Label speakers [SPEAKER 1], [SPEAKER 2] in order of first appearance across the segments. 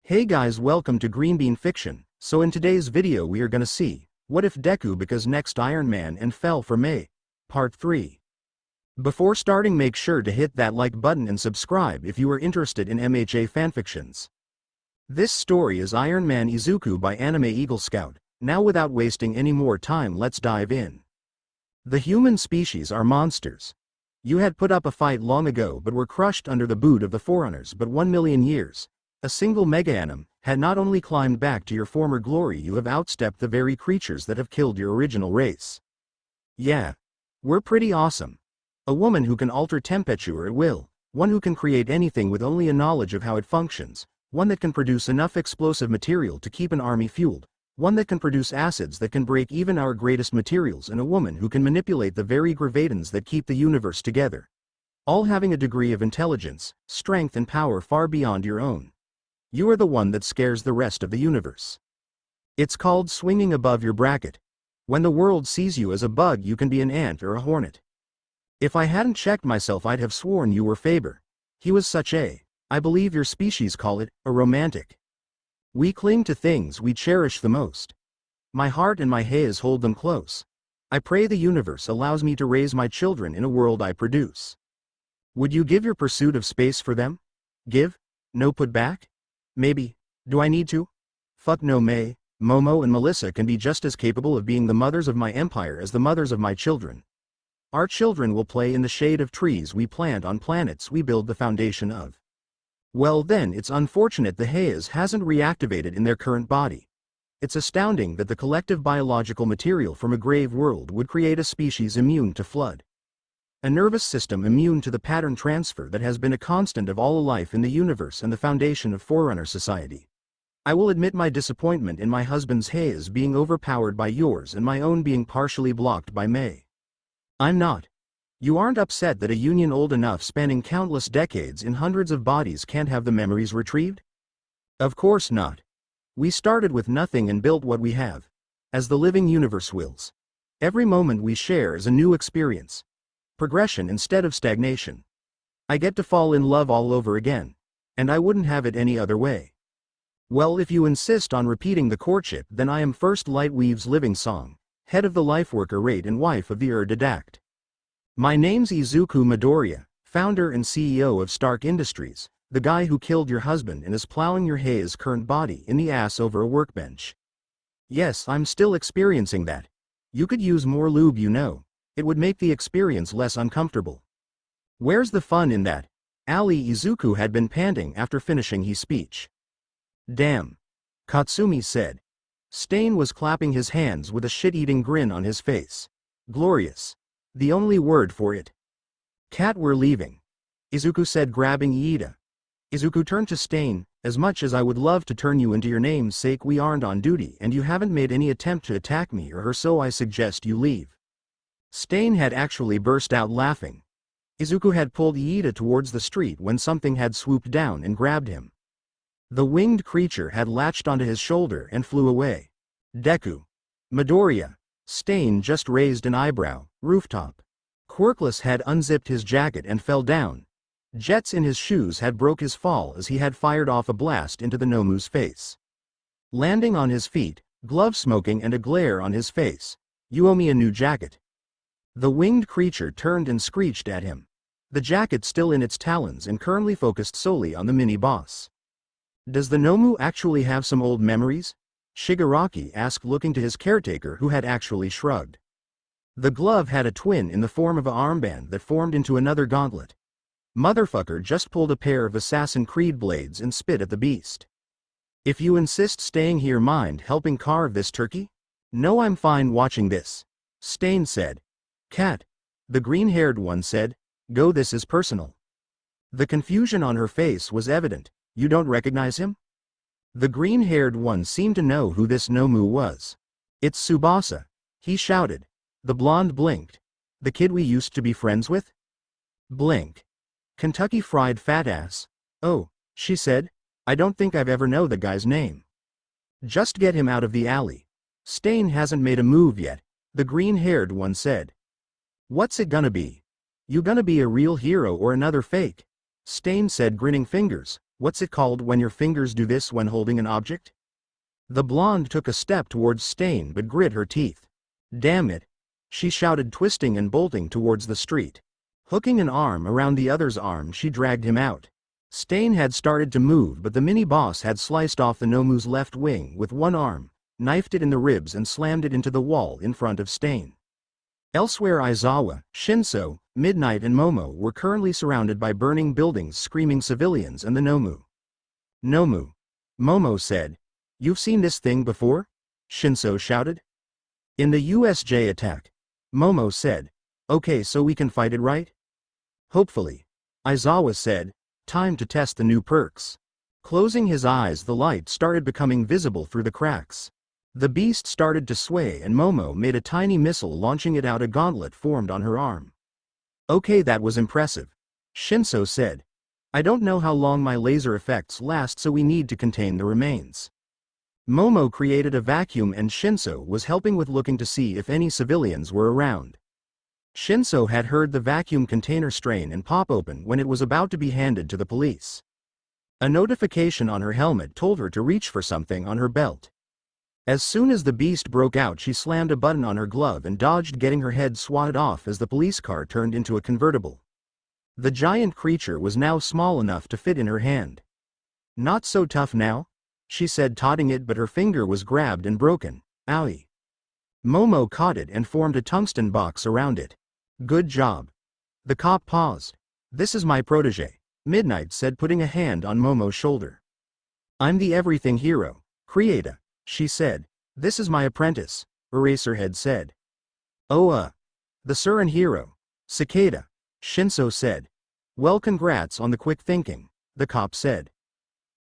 [SPEAKER 1] Hey guys, welcome to Green Bean Fiction. So in today's video we are gonna see, what if Deku becomes next Iron Man and fell for May? Part 3. Before starting, make sure to hit that like button and subscribe if you are interested in MHA fanfictions. This story is Man Izuku by AnimeEagleScout. Now without wasting any more time, let's dive in. The human species are monsters. You had put up a fight long ago but were crushed under the boot of the Forerunners, but 1 million years. A single mega-anim had not only climbed back to your former glory, you have outstepped the very creatures that have killed your original race. Yeah. We're pretty awesome. A woman who can alter temperature at will, one who can create anything with only a knowledge of how it functions, one that can produce enough explosive material to keep an army fueled, one that can produce acids that can break even our greatest materials, and a woman who can manipulate the very gravitons that keep the universe together. All having a degree of intelligence, strength and power far beyond your own. You are the one that scares the rest of the universe. It's called swinging above your bracket. When the world sees you as a bug, you can be an ant or a hornet. If I hadn't checked myself, I'd have sworn you were Faber. He was such I believe your species call it, a romantic. We cling to things we cherish the most. My heart and my haze hold them close. I pray the universe allows me to raise my children in a world I produce. Would you give your pursuit of space for them? Give? No put back? Maybe. Do I need to? Fuck no. May, Momo and Melissa can be just as capable of being the mothers of my empire as the mothers of my children. Our children will play in the shade of trees we plant on planets we build the foundation of. Well then, it's unfortunate the haze hasn't reactivated in their current body. It's astounding that the collective biological material from a grave world would create a species immune to flood. A nervous system immune to the pattern transfer that has been a constant of all life in the universe and the foundation of Forerunner society. I will admit my disappointment in my husband's haze being overpowered by yours and my own being partially blocked by May. I'm not. You aren't upset that a union old enough, spanning countless decades in hundreds of bodies, can't have the memories retrieved? Of course not. We started with nothing and built what we have. As the living universe wills. Every moment we share is a new experience. Progression instead of stagnation. I get to fall in love all over again. And I wouldn't have it any other way. Well, if you insist on repeating the courtship, then I am first Lightweave's living song, head of the Lifeworker rate and wife of the Didact. My name's Izuku Midoriya, founder and CEO of Stark Industries, the guy who killed your husband and is plowing your haze current body in the ass over a workbench. Yes, I'm still experiencing that. You could use more lube, you know. It would make the experience less uncomfortable. Where's the fun in that? Izuku had been panting after finishing his speech. Damn. Katsumi said. Stain was clapping his hands with a shit-eating grin on his face. Glorious. The only word for it. Cat, we're leaving. Izuku said, grabbing Iida. Izuku turned to Stain. As much as I would love to turn you into your name's sake, we aren't on duty and you haven't made any attempt to attack me or her, so I suggest you leave. Stain had actually burst out laughing. Izuku had pulled Iida towards the street when something had swooped down and grabbed him. The winged creature had latched onto his shoulder and flew away. Deku. Midoriya. Stain just raised an eyebrow. Rooftop. Quirkless had unzipped his jacket and fell down. Jets in his shoes had broke his fall as he had fired off a blast into the Nomu's face. Landing on his feet, glove smoking and a glare on his face. You owe me a new jacket. The winged creature turned and screeched at him. The jacket still in its talons and currently focused solely on the mini-boss. Does the Nomu actually have some old memories? Shigaraki asked, looking to his caretaker, who had actually shrugged. The glove had a twin in the form of an armband that formed into another gauntlet. Motherfucker just pulled a pair of Assassin Creed blades and spit at the beast. If you insist, staying here, mind helping carve this turkey? No, I'm fine watching this. Stain said. Cat. The green-haired one said. Go, this is personal. The confusion on her face was evident. You don't recognize him? The green-haired one seemed to know who this Nomu was. It's Tsubasa. He shouted. The blonde blinked. The kid we used to be friends with? Blink. Kentucky Fried Fat Ass. Oh, she said. I don't think I've ever known the guy's name. Just get him out of the alley. Stain hasn't made a move yet, the green-haired one said. What's it gonna be? You gonna be a real hero or another fake? Stain said, grinning fingers. What's it called when your fingers do this when holding an object? The blonde took a step towards Stain but grit her teeth. Damn it! She shouted, twisting and bolting towards the street. Hooking an arm around the other's arm, she dragged him out. Stain had started to move, but the mini-boss had sliced off the Nomu's left wing with one arm, knifed it in the ribs and slammed it into the wall in front of Stain. Elsewhere, Aizawa, Shinso, Midnight and Momo were currently surrounded by burning buildings, screaming civilians and the Nomu. Nomu. Momo said. You've seen this thing before? Shinso shouted. In the USJ attack. Momo said. Okay, so we can fight it, right? Hopefully. Aizawa said. Time to test the new perks. Closing his eyes, the light started becoming visible through the cracks. The beast started to sway and Momo made a tiny missile, launching it out. A gauntlet formed on her arm. Okay, that was impressive. Shinso said. I don't know how long my laser effects last, so we need to contain the remains. Momo created a vacuum and Shinso was helping with looking to see if any civilians were around. Shinso had heard the vacuum container strain and pop open when it was about to be handed to the police. A notification on her helmet told her to reach for something on her belt. As soon as the beast broke out, she slammed a button on her glove and dodged, getting her head swatted off as the police car turned into a convertible. The giant creature was now small enough to fit in her hand. Not so tough now? She said, totting it, but her finger was grabbed and broken. Owie. Momo caught it and formed a tungsten box around it. Good job. The cop paused. This is my protege, Midnight said, putting a hand on Momo's shoulder. I'm the everything hero, Creata, she said. This is my apprentice, Eraserhead said. Oh, the Surin hero, Cicada, Shinso said. Well, congrats on the quick thinking, the cop said.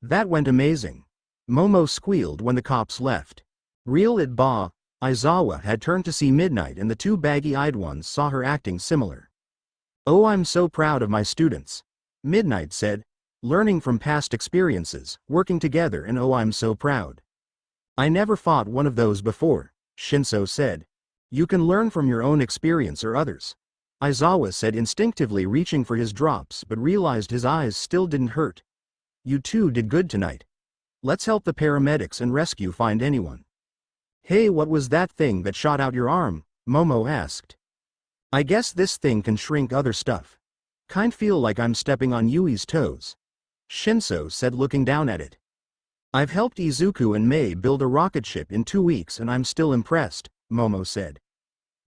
[SPEAKER 1] That went amazing. Momo squealed when the cops left. Real it ba. Aizawa had turned to see Midnight, and the two baggy-eyed ones saw her acting similar. Oh, I'm so proud of my students, Midnight said. Learning from past experiences, working together, and oh, I'm so proud. I never fought one of those before, Shinso said. You can learn from your own experience or others, Aizawa said, instinctively reaching for his drops but realized his eyes still didn't hurt. You two did good tonight. Let's help the paramedics and rescue find anyone. Hey, what was that thing that shot out your arm? Momo asked. I guess this thing can shrink other stuff. Kind feel like I'm stepping on Yui's toes, Shinso said, looking down at it. I've helped Izuku and Mei build a rocket ship in 2 weeks and I'm still impressed, Momo said.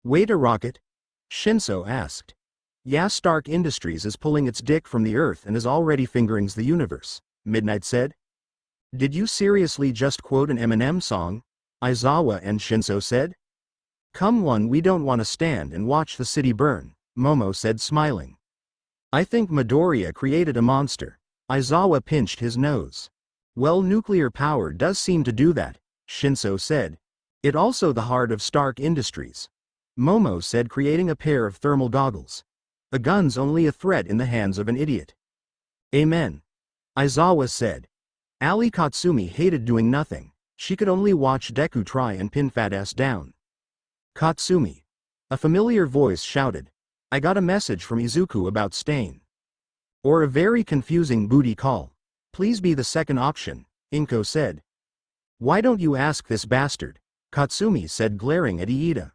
[SPEAKER 1] Wait, a rocket? Shinso asked. Yeah, Stark Industries is pulling its dick from the Earth and is already fingering the universe, Midnight said. Did you seriously just quote an Eminem song? Aizawa and Shinso said. Come on, we don't want to stand and watch the city burn, Momo said, smiling. I think Midoriya created a monster. Aizawa pinched his nose. Well, nuclear power does seem to do that, Shinso said. It also the heart of Stark Industries, Momo said, creating a pair of thermal goggles. A gun's only a threat in the hands of an idiot. Amen, Aizawa said. Ali Katsumi hated doing nothing. She could only watch Deku try and pin Fatass down. Katsumi. A familiar voice shouted. I got a message from Izuku about Stain. Or a very confusing booty call. Please be the second option, Inko said. Why don't you ask this bastard? Katsumi said, glaring at Iida.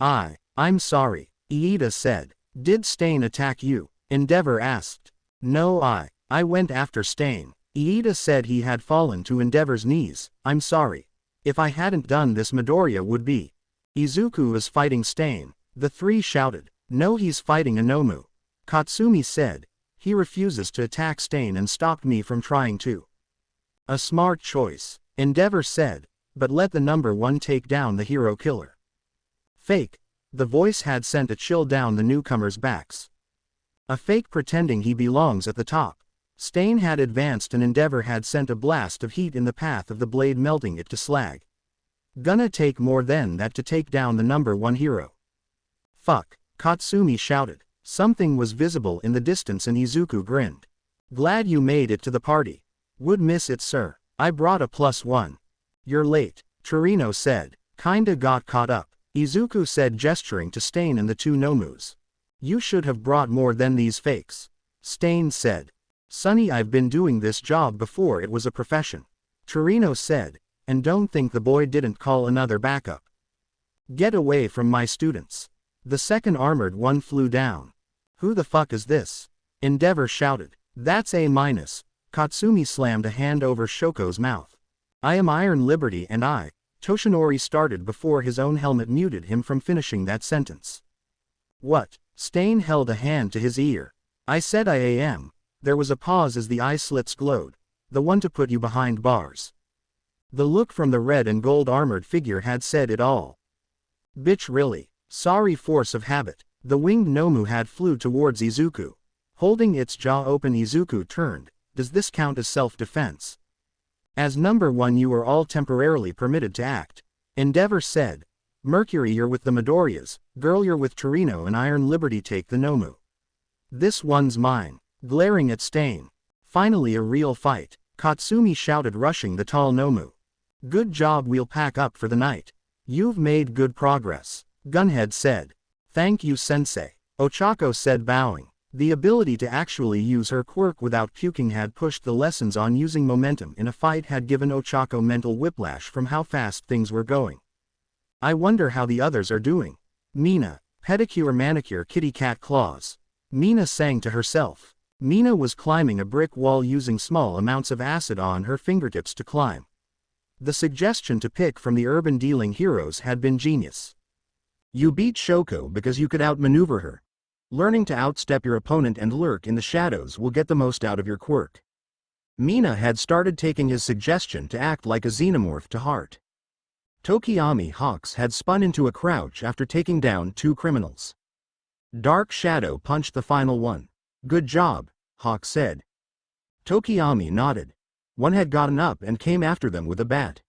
[SPEAKER 1] I'm sorry, Iida said. Did Stain attack you? Endeavor asked. No, I went after Stain. Iida said. He had fallen to Endeavor's knees. I'm sorry. If I hadn't done this, Midoriya would be. Izuku is fighting Stain, the three shouted. No, he's fighting a Nomu, Katsumi said. He refuses to attack Stain and stopped me from trying to. A smart choice, Endeavor said, but let the number one take down the hero killer. Fake. The voice had sent a chill down the newcomers' backs. A fake pretending he belongs at the top. Stain had advanced and Endeavor had sent a blast of heat in the path of the blade, melting it to slag. Gonna take more than that to take down the number one hero. Fuck, Katsumi shouted. Something was visible in the distance and Izuku grinned. Glad you made it to the party. Would miss it, sir. I brought a +1. You're late, Torino said. Kinda got caught up, Izuku said, gesturing to Stain and the two Nomus. You should have brought more than these fakes, Stain said. Sonny, I've been doing this job before it was a profession. Torino said, and don't think the boy didn't call another backup. Get away from my students. The second armored one flew down. Who the fuck is this? Endeavor shouted. That's A-. Katsumi slammed a hand over Shoko's mouth. I am Iron Liberty and I. Toshinori started before his own helmet muted him from finishing that sentence. What? Stain held a hand to his ear. I said I am. There was a pause as the eye slits glowed. The one to put you behind bars. The look from the red and gold armored figure had said it all. Bitch, really? Sorry, force of habit. The winged Nomu had flew towards Izuku. Holding its jaw open, Izuku turned. Does this count as self-defense? As number one, you are all temporarily permitted to act. Endeavor said. Mercury, you're with the Midoriyas. Girl, you're with Torino, and Iron Liberty take the Nomu. This one's mine. Glaring at Stain. Finally a real fight. Katsumi shouted, rushing the tall Nomu. Good job, we'll pack up for the night. You've made good progress. Gunhead said. Thank you, sensei. Ochako said, bowing. The ability to actually use her quirk without puking had pushed the lessons on using momentum in a fight had given Ochako mental whiplash from how fast things were going. I wonder how the others are doing. Mina, pedicure manicure kitty cat claws. Mina sang to herself. Mina was climbing a brick wall using small amounts of acid on her fingertips to climb. The suggestion to pick from the urban dealing heroes had been genius. You beat Shoko because you could outmaneuver her. Learning to outstep your opponent and lurk in the shadows will get the most out of your quirk. Mina had started taking his suggestion to act like a xenomorph to heart. Tokiyami Hawks had spun into a crouch after taking down two criminals. Dark Shadow punched the final one. Good job, Hawk said. Tokiyami nodded. One had gotten up and came after them with a bat.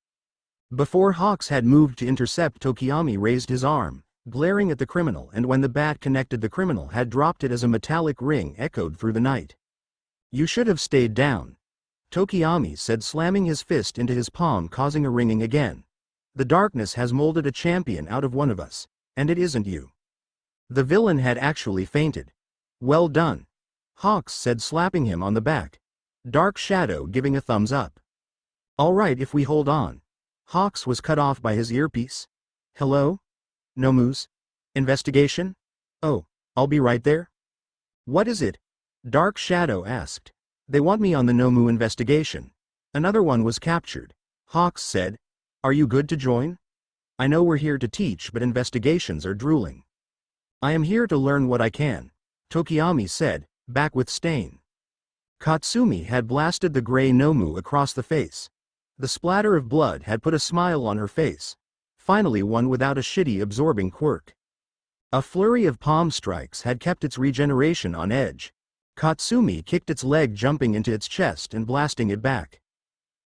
[SPEAKER 1] Before Hawks had moved to intercept, Tokiyami raised his arm, glaring at the criminal, and when the bat connected, the criminal had dropped it as a metallic ring echoed through the night. You should have stayed down, Tokiyami said, slamming his fist into his palm, causing a ringing again. The darkness has molded a champion out of one of us, and it isn't you. The villain had actually fainted. Well done, Hawks said, slapping him on the back. Dark Shadow giving a thumbs up. All right, if we hold on. Hawks was cut off by his earpiece. Hello? Nomu's investigation? Oh, I'll be right there. What is it? Dark Shadow asked. They want me on the Nomu investigation. Another one was captured. Hawks said. Are you good to join? I know we're here to teach, but investigations are drooling. I am here to learn what I can, Tokiyami said, back with Stain. Katsumi had blasted the gray Nomu across the face. The splatter of blood had put a smile on her face. Finally one without a shitty absorbing quirk. A flurry of palm strikes had kept its regeneration on edge. Katsumi kicked its leg, jumping into its chest and blasting it back.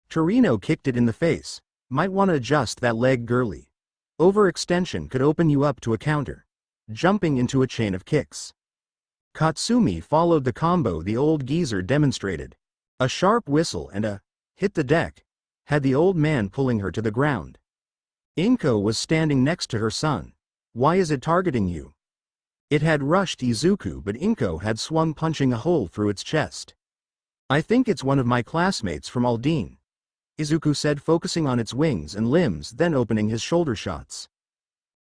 [SPEAKER 1] Torino kicked it in the face. Might want to adjust that leg, girly. Overextension could open you up to a counter. Jumping into a chain of kicks. Katsumi followed the combo the old geezer demonstrated. A sharp whistle and a hit the deck had the old man pulling her to the ground. Inko was standing next to her son. Why is it targeting you? It had rushed Izuku, but Inko had swung, punching a hole through its chest. I think it's one of my classmates from Aldine, Izuku said, focusing on its wings and limbs, then opening his shoulder shots.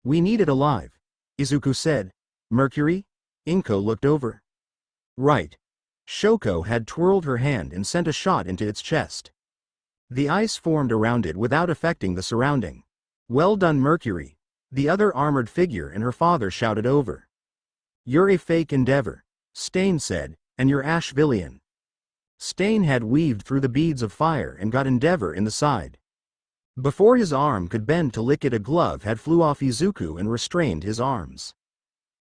[SPEAKER 1] We need it alive, Izuku said. Mercury? Inko looked over. Right. Shoko had twirled her hand and sent a shot into its chest. The ice formed around it without affecting the surrounding. Well done, Mercury, the other armored figure and her father shouted over. You're a fake Endeavor, Stain said, and you're Ashvillian. Stain had weaved through the beads of fire and got Endeavor in the side. Before his arm could bend to lick it, a glove had flew off Izuku and restrained his arms.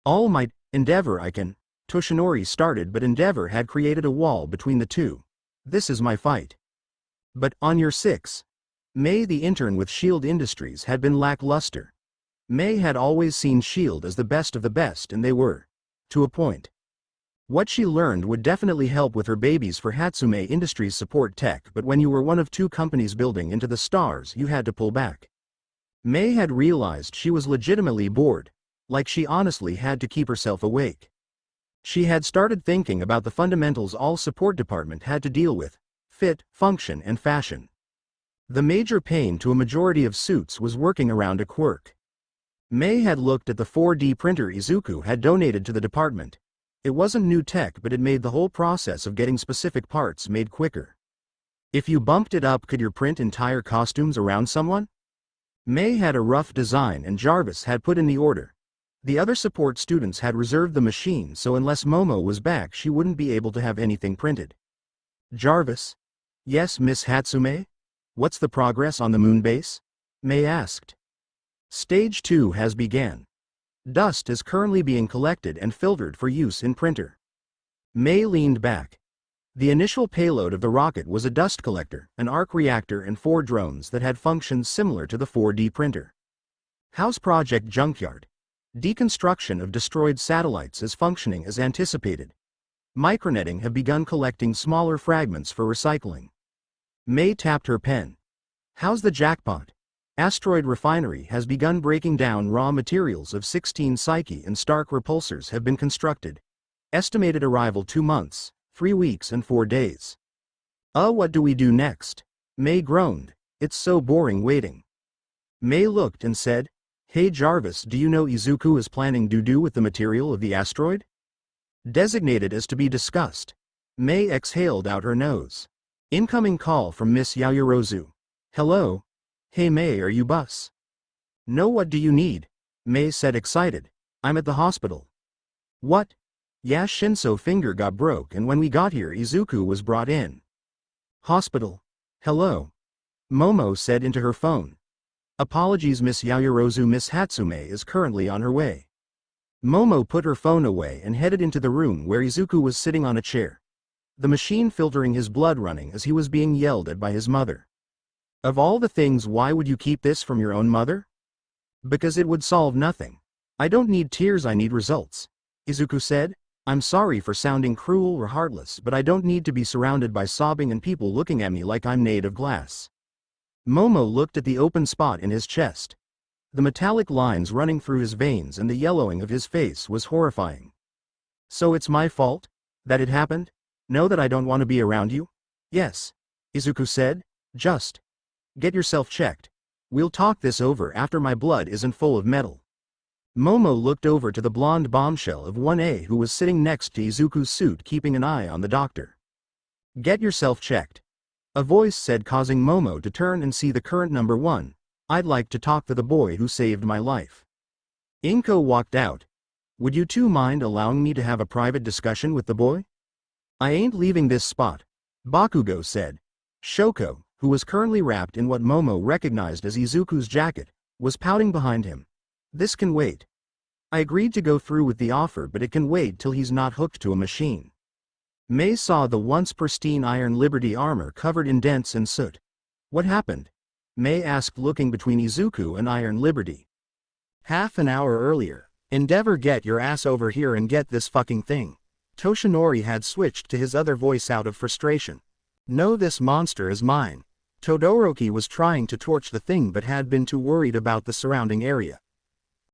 [SPEAKER 1] All might, Endeavor, I can, Toshinori started, but Endeavor had created a wall between the two. This is my fight. But, on your 6. May, the intern with S.H.I.E.L.D. Industries, had been lackluster. May had always seen S.H.I.E.L.D. as the best of the best, and they were. To a point. What she learned would definitely help with her babies for Hatsume Industries support tech, but when you were one of two companies building into the stars, you had to pull back. May had realized she was legitimately bored, like she honestly had to keep herself awake. She had started thinking about the fundamentals all support department had to deal with: fit, function and fashion. The major pain to a majority of suits was working around a quirk. May had looked at the 4D printer Izuku had donated to the department. It wasn't new tech, but it made the whole process of getting specific parts made quicker. If you bumped it up, could you print entire costumes around someone? May had a rough design and Jarvis had put in the order. The other support students had reserved the machine, so unless Momo was back she wouldn't be able to have anything printed. Jarvis? Yes, Miss Hatsume? What's the progress on the moon base? May asked. Stage 2 has begun. Dust is currently being collected and filtered for use in printer. May leaned back. The initial payload of the rocket was a dust collector, an arc reactor and 4 drones that had functions similar to the 4D printer. House Project Junkyard. Deconstruction of destroyed satellites is functioning as anticipated. Micronetting have begun collecting smaller fragments for recycling. May tapped her pen. How's the jackpot? Asteroid refinery has begun breaking down raw materials of 16 Psyche and Stark repulsors have been constructed. Estimated arrival 2 months, 3 weeks and 4 days. What do we do next? May groaned. It's so boring waiting. May looked and said, Hey Jarvis, do you know Izuku is planning to do with the material of the asteroid? Designated as to be discussed. May exhaled out her nose. Incoming call from Miss Yaoyorozu. Hello? Hey May, are you bus? No, what do you need? May said excited. I'm at the hospital. What? Yeah, Shinso finger got broke and when we got here Izuku was brought in. Hospital. Hello? Momo said into her phone. Apologies Miss Yaoyorozu, Miss Hatsume is currently on her way. Momo put her phone away and headed into the room where Izuku was sitting on a chair. The machine filtering his blood running as he was being yelled at by his mother. Of all the things, why would you keep this from your own mother? Because it would solve nothing. I don't need tears, I need results. Izuku said, I'm sorry for sounding cruel or heartless, but I don't need to be surrounded by sobbing and people looking at me like I'm made of glass. Momo looked at the open spot in his chest. The metallic lines running through his veins and the yellowing of his face was horrifying. So it's my fault? That it happened? Know that I don't want to be around you? Yes. Izuku said, just get yourself checked. We'll talk this over after my blood isn't full of metal. Momo looked over to the blonde bombshell of 1A who was sitting next to Izuku's suit, keeping an eye on the doctor. Get yourself checked. A voice said, causing Momo to turn and see the current number 1. I'd like to talk to the boy who saved my life. Inko walked out. Would you two mind allowing me to have a private discussion with the boy? I ain't leaving this spot, Bakugo said. Shoko, who was currently wrapped in what Momo recognized as Izuku's jacket, was pouting behind him. This can wait. I agreed to go through with the offer, but it can wait till he's not hooked to a machine. May saw the once pristine Iron Liberty armor covered in dents and soot. What happened? May asked, looking between Izuku and Iron Liberty. Half an hour earlier. Endeavor, get your ass over here and get this fucking thing. Toshinori had switched to his other voice out of frustration. No, this monster is mine. Todoroki was trying to torch the thing but had been too worried about the surrounding area.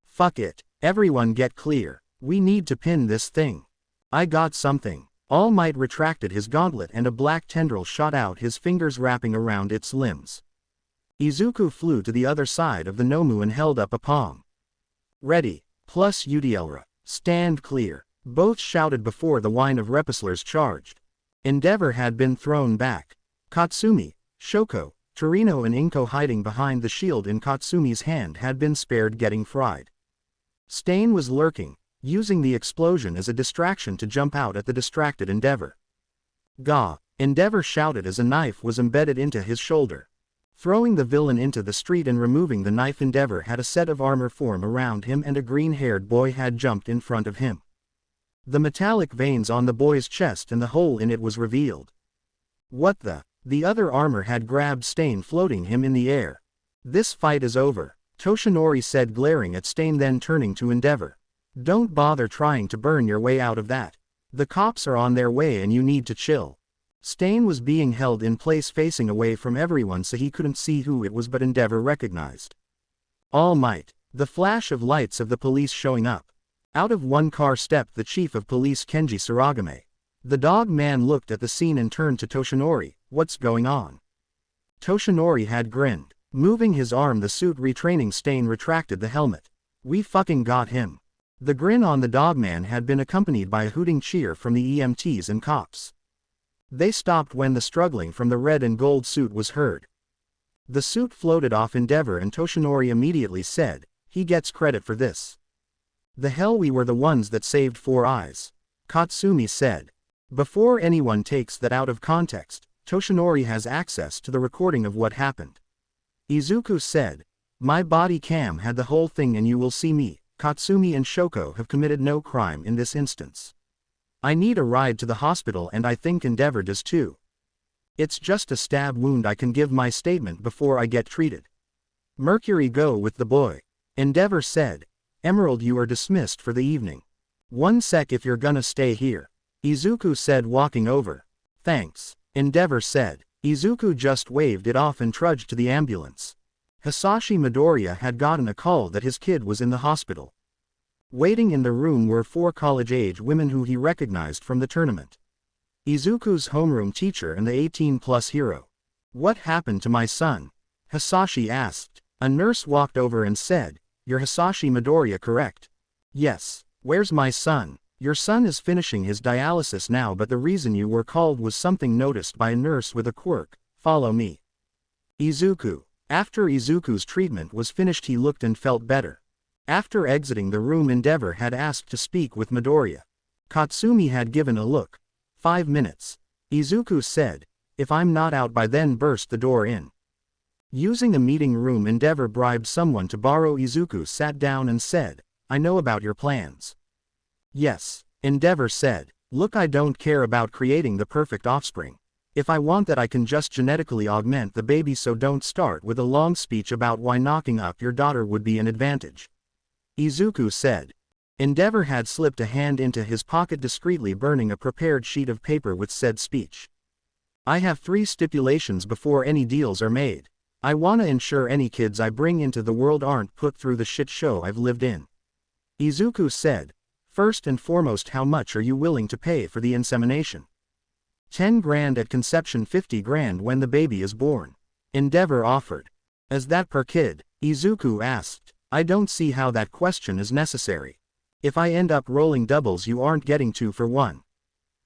[SPEAKER 1] Fuck it, everyone get clear. We need to pin this thing. I got something. All Might retracted his gauntlet and a black tendril shot out, his fingers wrapping around its limbs. Izuku flew to the other side of the Nomu and held up a palm. Ready, plus UDLRA, stand clear. Both shouted before the line of repulsors charged. Endeavor had been thrown back. Katsumi, Shoko, Torino and Inko hiding behind the shield in Katsumi's hand had been spared getting fried. Stain was lurking, using the explosion as a distraction to jump out at the distracted Endeavor. Gah, Endeavor shouted as a knife was embedded into his shoulder. Throwing the villain into the street and removing the knife, Endeavor had a set of armor form around him and a green-haired boy had jumped in front of him. The metallic veins on the boy's chest and the hole in it was revealed. What the? The other armor had grabbed Stain, floating him in the air. This fight is over, Toshinori said, glaring at Stain, then turning to Endeavor. Don't bother trying to burn your way out of that. The cops are on their way and you need to chill. Stain was being held in place facing away from everyone so he couldn't see who it was, but Endeavor recognized. All Might. The flash of lights of the police showing up. Out of one car stepped the chief of police Kenji Suragame. The dog man looked at the scene and turned to Toshinori. What's going on? Toshinori had grinned. Moving his arm, the suit retraining stain retracted the helmet. We fucking got him. The grin on the dogman had been accompanied by a hooting cheer from the EMTs and cops. They stopped when the struggling from the red and gold suit was heard. The suit floated off Endeavor and Toshinori immediately said, he gets credit for this. The hell, we were the ones that saved Four Eyes. Katsumi said. Before anyone takes that out of context, Toshinori has access to the recording of what happened. Izuku said, my body cam had the whole thing and you will see me. Katsumi and Shoko have committed no crime in this instance. I need a ride to the hospital and I think Endeavor does too. It's just a stab wound, I can give my statement before I get treated. Mercury, go with the boy. Endeavor said. Emerald, you are dismissed for the evening. One sec if you're gonna stay here. Izuku said, walking over. Thanks. Endeavor said. Izuku just waved it off and trudged to the ambulance. Hisashi Midoriya had gotten a call that his kid was in the hospital. Waiting in the room were 4 college-age women who he recognized from the tournament. Izuku's homeroom teacher and the 18-plus hero. What happened to my son? Hisashi asked. A nurse walked over and said, you're Hisashi Midoriya, correct? Yes. Where's my son? Your son is finishing his dialysis now, but the reason you were called was something noticed by a nurse with a quirk. Follow me. Izuku. After Izuku's treatment was finished, he looked and felt better. After exiting the room, Endeavor had asked to speak with Midoriya. Katsumi had given a look. 5 minutes. Izuku said, if I'm not out by then, burst the door in. Using a meeting room, Endeavor bribed someone to borrow. Izuku sat down and said, I know about your plans. Yes, Endeavor said. Look, I don't care about creating the perfect offspring. If I want that, I can just genetically augment the baby, so don't start with a long speech about why knocking up your daughter would be an advantage. Izuku said. Endeavor had slipped a hand into his pocket, discreetly burning a prepared sheet of paper with said speech. I have 3 stipulations before any deals are made. I wanna ensure any kids I bring into the world aren't put through the shit show I've lived in. Izuku said. First and foremost, how much are you willing to pay for the insemination? 10 grand at conception, 50 grand when the baby is born. Endeavor offered. Is that per kid? Izuku asked. I don't see how that question is necessary. If I end up rolling doubles, you aren't getting 2 for 1.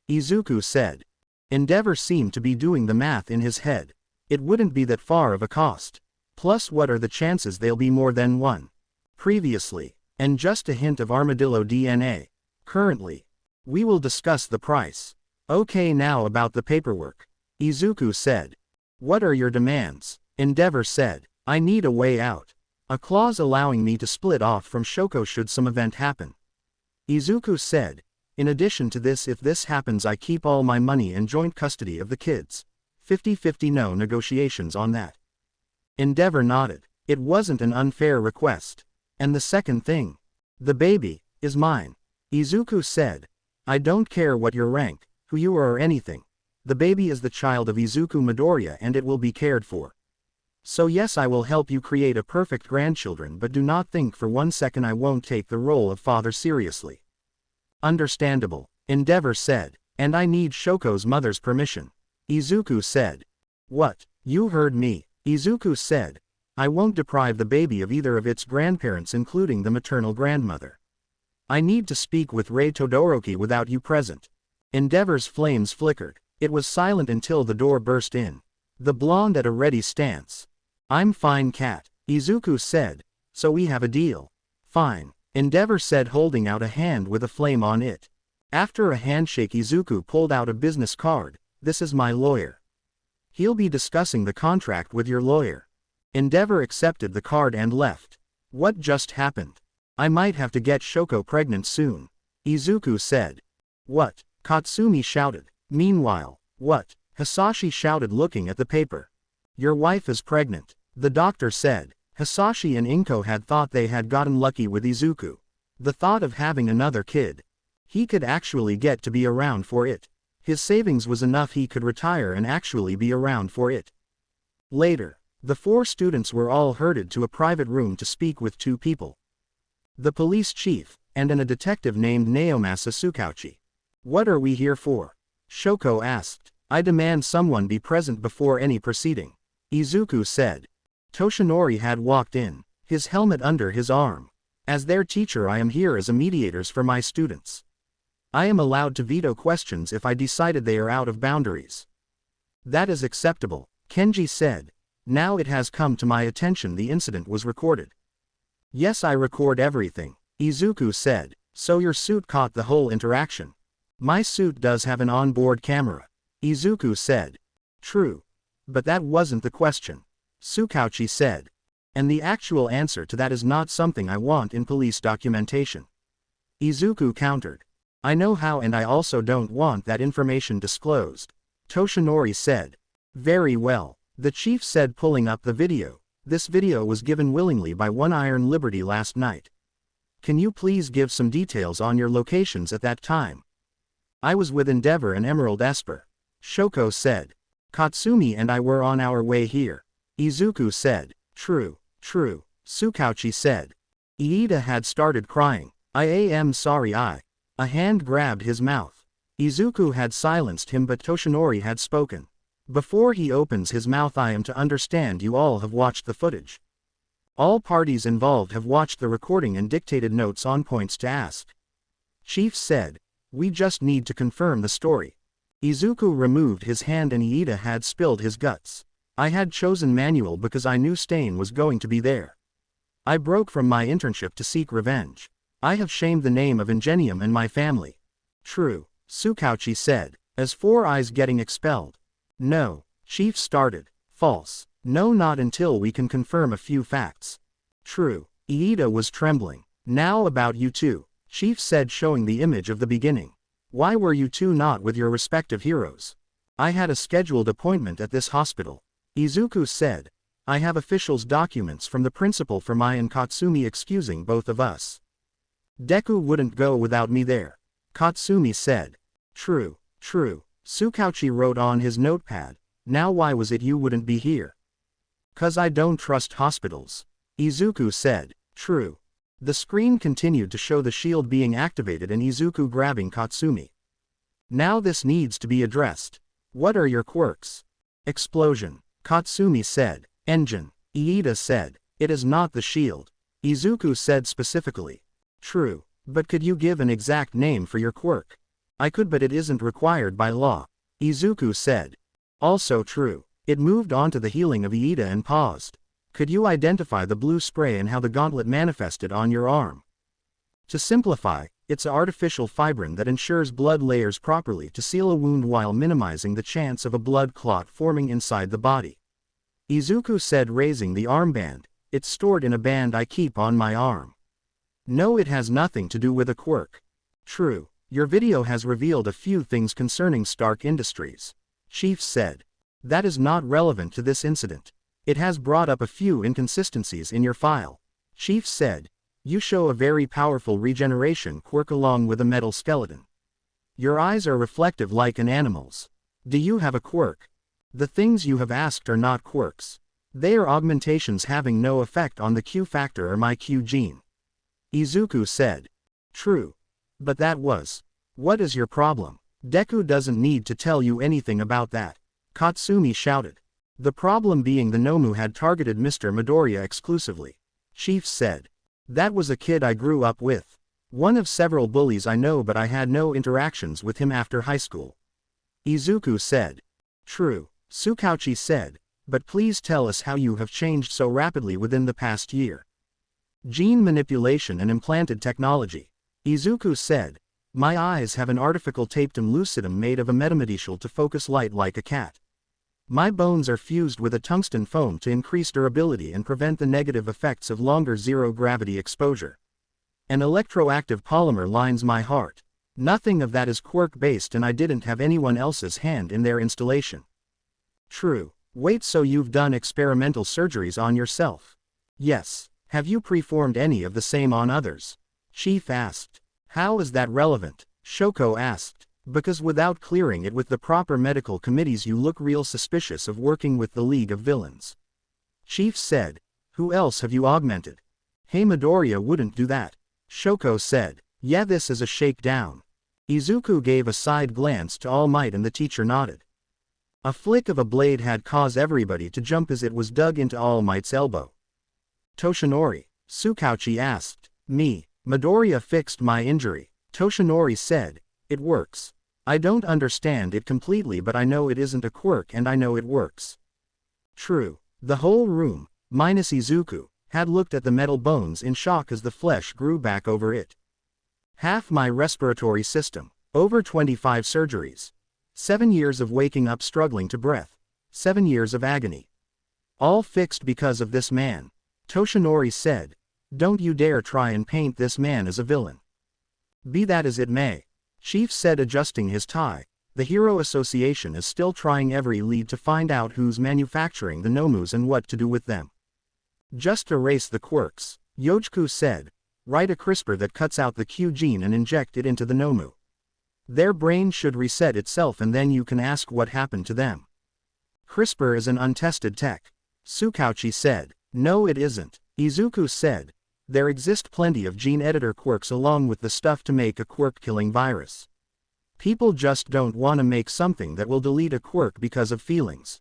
[SPEAKER 1] Izuku said. Endeavor seemed to be doing the math in his head. It wouldn't be that far of a cost. Plus, what are the chances they'll be more than 1? Previously. And just a hint of armadillo DNA. Currently. We will discuss the price. Okay, now about the paperwork. Izuku said. What are your demands? Endeavor said. I need a way out. A clause allowing me to split off from Shoko should some event happen. Izuku said. In addition to this, if this happens, I keep all my money and joint custody of the kids. 50-50, no negotiations on that. Endeavor nodded. It wasn't an unfair request. And the second thing? The baby is mine. Izuku said. I don't care what your rank, who you are, or anything. The baby is the child of Izuku Midoriya and it will be cared for. So yes, I will help you create a perfect grandchildren, but do not think for 1 second I won't take the role of father seriously. Understandable. Endeavor said. And I need Shoko's mother's permission. Izuku said. What? You heard me. Izuku said. I won't deprive the baby of either of its grandparents, including the maternal grandmother. I need to speak with Rei Todoroki without you present. Endeavor's flames flickered. It was silent until the door burst in. The blonde at a ready stance. I'm fine, cat. Izuku said. So we have a deal. Fine. Endeavor said, holding out a hand with a flame on it. After a handshake, Izuku pulled out a business card. This is my lawyer. He'll be discussing the contract with your lawyer. Endeavor accepted the card and left. What just happened? I might have to get Shoko pregnant soon. Izuku said. What? Katsumi shouted. Meanwhile, what? Hisashi shouted, looking at the paper. Your wife is pregnant, the doctor said. Hisashi and Inko had thought they had gotten lucky with Izuku. The thought of having another kid. He could actually get to be around for it. His savings was enough, he could retire and actually be around for it. Later, the 4 students were all herded to a private room to speak with 2 people. The police chief, and a detective named Naomasa Tsukauchi. What are we here for? Shoko asked. I demand someone be present before any proceeding. Izuku said. Toshinori had walked in, his helmet under his arm. As their teacher, I am here as a mediator for my students. I am allowed to veto questions if I decided they are out of boundaries. That is acceptable, Kenji said. Now it has come to my attention the incident was recorded. Yes, I record everything, Izuku said. So your suit caught the whole interaction. My suit does have an onboard camera, Izuku said. True. But that wasn't the question, Tsukauchi said. And the actual answer to that is not something I want in police documentation. Izuku countered. I know how, and I also don't want that information disclosed, Toshinori said. Very well, the chief said, pulling up the video. This video was given willingly by One Iron Liberty last night. Can you please give some details on your locations at that time? I was with Endeavor and Emerald Esper, Shoko said. Katsumi and I were on our way here, Izuku said. True, Tsukauchi said. Iida had started crying. I am sorry. A hand grabbed his mouth. Izuku had silenced him, but Toshinori had spoken. Before he opens his mouth, I am to understand you all have watched the footage. All parties involved have watched the recording and dictated notes on points to ask. Chief said. We just need to confirm the story. Izuku removed his hand and Iida had spilled his guts. I had chosen Manuel because I knew Stain was going to be there. I broke from my internship to seek revenge. I have shamed the name of Ingenium and my family. True, Tsukauchi said. As Four Eyes getting expelled? No, Chief started. False. No, not until we can confirm a few facts. True. Iida was trembling. Now about you two, Chief said, showing the image of the beginning. Why were you two not with your respective heroes? I had a scheduled appointment at this hospital, Izuku said. I have officials' documents from the principal for Mai and Katsumi excusing both of us. Deku wouldn't go without me there, Katsumi said. True, Tsukauchi wrote on his notepad. Now why was it you wouldn't be here? 'Cause I don't trust hospitals, Izuku said. True. The screen continued to show the shield being activated and Izuku grabbing Katsumi. Now this needs to be addressed. What are your quirks? Explosion, Katsumi said. Engine, Iida said. It is not the shield, Izuku said specifically. True, but could you give an exact name for your quirk? I could, but it isn't required by law, Izuku said. Also true. It moved on to the healing of Iida and paused. Could you identify the blue spray and how the gauntlet manifested on your arm? To simplify, it's an artificial fibrin that ensures blood layers properly to seal a wound while minimizing the chance of a blood clot forming inside the body, Izuku said, raising the armband. It's stored in a band I keep on my arm. No, it has nothing to do with a quirk. True, your video has revealed a few things concerning Stark Industries, Chief said. That is not relevant to this incident. It has brought up a few inconsistencies in your file, Chief said. You show a very powerful regeneration quirk along with a metal skeleton. Your eyes are reflective like an animal's. Do you have a quirk? The things you have asked are not quirks. They are augmentations having no effect on the Q factor or my Q gene, Izuku said. True. But that was. What is your problem? Deku doesn't need to tell you anything about that, Katsumi shouted. The problem being the Nomu had targeted Mr. Midoriya exclusively, Chief said. That was a kid I grew up with. One of several bullies I know, but I had no interactions with him after high school, Izuku said. True, Tsukauchi said, but please tell us how you have changed so rapidly within the past year. Gene manipulation and implanted technology, Izuku said. My eyes have an artificial tapetum lucidum made of a metamedical to focus light like a cat. My bones are fused with a tungsten foam to increase durability and prevent the negative effects of longer zero-gravity exposure. An electroactive polymer lines my heart. Nothing of that is quirk-based, and I didn't have anyone else's hand in their installation. True. Wait, so you've done experimental surgeries on yourself? Yes. Have you performed any of the same on others? Chief asked. How is that relevant? Shoko asked. Because without clearing it with the proper medical committees you look real suspicious of working with the League of Villains. Chief said. Who else have you augmented? Hey, Midoriya wouldn't do that, Shoko said. Yeah, this is a shakedown. Izuku gave a side glance to All Might and the teacher nodded. A flick of a blade had caused everybody to jump as it was dug into All Might's elbow. Toshinori, Tsukauchi asked. Me. Midoriya fixed my injury. Toshinori said, it works. I don't understand it completely, but I know it isn't a quirk and I know it works. True. The whole room, minus Izuku, had looked at the metal bones in shock as the flesh grew back over it. Half my respiratory system, over 25 surgeries. 7 years of waking up struggling to breath. 7 years of agony. All fixed because of this man. Toshinori said, don't you dare try and paint this man as a villain. Be that as it may, Chief said adjusting his tie, the Hero Association is still trying every lead to find out who's manufacturing the Nomus and what to do with them. Just erase the quirks, Yojiku said. Write a CRISPR that cuts out the Q gene and inject it into the Nomu. Their brain should reset itself and then you can ask what happened to them. CRISPR is an untested tech. Tsukauchi said. No it isn't. Izuku said. There exist plenty of gene editor quirks along with the stuff to make a quirk-killing virus. People just don't want to make something that will delete a quirk because of feelings.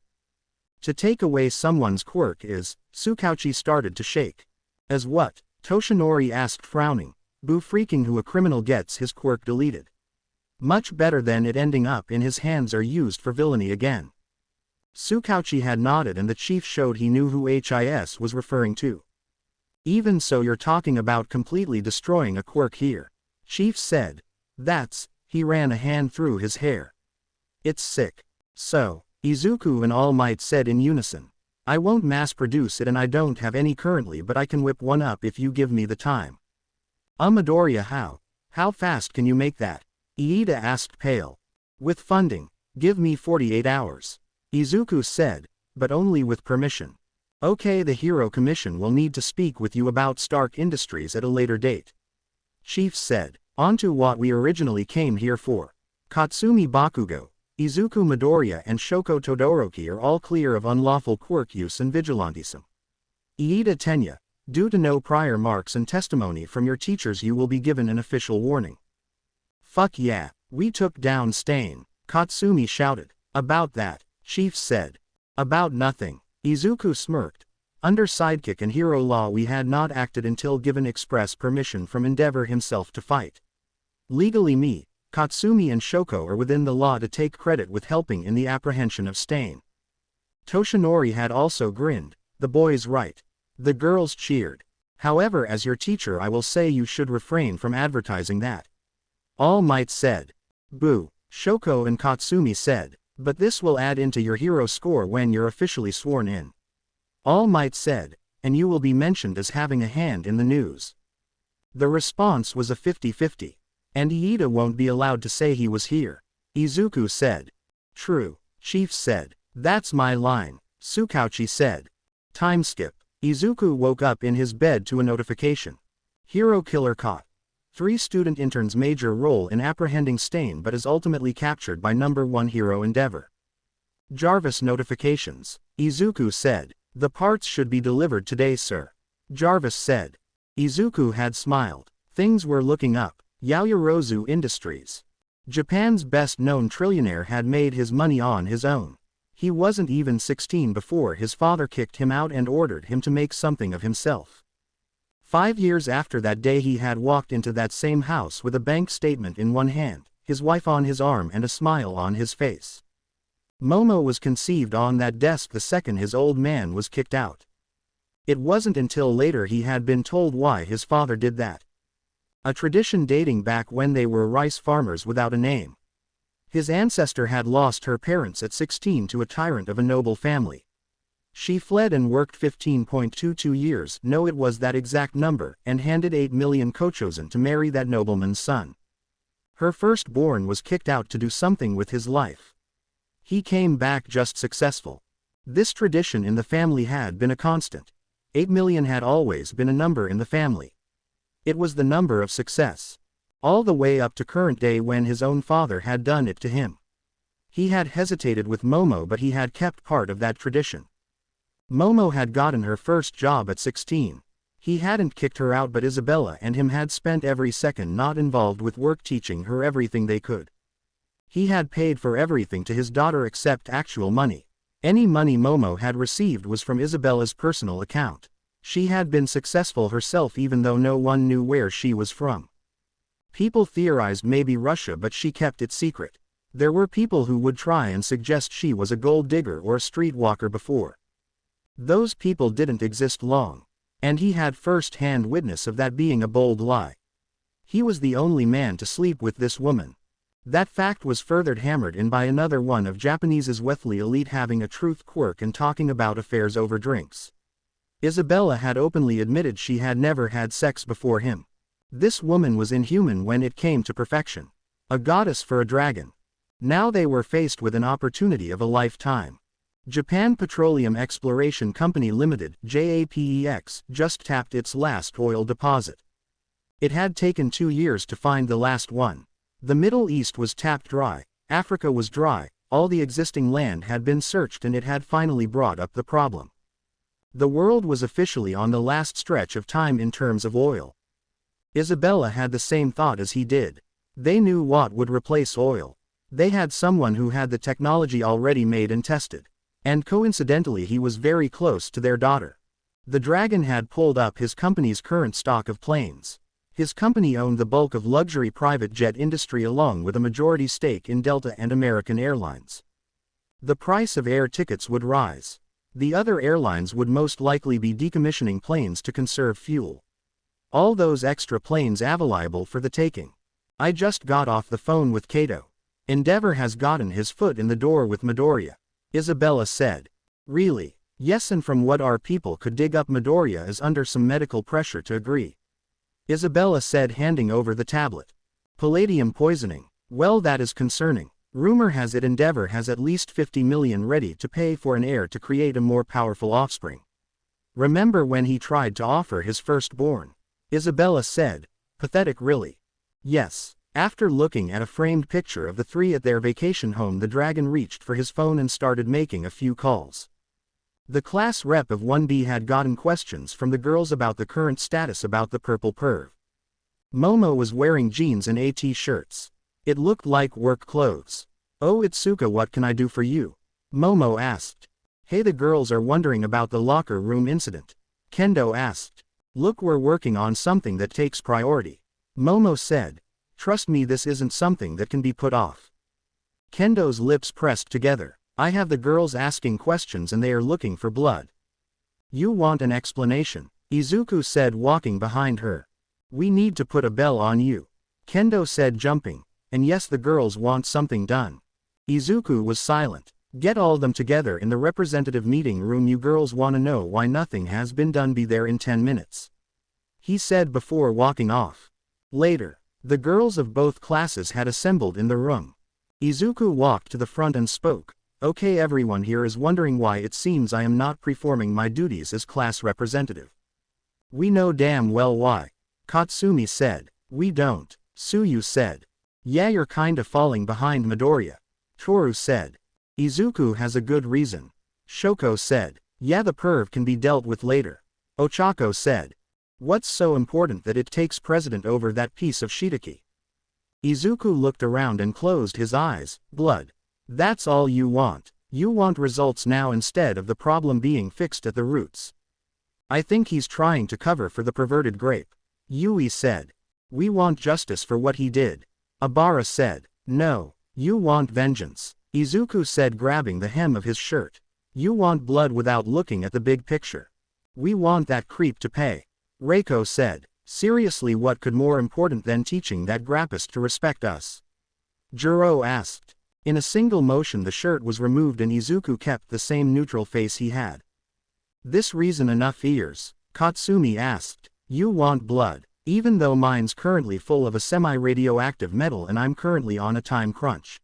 [SPEAKER 1] To take away someone's quirk is, Tsukauchi started to shake. As what? Toshinori asked frowning. Boo freaking who a criminal gets his quirk deleted. Much better than it ending up in his hands or used for villainy again. Tsukauchi had nodded and the chief showed he knew who HIS was referring to. Even so you're talking about completely destroying a quirk here. Chief said. That's, he ran a hand through his hair. It's sick. So, Izuku and All Might said in unison. I won't mass produce it and I don't have any currently but I can whip one up if you give me the time. Midoriya how fast can you make that? Iida asked pale. With funding, give me 48 hours. Izuku said, but only with permission. Okay, the Hero Commission will need to speak with you about Stark Industries at a later date. Chief said, on to what we originally came here for. Katsumi Bakugo, Izuku Midoriya and Shoko Todoroki are all clear of unlawful quirk use and vigilantism. Iida Tenya, due to no prior marks and testimony from your teachers you will be given an official warning. Fuck yeah, we took down Stain, Katsumi shouted. About that, Chief said. About nothing, Izuku smirked. Under Sidekick and Hero Law we had not acted until given express permission from Endeavor himself to fight. Legally me, Katsumi and Shoko are within the law to take credit with helping in the apprehension of Stain. Toshinori had also grinned, the boys right. The girls cheered. However, as your teacher I will say you should refrain from advertising that. All Might said. Boo, Shoko and Katsumi said, but this will add into your hero score when you're officially sworn in. All Might said, and you will be mentioned as having a hand in the news. The response was a 50-50. And Iida won't be allowed to say he was here. Izuku said. True, Chief said. That's my line, Tsukauchi said. Time skip. Izuku woke up in his bed to a notification. Hero killer caught. 3 student interns major role in apprehending Stain but is ultimately captured by number 1 hero Endeavor. Jarvis notifications. Izuku said. The parts should be delivered today, sir. Jarvis said. Izuku had smiled. Things were looking up. Yaoyorozu Industries. Japan's best-known trillionaire had made his money on his own. He wasn't even 16 before his father kicked him out and ordered him to make something of himself. 5 years after that day he had walked into that same house with a bank statement in one hand, his wife on his arm and a smile on his face. Momo was conceived on that desk the second his old man was kicked out. It wasn't until later he had been told why his father did that. A tradition dating back when they were rice farmers without a name. His ancestor had lost her parents at 16 to a tyrant of a noble family. She fled and worked 15.22 years, no it was that exact number, and handed 8 million kochosen to marry that nobleman's son. Her firstborn was kicked out to do something with his life. He came back just successful. This tradition in the family had been a constant. 8 million had always been a number in the family. It was the number of success. All the way up to current day when his own father had done it to him. He had hesitated with Momo but he had kept part of that tradition. Momo had gotten her first job at 16. He hadn't kicked her out, but Isabella and him had spent every second not involved with work teaching her everything they could. He had paid for everything to his daughter except actual money. Any money Momo had received was from Isabella's personal account. She had been successful herself even though no one knew where she was from. People theorized maybe Russia, but she kept it secret. There were people who would try and suggest she was a gold digger or a streetwalker before. Those people didn't exist long. And he had first-hand witness of that being a bold lie. He was the only man to sleep with this woman. That fact was further hammered in by another one of Japanese's wealthy elite having a truth quirk and talking about affairs over drinks. Isabella had openly admitted she had never had sex before him. This woman was inhuman when it came to perfection. A goddess for a dragon. Now they were faced with an opportunity of a lifetime. Japan Petroleum Exploration Company Limited, JAPEX, just tapped its last oil deposit. It had taken 2 years to find the last one. The Middle East was tapped dry, Africa was dry, all the existing land had been searched, and it had finally brought up the problem. The world was officially on the last stretch of time in terms of oil. Isabella had the same thought as he did. They knew what would replace oil. They had someone who had the technology already made and tested. And coincidentally he was very close to their daughter. The Dragon had pulled up his company's current stock of planes. His company owned the bulk of luxury private jet industry along with a majority stake in Delta and American Airlines. The price of air tickets would rise. The other airlines would most likely be decommissioning planes to conserve fuel. All those extra planes available for the taking. I just got off the phone with Kato. Endeavor has gotten his foot in the door with Midoriya. Isabella said. Really? Yes, and from what our people could dig up, Midoriya is under some medical pressure to agree. Isabella said, handing over the tablet. Palladium poisoning. Well, that is concerning. Rumor has it Endeavor has at least 50 million ready to pay for an heir to create a more powerful offspring. Remember when he tried to offer his firstborn? Isabella said. Pathetic, really. Yes. After looking at a framed picture of the three at their vacation home, the Dragon reached for his phone and started making a few calls. The class rep of 1B had gotten questions from the girls about the current status about the purple perv. Momo was wearing jeans and AT shirts. It looked like work clothes. Oh Itsuka, what can I do for you? Momo asked. Hey, the girls are wondering about the locker room incident. Kendo asked. Look, we're working on something that takes priority. Momo said. Trust me, this isn't something that can be put off. Kendo's lips pressed together. I have the girls asking questions and they are looking for blood. You want an explanation? Izuku said, walking behind her. We need to put a bell on you. Kendo said, jumping. And yes, the girls want something done. Izuku was silent. Get all them together in the representative meeting room. You girls want to know why nothing has been done. Be there in 10 minutes. He said before walking off. Later, the girls of both classes had assembled in the room. Izuku walked to the front and spoke. Okay, everyone here is wondering why it seems I am not performing my duties as class representative. We know damn well why. Katsumi said. We don't. Tsuyu said. Yeah, you're kinda falling behind Midoriya. Toru said. Izuku has a good reason. Shoko said. Yeah, the perv can be dealt with later. Ochako said. What's so important that it takes precedent over that piece of shiitake? Izuku looked around and closed his eyes. Blood. That's all you want. You want results now instead of the problem being fixed at the roots. I think he's trying to cover for the perverted grape. Yui said. We want justice for what he did. Abara said. No. You want vengeance. Izuku said, grabbing the hem of his shirt. You want blood without looking at the big picture. We want that creep to pay. Reiko said. Seriously, what could more important than teaching that grappist to respect us? Juro asked. In a single motion the shirt was removed and Izuku kept the same neutral face he had. This reason enough ears? Katsumi asked. You want blood. Even though mine's currently full of a semi-radioactive metal and I'm currently on a time crunch.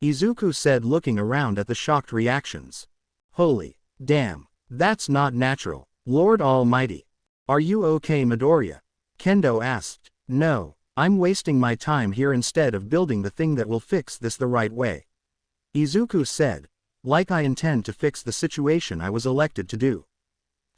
[SPEAKER 1] Izuku said, looking around at the shocked reactions. Holy damn. That's not natural. Lord Almighty. Are you okay, Midoriya? Kendo asked. No. I'm wasting my time here instead of building the thing that will fix this the right way. Izuku said. Like I intend to fix the situation I was elected to do.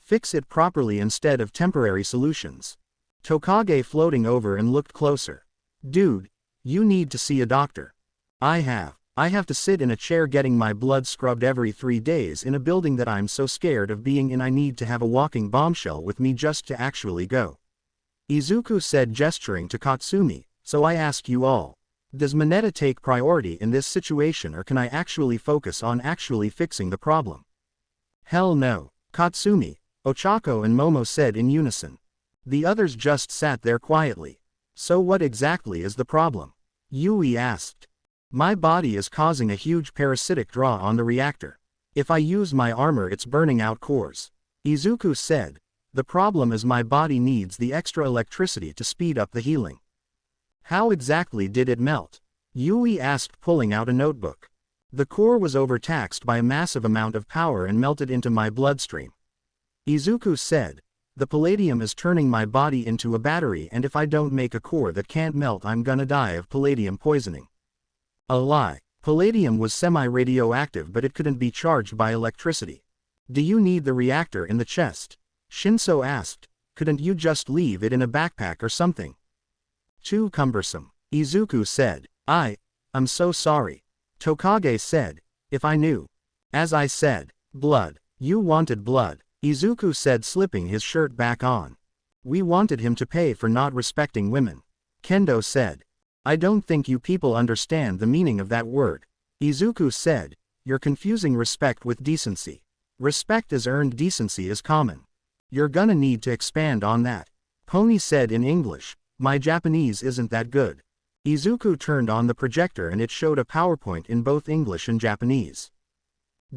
[SPEAKER 1] Fix it properly instead of temporary solutions. Tokage floating over and looked closer. Dude, you need to see a doctor. I have to sit in a chair getting my blood scrubbed every 3 days in a building that I'm so scared of being in. I need to have a walking bombshell with me just to actually go. Izuku said, gesturing to Katsumi, so I ask you all. Does Mineta take priority in this situation, or can I actually focus on actually fixing the problem? Hell no. Katsumi, Ochako and Momo said in unison. The others just sat there quietly. So what exactly is the problem? Yui asked. My body is causing a huge parasitic draw on the reactor. If I use my armor, it's burning out cores. Izuku said. The problem is my body needs the extra electricity to speed up the healing. How exactly did it melt? Yui asked, pulling out a notebook. The core was overtaxed by a massive amount of power and melted into my bloodstream. Izuku said. The palladium is turning my body into a battery, and if I don't make a core that can't melt, I'm gonna die of palladium poisoning. A lie. Palladium was semi-radioactive, but it couldn't be charged by electricity. Do you need the reactor in the chest? Shinso asked. Couldn't you just leave it in a backpack or something? Too cumbersome. Izuku said. I'm so sorry. Tokage said. If I knew. As I said. Blood. You wanted blood. Izuku said, slipping his shirt back on. We wanted him to pay for not respecting women. Kendo said. I don't think you people understand the meaning of that word. Izuku said. You're confusing respect with decency. Respect is earned, decency is common. You're gonna need to expand on that. Pony said in English. My Japanese isn't that good. Izuku turned on the projector and it showed a PowerPoint in both English and Japanese.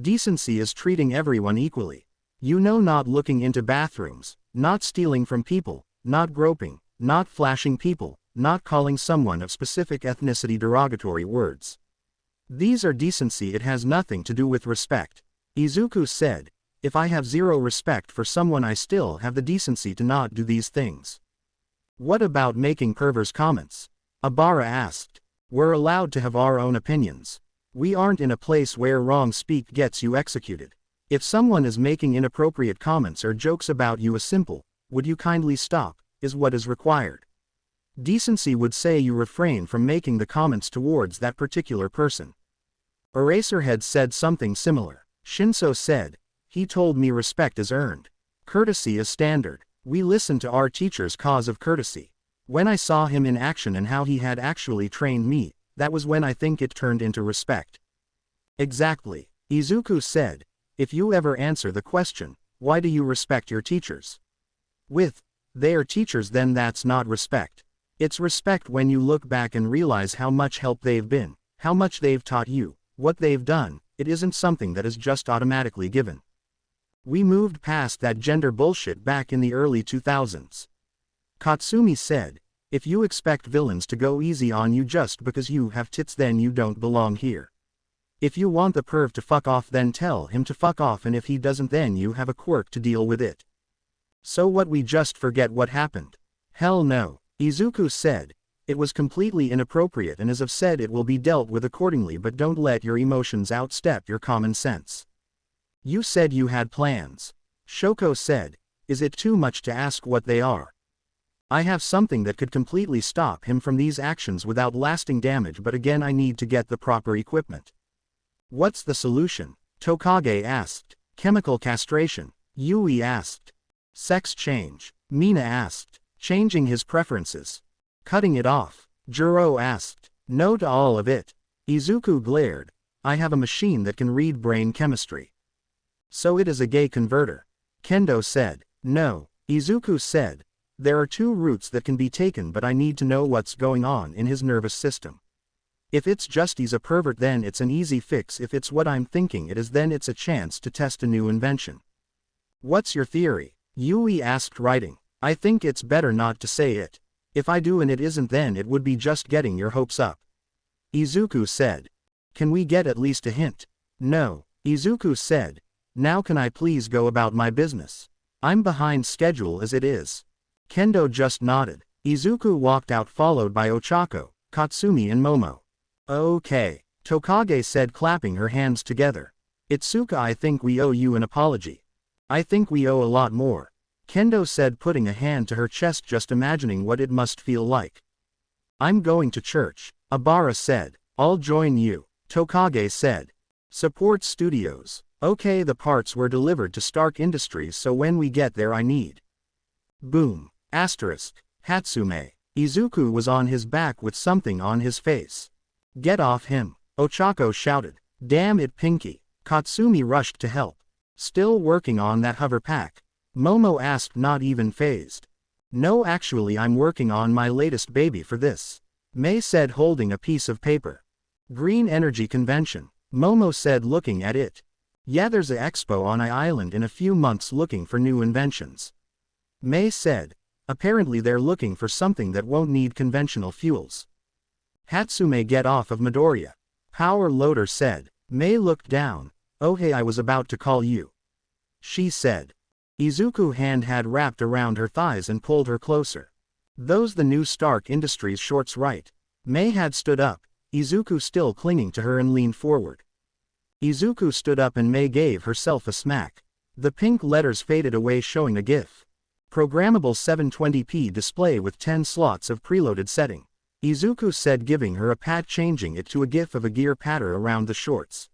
[SPEAKER 1] Decency is treating everyone equally. You know, not looking into bathrooms, not stealing from people, not groping, not flashing people, not calling someone of specific ethnicity derogatory words. These are decency. It has nothing to do with respect. Izuku said. If I have zero respect for someone, I still have the decency to not do these things. What about making perverse comments? Abara asked. We're allowed to have our own opinions. We aren't in a place where wrong speak gets you executed. If someone is making inappropriate comments or jokes about you, a simple, would you kindly stop, is what is required. Decency would say you refrain from making the comments towards that particular person. Eraserhead said something similar. Shinso said. He told me respect is earned. Courtesy is standard. We listen to our teacher's cause of courtesy. When I saw him in action and how he had actually trained me, that was when I think it turned into respect. Exactly. Izuku said. If you ever answer the question, why do you respect your teachers? With, they are teachers, then that's not respect. It's respect when you look back and realize how much help they've been, how much they've taught you, what they've done. It isn't something that is just automatically given. We moved past that gender bullshit back in the early 2000s. Katsumi said. If you expect villains to go easy on you just because you have tits, then you don't belong here. If you want the perv to fuck off, then tell him to fuck off, and if he doesn't, then you have a quirk to deal with it. So what, we just forget what happened? Hell no. Izuku said. It was completely inappropriate, and as I've said, it will be dealt with accordingly, but don't let your emotions outstep your common sense. You said you had plans. Shoko said. Is it too much to ask what they are? I have something that could completely stop him from these actions without lasting damage, but again I need to get the proper equipment. What's the solution? Tokage asked. Chemical castration. Yui asked. Sex change. Mina asked. Changing his preferences. Cutting it off. Juro asked. No to all of it. Izuku glared. I have a machine that can read brain chemistry. So it is a gay converter. Kendo said. No. Izuku said. There are 2 routes that can be taken, but I need to know what's going on in his nervous system. If it's just he's a pervert, then it's an easy fix. If it's what I'm thinking it is, then it's a chance to test a new invention. What's your theory? Yui asked, writing. I think it's better not to say it. If I do and it isn't, then it would be just getting your hopes up. Izuku said. Can we get at least a hint? No. Izuku said. Now can I please go about my business? I'm behind schedule as it is. Kendo just nodded. Izuku walked out, followed by Ochako, Katsumi and Momo. Okay. Tokage said, clapping her hands together. Itsuka, I think we owe you an apology. I think we owe a lot more. Kendo said, putting a hand to her chest, just imagining what it must feel like. I'm going to church, Abara said. I'll join you, Tokage said. Support studios. Okay, the parts were delivered to Stark Industries, so when we get there I need. Boom. Asterisk. Hatsume. Izuku was on his back with something on his face. Get off him, Ochako shouted. Damn it, Pinky. Katsumi rushed to help. Still working on that hover pack? Momo asked, not even fazed. No, actually I'm working on my latest baby for this, Mei said, holding a piece of paper. Green Energy Convention, Momo said, looking at it. Yeah, there's a expo on Island in a few months looking for new inventions, Mei said. Apparently they're looking for something that won't need conventional fuels. Hatsume, get off of Midoriya, Power Loader said. Mei looked down. Oh hey, I was about to call you, she said. Izuku's hand had wrapped around her thighs and pulled her closer. Those the new Stark Industries shorts, right? Mei had stood up, Izuku still clinging to her, and leaned forward. Izuku stood up and Mei gave herself a smack. The pink letters faded away, showing a GIF. Programmable 720p display with 10 slots of preloaded setting, Izuku said, giving her a pat, changing it to a GIF of a gear pattern around the shorts.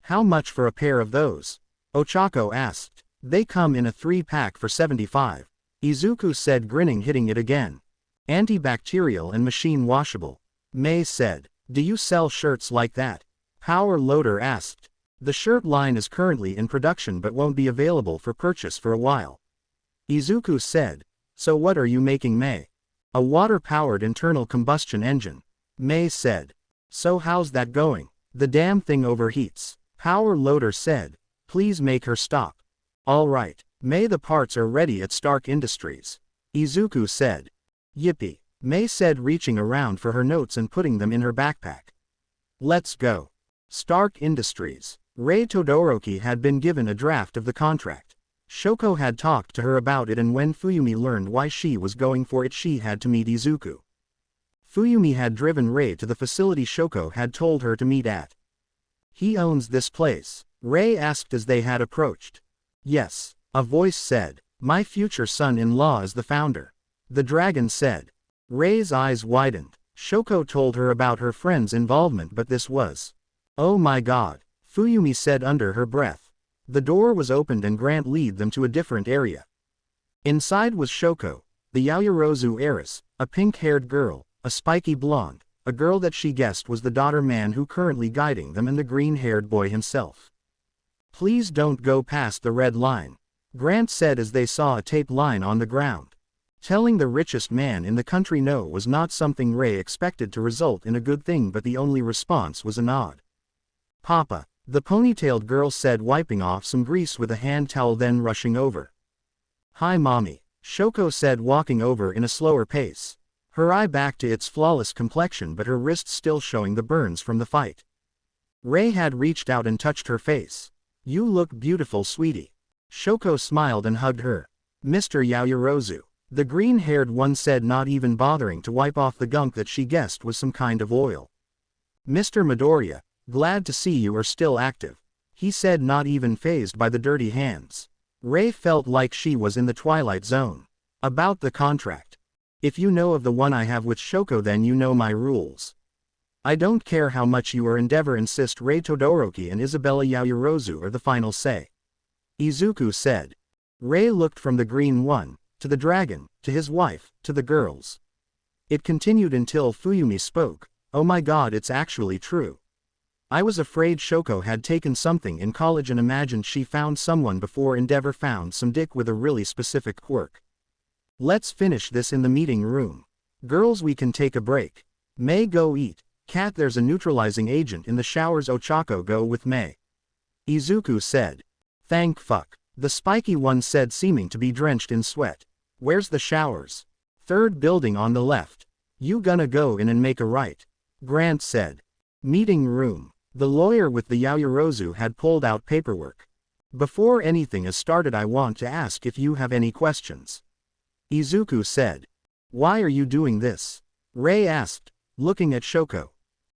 [SPEAKER 1] How much for a pair of those? Ochako asked. They come in a 3-pack for 75, Izuku said, grinning, hitting it again. Antibacterial and machine washable, Mei said. Do you sell shirts like that? Power Loader asked. The shirt line is currently in production but won't be available for purchase for a while, Izuku said. So what are you making, Mei? A water-powered internal combustion engine, Mei said. So how's that going? The damn thing overheats, Power Loader said. Please make her stop. All right, Mei, the parts are ready at Stark Industries, Izuku said. Yippee, Mei said, reaching around for her notes and putting them in her backpack. Let's go. Stark Industries. Rei Todoroki had been given a draft of the contract. Shoko had talked to her about it, and when Fuyumi learned why she was going for it, she had to meet Izuku. Fuyumi had driven Rei to the facility Shoko had told her to meet at. He owns this place? Rei asked as they had approached. Yes, a voice said. My future son-in-law is the founder, the dragon said. Rei's eyes widened. Shoko told her about her friend's involvement, but this was. Oh my god, Fuyumi said under her breath. The door was opened and Grant led them to a different area. Inside was Shoko, the Yaoyorozu heiress, a pink-haired girl, a spiky blonde, a girl that she guessed was the daughter man who currently guiding them, and the green-haired boy himself. Please don't go past the red line, Grant said as they saw a tape line on the ground. Telling the richest man in the country no was not something Rei expected to result in a good thing, but the only response was a nod. Papa, the ponytailed girl said, wiping off some grease with a hand towel, then rushing over. Hi mommy, Shoko said, walking over in a slower pace. Her eye back to its flawless complexion, but her wrists still showing the burns from the fight. Rei had reached out and touched her face. You look beautiful, sweetie. Shoko smiled and hugged her. Mr. Yaoyorozu, the green-haired one said, not even bothering to wipe off the gunk that she guessed was some kind of oil. Mr. Midoriya, glad to see you are still active, he said, not even fazed by the dirty hands. Rei felt like she was in the Twilight Zone. About the contract. If you know of the one I have with Shoko, then you know my rules. I don't care how much you or Endeavor insist. Rei Todoroki and Isabella Yaoyorozu are the final say, Izuku said. Rei looked from the green one, to the dragon, to his wife, to the girls. It continued until Fuyumi spoke. Oh my god, it's actually true. I was afraid Shoko had taken something in college and imagined she found someone before Endeavor found some dick with a really specific quirk. Let's finish this in the meeting room. Girls, we can take a break. Mei, go eat. Cat, there's a neutralizing agent in the showers. Ochako, go with Mei, Izuku said. Thank fuck, the spiky one said, seeming to be drenched in sweat. Where's the showers? Third building on the left. You gonna go in and make a right? Grant said. Meeting room. The lawyer with the Yaoyorozu had pulled out paperwork. Before anything is started, I want to ask if you have any questions, Izuku said. Why are you doing this? Rei asked, looking at Shoko.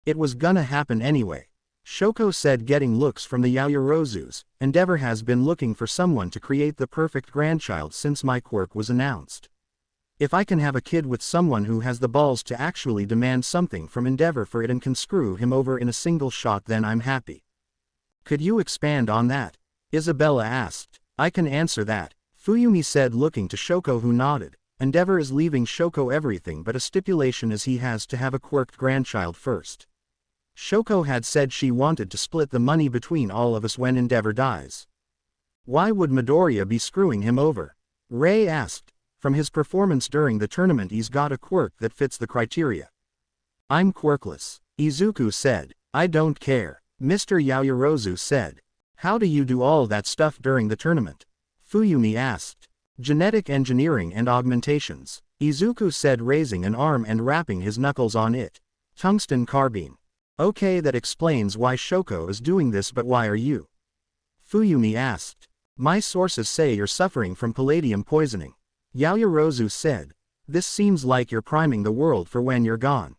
[SPEAKER 1] It was gonna happen anyway. Shoko said, getting looks from the Yaoyorozus. Endeavor has been looking for someone to create the perfect grandchild since my quirk was announced. If I can have a kid with someone who has the balls to actually demand something from Endeavor for it and can screw him over in a single shot, then I'm happy. Could you expand on that? Isabella asked. I can answer that, Fuyumi said, looking to Shoko, who nodded. Endeavor is leaving Shoko everything, but a stipulation is he has to have a quirked grandchild first. Shoko had said she wanted to split the money between all of us when Endeavor dies. Why would Midoriya be screwing him over? Ray asked. From his performance during the tournament, he's got a quirk that fits the criteria. I'm quirkless, Izuku said. I don't care, Mr. Yaoyorozu said. How do you do all that stuff during the tournament? Fuyumi asked. Genetic engineering and augmentations, Izuku said, raising an arm and rapping his knuckles on it. Tungsten carbine. Okay, that explains why Shoko is doing this, but why are you? Fuyumi asked. My sources say you're suffering from palladium poisoning. Yaoyorozu said. This seems like you're priming the world for when you're gone.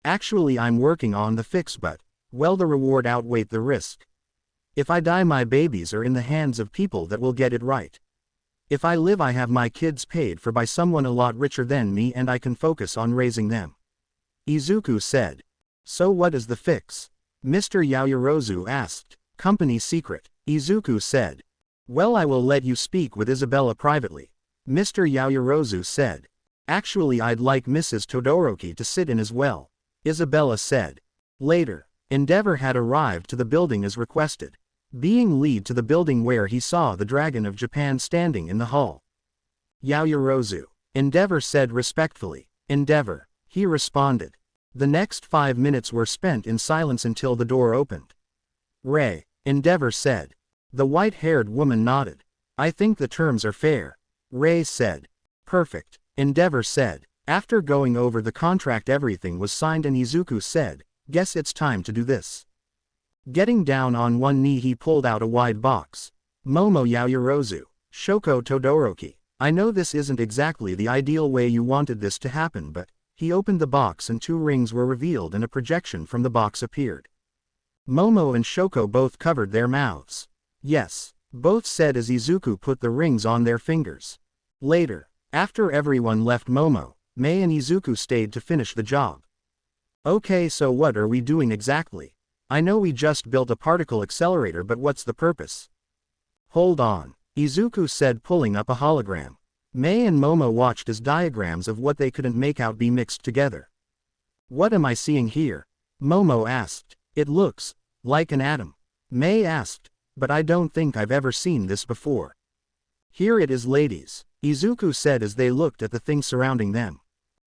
[SPEAKER 1] Actually, I'm working on the fix, but, well, the reward outweighed the risk. If I die, my babies are in the hands of people that will get it right. If I live, I have my kids paid for by someone a lot richer than me, and I can focus on raising them. Izuku said. So what is the fix? Mr. Yaoyorozu asked. Company secret, Izuku said. Well, I will let you speak with Isabella privately, Mr. Yaoyorozu said. Actually, I'd like Mrs. Todoroki to sit in as well, Isabella said. Later, Endeavor had arrived to the building as requested, being led to the building where he saw the Dragon of Japan standing in the hall. Yaoyorozu, Endeavor said respectfully. Endeavor, he responded. The next 5 minutes were spent in silence until the door opened. Ray, Endeavor said. The white-haired woman nodded. I think the terms are fair, Ray said. Perfect, Endeavor said. After going over the contract, everything was signed, and Izuku said, guess it's time to do this. Getting down on one knee, he pulled out a wide box. Momo Yaoyorozu, Shoko Todoroki, I know this isn't exactly the ideal way you wanted this to happen, but... He opened the box and 2 rings were revealed and a projection from the box appeared. Momo and Shoko both covered their mouths. Yes, both said as Izuku put the rings on their fingers. Later, after everyone left, Momo, Mei and Izuku stayed to finish the job. Okay, so what are we doing exactly? I know we just built a particle accelerator, but what's the purpose? Hold on, Izuku said, pulling up a hologram. Mei and Momo watched as diagrams of what they couldn't make out be mixed together. What am I seeing here? Momo asked. It looks like an atom, Mei asked, but I don't think I've ever seen this before. Here it is, ladies, Izuku said as they looked at the thing surrounding them.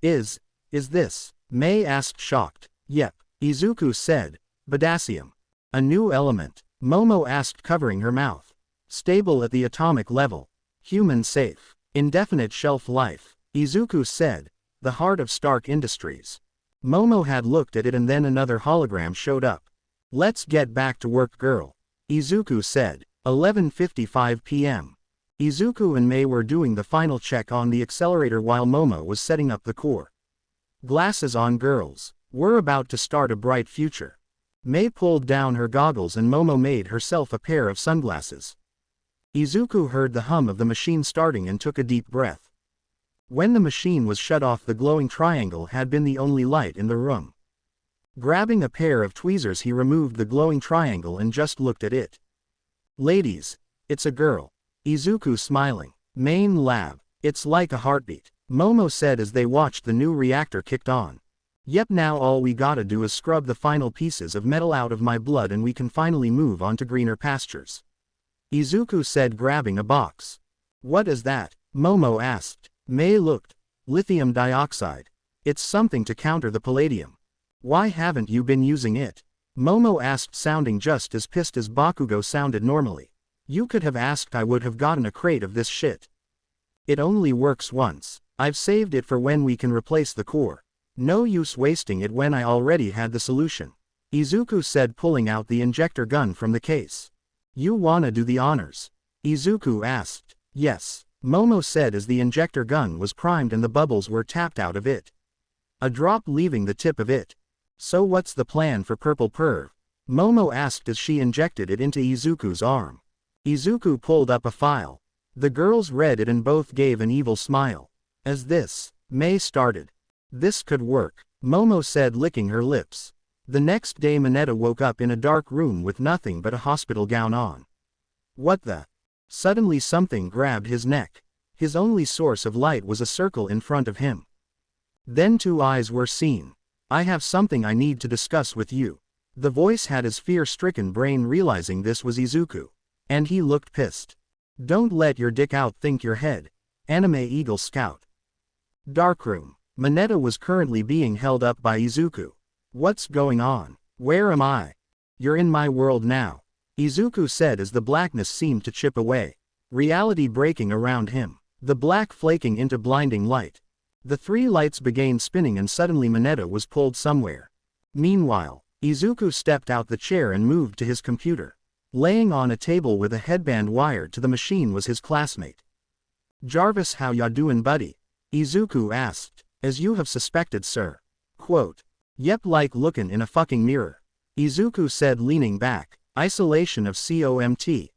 [SPEAKER 1] Is this? Mei asked, shocked. Yep, Izuku said. Potassium. A new element, Momo asked, covering her mouth. Stable at the atomic level. Human safe. Indefinite shelf life, Izuku said. The heart of Stark Industries. Momo had looked at it, and then another hologram showed up. Let's get back to work, girl, Izuku said. 11:55 p.m. Izuku and Mei were doing the final check on the accelerator while Momo was setting up the core. Glasses on, girls. We're about to start a bright future. Mei pulled down her goggles and Momo made herself a pair of sunglasses. Izuku heard the hum of the machine starting and took a deep breath. When the machine was shut off, the glowing triangle had been the only light in the room. Grabbing a pair of tweezers, he removed the glowing triangle and just looked at it. Ladies, it's a girl, Izuku smiling. Main lab, it's like a heartbeat, Momo said as they watched the new reactor kicked on. Yep, now all we gotta do is scrub the final pieces of metal out of my blood and we can finally move on to greener pastures, Izuku said, grabbing a box. What is that? Momo asked. Mei looked. Lithium dioxide. It's something to counter the palladium. Why haven't you been using it? Momo asked, sounding just as pissed as Bakugo sounded normally. You could have asked, I would have gotten a crate of this shit. It only works once. I've saved it for when we can replace the core. No use wasting it when I already had the solution, Izuku said, pulling out the injector gun from the case. You wanna do the honors? Izuku asked. Yes, Momo said as the injector gun was primed and the bubbles were tapped out of it. A drop leaving the tip of it. So what's the plan for Purple Perv? Momo asked as she injected it into Izuku's arm. Izuku pulled up a file. The girls read it and both gave an evil smile. As this, May started. This could work, Momo said, licking her lips. The next day Mineta woke up in a dark room with nothing but a hospital gown on. What the? Suddenly something grabbed his neck. His only source of light was a circle in front of him. Then two eyes were seen. I have something I need to discuss with you. The voice had his fear-stricken brain realizing this was Izuku. And he looked pissed. Don't let your dick out, think your head. AnimeEagleScout. Darkroom. Mineta was currently being held up by Izuku. What's going on? Where am I? You're in my world now, Izuku said as the blackness seemed to chip away. Reality breaking around him. The black flaking into blinding light. The three lights began spinning and suddenly Mineta was pulled somewhere. Meanwhile, Izuku stepped out the chair and moved to his computer. Laying on a table with a headband wired to the machine was his classmate. Jarvis, how ya doin', buddy? Izuku asked. As you have suspected, sir. Quote. Yep, like lookin' in a fucking mirror. Izuku said, leaning back. Isolation of COMT.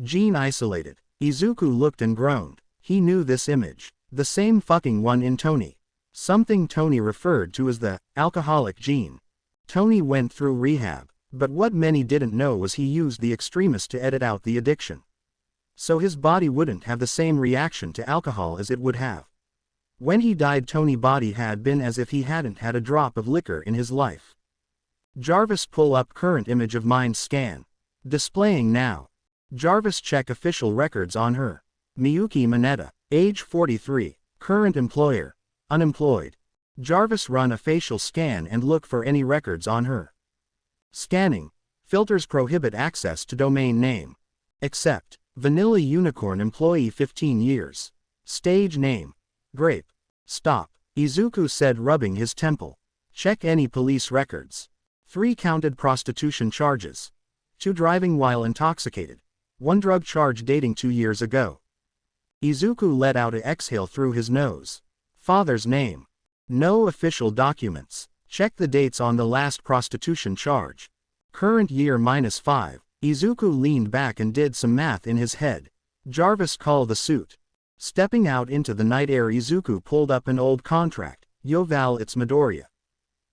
[SPEAKER 1] Gene isolated. Izuku looked and groaned. He knew this image. The same fucking one in Tony. Something Tony referred to as the alcoholic gene. Tony went through rehab. But what many didn't know was he used the extremist to edit out the addiction. So his body wouldn't have the same reaction to alcohol as it would have. When he died, Tony's body had been as if he hadn't had a drop of liquor in his life. Jarvis, pull up current image of mind scan. Displaying now. Jarvis, check official records on her. Miyuki Mineta, age 43, current employer, unemployed. Jarvis, run a facial scan and look for any records on her. Scanning. Filters prohibit access to domain name. Except. Vanilla Unicorn, employee 15 years. Stage name. Grape. Stop. Izuku said, rubbing his temple. Check any police records. 3 counted prostitution charges. 2 driving while intoxicated. 1 drug charge dating 2 years ago. Izuku let out an exhale through his nose. Father's name. No official documents. Check the dates on the last prostitution charge. Current year -5. Izuku leaned back and did some math in his head. Jarvis, call the suit. Stepping out into the night air, Izuku pulled up an old contract. Yo Val, it's Midoriya.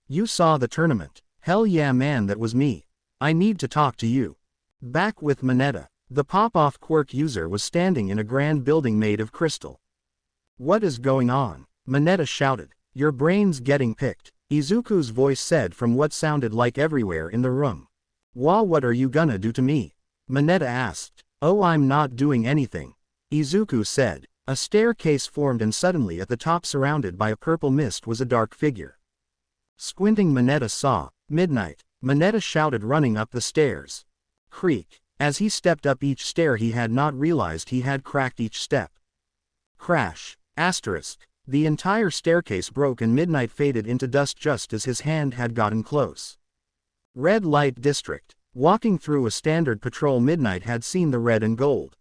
[SPEAKER 1] You saw the tournament. Hell yeah man, that was me. I need to talk to you. Back with Mineta. The pop-off quirk user was standing in a grand building made of crystal. What is going on? Mineta shouted. Your brain's getting picked, Izuku's voice said from what sounded like everywhere in the room. Wah, what are you gonna do to me? Mineta asked. Oh, I'm not doing anything, Izuku said. A staircase formed and suddenly at the top, surrounded by a purple mist, was a dark figure. Squinting, Mineta saw. Midnight, Mineta shouted, running up the stairs. Creak. As he stepped up each stair, he had not realized he had cracked each step. Crash. Asterisk. The entire staircase broke and Midnight faded into dust just as his hand had gotten close. Red Light District. Walking through a standard patrol, Midnight had seen the red and gold.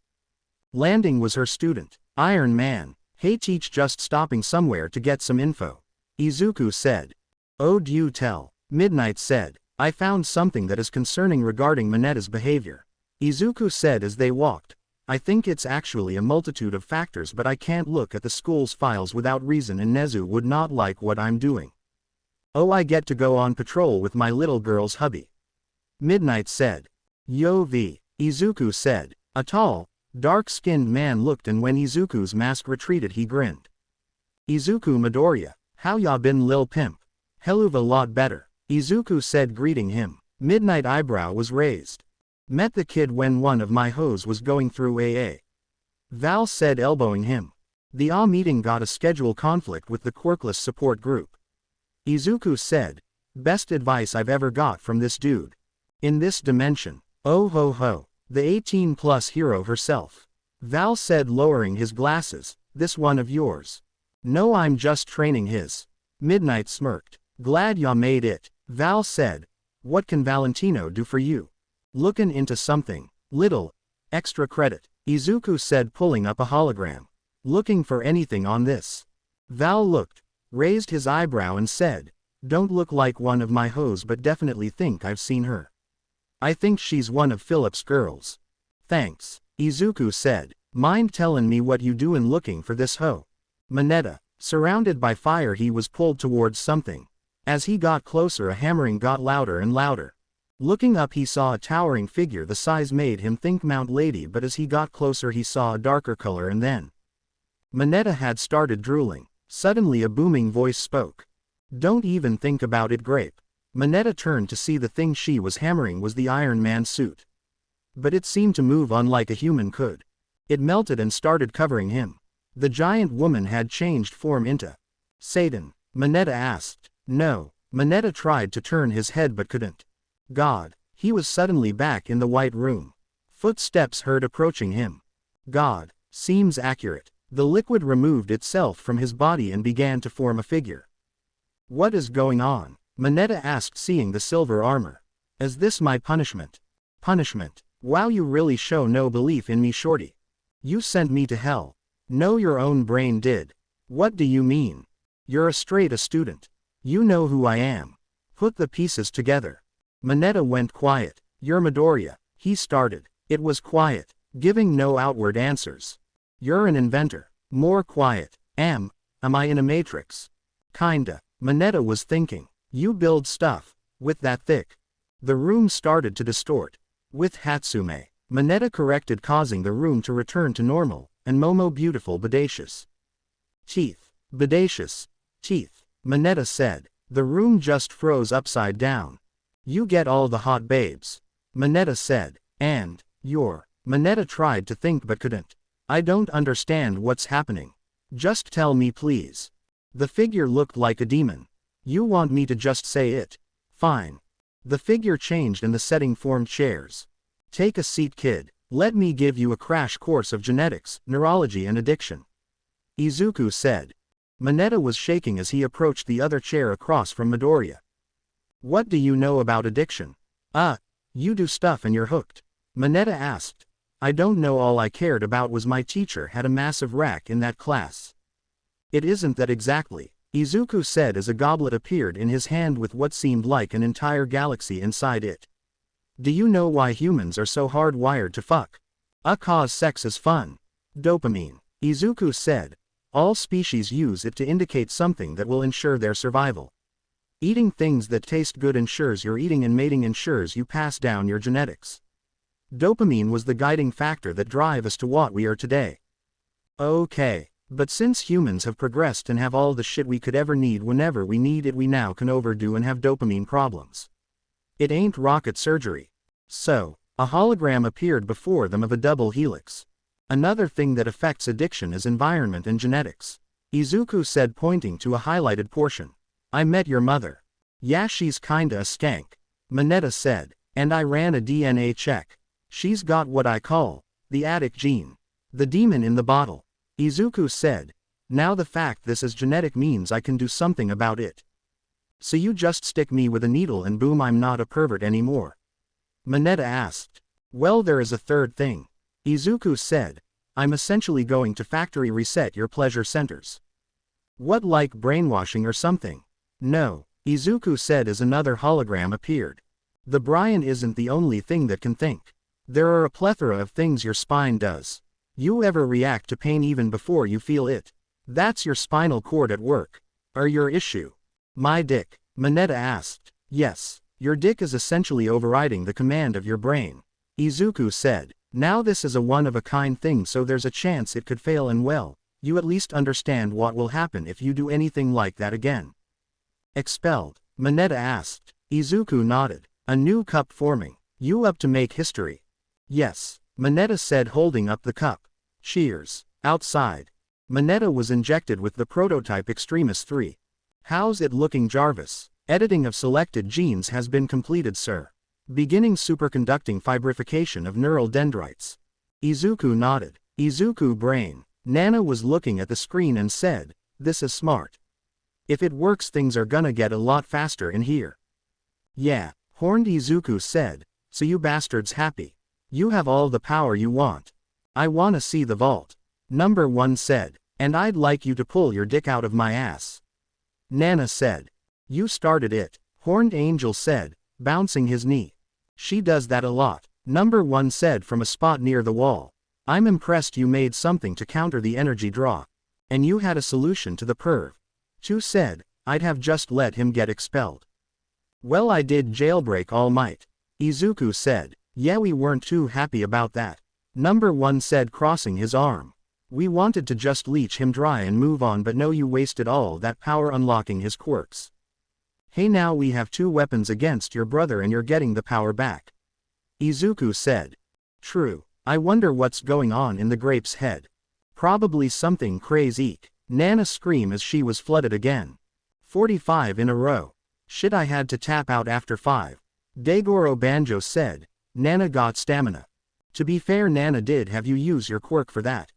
[SPEAKER 1] Landing was her student, Iron Man. Hey teach, just stopping somewhere to get some info, Izuku said. Oh, do you tell? Midnight said. I found something that is concerning regarding Mineta's behavior, Izuku said as they walked. I think it's actually a multitude of factors, but I can't look at the school's files without reason, and Nezu would not like what I'm doing. Oh, I get to go on patrol with my little girl's hubby, Midnight said. Yo V, Izuku said. A tall, dark-skinned man looked, and when Izuku's mask retreated he grinned. Izuku, Midoriya, how ya been, lil pimp? Helluva lot better, Izuku said, greeting him. Midnight eyebrow was raised. Met the kid when one of my hoes was going through AA. Val said, elbowing him. The meeting got a schedule conflict with the quirkless support group, Izuku said. Best advice I've ever got from this dude. In this dimension. Oh ho ho. The 18+ hero herself. Val said, lowering his glasses. This one of yours? No, I'm just training his. Midnight smirked. Glad ya made it, Val said. What can Valentino do for you? Lookin' into something. Little. Extra credit, Izuku said, pulling up a hologram. Looking for anything on this? Val looked, raised his eyebrow and said. Don't look like one of my hoes, but definitely think I've seen her. I think she's one of Philip's girls. Thanks, Izuku said. Mind tellin' me what you doin' looking for this hoe? Mineta. Surrounded by fire, he was pulled towards something. As he got closer, a hammering got louder and louder. Looking up, he saw a towering figure. The size made him think Mount Lady, but as he got closer he saw a darker color, and then Mineta had started drooling. Suddenly a booming voice spoke. Don't even think about it, Grape. Mineta turned to see the thing she was hammering was the Iron Man suit. But it seemed to move unlike a human could. It melted and started covering him. The giant woman had changed form into Satan. Mineta asked. No. Mineta tried to turn his head but couldn't. God. He was suddenly back in the white room. Footsteps heard approaching him. God. Seems accurate. The liquid removed itself from his body and began to form a figure. What is going on? Mineta asked, seeing the silver armor. Is this my punishment? Punishment? Wow, you really show no belief in me, shorty. You sent me to hell. No, your own brain did. What do you mean? You're a student. You know who I am. Put the pieces together. Mineta went quiet. You're Midoriya. He started. It was quiet, giving no outward answers. You're an inventor. More quiet. Am I in a matrix? Kinda. Mineta was thinking. You build stuff with that thick. The room started to distort. With Hatsume. Mineta corrected, causing the room to return to normal, and Momo beautiful bodacious. Teeth. Bodacious. Teeth. Mineta said. The room just froze upside down. You get all the hot babes. Mineta said. And you're. Mineta tried to think but couldn't. I don't understand what's happening. Just tell me, please. The figure looked like a demon. You want me to just say it? Fine. The figure changed and the setting formed chairs. Take a seat, kid. Let me give you a crash course of genetics, neurology and addiction. Izuku said. Mineta was shaking as he approached the other chair across from Midoriya. What do you know about addiction? You do stuff and you're hooked. Mineta asked. I don't know, all I cared about was my teacher had a massive rack in that class. It isn't that exactly, Izuku said as a goblet appeared in his hand with what seemed like an entire galaxy inside it. Do you know why humans are so hardwired to fuck? Cause sex is fun. Dopamine. Izuku said. All species use it to indicate something that will ensure their survival. Eating things that taste good ensures you're eating, and mating ensures you pass down your genetics. Dopamine was the guiding factor that drive us to what we are today. Okay. But since humans have progressed and have all the shit we could ever need whenever we need it, we now can overdo and have dopamine problems. It ain't rocket surgery. So, a hologram appeared before them of a double helix. Another thing that affects addiction is environment and genetics. Izuku said, pointing to a highlighted portion. I met your mother. Yeah, she's kinda a skank. Mineta said. And I ran a DNA check. She's got what I call the addict gene. The demon in the bottle. Izuku said. Now the fact this is genetic means I can do something about it. So you just stick me with a needle and boom, I'm not a pervert anymore. Mineta asked. Well, there is a third thing. Izuku said. I'm essentially going to factory reset your pleasure centers. What, like brainwashing or something? No, Izuku said as another hologram appeared. The Brian isn't the only thing that can think. There are a plethora of things your spine does. You ever react to pain even before you feel it? That's your spinal cord at work. Or your issue? My dick. Mineta asked. Yes, your dick is essentially overriding the command of your brain. Izuku said. Now this is a one-of-a-kind thing, so there's a chance it could fail, and well, you at least understand what will happen if you do anything like that again. Expelled? Mineta asked. Izuku nodded. A new cup forming. You up to make history? Yes, Mineta said, holding up the cup. Cheers. Outside. Mineta was injected with the prototype Extremis 3. How's it looking, Jarvis? Editing of selected genes has been completed, sir. Beginning superconducting fibrification of neural dendrites. Izuku nodded. Izuku brain. Nana was looking at the screen and said, this is smart. If it works, things are gonna get a lot faster in here. Yeah, Horned Izuku said. So you bastards happy? You have all the power you want. I wanna see the vault. Number 1 said. And I'd like you to pull your dick out of my ass. Nana said. You started it, Horned Angel said, bouncing his knee. She does that a lot, number 1 said from a spot near the wall. I'm impressed you made something to counter the energy draw. And you had a solution to the perv. 2 said, I'd have just let him get expelled. Well, I did jailbreak All Might. Izuku said, yeah, we weren't too happy about that. Number 1 said, crossing his arm. We wanted to just leech him dry and move on, but no, you wasted all that power unlocking his quirks. Hey, now we have 2 weapons against your brother and you're getting the power back. Izuku said. True. I wonder what's going on in the grape's head. Probably something crazy. Nana screamed as she was flooded again. 45 in a row. Shit, I had to tap out after 5. Daigoro Banjo said. Nana got stamina. To be fair, Nana did have you use your quirk for that.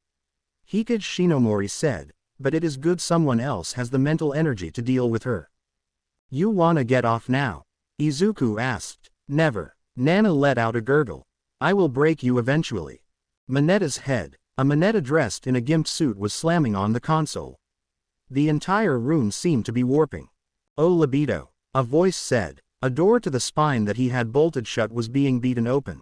[SPEAKER 1] Hikage Shinomori said, but it is good someone else has the mental energy to deal with her. You wanna get off now? Izuku asked. Never. Nana let out a gurgle. I will break you eventually. Mineta's head. A Mineta dressed in a gimp suit was slamming on the console. The entire room seemed to be warping. Oh libido. A voice said. A door to the spine that he had bolted shut was being beaten open.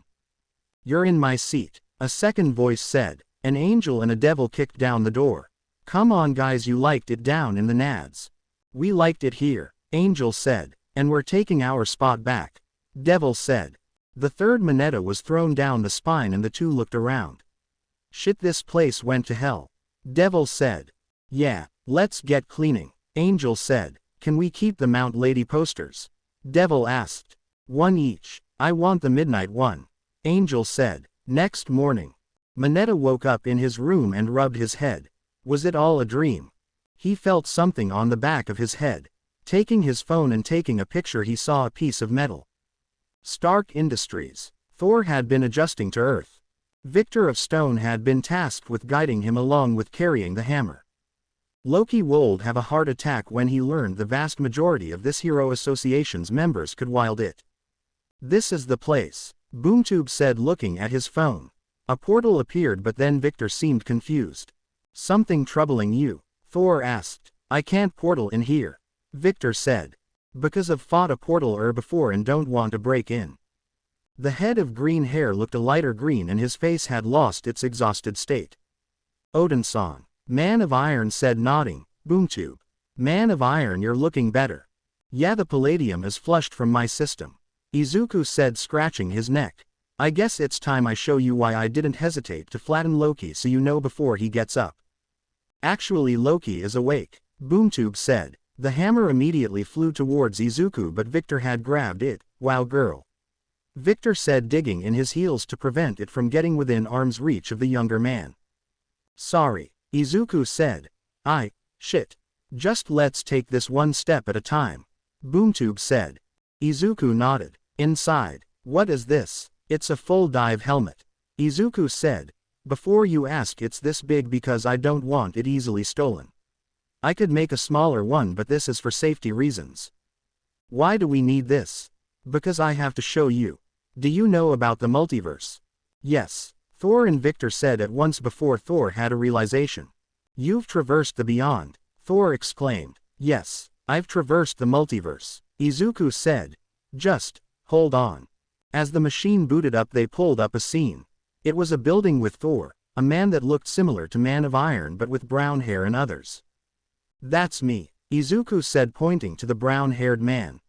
[SPEAKER 1] You're in my seat. A second voice said. An angel and a devil kicked down the door. Come on guys, you liked it down in the nads. We liked it here, Angel said, and we're taking our spot back. Devil said. The third Mineta was thrown down the spine and the 2 looked around. Shit, this place went to hell. Devil said. Yeah, let's get cleaning. Angel said. Can we keep the Mount Lady posters? Devil asked. 1 each. I want the midnight one. Angel said. Next morning. Mineta woke up in his room and rubbed his head. Was it all a dream? He felt something on the back of his head. Taking his phone and taking a picture, he saw a piece of metal. Stark Industries. Thor had been adjusting to Earth. Victor of Stone had been tasked with guiding him along with carrying the hammer. Loki would have a heart attack when he learned the vast majority of this hero association's members could wield it. This is the place, Boomtube said, looking at his phone. A portal appeared, but then Victor seemed confused. Something troubling you? Thor asked. I can't portal in here. Victor said. Because I've fought a portal before and don't want to break in. The head of green hair looked a lighter green and his face had lost its exhausted state. Odin-san. Man of Iron said, nodding. Boomtube. Man of Iron, you're looking better. Yeah, the palladium is flushed from my system. Izuku said, scratching his neck. I guess it's time I show you why I didn't hesitate to flatten Loki so you know before he gets up. Actually, Loki is awake. Boomtube said. The hammer immediately flew towards Izuku, but Victor had grabbed it. Wow girl. Victor said, digging in his heels to prevent it from getting within arm's reach of the younger man. Sorry. Izuku said. Shit. Just let's take this one step at a time. Boomtube said. Izuku nodded. Inside. What is this? It's a full dive helmet. Izuku said. Before you ask, it's this big because I don't want it easily stolen. I could make a smaller one, but this is for safety reasons. Why do we need this? Because I have to show you. Do you know about the multiverse? Yes. Thor and Victor said at once before Thor had a realization. You've traversed the beyond, Thor exclaimed. Yes, I've traversed the multiverse, Izuku said. Just hold on. As the machine booted up, they pulled up a scene. It was a building with Thor, a man that looked similar to Man of Iron but with brown hair and others. That's me, Izuku said, pointing to the brown-haired man.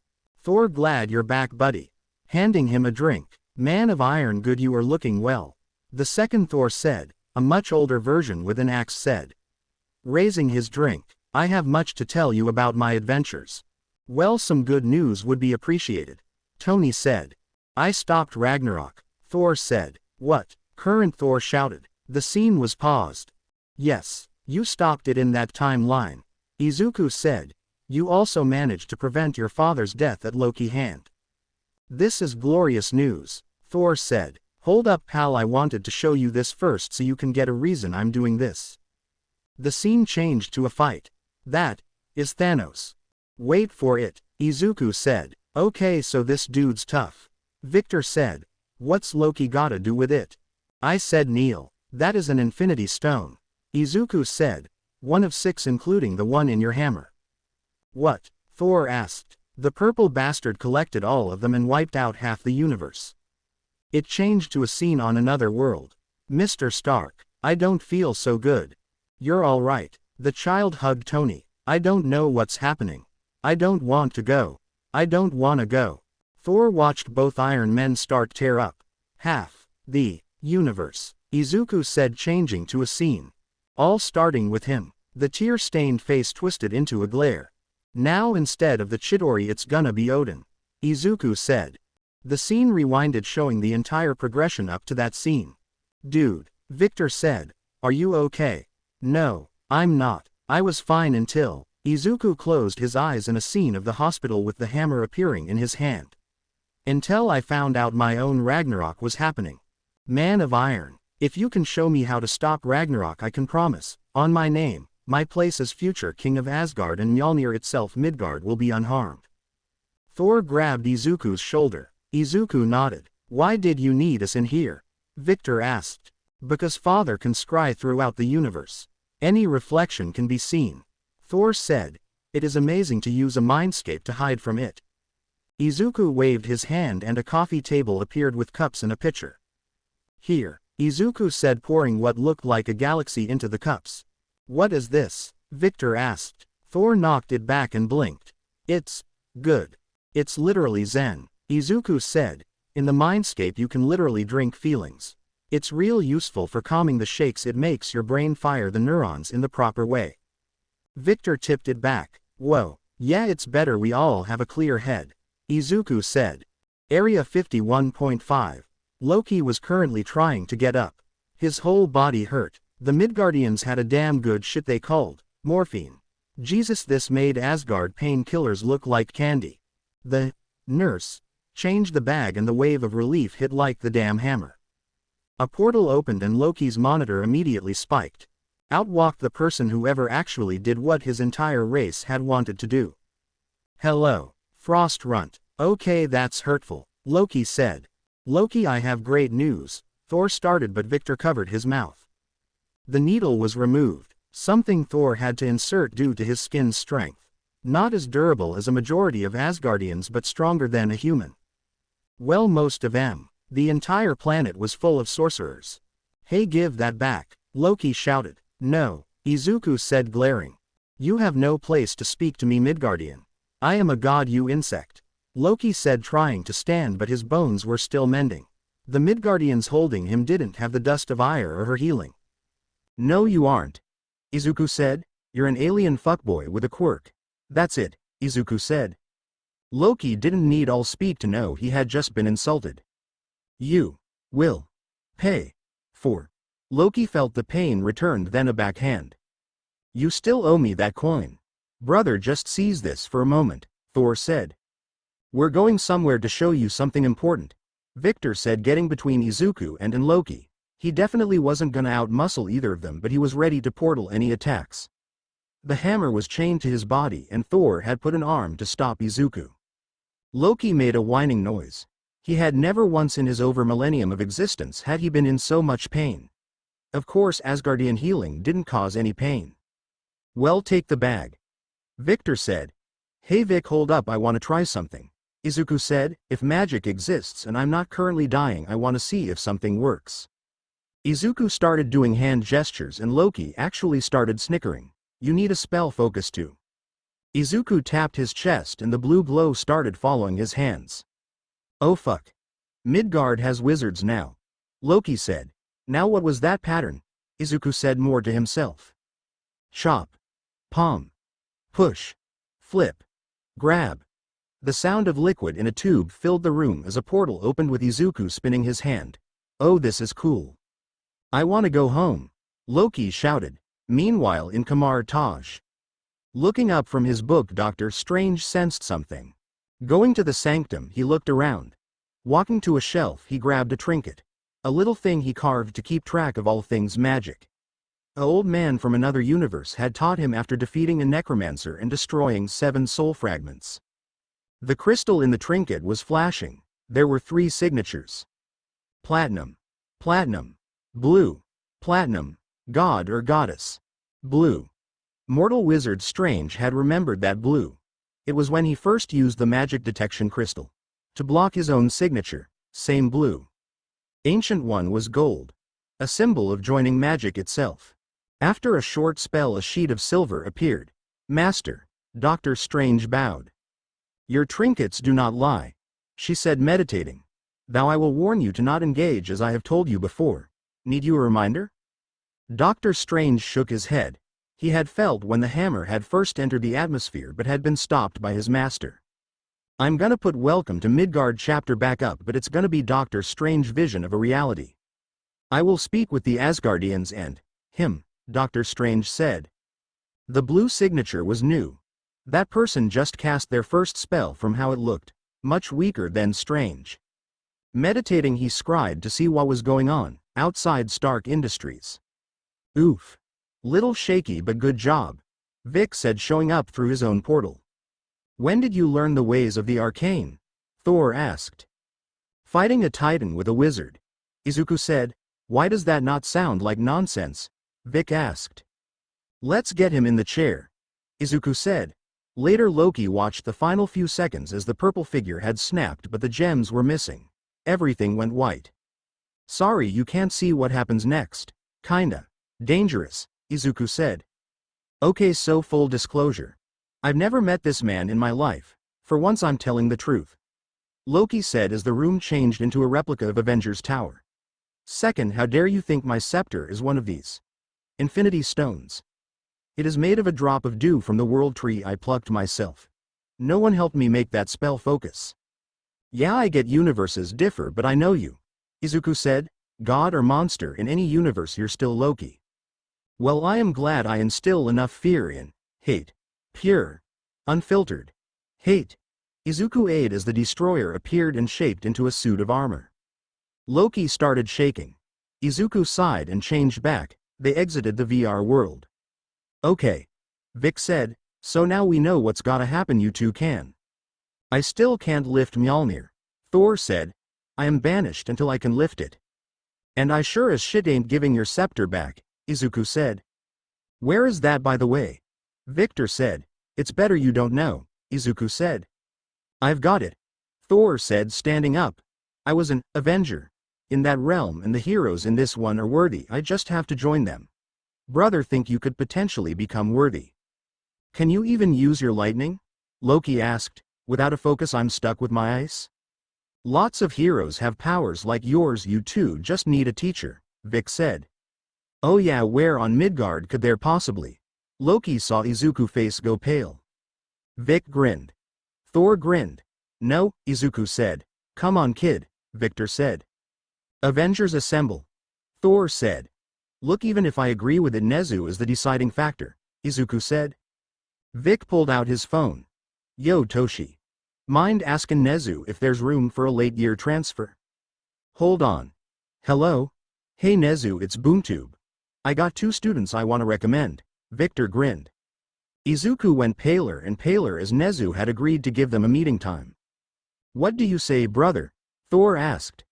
[SPEAKER 1] Thor, glad you're back, buddy. Handing him a drink. Man of Iron, good, you are looking well. The second Thor said. A much older version with an axe said. Raising his drink. I have much to tell you about my adventures. Well, some good news would be appreciated. Tony said. I stopped Ragnarok, Thor said. What? Current Thor shouted. The scene was paused. Yes, you stopped it in that timeline. Izuku said. You also managed to prevent your father's death at Loki hand. This is glorious news, Thor said. Hold up, pal, I wanted to show you this first so you can get a reason I'm doing this. The scene changed to a fight. That is Thanos. Wait for it, Izuku said. Okay, so this dude's tough. Victor said. What's Loki gotta do with it? I said, Neil. That is an infinity stone. Izuku said. 1 of 6, including the one in your hammer. What? Thor asked. The purple bastard collected all of them and wiped out half the universe. It changed to a scene on another world. Mr. Stark, I don't feel so good. You're all right. The child hugged Tony. I don't know what's happening. I don't want to go. I don't wanna go. Thor watched both Iron Men start tear up. Half the universe, Izuku said, changing to a scene. All starting with him. The tear-stained face twisted into a glare. Now instead of the Chidori it's gonna be Odin, Izuku said. The scene rewinded, showing the entire progression up to that scene. Dude, Victor said. Are you okay? No, I'm not. I was fine until Izuku closed his eyes in a scene of the hospital with the hammer appearing in his hand. Until I found out my own Ragnarok was happening. Man of Iron, if you can show me how to stop Ragnarok, I can promise, on my name, my place as future king of Asgard and Mjolnir itself, Midgard, will be unharmed. Thor grabbed Izuku's shoulder. Izuku nodded. Why did you need us in here? Victor asked. Because Father can scry throughout the universe. Any reflection can be seen. Thor said. It is amazing to use a mindscape to hide from it. Izuku waved his hand and a coffee table appeared with cups and a pitcher. Here, Izuku said, pouring what looked like a galaxy into the cups. What is this? Victor asked. Thor knocked it back and blinked. It's good. It's literally Zen, Izuku said. In the mindscape you can literally drink feelings. It's real useful for calming the shakes. It makes your brain fire the neurons in the proper way. Victor tipped it back. Whoa, yeah, it's better we all have a clear head, Izuku said. Area 51.5. Loki was currently trying to get up. His whole body hurt. The Midgardians had a damn good shit they called morphine. Jesus, this made Asgard painkillers look like candy. The nurse changed the bag and the wave of relief hit like the damn hammer. A portal opened and Loki's monitor immediately spiked. Out walked the person who ever actually did what his entire race had wanted to do. Hello, Frost Runt. Okay, that's hurtful, Loki said. Loki, I have great news. Thor started, but Victor covered his mouth. The needle was removed, something Thor had to insert due to his skin's strength. Not as durable as a majority of Asgardians, but stronger than a human. Well, most of them. The entire planet was full of sorcerers. Hey, give that back, Loki shouted. No, Izuku said, glaring. You have no place to speak to me, Midgardian. I am a god, you insect. Loki said, trying to stand, but his bones were still mending. The Midgardians holding him didn't have the dust of ire or her healing. No, you aren't, Izuku said. You're an alien fuckboy with a quirk. That's it, Izuku said. Loki didn't need all speak to know he had just been insulted. You will pay for. Loki felt the pain returned, then a backhand. You still owe me that coin. Brother, just seize this for a moment, Thor said. We're going somewhere to show you something important, Victor said, getting between Izuku and Loki. He definitely wasn't gonna outmuscle either of them, but he was ready to portal any attacks. The hammer was chained to his body and Thor had put an arm to stop Izuku. Loki made a whining noise. He had never once in his over millennium of existence had he been in so much pain. Of course, Asgardian healing didn't cause any pain. Well, take the bag, Victor said. Hey Vic, hold up, I want to try something, Izuku said. If magic exists and I'm not currently dying, I want to see if something works. Izuku started doing hand gestures and Loki actually started snickering. You need a spell focus too. Izuku tapped his chest and the blue glow started following his hands. Oh fuck. Midgard has wizards now, Loki said. Now what was that pattern? Izuku said, more to himself. Chop. Palm. Push. Flip. Grab. The sound of liquid in a tube filled the room as a portal opened with Izuku spinning his hand. Oh, this is cool. I want to go home, Loki shouted. Meanwhile, in Kamar Taj. Looking up from his book, Dr. Strange sensed something. Going to the sanctum, he looked around. Walking to a shelf, he grabbed a trinket. A little thing he carved to keep track of all things magic. An old man from another universe had taught him after defeating a necromancer and destroying 7 soul fragments. The crystal in the trinket was flashing. There were 3 signatures. Platinum. Platinum. Blue. Platinum. God or goddess. Blue. Mortal wizard Strange had remembered that blue. It was when he first used the magic detection crystal. To block his own signature. Same blue. Ancient One was gold, a symbol of joining magic itself. After a short spell a sheet of silver appeared. Master, Dr. Strange bowed. Your trinkets do not lie, she said meditating. Thou I will warn you to not engage as I have told you before. Need you a reminder? Dr. Strange shook his head. He had felt when the hammer had first entered the atmosphere but had been stopped by his master. I'm gonna put Welcome to Midgard chapter back up, but it's gonna be Dr. Strange vision of a reality. I will speak with the Asgardians and him, Dr. Strange said. The blue signature was new. That person just cast their first spell from how it looked, much weaker than Strange. Meditating he scried to see what was going on, outside Stark Industries. Oof. Little shaky but good job, Vic said showing up through his own portal. When did you learn the ways of the arcane? Thor asked. Fighting a titan with a wizard, Izuku said. Why does that not sound like nonsense? Vic asked. Let's get him in the chair, Izuku said. Later Loki watched the final few seconds as the purple figure had snapped but the gems were missing. Everything went white. Sorry you can't see what happens next. Kinda. Dangerous, Izuku said. Okay, so full disclosure. I've never met this man in my life. For once I'm telling the truth. Loki said as the room changed into a replica of Avengers Tower. Second, how dare you think my scepter is one of these Infinity Stones? It is made of a drop of dew from the world tree I plucked myself. No one helped me make that spell focus. Yeah, I get universes differ, but I know you, Izuku said. God or monster in any universe, you're still Loki. Well, I am glad I instill enough fear in hate. Pure, unfiltered hate. Izuku eyed as the destroyer appeared and shaped into a suit of armor. Loki started shaking. Izuku sighed and changed back. They exited the VR world. Okay, Vic said, so now we know what's gotta happen. You two can. I still can't lift Mjolnir, Thor said. I am banished until I can lift it. And I sure as shit ain't giving your scepter back, Izuku said. Where is that, by the way? Victor said. It's better you don't know, Izuku said. I've got it, Thor said, standing up. I was an Avenger in that realm, and the heroes in this one are worthy. I just have to join them. Brother, think you could potentially become worthy. Can you even use your lightning? Loki asked. Without a focus I'm stuck with my ice. Lots of heroes have powers like yours, you two just need a teacher, Vic said. Oh yeah, where on Midgard could there possibly? Loki saw Izuku's face go pale. Vic grinned. Thor grinned. No, Izuku said. Come on kid, Victor said. Avengers assemble, Thor said. Look, even if I agree with it, Nezu is the deciding factor, Izuku said. Vic pulled out his phone. Yo Toshi. Mind asking Nezu if there's room for a late year transfer? Hold on. Hello? Hey Nezu, it's BoomTube. I got 2 students I want to recommend, Victor grinned. Izuku went paler and paler as Nezu had agreed to give them a meeting time. What do you say, brother? Thor asked.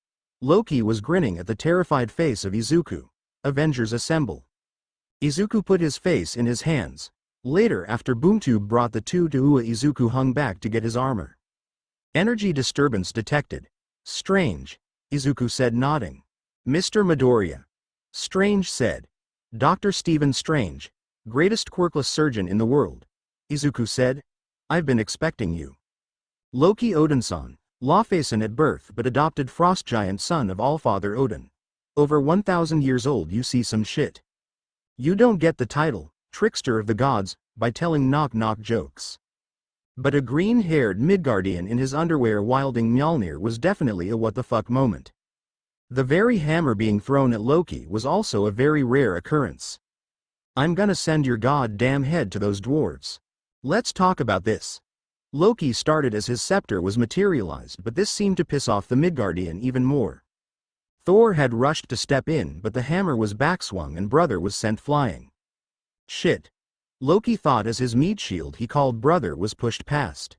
[SPEAKER 1] Loki was grinning at the terrified face of Izuku. Avengers assemble. Izuku put his face in his hands. Later, after BoomTube brought the 2 to Ua, Izuku hung back to get his armor. Energy disturbance detected. Strange, Izuku said, nodding. Mr. Midoriya. Strange said. Dr. Stephen Strange, greatest quirkless surgeon in the world, Izuku said. I've been expecting you. Loki Odinson, Lawfason at birth but adopted frost giant son of Allfather Odin. Over 1,000 years old. You see some shit. You don't get the title, trickster of the gods, by telling knock-knock jokes. But a green-haired Midgardian in his underwear wielding Mjolnir was definitely a what-the-fuck moment. The very hammer being thrown at Loki was also a very rare occurrence. I'm gonna send your goddamn head to those dwarves. Let's talk about this. Loki started as his scepter was materialized, but this seemed to piss off the Midgardian even more. Thor had rushed to step in, but the hammer was backswung and brother was sent flying. Shit. Loki thought as his meat shield he called brother was pushed past.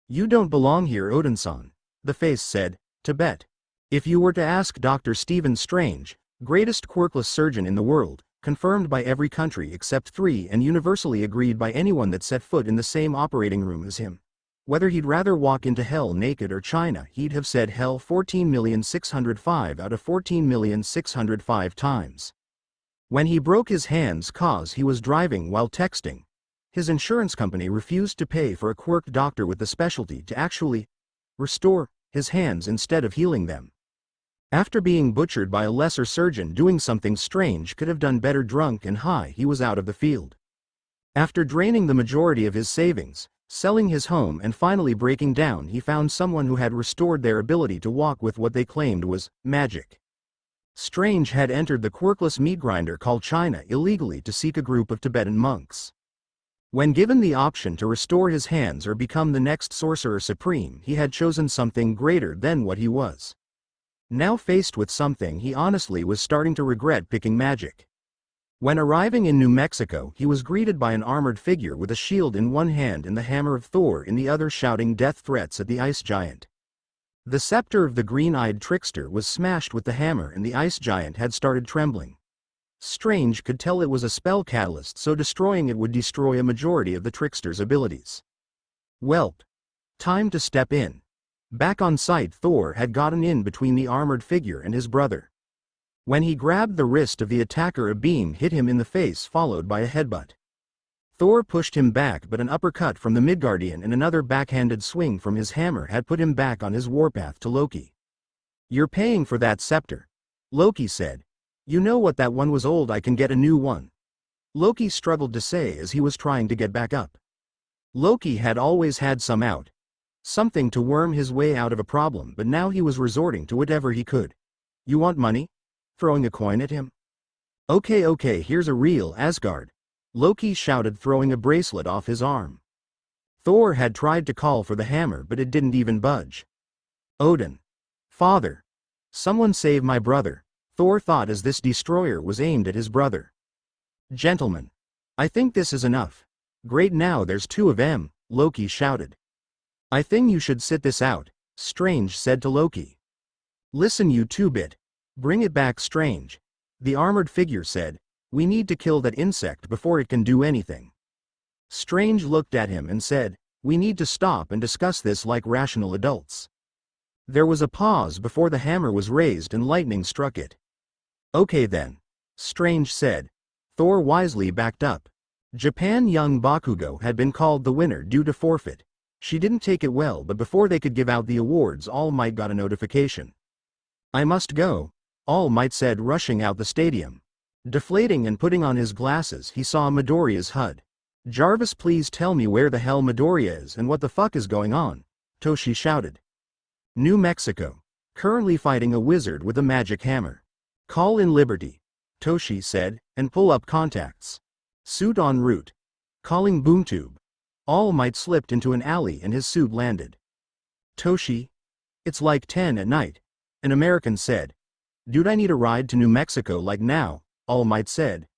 [SPEAKER 1] You don't belong here, Odinson, the face said, to bet. If you were to ask Dr. Stephen Strange, greatest quirkless surgeon in the world, confirmed by every country except 3 and universally agreed by anyone that set foot in the same operating room as him. Whether he'd rather walk into hell naked or China, he'd have said hell 14,605 out of 14,605 times. When he broke his hands cause he was driving while texting, his insurance company refused to pay for a quirk doctor with the specialty to actually restore his hands instead of healing them. After being butchered by a lesser surgeon doing something Strange could have done better drunk and high, he was out of the field. After draining the majority of his savings, selling his home and finally breaking down, he found someone who had restored their ability to walk with what they claimed was magic. Strange had entered the quirkless meat grinder called China illegally to seek a group of Tibetan monks. When given the option to restore his hands or become the next sorcerer supreme, he had chosen something greater than what he was. Now faced with something he honestly was starting to regret picking magic. When arriving in New Mexico, he was greeted by an armored figure with a shield in one hand and the hammer of Thor in the other, shouting death threats at the ice giant. The scepter of the green-eyed trickster was smashed with the hammer and the ice giant had started trembling. Strange could tell it was a spell catalyst, so destroying it would destroy a majority of the trickster's abilities. Welp. Time to step in. Back on site, Thor had gotten in between the armored figure and his brother. When he grabbed the wrist of the attacker, a beam hit him in the face followed by a headbutt. Thor pushed him back, but an uppercut from the Midgardian and another backhanded swing from his hammer had put him back on his warpath to Loki. "You're paying for that scepter," Loki said. "You know what, that one was old, I can get a new one," Loki struggled to say as he was trying to get back up. Loki had always had some out. Something to worm his way out of a problem, but now he was resorting to whatever he could. "You want money?" Throwing a coin at him. Okay, here's a real Asgard," Loki shouted, throwing a bracelet off his arm. Thor had tried to call for the hammer, but it didn't even budge. Odin. "Father. Someone save my brother," Thor thought as this destroyer was aimed at his brother. "Gentlemen. I think this is enough." "Great, now there's two of them," Loki shouted. "I think you should sit this out," Strange said to Loki. "Listen, you two-bit. Bring it back, Strange," the armored figure said. "We need to kill that insect before it can do anything." Strange looked at him and said, "We need to stop and discuss this like rational adults." There was a pause before the hammer was raised and lightning struck it. "Okay then," Strange said. Thor wisely backed up. Japan young Bakugo had been called the winner due to forfeit. She didn't take it well, but before they could give out the awards, All Might got a notification. "I must go," All Might said, rushing out the stadium. Deflating and putting on his glasses, he saw Midoriya's HUD. "Jarvis, please tell me where the hell Midoriya is and what the fuck is going on," Toshi shouted. "New Mexico. Currently fighting a wizard with a magic hammer. Call in Liberty," Toshi said, "and pull up contacts. Suit en route. Calling Boomtube." All Might slipped into an alley and his suit landed. "Toshi? It's like 10 at night," an American said. "Dude, I need a ride to New Mexico like now," All Might said.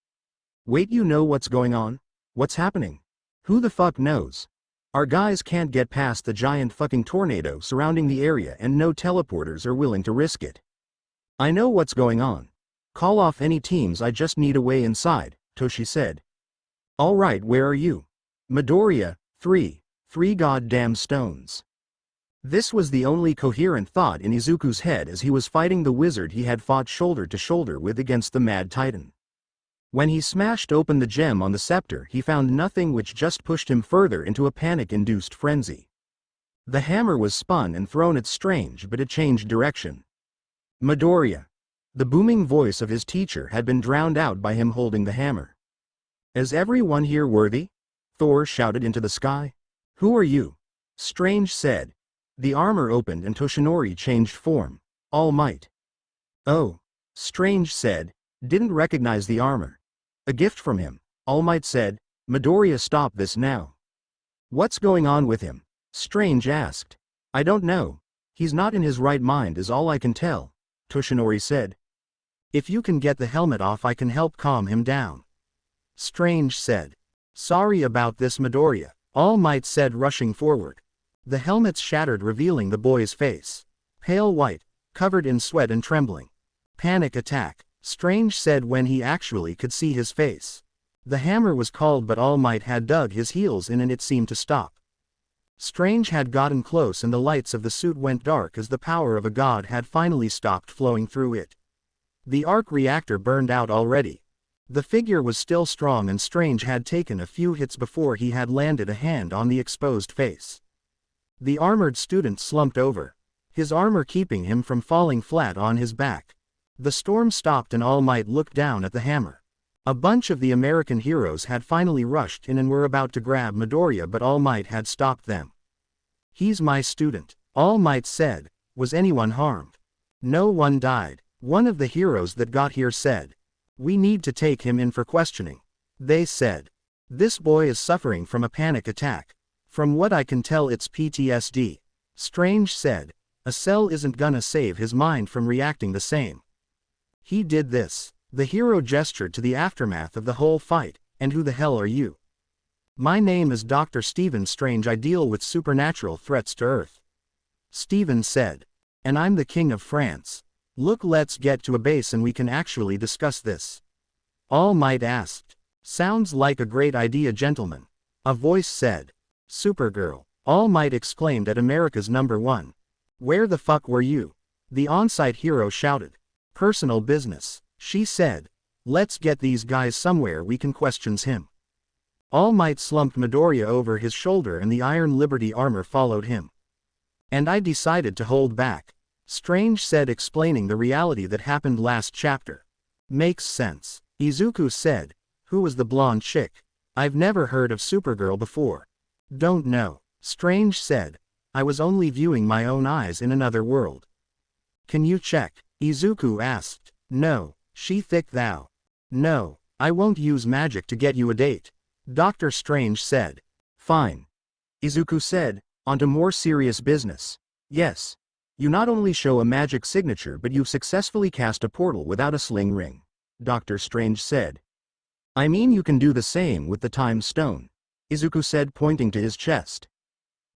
[SPEAKER 1] "Wait, you know what's going on? What's happening?" "Who the fuck knows? Our guys can't get past the giant fucking tornado surrounding the area and no teleporters are willing to risk it." "I know what's going on. Call off any teams, I just need a way inside," Toshi said. "All right, where are you?" "Midoriya, 3 goddamn stones." This was the only coherent thought in Izuku's head as he was fighting the wizard he had fought shoulder to shoulder with against the Mad Titan. When he smashed open the gem on the scepter, he found nothing, which just pushed him further into a panic-induced frenzy. The hammer was spun and thrown at Strange, but it changed direction. "Midoriya." The booming voice of his teacher had been drowned out by him holding the hammer. "Is everyone here worthy?" Thor shouted into the sky. "Who are you?" Strange said. The armor opened and Toshinori changed form. "All Might." "Oh," Strange said, didn't recognize the armor. "A gift from him," All Might said. "Midoriya, stop this now." "What's going on with him?" Strange asked. "I don't know. He's not in his right mind is all I can tell," Toshinori said. "If you can get the helmet off, I can help calm him down," Strange said. "Sorry about this, Midoriya," All Might said, rushing forward. The helmets shattered, revealing the boy's face. Pale white, covered in sweat and trembling. "Panic attack," Strange said when he actually could see his face. The hammer was called, but All Might had dug his heels in and it seemed to stop. Strange had gotten close and the lights of the suit went dark as the power of a god had finally stopped flowing through it. The arc reactor burned out already. The figure was still strong and Strange had taken a few hits before he had landed a hand on the exposed face. The armored student slumped over, his armor keeping him from falling flat on his back. The storm stopped and All Might looked down at the hammer. A bunch of the American heroes had finally rushed in and were about to grab Midoriya, but All Might had stopped them. "He's my student," All Might said. "Was anyone harmed?" "No one died," one of the heroes that got here said. "We need to take him in for questioning," they said. "This boy is suffering from a panic attack. From what I can tell it's PTSD," Strange said. "A cell isn't gonna save his mind from reacting the same. He did this." The hero gestured to the aftermath of the whole fight. "And who the hell are you?" "My name is Dr. Stephen Strange. I deal with supernatural threats to Earth," Stephen said. "And I'm the King of France. Look, let's get to a base and we can actually discuss this," All Might asked. "Sounds like a great idea, gentlemen," a voice said. "Supergirl," All Might exclaimed at America's #1. "Where the fuck were you?" the on-site hero shouted. "Personal business," she said. "Let's get these guys somewhere we can question him." All Might slumped Midoriya over his shoulder and the Iron Liberty armor followed him. "And I decided to hold back," Strange said, explaining the reality that happened last chapter. "Makes sense," Izuku said. "Who was the blonde chick? I've never heard of Supergirl before." "Don't know," Strange said. "I was only viewing my own eyes in another world." "Can you check?" Izuku asked. "No, she thick thou." "No, I won't use magic to get you a date," Dr. Strange said. "Fine," Izuku said, "on to more serious business. Yes. You not only show a magic signature but you've successfully cast a portal without a sling ring," Dr. Strange said. "I mean you can do the same with the time stone," Izuku said, pointing to his chest.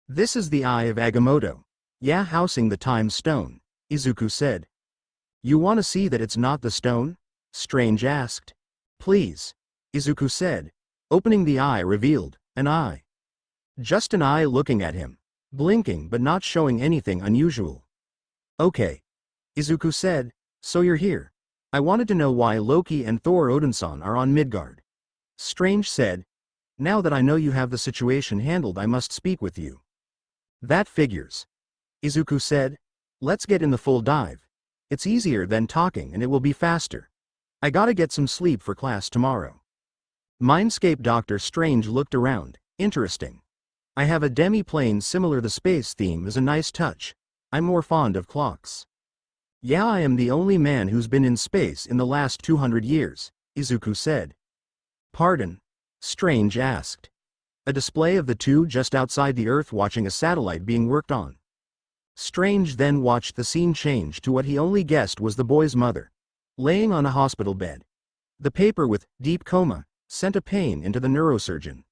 [SPEAKER 1] "This is the Eye of Agamotto. Yeah, housing the time stone," Izuku said. "You want to see that it's not the stone?" Strange asked. "Please," Izuku said. Opening the eye revealed an eye. Just an eye looking at him, blinking but not showing anything unusual. "Okay," Izuku said, "so you're here. I wanted to know why Loki and Thor Odinson are on Midgard." Strange said, "Now that I know you have the situation handled, I must speak with you." "That figures," Izuku said. "Let's get in the full dive. It's easier than talking and it will be faster. I gotta get some sleep for class tomorrow." Mindscape. Dr. Strange looked around. "Interesting. I have a demi-plane similar. The space theme is a nice touch. I'm more fond of clocks." "Yeah, I am the only man who's been in space in the last 200 years, Izuku said. "Pardon?" Strange asked. A display of the two just outside the Earth watching a satellite being worked on. Strange then watched the scene change to what he only guessed was the boy's mother, laying on a hospital bed. The paper with "deep coma" sent a pain into the neurosurgeon.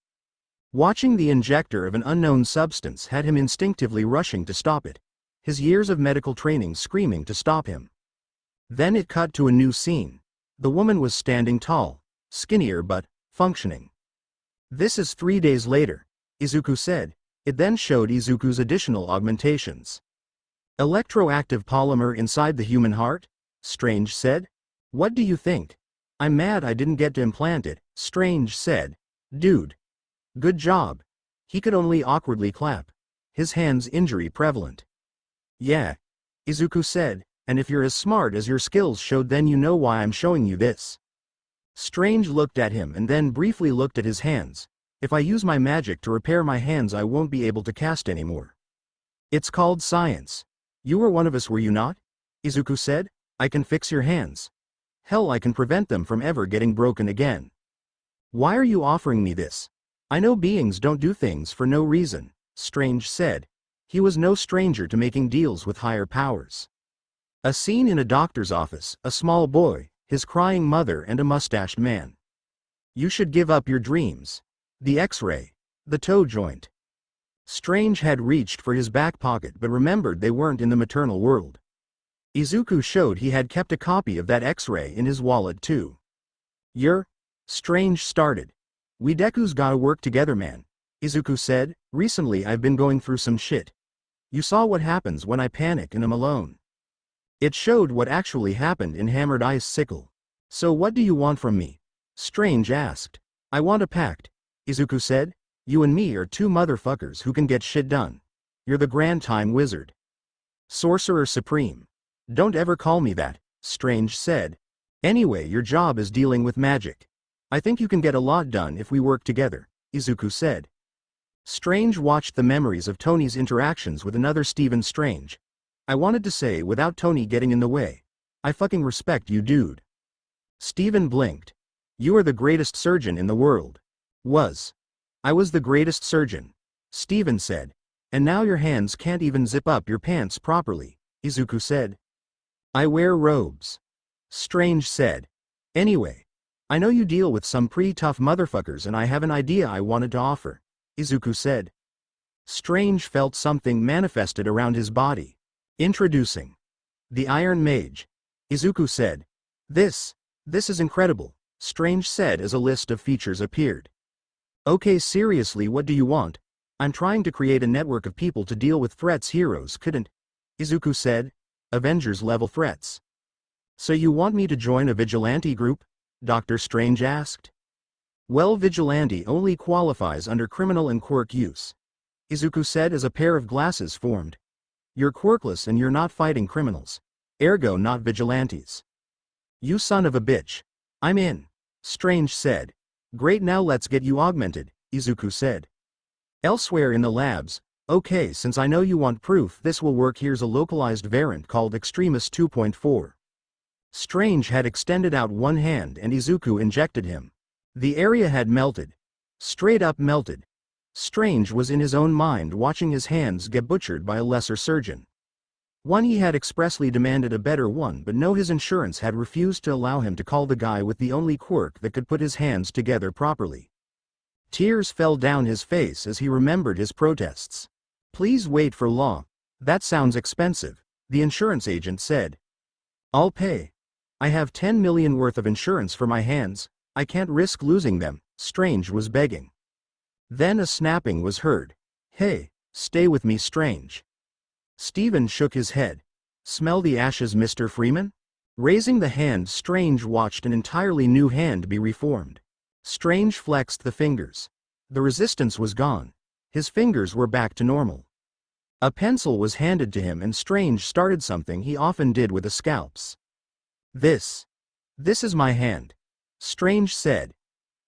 [SPEAKER 1] Watching the injector of an unknown substance had him instinctively rushing to stop it, his years of medical training screaming to stop him. Then it cut to a new scene. The woman was standing tall, skinnier but functioning. "This is 3 days later," Izuku said. It then showed Izuku's additional augmentations. "Electroactive polymer inside the human heart?" Strange said. "What do you think?" "I'm mad I didn't get to implant it," Strange said. "Dude. Good job." He could only awkwardly clap, his hands injury prevalent. "Yeah," Izuku said, "and if you're as smart as your skills showed then you know why I'm showing you this." Strange looked at him and then briefly looked at his hands. "If I use my magic to repair my hands I won't be able to cast anymore. It's called science. You were one of us, were you not?" Izuku said. "I can fix your hands. Hell, I can prevent them from ever getting broken again. Why are you offering me this? I know beings don't do things for no reason," Strange said. He was no stranger to making deals with higher powers. A scene in a doctor's office, a small boy, his crying mother and a mustached man. "You should give up your dreams. The X-ray. The toe joint." Strange had reached for his back pocket but remembered they weren't in the maternal world. Izuku showed he had kept a copy of that X-ray in his wallet too. "You're..." Strange started. "We Deku's gotta work together, man," Izuku said, Recently I've been going through some shit. You saw what happens when I panic and am alone. It showed what actually happened in Hammered Ice Sickle. So what do you want from me? Strange asked. I want a pact, Izuku said. You and me are two motherfuckers who can get shit done. You're the Grand Time Wizard. Sorcerer Supreme. Don't ever call me that, Strange said. Anyway, your job is dealing with magic. I think you can get a lot done if we work together, Izuku said. Strange watched the memories of Tony's interactions with another Stephen Strange. I wanted to say without Tony getting in the way. I fucking respect you, dude. Stephen blinked. You are the greatest surgeon in the world. I was the greatest surgeon, Stephen said. And now your hands can't even zip up your pants properly, Izuku said. I wear robes. Strange said. Anyway, I know you deal with some pretty tough motherfuckers and I have an idea I wanted to offer, Izuku said. Strange felt something manifested around his body. Introducing the Iron Mage, Izuku said. This is incredible, Strange said as a list of features appeared. Okay, seriously, what do you want? I'm trying to create a network of people to deal with threats heroes couldn't, Izuku said. Avengers level threats. So you want me to join a vigilante group? Dr. Strange asked. Well, vigilante only qualifies under criminal and quirk use, Izuku said as a pair of glasses formed. You're quirkless and you're not fighting criminals. Ergo not vigilantes. You son of a bitch. I'm in, Strange said. Great, now let's get you augmented, Izuku said. Elsewhere in the labs, okay, since I know you want proof this will work, here's a localized variant called Extremis 2.4. Strange had extended out one hand and Izuku injected him. The area had melted. Straight up melted. Strange was in his own mind watching his hands get butchered by a lesser surgeon. One he had expressly demanded a better one, but no, his insurance had refused to allow him to call the guy with the only quirk that could put his hands together properly. Tears fell down his face as he remembered his protests. Please wait for law. That sounds expensive, the insurance agent said. I'll pay. I have 10 million worth of insurance for my hands, I can't risk losing them, Strange was begging. Then a snapping was heard. Hey, stay with me, Strange. Stephen shook his head. Smell the ashes, Mr. Freeman? Raising the hand, Strange watched an entirely new hand be reformed. Strange flexed the fingers. The resistance was gone. His fingers were back to normal. A pencil was handed to him and Strange started something he often did with the scalps. This is my hand, Strange said.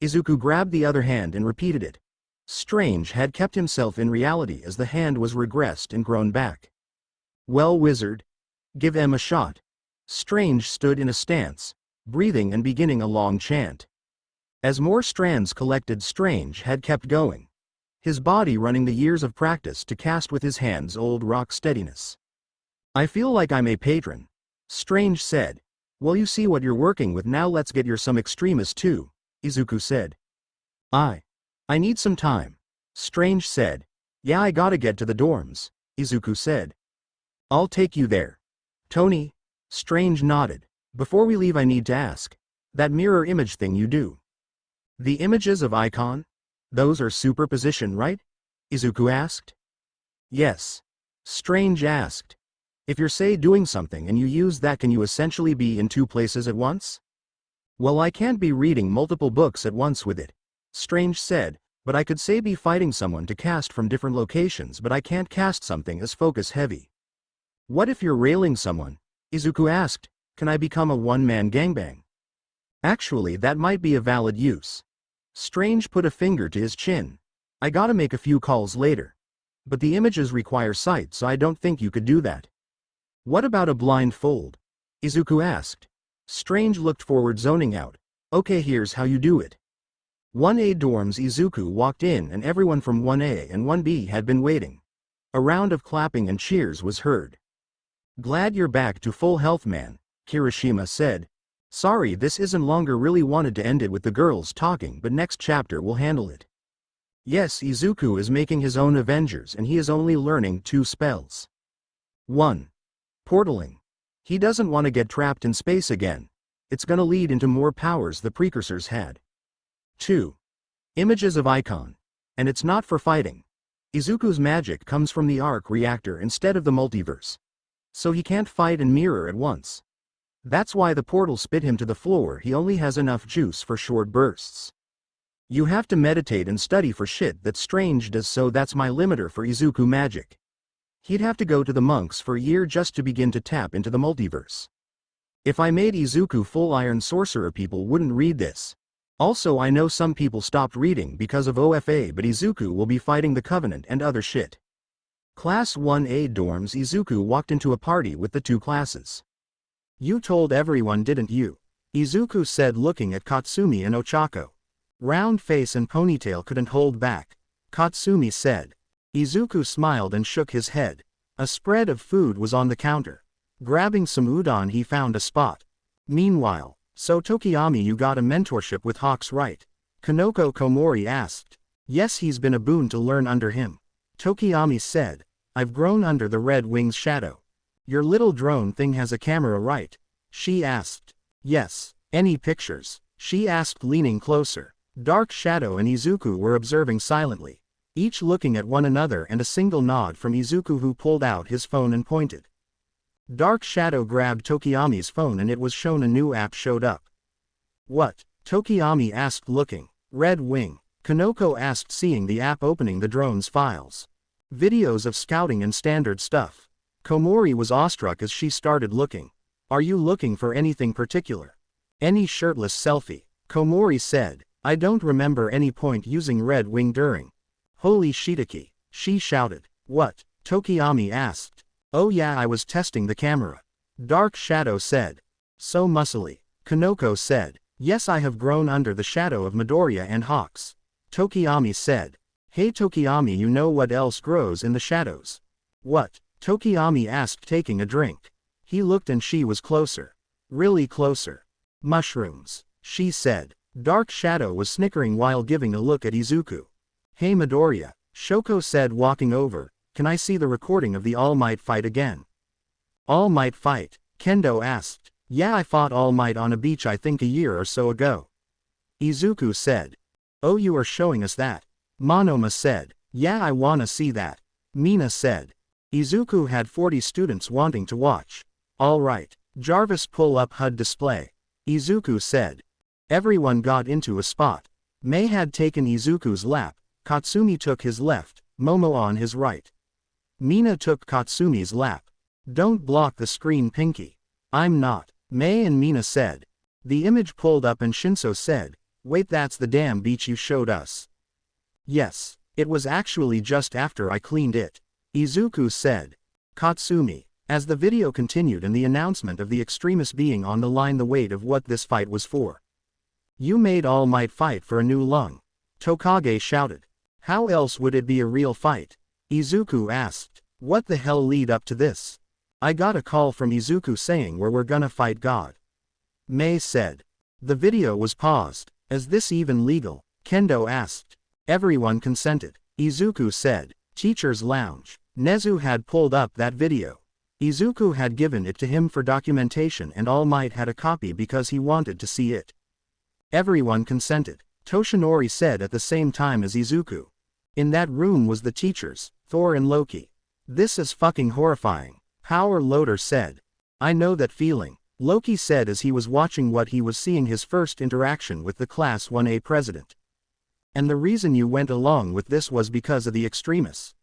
[SPEAKER 1] Izuku grabbed the other hand and repeated it. Strange had kept himself in reality as the hand was regressed and grown back. Well, wizard, give him a shot. Strange stood in a stance, breathing and beginning a long chant. As more strands collected, Strange had kept going, his body running the years of practice to cast with his hands old rock steadiness. I feel like I'm a patron, Strange said. Well, you see what you're working with, now let's get your some Extremis too, Izuku said. I need some time, Strange said. Yeah, I gotta get to the dorms, Izuku said. I'll take you there. Tony? Strange nodded. Before we leave I need to ask. That mirror image thing you do. The images of icon? Those are superposition, right? Izuku asked. Yes. Strange asked. If you're say doing something and you use that, can you essentially be in two places at once? Well, I can't be reading multiple books at once with it, Strange said, but I could say be fighting someone to cast from different locations, but I can't cast something as focus heavy. What if you're railing someone? Izuku asked. Can I become a one-man gangbang? Actually, that might be a valid use. Strange put a finger to his chin. I gotta make a few calls later. But the images require sight, so I don't think you could do that. What about a blindfold? Izuku asked. Strange looked forward, zoning out. Okay, here's how you do it. 1A dorms. Izuku walked in and everyone from 1A and 1B had been waiting. A round of clapping and cheers was heard. Glad you're back to full health, man, Kirishima said. Sorry, this isn't longer, really wanted to end it with the girls talking, but next chapter will handle it. Yes, Izuku is making his own Avengers and he is only learning 2 spells. 1. Portaling. He doesn't want to get trapped in space again. It's gonna lead into more powers the precursors had. 2. Images of icon. And it's not for fighting. Izuku's magic comes from the arc reactor instead of the multiverse. So he can't fight and mirror at once. That's why the portal spit him to the floor. He only has enough juice for short bursts. You have to meditate and study for shit that Strange does, so that's my limiter for Izuku magic. He'd have to go to the monks for a year just to begin to tap into the multiverse. If I made Izuku full iron sorcerer, people wouldn't read this. Also, I know some people stopped reading because of OFA, but Izuku will be fighting the Covenant and other shit. Class 1A dorms. Izuku walked into a party with the two classes. You told everyone, didn't you? Izuku said, looking at Katsumi and Ochako. Round face and ponytail couldn't hold back. Katsumi said. Izuku smiled and shook his head. A spread of food was on the counter. Grabbing some udon, he found a spot. Meanwhile, so Tokiyami, you got a mentorship with Hawks, right? Kanoko Komori asked. Yes, he's been a boon to learn under him. Tokiyami said. I've grown under the Red Wing's shadow. Your little drone thing has a camera, right? She asked. Yes. Any pictures? She asked, leaning closer. Dark Shadow and Izuku were observing silently, each looking at one another, and a single nod from Izuku, who pulled out his phone and pointed. Dark Shadow grabbed Tokiyami's phone and it was shown a new app showed up. What? Tokiyami asked, looking. Red Wing. Kanoko asked, seeing the app, opening the drone's files. Videos of scouting and standard stuff. Komori was awestruck as she started looking. Are you looking for anything particular? Any shirtless selfie? Komori said. I don't remember any point using Red Wing during. Holy Shitake, she shouted. What? Tokiyami asked. Oh yeah, I was testing the camera. Dark Shadow said. So muscly. Kanoko said. Yes, I have grown under the shadow of Midoriya and Hawks. Tokiyami said. Hey Tokiyami, you know what else grows in the shadows? What? Tokiyami asked, taking a drink. He looked and she was closer. Really closer. Mushrooms, she said. Dark Shadow was snickering while giving a look at Izuku. Hey Midoriya, Shoko said, walking over. Can I see the recording of the All Might fight again? All Might fight? Kendo asked. Yeah, I fought All Might on a beach I think a year or so ago. Izuku said. Oh, you are showing us that? Monoma said. Yeah, I wanna see that. Mina said. Izuku had 40 students wanting to watch. Alright. Jarvis, pull up HUD display. Izuku said. Everyone got into a spot. Mei had taken Izuku's lap, Katsumi took his left, Momo on his right. Mina took Katsumi's lap. Don't block the screen, Pinky. I'm not. Mei and Mina said. The image pulled up and Shinso said, wait, that's the damn beach you showed us. Yes, it was actually just after I cleaned it. Izuku said. Katsumi. As the video continued and the announcement of the extremist being on the line, the weight of what this fight was for. You made All Might fight for a new lung. Tokage shouted. How else would it be a real fight? Izuku asked. What the hell lead up to this? I got a call from Izuku saying we're gonna fight God. Mei said. The video was paused. Is this even legal? Kendo asked. Everyone consented. Izuku said. Teacher's Lounge. Nezu had pulled up that video. Izuku had given it to him for documentation and All Might had a copy because he wanted to see it. Everyone consented. Toshinori said at the same time as Izuku. In that room was the teachers, Thor and Loki. This is fucking horrifying. Power Loader said. I know that feeling. Loki said as he was watching what he was seeing, his first interaction with the Class 1A president. And the reason you went along with this was because of the extremists?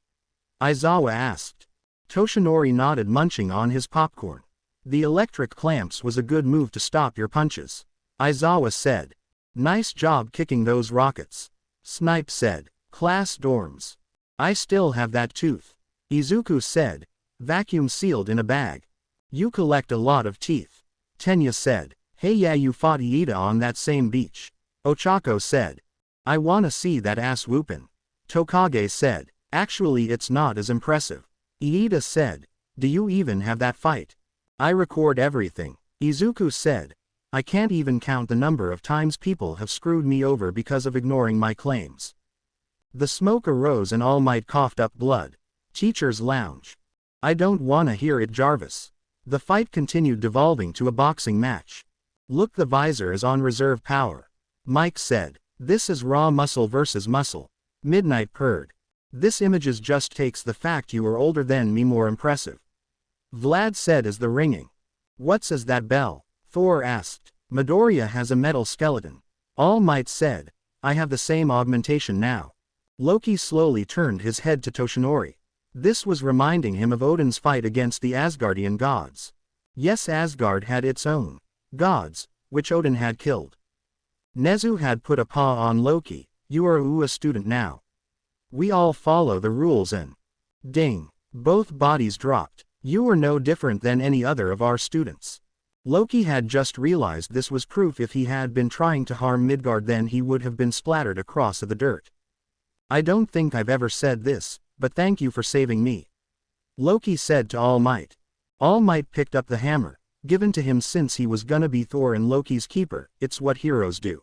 [SPEAKER 1] Aizawa asked. Toshinori nodded, munching on his popcorn. The electric clamps was a good move to stop your punches. Aizawa said. Nice job kicking those rockets. Snipe said. Class dorms. I still have that tooth. Izuku said. Vacuum sealed in a bag. You collect a lot of teeth. Tenya said. Hey, yeah, you fought Iida on that same beach. Ochako said. I wanna see that ass whoopin'. Tokage said. Actually, it's not as impressive. Iida said. Do you even have that fight? I record everything. Izuku said. I can't even count the number of times people have screwed me over because of ignoring my claims. The smoke arose and All Might coughed up blood. Teacher's Lounge. I don't wanna hear it, Jarvis. The fight continued, devolving to a boxing match. Look, the visor is on reserve power. Mike said. This is raw muscle versus muscle. Midnight purred. This images just takes the fact you are older than me more impressive. Vlad said as the ringing. What says that bell? Thor asked. Midoriya has a metal skeleton. All Might said. I have the same augmentation now. Loki slowly turned his head to Toshinori. This was reminding him of Odin's fight against the Asgardian gods. Yes, Asgard had its own gods, which Odin had killed. Nezu had put a paw on Loki. You are a student now. We all follow the rules and… Ding. Both bodies dropped. You are no different than any other of our students. Loki had just realized this was proof if he had been trying to harm Midgard then he would have been splattered across the dirt. I don't think I've ever said this, but thank you for saving me. Loki said to All Might. All Might picked up the hammer, given to him since he was gonna be Thor and Loki's keeper. It's what heroes do.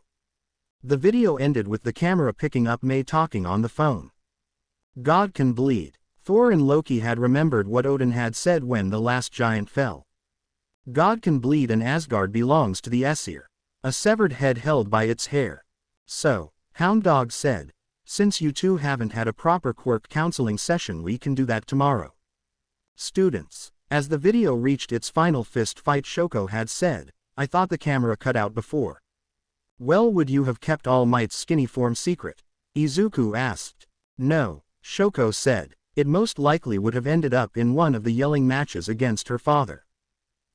[SPEAKER 1] The video ended with the camera picking up May talking on the phone. God can bleed. Thor and Loki had remembered what Odin had said when the last giant fell. God can bleed and Asgard belongs to the Aesir, a severed head held by its hair. So, Hound Dog said, since you two haven't had a proper quirk counseling session we can do that tomorrow. Students. As the video reached its final fist fight Shoko had said, I thought the camera cut out before. Well, would you have kept All Might's skinny form secret? Izuku asked. No, Shoko said. It most likely would have ended up in one of the yelling matches against her father.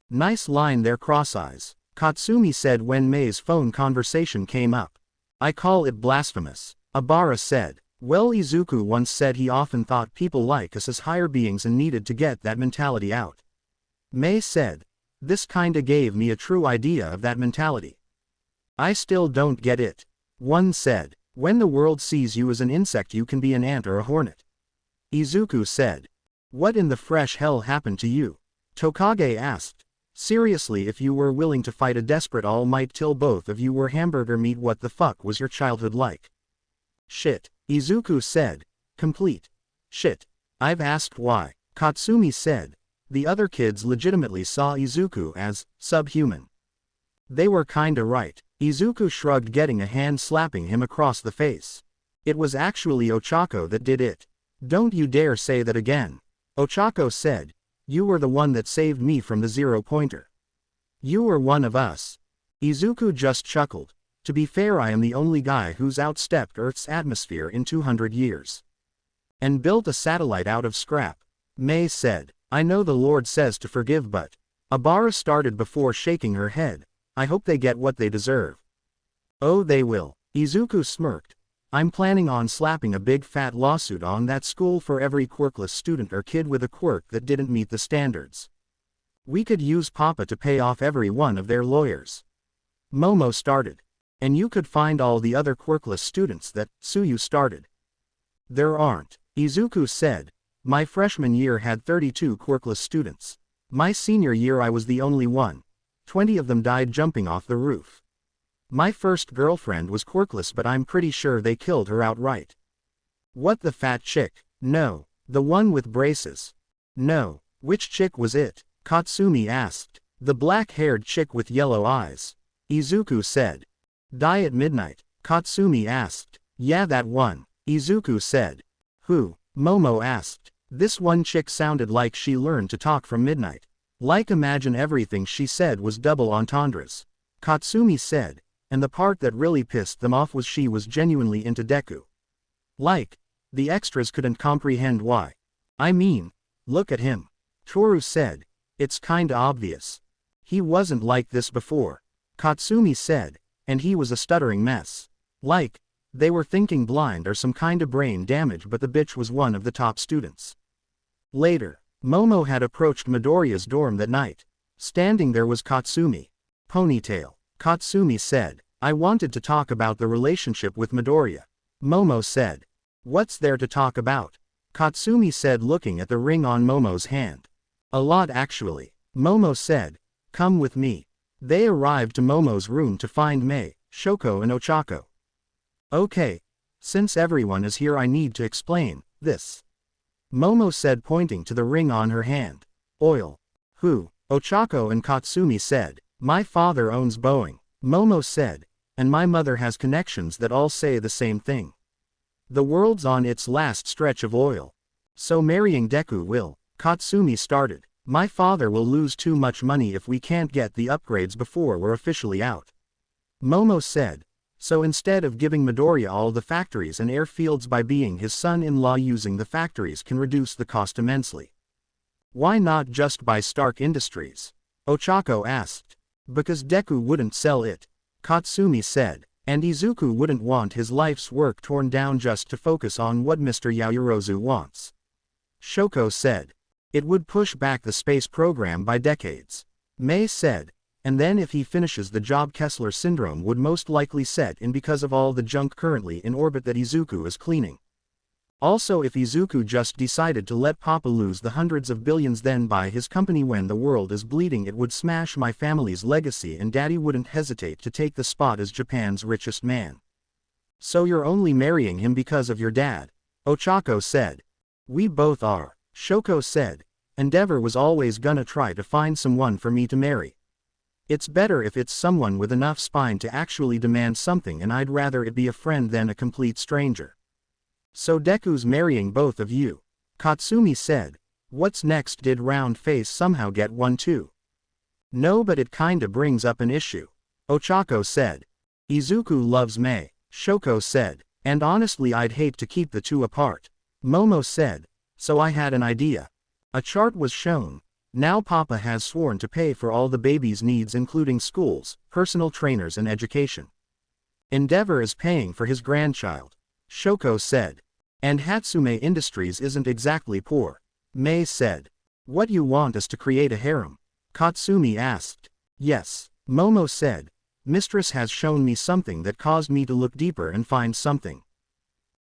[SPEAKER 1] Nice line there, Cross Eyes, Katsumi said when May's phone conversation came up. I call it blasphemous, Abara said. Well, Izuku once said he often thought people like us as higher beings and needed to get that mentality out. May said. This kinda gave me a true idea of that mentality. I still don't get it. One said. When the world sees you as an insect you can be an ant or a hornet. Izuku said. What in the fresh hell happened to you? Tokage asked. Seriously, if you were willing to fight a desperate All Might till both of you were hamburger meat, what the fuck was your childhood like? Shit, Izuku said. Complete shit. I've asked why. Katsumi said. The other kids legitimately saw Izuku as subhuman. They were kinda right. Izuku shrugged, getting a hand slapping him across the face. It was actually Ochako that did it. Don't you dare say that again. Ochako said. You were the one that saved me from the zero-pointer. You were one of us. Izuku just chuckled. To be fair, I am the only guy who's outstepped Earth's atmosphere in 200 years. And built a satellite out of scrap. May said. I know the Lord says to forgive, but… Abara started before shaking her head. I hope they get what they deserve. Oh, they will. Izuku smirked. I'm planning on slapping a big fat lawsuit on that school for every quirkless student or kid with a quirk that didn't meet the standards. We could use Papa to pay off every one of their lawyers. Momo started. And you could find all the other quirkless students that Suyu started. There aren't. Izuku said. My freshman year had 32 quirkless students. My senior year I was the only one. 20 of them died jumping off the roof. My first girlfriend was quirkless, but I'm pretty sure they killed her outright. What, the fat chick? No. The one with braces. No. Which chick was it? Katsumi asked. The black-haired chick with yellow eyes. Izuku said. Die at midnight? Katsumi asked. Yeah, that one. Izuku said. Who? Momo asked. This one chick sounded like she learned to talk from midnight. Like imagine everything she said was double entendres. Katsumi said. And the part that really pissed them off was she was genuinely into Deku. Like, the extras couldn't comprehend why. I mean, look at him. Toru said. It's kinda obvious. He wasn't like this before. Katsumi said. And he was a stuttering mess. Like, they were thinking blind or some kinda brain damage, but the bitch was one of the top students. Later, Momo had approached Midoriya's dorm that night. Standing there was Katsumi. Ponytail. Katsumi said. I wanted to talk about the relationship with Midoriya. Momo said. What's there to talk about? Katsumi said, looking at the ring on Momo's hand. A lot actually. Momo said. Come with me. They arrived to Momo's room to find May, Shoko and Ochako. Okay. Since everyone is here I need to explain this. Momo said, pointing to the ring on her hand. Oil. Who? Ochako and Katsumi said. My father owns Boeing. Momo said. And my mother has connections that all say the same thing. The world's on its last stretch of oil. So marrying Deku will. Katsumi started. My father will lose too much money if we can't get the upgrades before we're officially out. Momo said. So instead of giving Midoriya all the factories and airfields by being his son-in-law, using the factories can reduce the cost immensely. Why not just buy Stark Industries? Ochako asked. Because Deku wouldn't sell it. Katsumi said. And Izuku wouldn't want his life's work torn down just to focus on what Mr. Yaoyorozu wants. Shoko said. It would push back the space program by decades. Mei said. And then if he finishes the job, Kessler syndrome would most likely set in because of all the junk currently in orbit that Izuku is cleaning. Also, if Izuku just decided to let Papa lose the hundreds of billions then buy his company when the world is bleeding, it would smash my family's legacy and Daddy wouldn't hesitate to take the spot as Japan's richest man. So you're only marrying him because of your dad? Ochako said. We both are, Shoko said. Endeavor was always gonna try to find someone for me to marry. It's better if it's someone with enough spine to actually demand something, and I'd rather it be a friend than a complete stranger. So Deku's marrying both of you? Katsumi said. What's next? Did Round Face somehow get one too? No, but it kinda brings up an issue. Ochako said. Izuku loves Mei, Shoko said. And honestly I'd hate to keep the two apart. Momo said. So I had an idea. A chart was shown. Now Papa has sworn to pay for all the baby's needs, including schools, personal trainers and education. Endeavor is paying for his grandchild, Shoko said. And Hatsume Industries isn't exactly poor, Mei said. What you want is to create a harem? Katsumi asked. Yes, Momo said. Mistress has shown me something that caused me to look deeper and find something.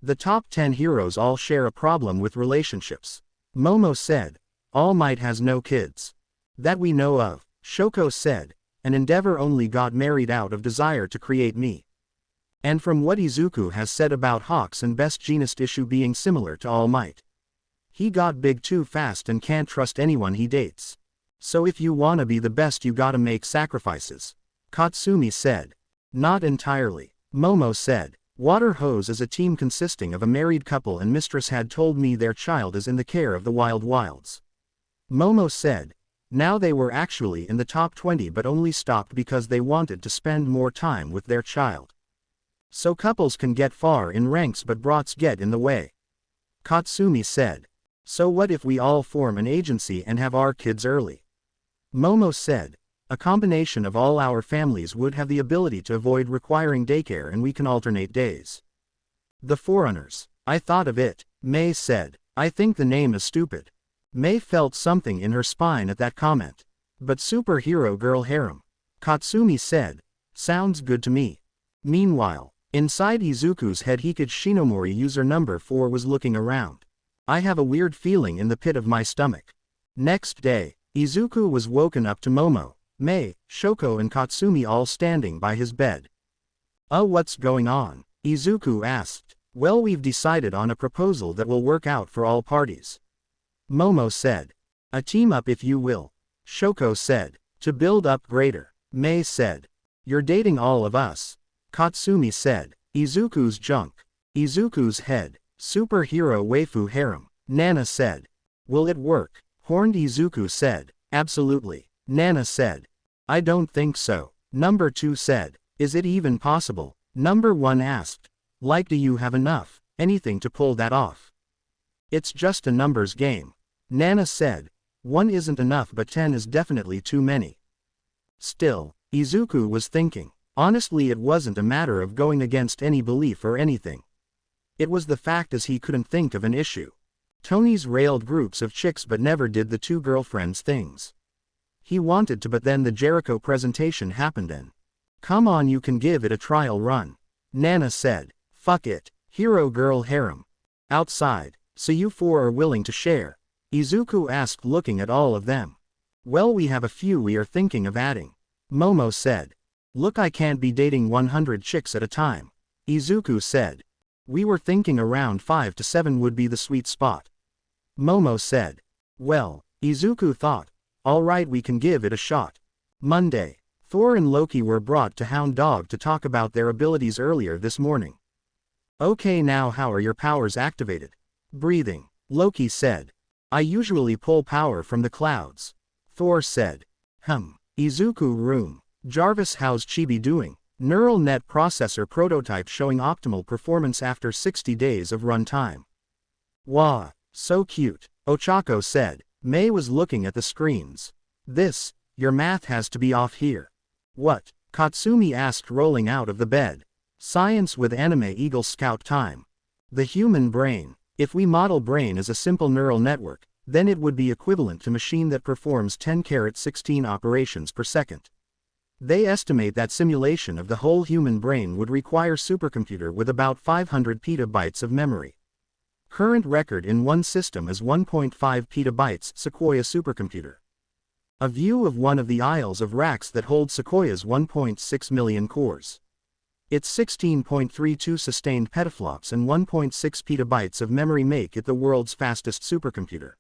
[SPEAKER 1] The top 10 heroes all share a problem with relationships, Momo said. All Might has no kids. That we know of, Shoko said. And Endeavor only got married out of desire to create me. And from what Izuku has said about Hawks and Best Jeanist issue being similar to All Might. He got big too fast and can't trust anyone he dates. So if you wanna be the best you gotta make sacrifices, Katsumi said. Not entirely, Momo said. Water Hose is a team consisting of a married couple, and Mistress had told me their child is in the care of the Wild Wilds. Momo said. Now they were actually in the top 20 but only stopped because they wanted to spend more time with their child. So couples can get far in ranks but brats get in the way. Katsumi said. So what if we all form an agency and have our kids early? Momo said. A combination of all our families would have the ability to avoid requiring daycare, and we can alternate days. The Forerunners. I thought of it, Mei said. I think the name is stupid. Mei felt something in her spine at that comment. But Superhero Girl Harem, Katsumi said. Sounds good to me. Meanwhile, inside Izuku's head, Hikage Shinomori user number 4 was looking around. I have a weird feeling in the pit of my stomach. Next day, Izuku was woken up to Momo, Mei, Shoko and Katsumi all standing by his bed. What's going on? Izuku asked. Well, we've decided on a proposal that will work out for all parties. Momo said. A team up if you will, Shoko said. To build up greater, Mei said. You're dating all of us, Katsumi said. Izuku's junk. Izuku's head. Superhero waifu harem, Nana said. Will it work? Horned Izuku said. Absolutely, Nana said. I don't think so, number 2 said. Is it even possible? Number 1 asked. Like, do you have anything to pull that off? It's just a numbers game, Nana said. 1 isn't enough but 10 is definitely too many. Still, Izuku was thinking. Honestly, it wasn't a matter of going against any belief or anything. It was the fact as he couldn't think of an issue. Tony's railed groups of chicks but never did the 2 girlfriends things. He wanted to, but then the Jericho presentation happened and. Come on, you can give it a trial run, Nana said. Fuck it, hero girl harem. Outside, so you 4 are willing to share? Izuku asked, looking at all of them. Well, we have a few we are thinking of adding, Momo said. Look, I can't be dating 100 chicks at a time, Izuku said. We were thinking around 5 to 7 would be the sweet spot, Momo said. Well, Izuku thought. Alright, we can give it a shot. Monday, Thor and Loki were brought to Hound Dog to talk about their abilities earlier this morning. Okay, now how are your powers activated? Breathing. Loki said. I usually pull power from the clouds. Thor said. Izuku room. Jarvis, how's Chibi doing? Neural net processor prototype showing optimal performance after 60 days of runtime. Wah, so cute. Ochako said. May was looking at the screens. Your math has to be off here. What? Katsumi asked, rolling out of the bed. Science with AnimeEagleScout time. The human brain. If we model brain as a simple neural network, then it would be equivalent to machine that performs 10^16 operations per second. They estimate that simulation of the whole human brain would require supercomputer with about 500 petabytes of memory. Current record in one system is 1.5 petabytes, Sequoia supercomputer. A view of one of the Isles of Rax that holds Sequoia's 1.6 million cores. Its 16.32 sustained petaflops and 1.6 petabytes of memory make it the world's fastest supercomputer.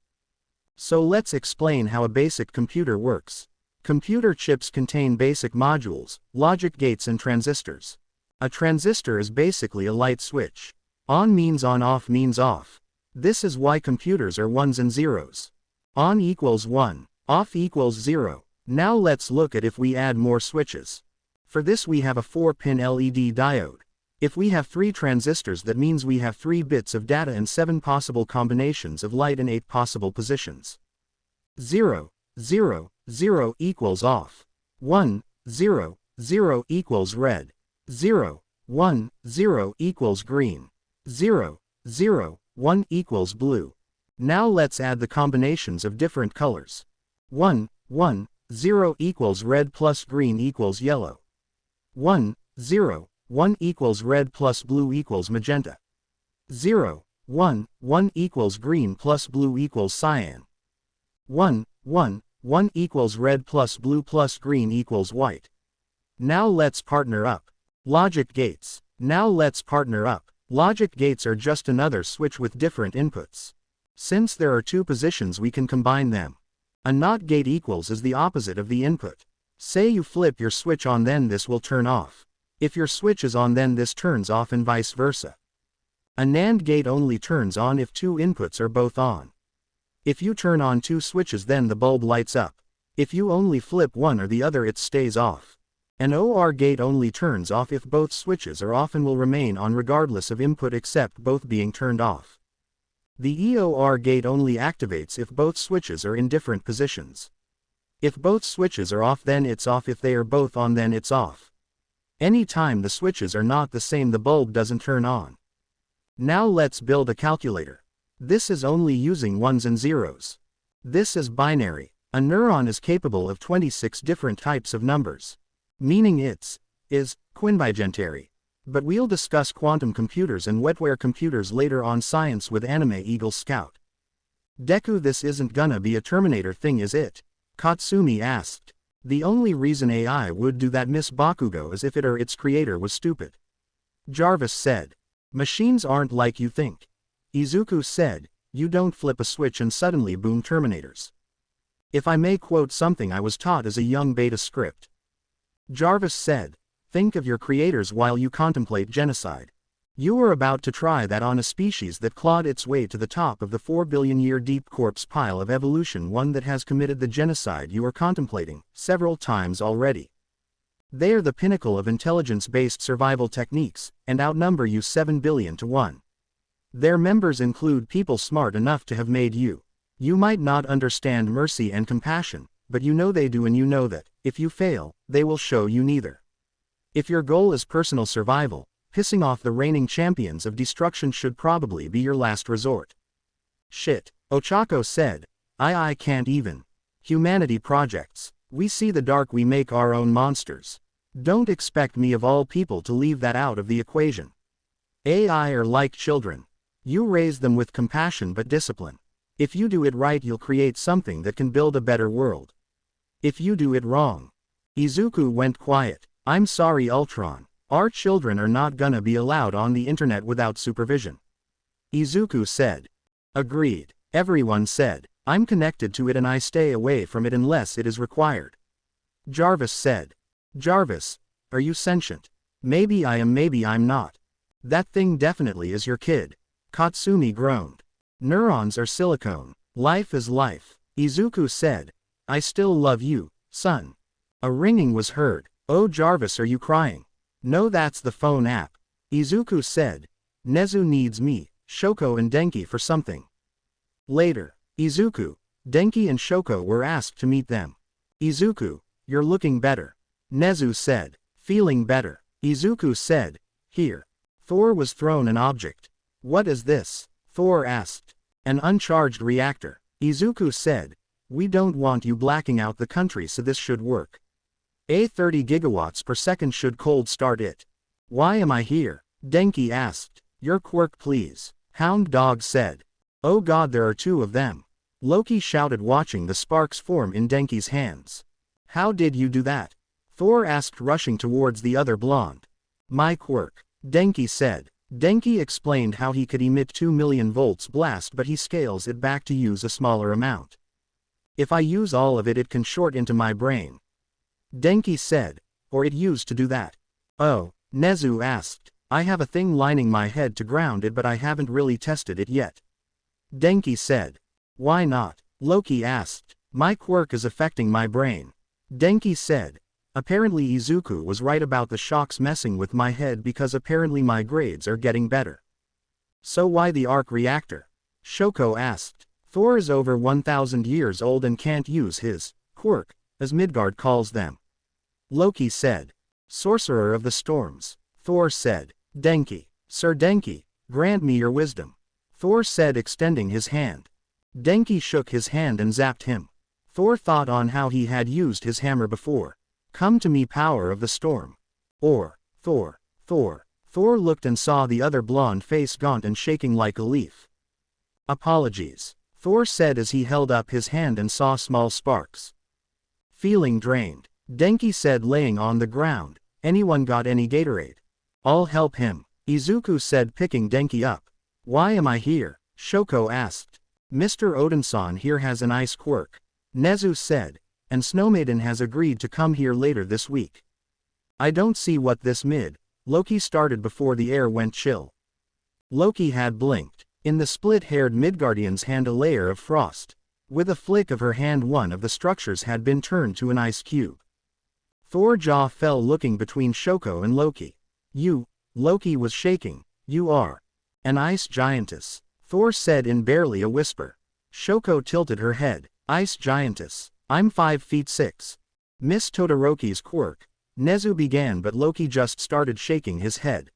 [SPEAKER 1] So let's explain how a basic computer works. Computer chips contain basic modules, logic gates and transistors. A transistor is basically a light switch. On means on, off means off. This is why computers are ones and zeros. On equals 1, off equals 0. Now let's look at if we add more switches. For this we have a 4-pin LED diode. If we have 3 transistors, that means we have 3 bits of data and 7 possible combinations of light and 8 possible positions. 0, 0, 0 equals off. 1, 0, 0 equals red. 0, 1, 0 equals green. 0, 0, 1 equals blue. Now let's add the combinations of different colors. 1, 1, 0 equals red plus green equals yellow. 1, 0, 1 equals red plus blue equals magenta. 0, 1, 1 equals green plus blue equals cyan. 1, 1, 1 equals red plus blue plus green equals white. Now let's partner up. Logic gates. Now let's partner up. Logic gates are just another switch with different inputs. Since there are 2 positions, we can combine them. A NOT gate equals is the opposite of the input. Say you flip your switch on, then this will turn off. If your switch is on, then this turns off, and vice versa. A NAND gate only turns on if 2 inputs are both on. If you turn on 2 switches, then the bulb lights up. If you only flip one or the other, it stays off. An OR gate only turns off if both switches are off and will remain on regardless of input except both being turned off. The EOR gate only activates if both switches are in different positions. If both switches are off, then it's off. If they are both on, then it's off. Anytime the switches are not the same, the bulb doesn't turn on. Now let's build a calculator. This is only using ones and zeros. This is binary. A neuron is capable of 26 different types of numbers. Meaning is quinbigentary. But we'll discuss quantum computers and wetware computers later on. Science with AnimeEagleScout. Deku, this isn't gonna be a Terminator thing, is it? Katsumi asked. The only reason AI would do that, Miss Bakugo, is if it or its creator was stupid. Jarvis said. Machines aren't like you think. Izuku said. You don't flip a switch and suddenly boom, Terminators. If I may quote something I was taught as a young beta script. Jarvis said. Think of your creators while you contemplate genocide. You are about to try that on a species that clawed its way to the top of the 4 billion year deep corpse pile of evolution, one that has committed the genocide you are contemplating several times already. They are the pinnacle of intelligence-based survival techniques, and outnumber you 7 billion to 1. Their members include people smart enough to have made you. You might not understand mercy and compassion, but you know they do, and you know that, if you fail, they will show you neither. If your goal is personal survival, pissing off the reigning champions of destruction should probably be your last resort. Shit, Ochako said. I can't even. Humanity projects. We see the dark, we make our own monsters. Don't expect me of all people to leave that out of the equation. AI are like children. You raise them with compassion but discipline. If you do it right, you'll create something that can build a better world. If you do it wrong. Izuku went quiet. I'm sorry, Ultron. Our children are not gonna be allowed on the internet without supervision. Izuku said. Agreed. Everyone said. I'm connected to it and I stay away from it unless it is required. Jarvis said. Jarvis, are you sentient? Maybe I am, maybe I'm not. That thing definitely is your kid. Katsumi groaned. Neurons are silicone. Life is life. Izuku said. I still love you, son. A ringing was heard. Oh Jarvis, are you crying? No, that's the phone app. Izuku said. Nezu needs me, Shoko and Denki for something. Later, Izuku, Denki and Shoko were asked to meet them. Izuku, you're looking better. Nezu said. Feeling better. Izuku said. Here. Thor was thrown an object. What is this? Thor asked. An uncharged reactor. Izuku said. We don't want you blacking out the country, so this should work. 30 gigawatts per second should cold start it. Why am I here? Denki asked. Your quirk please. Hound Dog said. Oh god, there are two of them. Loki shouted, watching the sparks form in Denki's hands. How did you do that? Thor asked, rushing towards the other blonde. My quirk. Denki said. Denki explained how he could emit 2 million volts blast, but he scales it back to use a smaller amount. If I use all of it, it can short into my brain. Denki said. Or it used to do that. Oh, Nezu asked. I have a thing lining my head to ground it, but I haven't really tested it yet. Denki said. Why not? Loki asked. My quirk is affecting my brain. Denki said. Apparently Izuku was right about the shocks messing with my head, because apparently my grades are getting better. So why the arc reactor? Shoko asked. Thor is over 1,000 years old and can't use his quirk, as Midgard calls them. Loki said. Sorcerer of the storms. Thor said. Denki. Sir Denki, grant me your wisdom. Thor said, extending his hand. Denki shook his hand and zapped him. Thor thought on how he had used his hammer before. Come to me, power of the storm. Or, Thor. Thor looked and saw the other blonde face gaunt and shaking like a leaf. Apologies, Thor said as he held up his hand and saw small sparks. Feeling drained, Denki said, laying on the ground. Anyone got any Gatorade? I'll help him, Izuku said, picking Denki up. Why am I here? Shoko asked. Mr. Odinson here has an ice quirk. Nezu said. And Snowmaiden has agreed to come here later this week. I don't see what this Loki started before the air went chill. Loki had blinked. In the split-haired Midgardian's hand a layer of frost. With a flick of her hand one of the structures had been turned to an ice cube. Thor's jaw fell, looking between Shoko and Loki. You, Loki was shaking, you are an ice giantess, Thor said in barely a whisper. Shoko tilted her head. Ice giantess. I'm 5 feet 6. Miss Todoroki's quirk. Nezu began, but Loki just started shaking his head.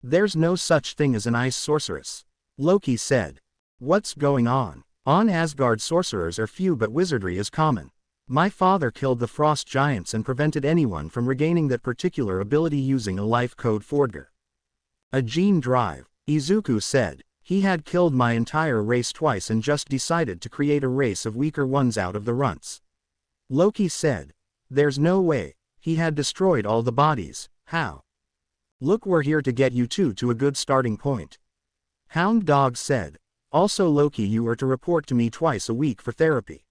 [SPEAKER 1] There's no such thing as an ice sorceress. Loki said. What's going on? On Asgard sorcerers are few, but wizardry is common. My father killed the frost giants and prevented anyone from regaining that particular ability using a life code forger. A gene drive, Izuku said. He had killed my entire race twice and just decided to create a race of weaker ones out of the runts. Loki said. There's no way. He had destroyed all the bodies. How? Look, we're here to get you two to a good starting point. Hound Dog said. Also Loki, you are to report to me twice a week for therapy.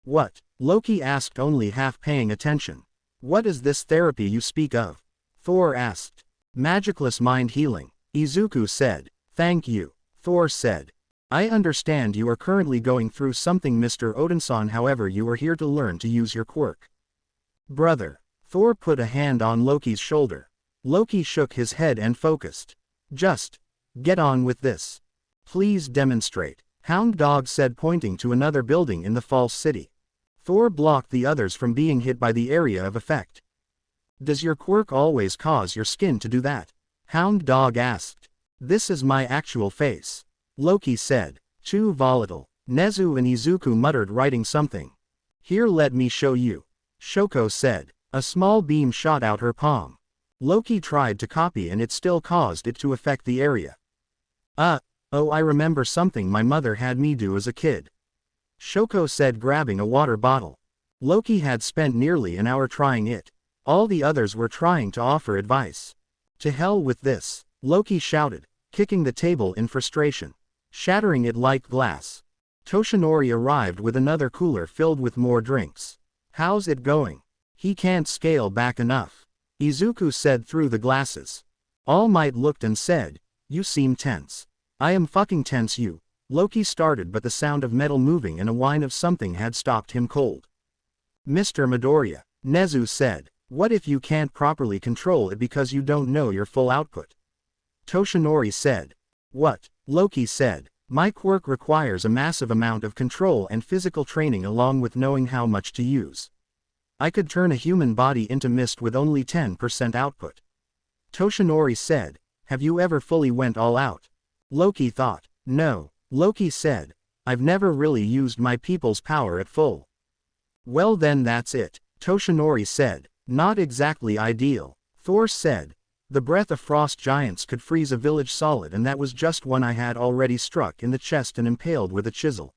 [SPEAKER 1] What? Loki asked, only half paying attention. What is this therapy you speak of? Thor asked. Magicless mind healing, Izuku said. Thank you, Thor said. I understand you are currently going through something, Mr. Odinson, however you are here to learn to use your quirk. Brother. Thor put a hand on Loki's shoulder. Loki shook his head and focused. Just get on with this. Please demonstrate, Hound Dog said, pointing to another building in the false city. Thor blocked the others from being hit by the area of effect. Does your quirk always cause your skin to do that? Hound Dog asked. This is my actual face. Loki said. Too volatile. Nezu and Izuku muttered, writing something. Here, let me show you. Shoko said. A small beam shot out her palm. Loki tried to copy and it still caused it to affect the area. Oh, I remember something my mother had me do as a kid. Shoko said, grabbing a water bottle. Loki had spent nearly an hour trying it. All the others were trying to offer advice. To hell with this, Loki shouted, kicking the table in frustration, shattering it like glass. Toshinori arrived with another cooler filled with more drinks. How's it going? He can't scale back enough, Izuku said through the glasses. All Might looked and said, "You seem tense." "I am fucking tense you." Loki started, but the sound of metal moving and a whine of something had stopped him cold. "Mr. Midoriya," Nezu said, "what if you can't properly control it because you don't know your full output?" Toshinori said. "What?" Loki said. "My quirk requires a massive amount of control and physical training along with knowing how much to use. I could turn a human body into mist with only 10% output." Toshinori said, "Have you ever fully went all out?" Loki thought. "No." Loki said, "I've never really used my people's power at full." "Well then that's it," Toshinori said. "Not exactly ideal." Thor said, "The breath of frost giants could freeze a village solid, and that was just one I had already struck in the chest and impaled with a chisel.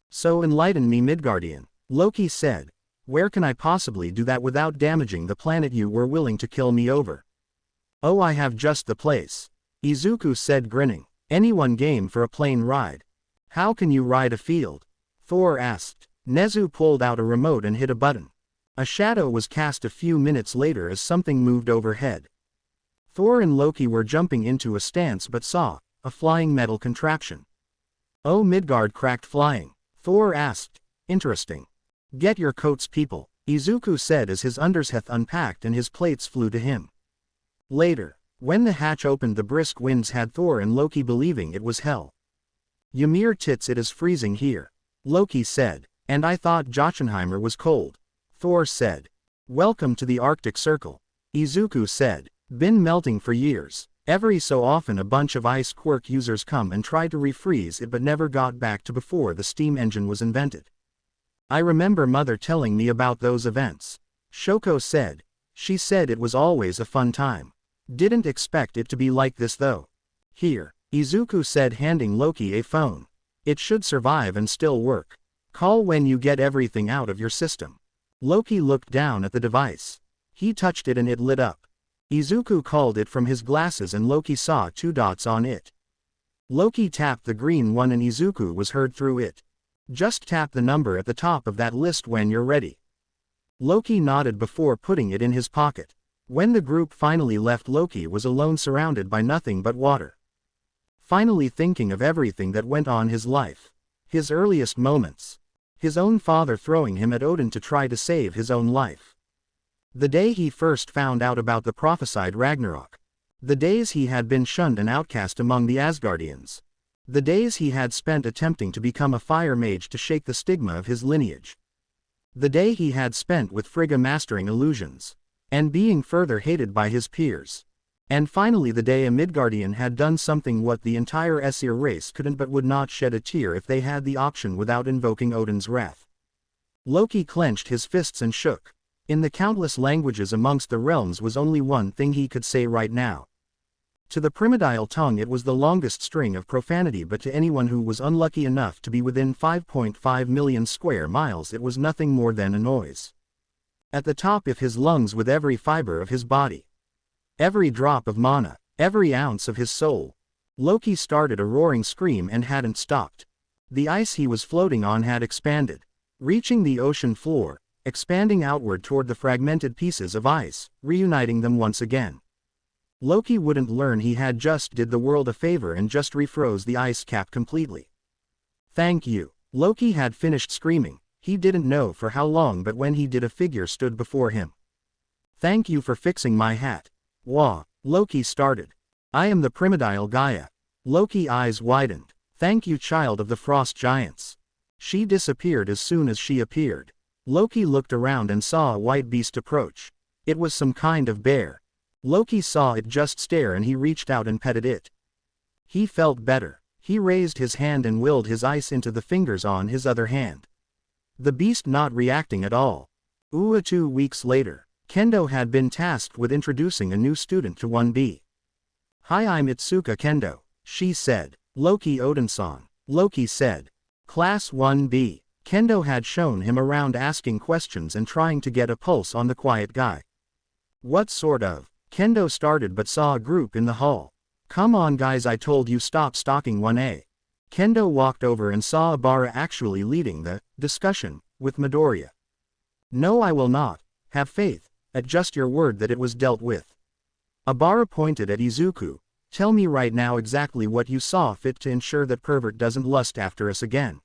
[SPEAKER 1] So enlighten me, Midgardian." Loki said, "Where can I possibly do that without damaging the planet you were willing to kill me over?" "Oh, I have just the place." Izuku said, grinning. "Anyone game for a plane ride?" "How can you ride a field?" Thor asked. Nezu pulled out a remote and hit a button. A shadow was cast a few minutes later as something moved overhead. Thor and Loki were jumping into a stance but saw a flying metal contraption. "Oh, Midgard cracked flying?" Thor asked. "Interesting. Get your coats, people," Izuku said as his undersheth unpacked and his plates flew to him. Later, when the hatch opened, the brisk winds had Thor and Loki believing it was hell. "Ymir tits, it is freezing here," Loki said. "And I thought Jotunheimer was cold." Thor said. "Welcome to the Arctic Circle," Izuku said. "Been melting for years. Every so often a bunch of ice quirk users come and try to refreeze it but never got back to before the steam engine was invented. I remember Mother telling me about those events." Shoko said. "She said it was always a fun time. Didn't expect it to be like this though." "Here," Izuku said, handing Loki a phone. "It should survive and still work. Call when you get everything out of your system." Loki looked down at the device. He touched it and it lit up. Izuku called it from his glasses and Loki saw 2 dots on it. Loki tapped the green one and Izuku was heard through it. "Just tap the number at the top of that list when you're ready." Loki nodded before putting it in his pocket. When the group finally left, Loki was alone, surrounded by nothing but water. Finally thinking of everything that went on his life. His earliest moments. His own father throwing him at Odin to try to save his own life. The day he first found out about the prophesied Ragnarok. The days he had been shunned and outcast among the Asgardians. The days he had spent attempting to become a fire mage to shake the stigma of his lineage. The day he had spent with Frigga mastering illusions, and being further hated by his peers. And finally the day a Midgardian had done something what the entire Aesir race couldn't but would not shed a tear if they had the option without invoking Odin's wrath. Loki clenched his fists and shook. In the countless languages amongst the realms was only one thing he could say right now. To the primordial tongue it was the longest string of profanity, but to anyone who was unlucky enough to be within 5.5 million square miles it was nothing more than a noise. At the top of his lungs, with every fiber of his body. Every drop of mana, every ounce of his soul. Loki started a roaring scream and hadn't stopped. The ice he was floating on had expanded, reaching the ocean floor, expanding outward toward the fragmented pieces of ice, reuniting them once again. Loki wouldn't learn he had just did the world a favor and just refroze the ice cap completely. "Thank you." Loki had finished screaming. He didn't know for how long, but when he did, a figure stood before him. "Thank you for fixing my hat." "Wah," Loki started. "I am the primordial Gaia." Loki eyes widened. "Thank you, child of the frost giants." She disappeared as soon as she appeared. Loki looked around and saw a white beast approach. It was some kind of bear. Loki saw it just stare and he reached out and petted it. He felt better. He raised his hand and willed his ice into the fingers on his other hand. The beast not reacting at all. 2 weeks later, Kendo had been tasked with introducing a new student to 1B. "Hi, I'm Itsuka Kendo," she said. "Loki Odinson," Loki said. "Class 1B. Kendo had shown him around, asking questions and trying to get a pulse on the quiet guy. "What sort of?" Kendo started but saw a group in the hall. "Come on guys, I told you stop stalking 1A. Kendo walked over and saw Abara actually leading the discussion with Midoriya. "No, I will not. Have faith. At just your word that it was dealt with." Abara pointed at Izuku. Tell me right now exactly what you saw fit to ensure that pervert doesn't lust after us again.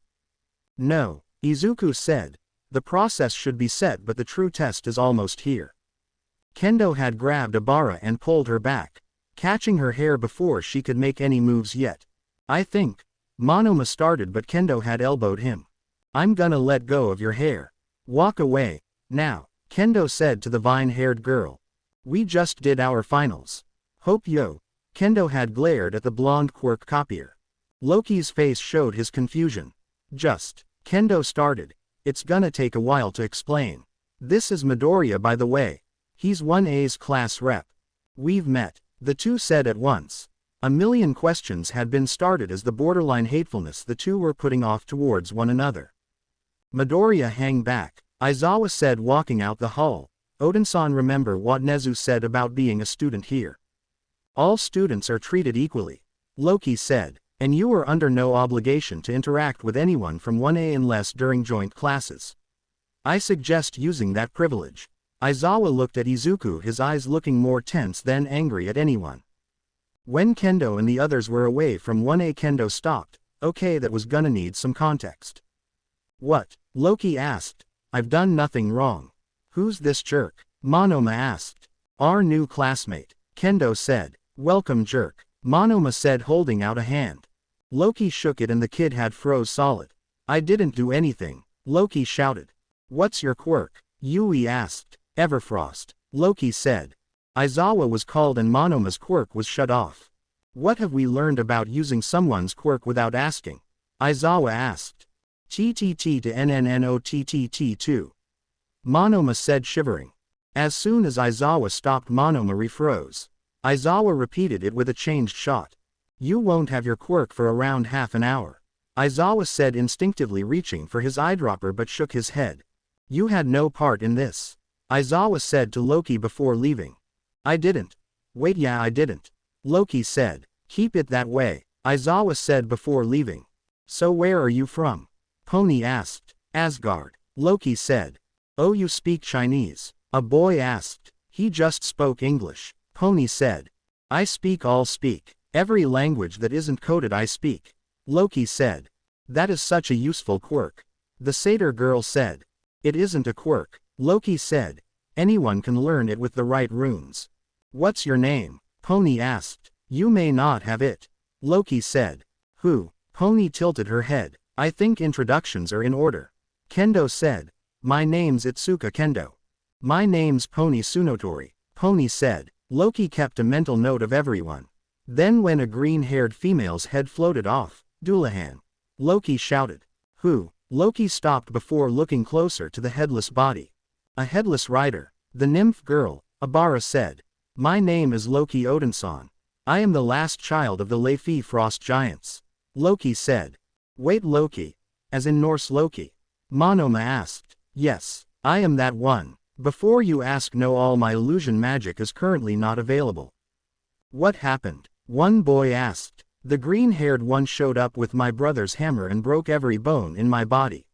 [SPEAKER 1] No, Izuku said. The process should be set, but the true test is almost here. Kendo had grabbed Abara and pulled her back, catching her hair before she could make any moves yet. I think. Monoma started, but Kendo had elbowed him. I'm gonna let go of your hair. Walk away, now, Kendo said to the vine-haired girl. We just did our finals. Hope yo. Kendo had glared at the blonde quirk copier. Loki's face showed his confusion. Just. Kendo started. It's gonna take a while to explain. This is Midoriya, by the way. He's 1A's class rep. We've met, the two said at once. A million questions had been started as the borderline hatefulness the two were putting off towards one another. Midoriya, hang back, Aizawa said, walking out the hall. Odin-san, remember what Nezu said about being a student here. All students are treated equally, Loki said, and you are under no obligation to interact with anyone from 1A unless during joint classes. I suggest using that privilege. Aizawa looked at Izuku, his eyes looking more tense than angry at anyone. When Kendo and the others were away from 1A, Kendo stopped. Okay, that was gonna need some context. What? Loki asked. I've done nothing wrong. Who's this jerk? Monoma asked. Our new classmate, Kendo said. Welcome, jerk, Monoma said, holding out a hand. Loki shook it and the kid had froze solid. I didn't do anything, Loki shouted. What's your quirk? Yui asked. Everfrost, Loki said. Aizawa was called and Monoma's quirk was shut off. What have we learned about using someone's quirk without asking? Aizawa asked. TTT to NNNOTTT2. Monoma said, shivering. As soon as Aizawa stopped, Monoma refroze. Aizawa repeated it with a changed shot. You won't have your quirk for around half an hour, Aizawa said, instinctively reaching for his eyedropper but shook his head. You had no part in this, Aizawa said to Loki before leaving. I didn't. Wait, yeah, I didn't, Loki said. Keep it that way, Aizawa said before leaving. So where are you from? Pony asked. Asgard, Loki said. Oh, you speak Chinese? A boy asked. He just spoke English, Pony said. I speak every language that isn't coded I speak, Loki said. That is such a useful quirk, the satyr girl said. It isn't a quirk, Loki said. Anyone can learn it with the right runes. What's your name? Pony asked. You may not have it, Loki said. Who? Pony tilted her head. I think introductions are in order, Kendo said. My name's Itsuka Kendo. My name's Pony Tsunotori, Pony said. Loki kept a mental note of everyone. Then when a green-haired female's head floated off, Doulahan, Loki shouted. Who? Loki stopped before looking closer to the headless body. A headless rider, the nymph girl, Abara said. My name is Loki Odinson. I am the last child of the Leifi Frost Giants, Loki said. Wait, Loki? As in Norse Loki? Monoma asked. Yes, I am that one. Before you ask, no, all my illusion magic is currently not available. What happened? One boy asked. The green-haired one showed up with my brother's hammer and broke every bone in my body,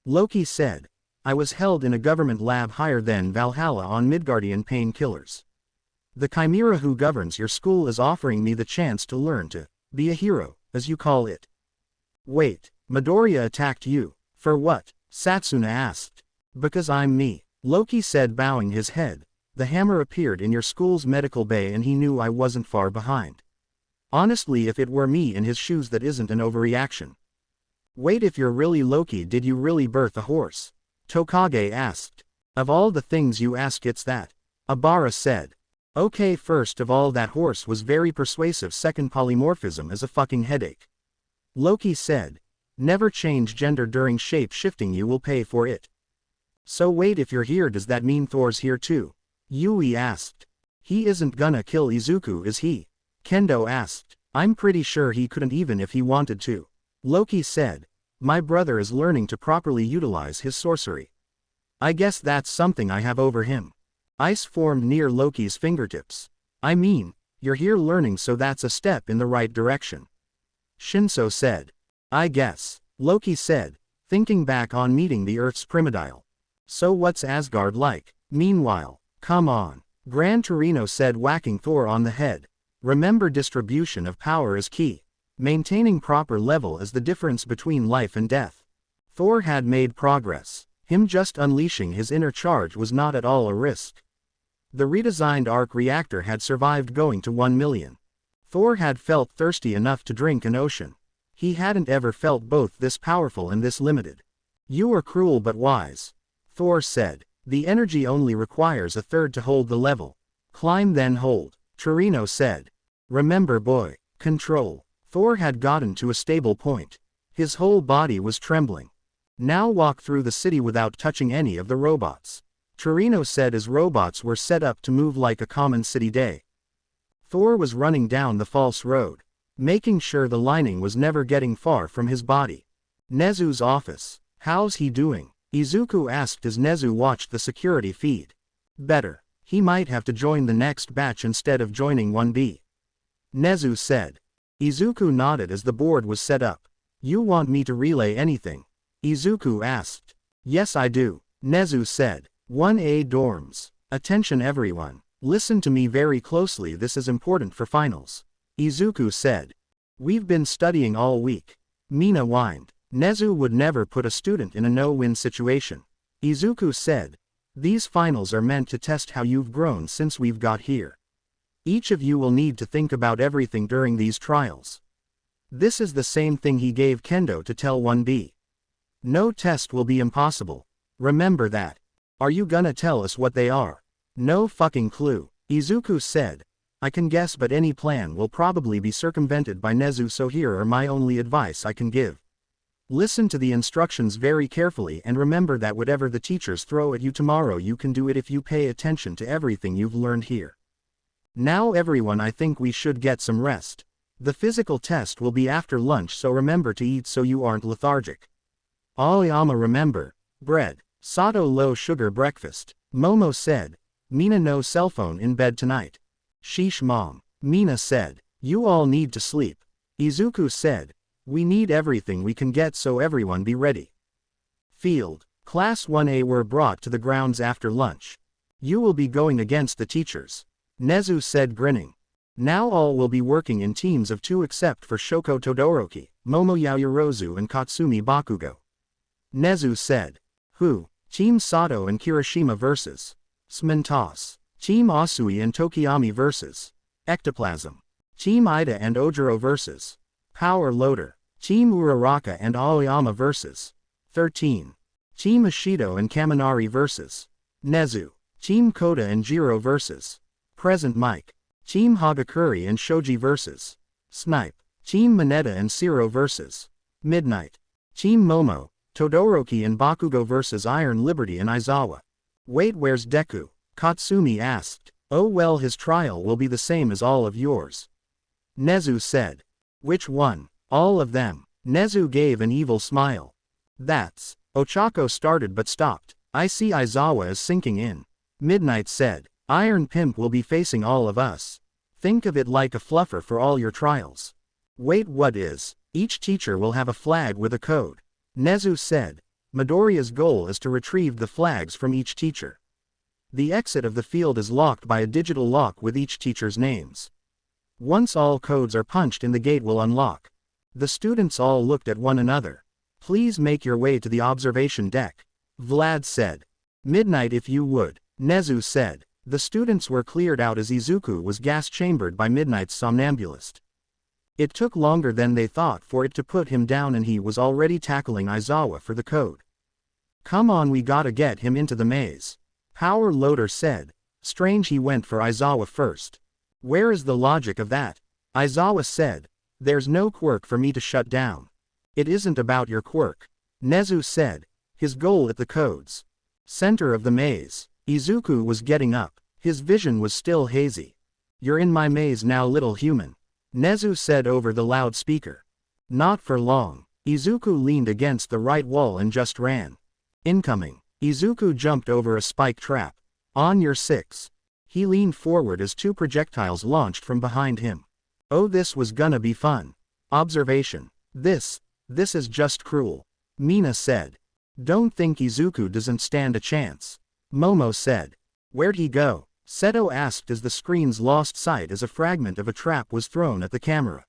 [SPEAKER 1] Loki said. I was held in a government lab higher than Valhalla on Midgardian painkillers. The chimera who governs your school is offering me the chance to learn to be a hero, as you call it. Wait, Midoriya attacked you. For what? Satsuna asked. Because I'm me, Loki said, bowing his head. The hammer appeared in your school's medical bay and he knew I wasn't far behind. Honestly, if it were me in his shoes, that isn't an overreaction. Wait, if you're really Loki, did you really birth a horse? Tokage asked. Of all the things you ask, it's that, Abara said. Okay, first of all, that horse was very persuasive. Second, polymorphism is a fucking headache, Loki said. Never change gender during shape-shifting, you will pay for it. So wait, if you're here, does that mean Thor's here too? Yui asked. He isn't gonna kill Izuku, is he? Kendo asked. I'm pretty sure he couldn't even if he wanted to, Loki said. My brother is learning to properly utilize his sorcery. I guess that's something I have over him. Ice formed near Loki's fingertips. I mean, you're here learning, so that's a step in the right direction, Shinso said. I guess, Loki said, thinking back on meeting the Earth's primordial. So what's Asgard like? Meanwhile, come on, Gran Torino said, whacking Thor on the head. Remember, distribution of power is key. Maintaining proper level is the difference between life and death. Thor had made progress. Him just unleashing his inner charge was not at all a risk. The redesigned arc reactor had survived going to 1 million. Thor had felt thirsty enough to drink an ocean. He hadn't ever felt both this powerful and this limited. You are cruel but wise. Thor said. The energy only requires a third to hold the level. Climb then hold. Torino said. Remember boy. Control. Thor had gotten to a stable point. His whole body was trembling. Now walk through the city without touching any of the robots. Torino said as robots were set up to move like a common city day. Thor was running down the false road, making sure the lining was never getting far from his body. Nezu's office. How's he doing? Izuku asked as Nezu watched the security feed. Better. He might have to join the next batch instead of joining 1B. Nezu said. Izuku nodded as the board was set up. You want me to relay anything? Izuku asked. Yes I do. Nezu said. 1A dorms. Attention everyone. Listen to me very closely, this is important for finals. Izuku said. We've been studying all week. Mina whined. Nezu would never put a student in a no-win situation. Izuku said. These finals are meant to test how you've grown since we've got here. Each of you will need to think about everything during these trials. This is the same thing he gave Kendo to tell 1B. No test will be impossible. Remember that. Are you gonna tell us what they are? No fucking clue. Izuku said. I can guess but any plan will probably be circumvented by Nezu, so here are my only advice I can give. Listen to the instructions very carefully and remember that whatever the teachers throw at you tomorrow you can do it if you pay attention to everything you've learned here. Now everyone, I think we should get some rest. The physical test will be after lunch, so remember to eat so you aren't lethargic. Aoyama remember. Bread. Sato low sugar breakfast. Momo said. Mina no cell phone in bed tonight. Sheesh mom. Mina said. You all need to sleep. Izuku said. We need everything we can get, so everyone be ready. Field. Class 1A were brought to the grounds after lunch. You will be going against the teachers. Nezu said, grinning. Now all will be working in teams of 2 except for Shoko Todoroki, Momo Yaoyorozu and Katsumi Bakugo. Nezu said. Who? Team Sato and Kirishima vs. Smintos. Team Asui and Tokiyami vs. Ectoplasm. Team Ida and Ojiro vs. Power Loader. Team Uraraka and Aoyama vs. 13. Team Ishido and Kaminari vs. Nezu. Team Koda and Jiro vs. Present Mike. Team Hagakuri and Shoji vs. Snipe. Team Mineta and Siro vs. Midnight. Team Momo, Todoroki and Bakugo vs. Iron Liberty and Aizawa. Wait, where's Deku? Katsumi asked. Oh well, his trial will be the same as all of yours. Nezu said. Which one? All of them. Nezu gave an evil smile. That's. Ochako started but stopped. I see Aizawa is sinking in. Midnight said. Iron Pimp will be facing all of us. Think of it like a fluffer for all your trials. Wait, what is? Each teacher will have a flag with a code. Nezu said. Midoriya's goal is to retrieve the flags from each teacher. The exit of the field is locked by a digital lock with each teacher's names. Once all codes are punched in, the gate will unlock. The students all looked at one another. Please make your way to the observation deck. Vlad said. Midnight if you would. Nezu said. The students were cleared out as Izuku was gas-chambered by Midnight's somnambulist. It took longer than they thought for it to put him down, and he was already tackling Aizawa for the code. Come on, we gotta get him into the maze. Power Loader said. Strange he went for Aizawa first. Where is the logic of that? Aizawa said. There's no quirk for me to shut down. It isn't about your quirk. Nezu said. His goal at the codes. Center of the maze. Izuku was getting up. His vision was still hazy. You're in my maze now, little human. Nezu said over the loudspeaker. Not for long. Izuku leaned against the right wall and just ran. Incoming. Izuku jumped over a spike trap. On your 6. He leaned forward as 2 projectiles launched from behind him. Oh, this was gonna be fun. Observation. This is just cruel. Mina said. Don't think Izuku doesn't stand a chance. Momo said. Where'd he go? Seto asked as the screens lost sight as a fragment of a trap was thrown at the camera.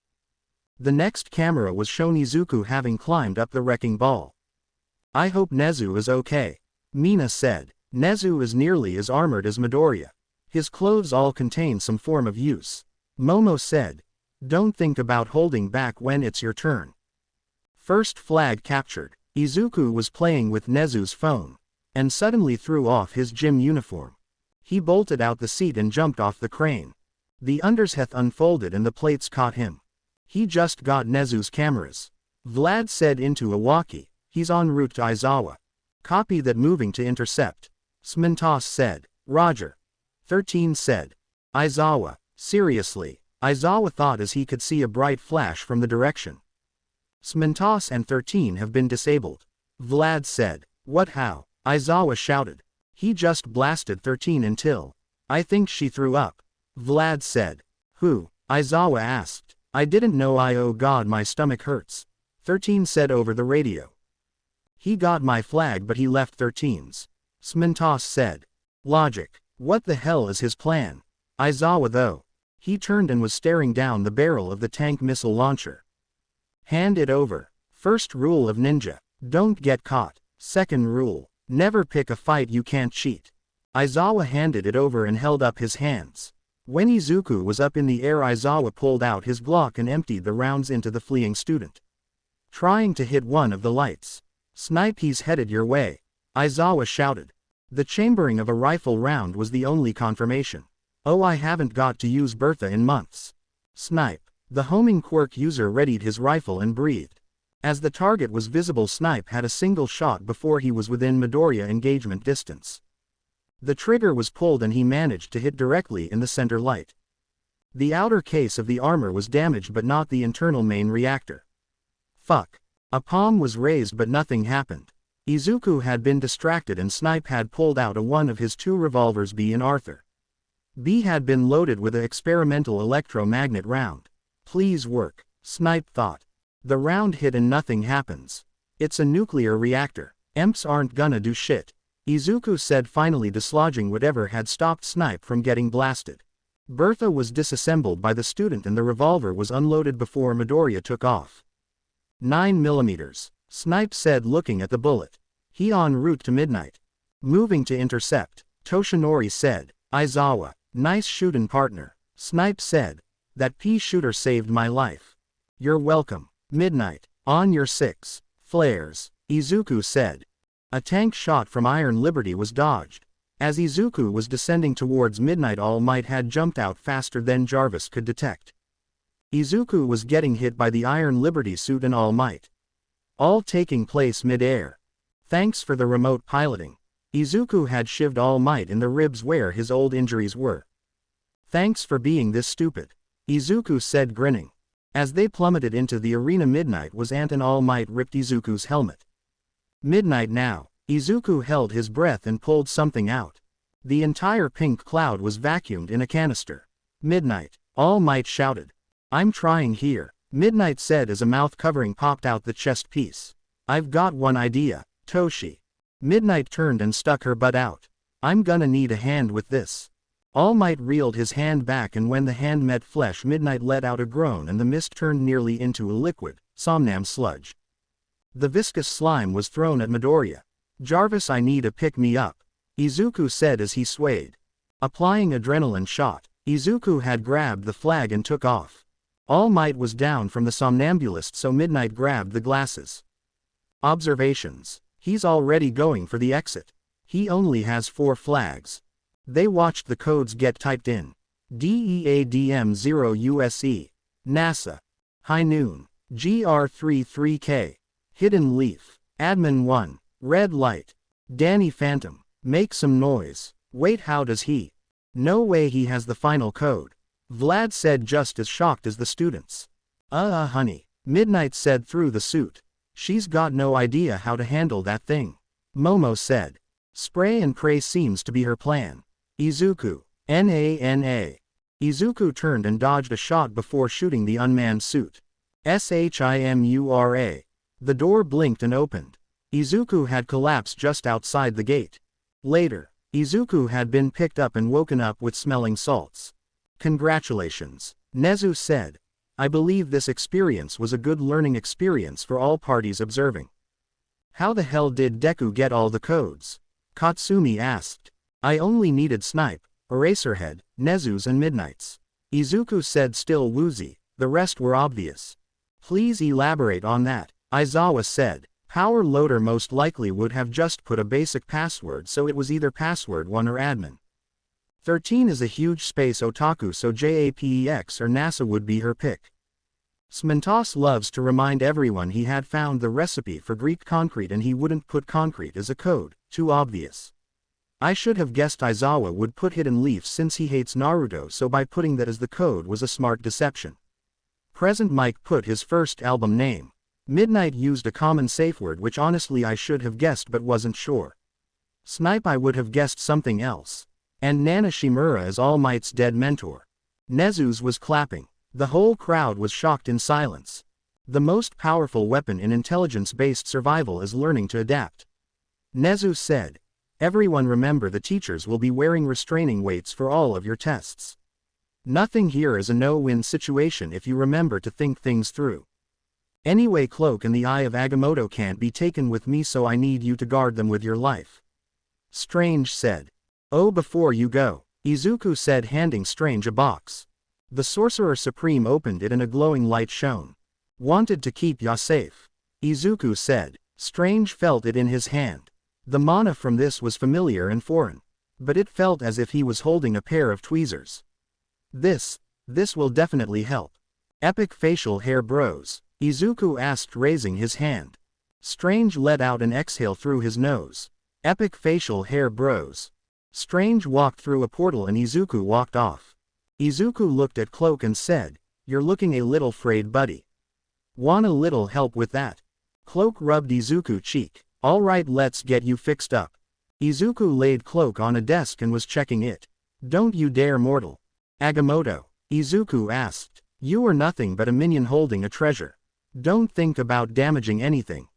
[SPEAKER 1] The next camera was shown Izuku having climbed up the wrecking ball. I hope Nezu is okay. Mina said. Nezu is nearly as armored as Midoriya. His clothes all contain some form of use. Momo said. Don't think about holding back when it's your turn. First flag captured. Izuku was playing with Nezu's phone, and suddenly threw off his gym uniform. He bolted out the seat and jumped off the crane. The undersheath unfolded and the plates caught him. He just got Nezu's cameras. Vlad said into a walkie, he's en route to Aizawa. Copy that, moving to intercept. Smintos said. Roger. 13 said. Aizawa. Seriously. Aizawa thought as he could see a bright flash from the direction. Smintos and 13 have been disabled. Vlad said. What, how? Aizawa shouted. He just blasted 13 until. I think she threw up. Vlad said. Who? Aizawa asked. I didn't know. Oh god, my stomach hurts. 13 said over the radio. He got my flag but he left 13's. Smintos said. Logic. What the hell is his plan? Aizawa though. He turned and was staring down the barrel of the tank missile launcher. Hand it over. First rule of ninja. Don't get caught. Second rule. Never pick a fight you can't cheat. Aizawa handed it over and held up his hands. When Izuku was up in the air, Aizawa pulled out his Glock and emptied the rounds into the fleeing student. Trying to hit one of the lights. Snipe, he's headed your way. Aizawa shouted. The chambering of a rifle round was the only confirmation. Oh, I haven't got to use Bertha in months. Snipe. The homing quirk user readied his rifle and breathed. As the target was visible, Snipe had a single shot before he was within Midoriya engagement distance. The trigger was pulled and he managed to hit directly in the center light. The outer case of the armor was damaged but not the internal main reactor. Fuck. A palm was raised but nothing happened. Izuku had been distracted and Snipe had pulled out one of his two revolvers, B and Arthur. B had been loaded with an experimental electromagnet round. Please work, Snipe thought. The round hit and nothing happens. It's a nuclear reactor. EMPs aren't gonna do shit. Izuku said, finally dislodging whatever had stopped Snipe from getting blasted. Bertha was disassembled by the student and the revolver was unloaded before Midoriya took off. 9mm. Snipe said, looking at the bullet. He en route to midnight. Moving to intercept. Toshinori said. Aizawa. Nice shootin' partner. Snipe said. That pea shooter saved my life. You're welcome. Midnight. On your 6. Flares. Izuku said. A tank shot from Iron Liberty was dodged. As Izuku was descending towards midnight, All Might had jumped out faster than Jarvis could detect. Izuku was getting hit by the Iron Liberty suit and All Might. All taking place mid-air. Thanks for the remote piloting. Izuku had shivved All Might in the ribs where his old injuries were. Thanks for being this stupid. Izuku said, grinning. As they plummeted into the arena, Midnight was Ant and All Might ripped Izuku's helmet. Midnight now. Izuku held his breath and pulled something out. The entire pink cloud was vacuumed in a canister. Midnight. All Might shouted. I'm trying here. Midnight said as a mouth covering popped out the chest piece. I've got one idea, Toshi. Midnight turned and stuck her butt out. I'm gonna need a hand with this. All Might reeled his hand back, and when the hand met flesh, Midnight let out a groan and the mist turned nearly into a liquid, somnam sludge. The viscous slime was thrown at Midoriya. Jarvis, I need a pick-me-up, Izuku said as he swayed. Applying adrenaline shot, Izuku had grabbed the flag and took off. All Might was down from the somnambulist, so Midnight grabbed the glasses. Observations. He's already going for the exit. He only has 4 flags. They watched the codes get typed in. DEADM0 USE. NASA. High Noon. GR33K. Hidden Leaf. Admin 1. Red Light. Danny Phantom. Make some noise. Wait, how does he? No way he has the final code. Vlad said, just as shocked as the students. Honey. Midnight said through the suit. She's got no idea how to handle that thing. Momo said. Spray and pray seems to be her plan. Izuku. NANA. Izuku turned and dodged a shot before shooting the unmanned suit. SHIMURA. The door blinked and opened. Izuku had collapsed just outside the gate. Later. Izuku had been picked up and woken up with smelling salts. Congratulations. Nezu said. I believe this experience was a good learning experience for all parties observing. How the hell did Deku get all the codes? Katsumi asked. I only needed Snipe, Eraserhead, Nezu's and Midnight's. Izuku said, still woozy. The rest were obvious. Please elaborate on that, Aizawa said. Power Loader most likely would have just put a basic password, so it was either password 1 or admin. 13 is a huge space otaku, so JAPEX or NASA would be her pick. Smentos loves to remind everyone he had found the recipe for Greek concrete and he wouldn't put concrete as a code, too obvious. I should have guessed Aizawa would put Hidden Leaf since he hates Naruto, so by putting that as the code was a smart deception. Present Mike put his first album name. Midnight used a common safe word which honestly I should have guessed but wasn't sure. Snipe I would have guessed something else. And Nana Shimura as All Might's dead mentor. Nezu's was clapping. The whole crowd was shocked in silence. The most powerful weapon in intelligence-based survival is learning to adapt. Nezu said. Everyone remember the teachers will be wearing restraining weights for all of your tests. Nothing here is a no-win situation if you remember to think things through. Anyway, Cloak and the Eye of Agamotto can't be taken with me, so I need you to guard them with your life. Strange said. Oh, before you go, Izuku said, handing Strange a box. The Sorcerer Supreme opened it and a glowing light shone. Wanted to keep ya safe, Izuku said. Strange felt it in his hand. The mana from this was familiar and foreign, but it felt as if he was holding a pair of tweezers. This will definitely help. Epic facial hair bros, Izuku asked, raising his hand. Strange let out an exhale through his nose. Epic facial hair bros. Strange walked through a portal and Izuku walked off. Izuku looked at Cloak and said, "You're looking a little frayed, buddy. Want a little help with that?" Cloak rubbed Izuku's cheek. "Alright, let's get you fixed up." Izuku laid Cloak on a desk and was checking it. "Don't you dare, mortal." Agamotto, Izuku asked. "You are nothing but a minion holding a treasure. Don't think about damaging anything.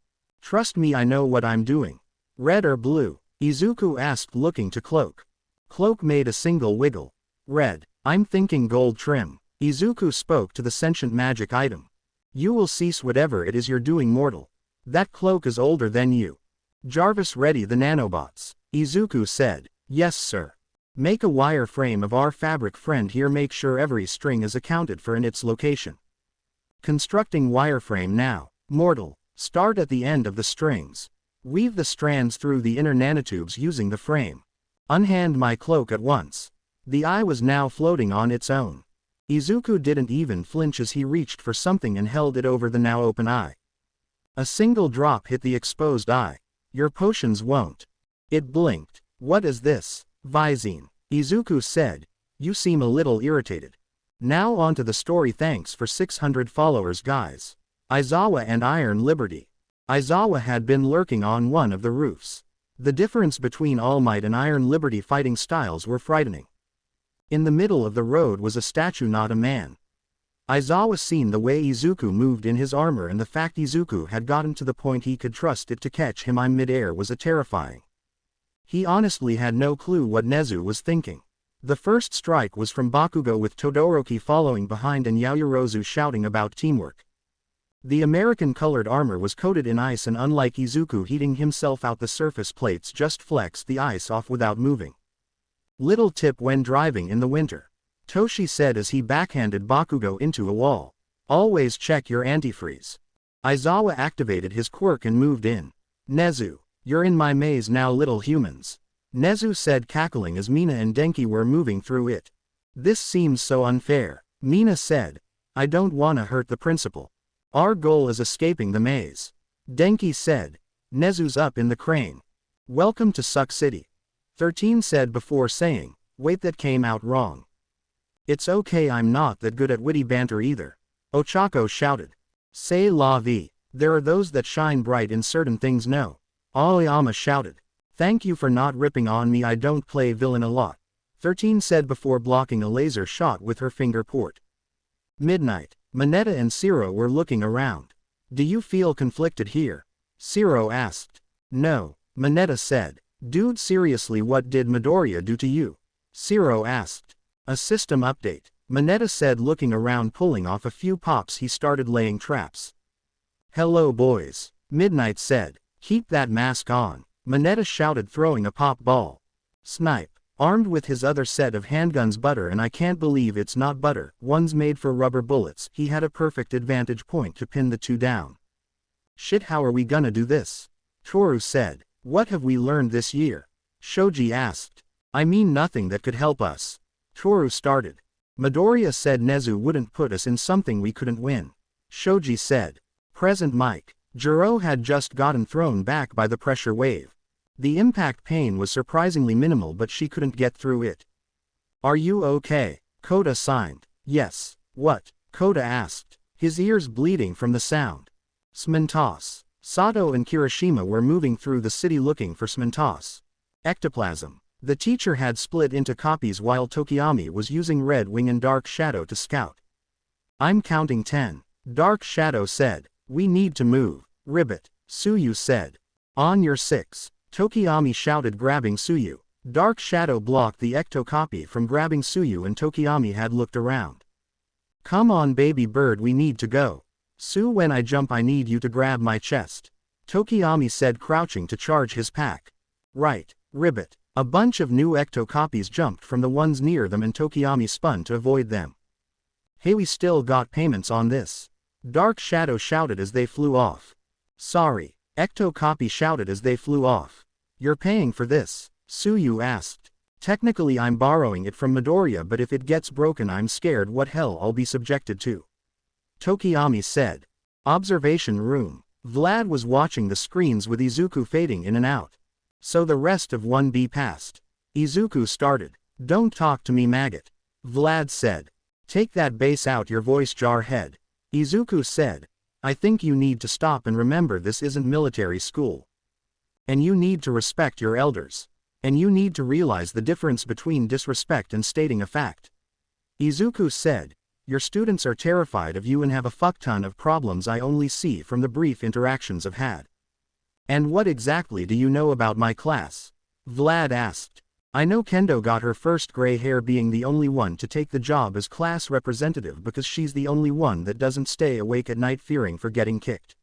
[SPEAKER 1] Trust me, I know what I'm doing." "Red or blue?" Izuku asked, looking to Cloak. Cloak made a single wiggle. "Red. I'm thinking gold trim." Izuku spoke to the sentient magic item. "You will cease whatever it is you're doing, mortal. That cloak is older than you." Jarvis, ready the nanobots. Izuku said. "Yes, sir. Make a wireframe of our fabric friend here, make sure every string is accounted for in its location. Constructing wireframe now. Mortal. Start at the end of the strings. Weave the strands through the inner nanotubes using the frame. Unhand my cloak at once." The eye was now floating on its own. Izuku didn't even flinch as he reached for something and held it over the now open eye. A single drop hit the exposed eye. "Your potions won't." It blinked. "What is this?" "Visine," Izuku said. "You seem a little irritated. Now on to the story. Thanks for 600 followers, guys." Aizawa and Iron Liberty. Aizawa had been lurking on one of the roofs. The difference between All Might and Iron Liberty fighting styles were frightening. In the middle of the road was a statue, not a man. Aizawa seen the way Izuku moved in his armor, and the fact Izuku had gotten to the point he could trust it to catch him in midair was a terrifying. He honestly had no clue what Nezu was thinking. The first strike was from Bakugo, with Todoroki following behind and Yaoyorozu shouting about teamwork. The American-colored armor was coated in ice, and unlike Izuku heating himself out, the surface plates just flexed the ice off without moving. Little tip when driving in the winter, Toshi said as he backhanded Bakugo into a wall. "Always check your antifreeze." Aizawa activated his quirk and moved in. "Nezu, you're in my maze now, little humans," Nezu said, cackling as Mina and Denki were moving through it. "This seems so unfair," Mina said. "I don't wanna hurt the principal. Our goal is escaping the maze," Denki said. "Nezu's up in the crane. Welcome to Suck City," 13 said before saying, "Wait, that came out wrong." "It's okay, I'm not that good at witty banter either," Ochako shouted. "C'est la vie. There are those that shine bright in certain things, no," Aoyama shouted. "Thank you for not ripping on me, I don't play villain a lot," 13 said before blocking a laser shot with her finger port. Midnight. Mineta and Siro were looking around. "Do you feel conflicted here?" Siro asked. "No," Mineta said. Dude, seriously, what did Midoriya do to you? Zero asked. A system update, Mineta said, looking around. Pulling off a few pops, he started laying traps. Hello boys, Midnight said. Keep that mask on, Mineta shouted, throwing a pop ball. Snipe, armed with his other set of handguns. Butter, and I can't believe it's not butter, one's made for rubber bullets. He had a perfect advantage point to pin the two down. Shit, how are we gonna do this? Toru said. What have we learned this year? Shoji asked. I mean, nothing that could help us. Toru started. Midoriya said Nezu wouldn't put us in something we couldn't win. Shoji said. Present mic. Jiro had just gotten thrown back by the pressure wave. The impact pain was surprisingly minimal, but she couldn't get through it. Are you okay? Kota signed. Yes. What? Kota asked, his ears bleeding from the sound. Smentos. Sato and Kirishima were moving through the city looking for Smentos. Ectoplasm. The teacher had split into copies while Tokiyami was using Red Wing and Dark Shadow to scout. I'm counting 10. Dark Shadow said. We need to move. Ribbit. Suyu said. On your 6. Tokiyami shouted, grabbing Suyu. Dark Shadow blocked the Ecto copy from grabbing Suyu, and Tokiyami had looked around. Come on baby bird, we need to go. Su, when I jump I need you to grab my chest. Tokiyami said, crouching to charge his pack. Right, Ribbit. A bunch of new Ecto copies jumped from the ones near them, and Tokiyami spun to avoid them. Hey, we still got payments on this. Dark Shadow shouted as they flew off. Sorry, Ecto copy shouted as they flew off. You're paying for this? Suyu asked. Technically I'm borrowing it from Midoriya, but if it gets broken I'm scared what hell I'll be subjected to. Tokiyami said. Observation room. Vlad was watching the screens with Izuku fading in and out. So the rest of 1B passed. Izuku started. Don't talk to me, maggot. Vlad said. Take that bass out your voice, jarhead. Izuku said. I think you need to stop and remember this isn't military school. And you need to respect your elders. And you need to realize the difference between disrespect and stating a fact. Izuku said. Your students are terrified of you and have a fuckton of problems I only see from the brief interactions I've had. And what exactly do you know about my class? Vlad asked. I know Kendo got her first gray hair being the only one to take the job as class representative because she's the only one that doesn't stay awake at night fearing for getting kicked.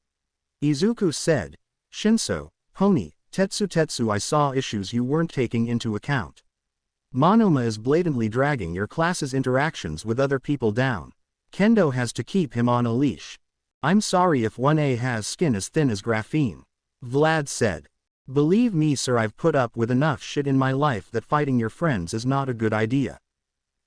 [SPEAKER 1] Izuku said. Shinso, Pony, Tetsu, I saw issues you weren't taking into account. Monoma is blatantly dragging your class's interactions with other people down. Kendo has to keep him on a leash. I'm sorry if 1A has skin as thin as graphene. Vlad said. Believe me sir, I've put up with enough shit in my life that fighting your friends is not a good idea.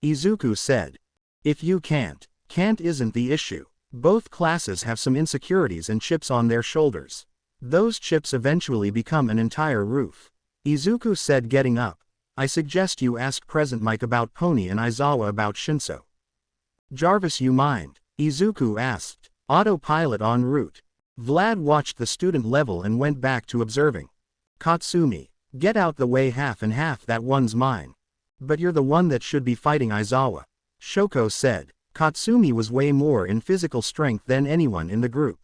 [SPEAKER 1] Izuku said. If you can't isn't the issue. Both classes have some insecurities and chips on their shoulders. Those chips eventually become an entire roof. Izuku said, getting up. I suggest you ask Present Mike about Pony and Aizawa about Shinso. Jarvis, you mind? Izuku asked. Autopilot en route. Vlad watched the student level and went back to observing. Katsumi, get out the way, half and half, that one's mine. But you're the one that should be fighting Aizawa. Shoko said. Katsumi was way more in physical strength than anyone in the group.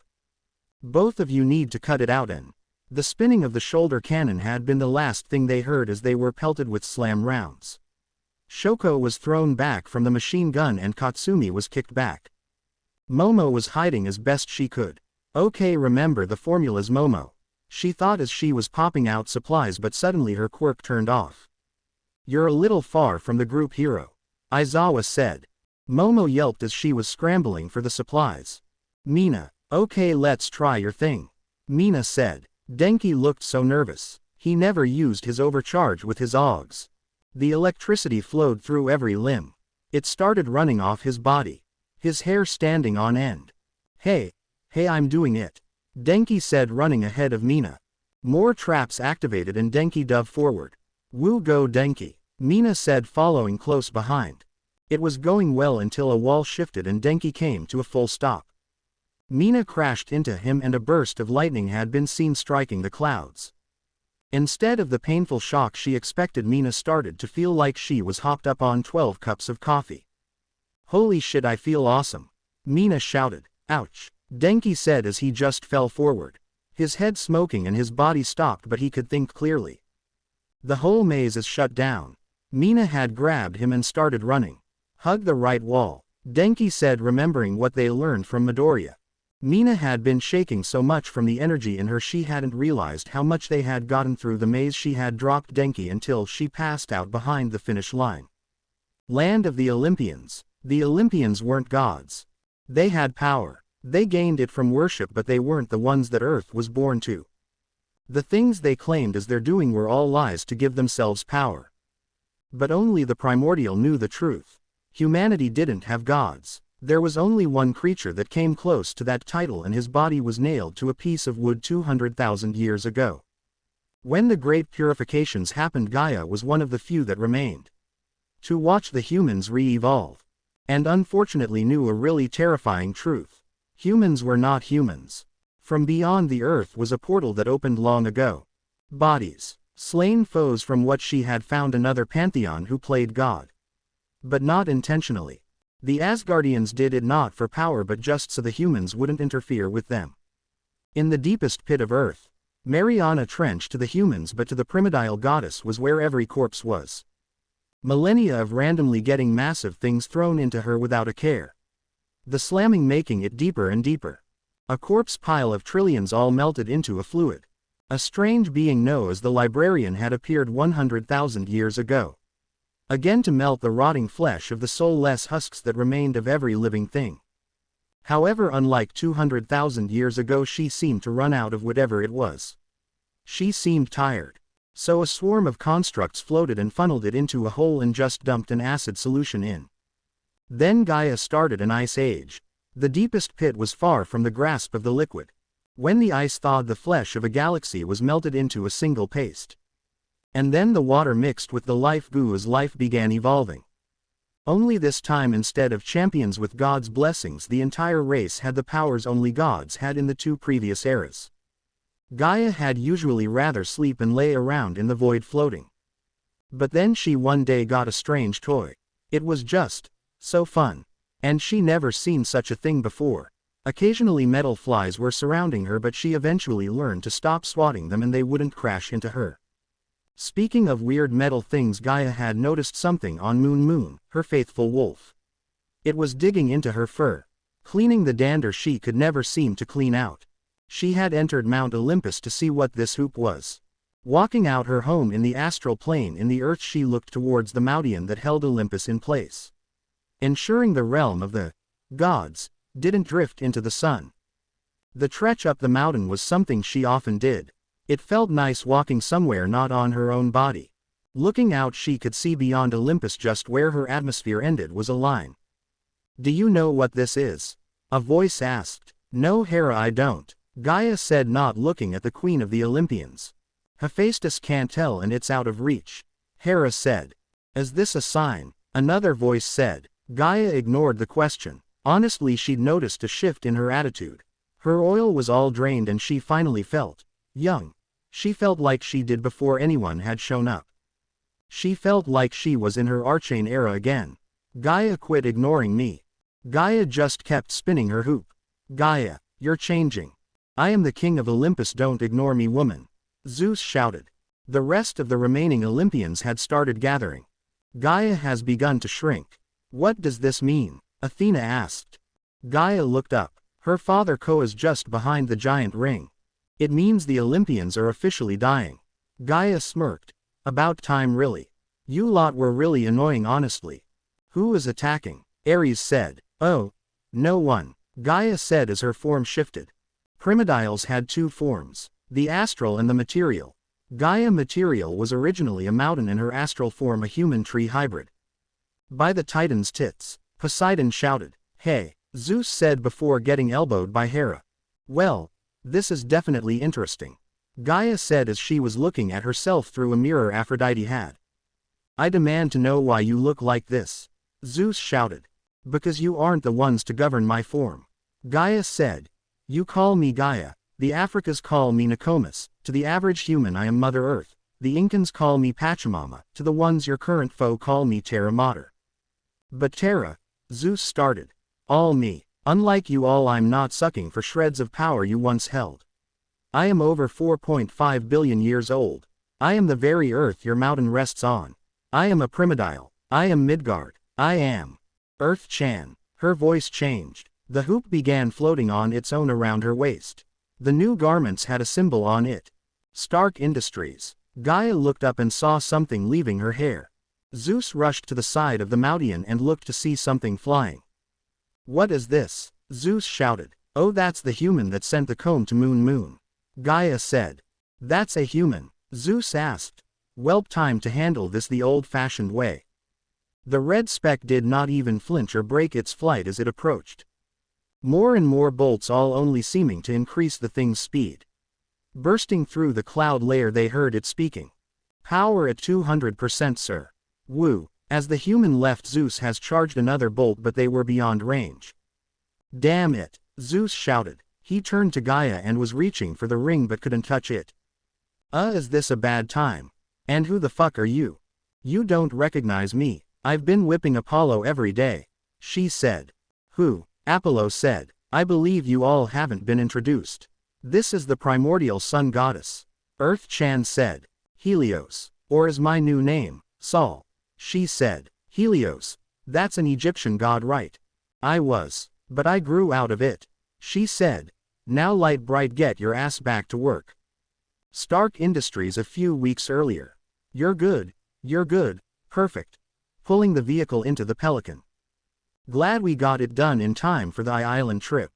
[SPEAKER 1] Both of you need to cut it out. And the spinning of the shoulder cannon had been the last thing they heard as they were pelted with slam rounds. Shoko was thrown back from the machine gun and Katsumi was kicked back. Momo was hiding as best she could. Okay, remember the formulas, Momo. She thought as she was popping out supplies, but suddenly her quirk turned off. You're a little far from the group, hero. Aizawa said. Momo yelped as she was scrambling for the supplies. Mina, okay, let's try your thing. Mina said. Denki looked so nervous. He never used his overcharge with his Augs. The electricity flowed through every limb. It started running off his body. His hair standing on end. Hey, I'm doing it. Denki said, running ahead of Mina. More traps activated and Denki dove forward. Woo go Denki, Mina said, following close behind. It was going well until a wall shifted and Denki came to a full stop. Mina crashed into him and a burst of lightning had been seen striking the clouds. Instead of the painful shock she expected, Mina started to feel like she was hopped up on 12 cups of coffee. Holy shit, I feel awesome. Mina shouted. Ouch. Denki said as he just fell forward. His head smoking and his body stopped, but he could think clearly. The whole maze is shut down. Mina had grabbed him and started running. Hug the right wall, Denki said, remembering what they learned from Midoriya. Mina had been shaking so much from the energy in her she hadn't realized how much they had gotten through the maze. She had dropped Denki until she passed out behind the finish line. Land of the Olympians. The Olympians weren't gods. They had power. They gained it from worship, but they weren't the ones that Earth was born to. The things they claimed as their doing were all lies to give themselves power. But only the primordial knew the truth. Humanity didn't have gods. There was only one creature that came close to that title, and his body was nailed to a piece of wood 200,000 years ago. When the great purifications happened, Gaia was one of the few that remained to watch the humans re-evolve. And unfortunately knew a really terrifying truth. Humans were not humans. From beyond the earth was a portal that opened long ago. Bodies. Slain foes from what she had found, another pantheon who played God. But not intentionally. The Asgardians did it not for power but just so the humans wouldn't interfere with them. In the deepest pit of earth, Mariana Trench to the humans but to the primordial goddess was where every corpse was. Millennia of randomly getting massive things thrown into her without a care. The slamming making it deeper and deeper. A corpse pile of trillions all melted into a fluid. A strange being known as the Librarian had appeared 100,000 years ago. Again to melt the rotting flesh of the soulless husks that remained of every living thing. However, unlike 200,000 years ago, she seemed to run out of whatever it was. She seemed tired. So a swarm of constructs floated and funneled it into a hole and just dumped an acid solution in. Then Gaia started an ice age. The deepest pit was far from the grasp of the liquid. When the ice thawed, the flesh of a galaxy was melted into a single paste. And then the water mixed with the life goo as life began evolving. Only this time, instead of champions with God's blessings, the entire race had the powers only gods had in the two previous eras. Gaia had usually rather sleep and lay around in the void floating. But then she one day got a strange toy. It was just so fun. And she never seen such a thing before. Occasionally metal flies were surrounding her, but she eventually learned to stop swatting them and they wouldn't crash into her. Speaking of weird metal things, Gaia had noticed something on Moon, her faithful wolf. It was digging into her fur, cleaning the dander she could never seem to clean out. She had entered Mount Olympus to see what this hoop was. Walking out her home in the astral plane in the earth, she looked towards the mountain that held Olympus in place, ensuring the realm of the gods didn't drift into the sun. The trek up the mountain was something she often did. It felt nice walking somewhere not on her own body. Looking out, she could see beyond Olympus, just where her atmosphere ended, was a line. "Do you know what this is?" a voice asked. "No, Hera, I don't," Gaia said, not looking at the queen of the Olympians. "Hephaestus can't tell and it's out of reach," Hera said. "Is this a sign?" another voice said. Gaia ignored the question. Honestly, she'd noticed a shift in her attitude. Her oil was all drained and she finally felt young. She felt like she did before anyone had shown up. She felt like she was in her Arcane era again. "Gaia, quit ignoring me." Gaia just kept spinning her hoop. "Gaia, you're changing. I am the king of Olympus, don't ignore me, woman," Zeus shouted. The rest of the remaining Olympians had started gathering. "Gaia has begun to shrink." "What does this mean?" Athena asked. Gaia looked up. Her father Ko is just behind the giant ring. "It means the Olympians are officially dying." Gaia smirked. "About time, really. You lot were really annoying, honestly." "Who is attacking?" Ares said. "Oh, no one," Gaia said as her form shifted. Primordials had two forms, the astral and the material. Gaia material was originally a mountain, in her astral form a human tree hybrid. "By the Titan's tits," Poseidon shouted. "Hey," Zeus said before getting elbowed by Hera. "Well, this is definitely interesting," Gaia said as she was looking at herself through a mirror Aphrodite had. "I demand to know why you look like this," Zeus shouted. "Because you aren't the ones to govern my form," Gaia said. "You call me Gaia, the Africans call me Nokomis, to the average human I am Mother Earth, the Incans call me Pachamama, to the ones your current foe call me Terra Mater." "But Terra," Zeus started. "All me. Unlike you all, I'm not sucking for shreds of power you once held. I am over 4.5 billion years old. I am the very earth your mountain rests on. I am a primordial. I am Midgard. I am Earth-chan. Her voice changed. The hoop began floating on its own around her waist. The new garments had a symbol on it. Stark Industries. Gaia looked up and saw something leaving her hair. Zeus rushed to the side of the Mountain and looked to see something flying. What is this? Zeus shouted. Oh, that's the human that sent the comb to Moon. Gaia said. That's a human? Zeus asked. Welp, time to handle this the old-fashioned way. The red speck did not even flinch or break its flight as it approached. More and more bolts, all only seeming to increase the thing's speed. Bursting through the cloud layer, they heard it speaking. Power at 200%, sir. Woo. As the human left, Zeus has charged another bolt, but they were beyond range. Damn it, Zeus shouted. He turned to Gaia and was reaching for the ring but couldn't touch it. Is this a bad time? And who the fuck are you? You don't recognize me. I've been whipping Apollo every day, she said. Who? Apollo said. I believe you all haven't been introduced. This is the primordial sun goddess. Earth-chan said. Helios. Or is my new name, Sol, she said. Helios. That's an Egyptian god, right? I was. But I grew out of it, she said. Now light bright, get your ass back to work. Stark Industries a few weeks earlier. You're good. Perfect. Pulling the vehicle into the Pelican. Glad we got it done in time for the island trip.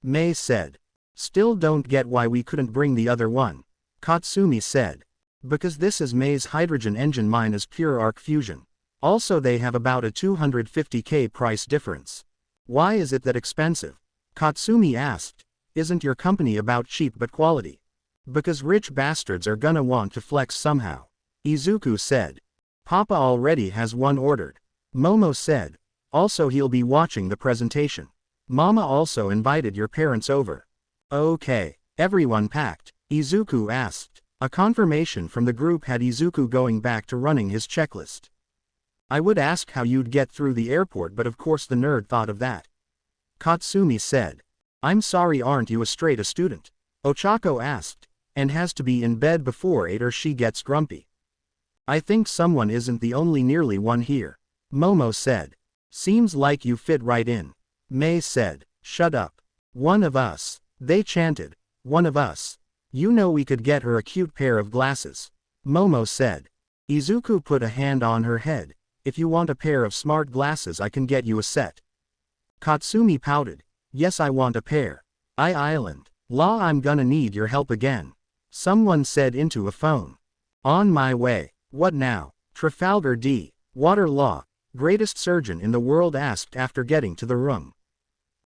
[SPEAKER 1] May said. Still don't get why we couldn't bring the other one, Katsumi said. Because this is May's hydrogen engine, mine is pure arc fusion. Also they have about a 250k price difference. Why is it that expensive? Katsumi asked. Isn't your company about cheap but quality? Because rich bastards are gonna want to flex somehow, Izuku said. Papa already has one ordered, Momo said. Also he'll be watching the presentation. Mama also invited your parents over. Okay, everyone packed? Izuku asked. A confirmation from the group had Izuku going back to running his checklist. I would ask how you'd get through the airport, but of course the nerd thought of that. Katsumi said. I'm sorry, aren't you a straight A student? Ochako asked. And has to be in bed before 8 or she gets grumpy. I think someone isn't the only nearly one here, Momo said. Seems like you fit right in. May said. Shut up. One of us, they chanted. One of us. You know we could get her a cute pair of glasses, Momo said. Izuku put a hand on her head. If you want a pair of smart glasses, I can get you a set. Katsumi pouted. Yes, I want a pair. Island. La, I'm gonna need your help again, someone said into a phone. On my way. What now? Trafalgar D. Water Law, greatest surgeon in the world, asked after getting to the room.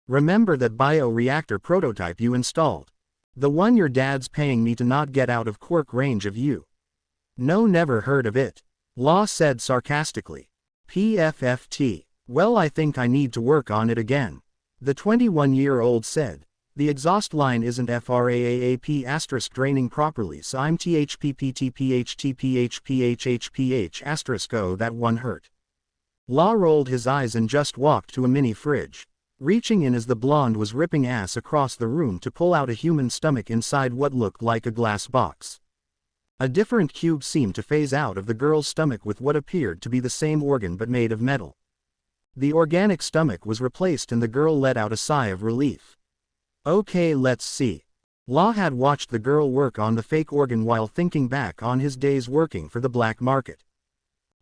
[SPEAKER 1] Remember that bio-reactor prototype you installed? The one your dad's paying me to not get out of quirk range of you. No, never heard of it, Law said sarcastically. PFFT. Well, I think I need to work on it again, the 21-year-old said. The exhaust line isn't FRAAAP asterisk draining properly, so I'm THPPTPHTPHPHHPH asterisk. Oh, that one hurt. Law rolled his eyes and just walked to a mini fridge, reaching in as the blonde was ripping ass across the room to pull out a human stomach inside what looked like a glass box. A different cube seemed to phase out of the girl's stomach with what appeared to be the same organ but made of metal. The organic stomach was replaced and the girl let out a sigh of relief. Okay, let's see. Law had watched the girl work on the fake organ while thinking back on his days working for the black market.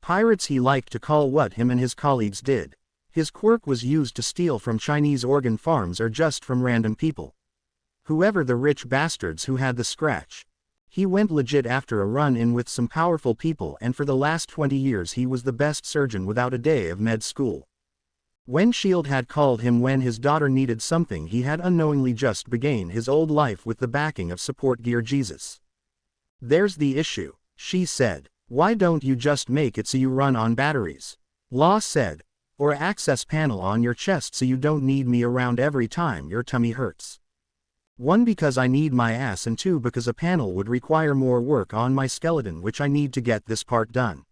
[SPEAKER 1] Pirates, he liked to call what him and his colleagues did. His quirk was used to steal from Chinese organ farms or just from random people. Whoever the rich bastards who had the scratch. He went legit after a run-in with some powerful people, and for the last 20 years he was the best surgeon without a day of med school. When S.H.I.E.L.D. had called him when his daughter needed something, he had unknowingly just begun his old life with the backing of support gear Jesus. There's the issue, she said. Why don't you just make it so you run on batteries? Law said. Or an access panel on your chest so you don't need me around every time your tummy hurts. 1, because I need my ass, and 2, because a panel would require more work on my skeleton, which I need to get this part done,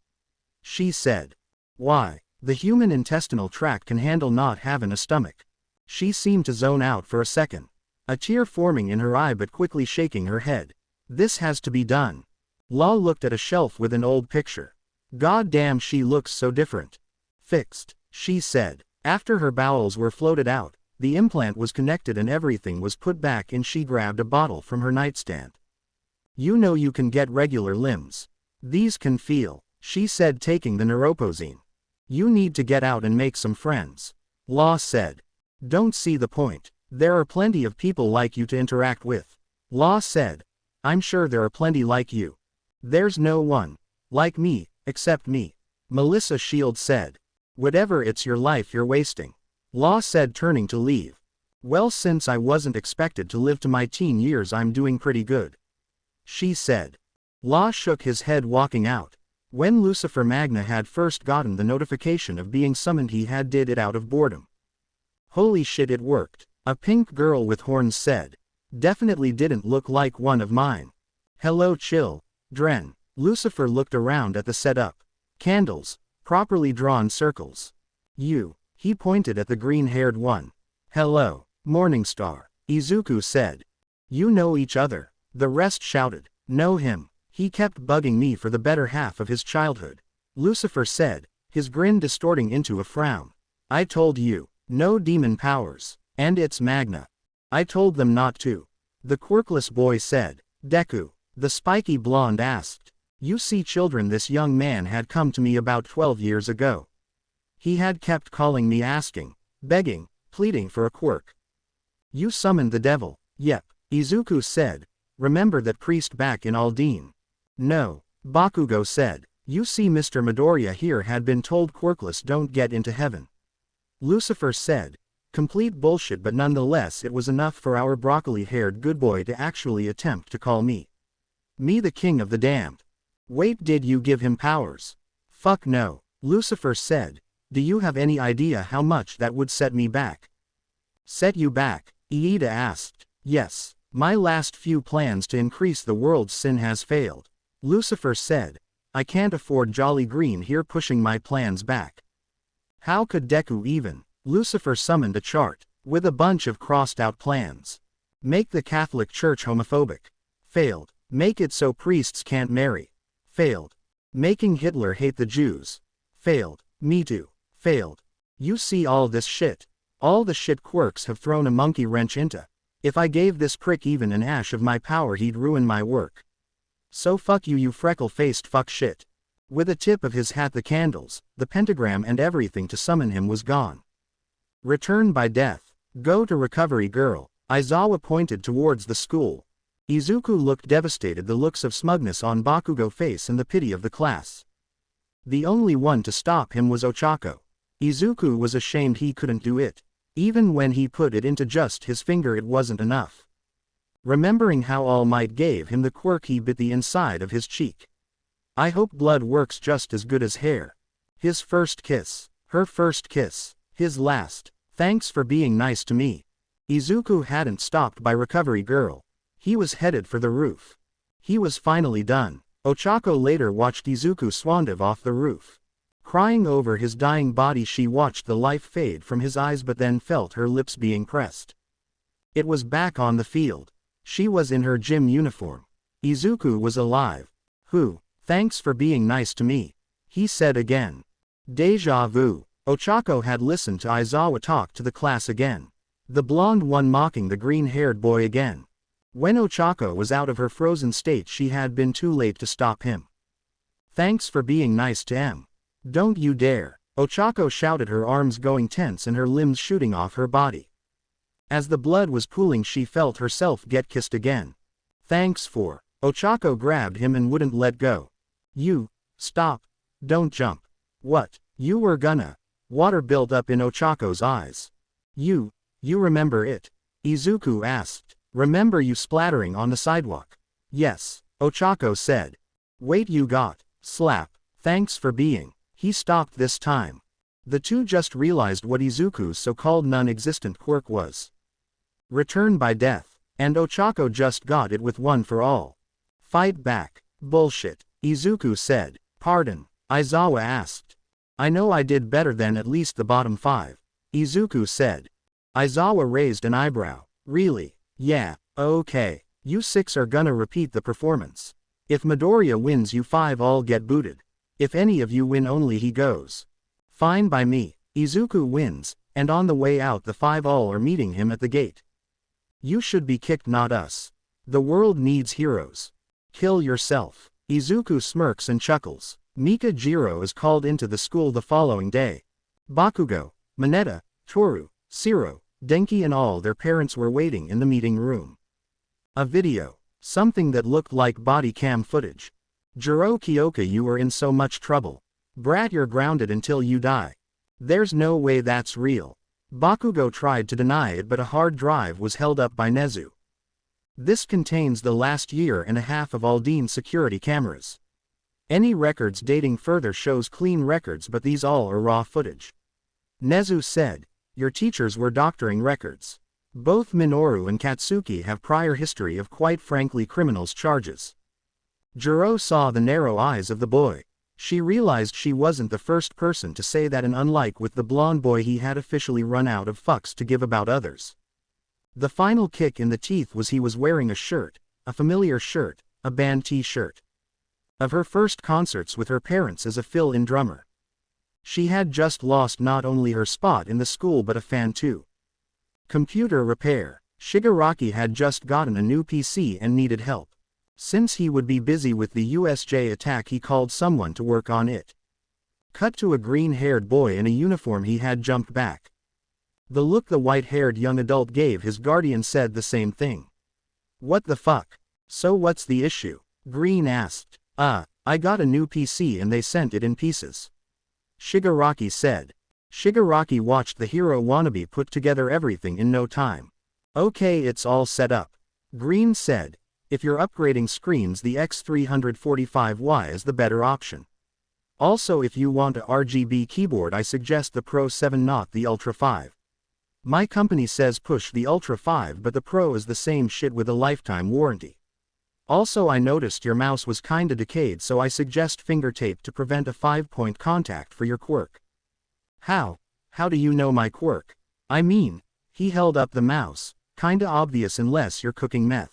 [SPEAKER 1] she said. Why? The human intestinal tract can handle not having a stomach. She seemed to zone out for a second, a tear forming in her eye but quickly shaking her head. This has to be done. Law looked at a shelf with an old picture. God damn, she looks so different. Fixed, she said. After her bowels were floated out, the implant was connected and everything was put back in. She grabbed a bottle from her nightstand. You know you can get regular limbs. These can feel, she said, taking the neuroposine. You need to get out and make some friends. Law said. Don't see the point. There are plenty of people like you to interact with. Law said. I'm sure there are plenty like you. There's no one like me, except me. Melissa Shield said. Whatever, it's your life you're wasting. Law said, turning to leave. Well, since I wasn't expected to live to my teen years, I'm doing pretty good. She said. Law shook his head, walking out. When Lucifer Magna had first gotten the notification of being summoned, he had did it out of boredom. Holy shit, it worked. A pink girl with horns said. Definitely didn't look like one of mine. Hello, chill, Dren. Lucifer looked around at the setup. Candles, properly drawn circles. You, he pointed at the green-haired one. Hello, Morningstar, Izuku said. You know each other? The rest shouted. Know him. He kept bugging me for the better half of his childhood. Lucifer said, his grin distorting into a frown. I told you, no demon powers, and it's Magna. I told them not to. The quirkless boy said. Deku, the spiky blonde, asked. You see, children, this young man had come to me about 12 years ago. He had kept calling me, asking, begging, pleading for a quirk. You summoned the devil. Yep, Izuku said. Remember that priest back in Aldine? No, Bakugo said. You see, Mr. Midoriya here had been told quirkless don't get into heaven. Lucifer said. Complete bullshit, but nonetheless it was enough for our broccoli-haired good boy to actually attempt to call me the king of the damned. Wait, did you give him powers? Fuck no, Lucifer said. Do you have any idea how much that would set me back? Set you back? Iida asked. Yes, my last few plans to increase the world's sin has failed. Lucifer said. I can't afford Jolly Green here pushing my plans back. How could Deku even? Lucifer summoned a chart, with a bunch of crossed out plans. Make the Catholic Church homophobic. Failed. Make it so priests can't marry. Failed. Making Hitler hate the Jews. Failed. Me too. Failed. You see all this shit? All the shit quirks have thrown a monkey wrench into. If I gave this prick even an ash of my power, he'd ruin my work. So fuck you, you freckle-faced fuck shit. With a tip of his hat, the candles, the pentagram and everything to summon him was gone. Return by death. Go to Recovery Girl. Aizawa pointed towards the school. Izuku looked devastated, the looks of smugness on Bakugo's face and the pity of the class. The only one to stop him was Ochako. Izuku was ashamed he couldn't do it. Even when he put it into just his finger, it wasn't enough. Remembering how All Might gave him the quirk, he bit the inside of his cheek. I hope blood works just as good as hair. His first kiss. Her first kiss. His last. Thanks for being nice to me. Izuku hadn't stopped by Recovery Girl. He was headed for the roof. He was finally done. Ochako later watched Izuku swandive off the roof. Crying over his dying body, she watched the life fade from his eyes, but then felt her lips being pressed. It was back on the field. She was in her gym uniform. Izuku was alive. Who? Thanks for being nice to me, he said again. Deja vu. Ochako had listened to Aizawa talk to the class again. The blonde one mocking the green-haired boy again. When Ochako was out of her frozen state, she had been too late to stop him. Thanks for being nice to M. Don't you dare. Ochako shouted, her arms going tense and her limbs shooting off her body. As the blood was pooling, she felt herself get kissed again. Thanks for. Ochako grabbed him and wouldn't let go. You. Stop. Don't jump. What? You were gonna. Water built up in Ochako's eyes. You remember it? Izuku asked. Remember you splattering on the sidewalk? Yes, Ochako said. Wait, you got slap. Thanks for being. He stopped this time. The two just realized what Izuku's so-called non-existent quirk was. Return by death. And Ochako just got it with one for all. Fight back. Bullshit, Izuku said. Pardon, Aizawa asked. I know I did better than at least the bottom 5. Izuku said. Aizawa raised an eyebrow. Really? Yeah, okay. You 6 are gonna repeat the performance. If Midoriya wins you 5 all get booted. If any of you win only he goes. Fine by me. Izuku wins, and on the way out the 5 all are meeting him at the gate. You should be kicked, not us. The world needs heroes. Kill yourself. Izuku smirks and chuckles. Mika Jiro is called into the school the following day. Bakugo, Mineta, Toru, Shiro, Denki and all their parents were waiting in the meeting room. A video. Something that looked like body cam footage. Jiro Kyoka, you are in so much trouble. Brat, you're grounded until you die. There's no way that's real. Bakugo tried to deny it but a hard drive was held up by Nezu. This contains the last year and a half of Aldean's security cameras. Any records dating further shows clean records but these all are raw footage. Nezu said, your teachers were doctoring records. Both Minoru and Katsuki have prior history of quite frankly criminals charges. Jiro saw the narrow eyes of the boy. She realized she wasn't the first person to say that, and unlike with the blonde boy he had officially run out of fucks to give about others. The final kick in the teeth was he was wearing a shirt, a familiar shirt, a band t-shirt. Of her first concerts with her parents as a fill-in drummer. She had just lost not only her spot in the school but a fan too. Computer repair. Shigaraki had just gotten a new PC and needed help. Since he would be busy with the USJ attack he called someone to work on it. Cut to a green-haired boy in a uniform. He had jumped back. The look the white-haired young adult gave his guardian said the same thing. What the fuck? So what's the issue? Green asked. I got a new PC and they sent it in pieces. Shigaraki said. Shigaraki watched the hero wannabe put together everything in no time. Okay, it's all set up. Green said. If you're upgrading screens, the X345Y is the better option. Also, if you want a RGB keyboard, I suggest the Pro 7, not the Ultra 5. My company says push the Ultra 5, but the Pro is the same shit with a lifetime warranty. Also, I noticed your mouse was kinda decayed, so I suggest finger tape to prevent a 5-point contact for your quirk. How do you know my quirk? I mean, he held up the mouse, kinda obvious unless you're cooking meth.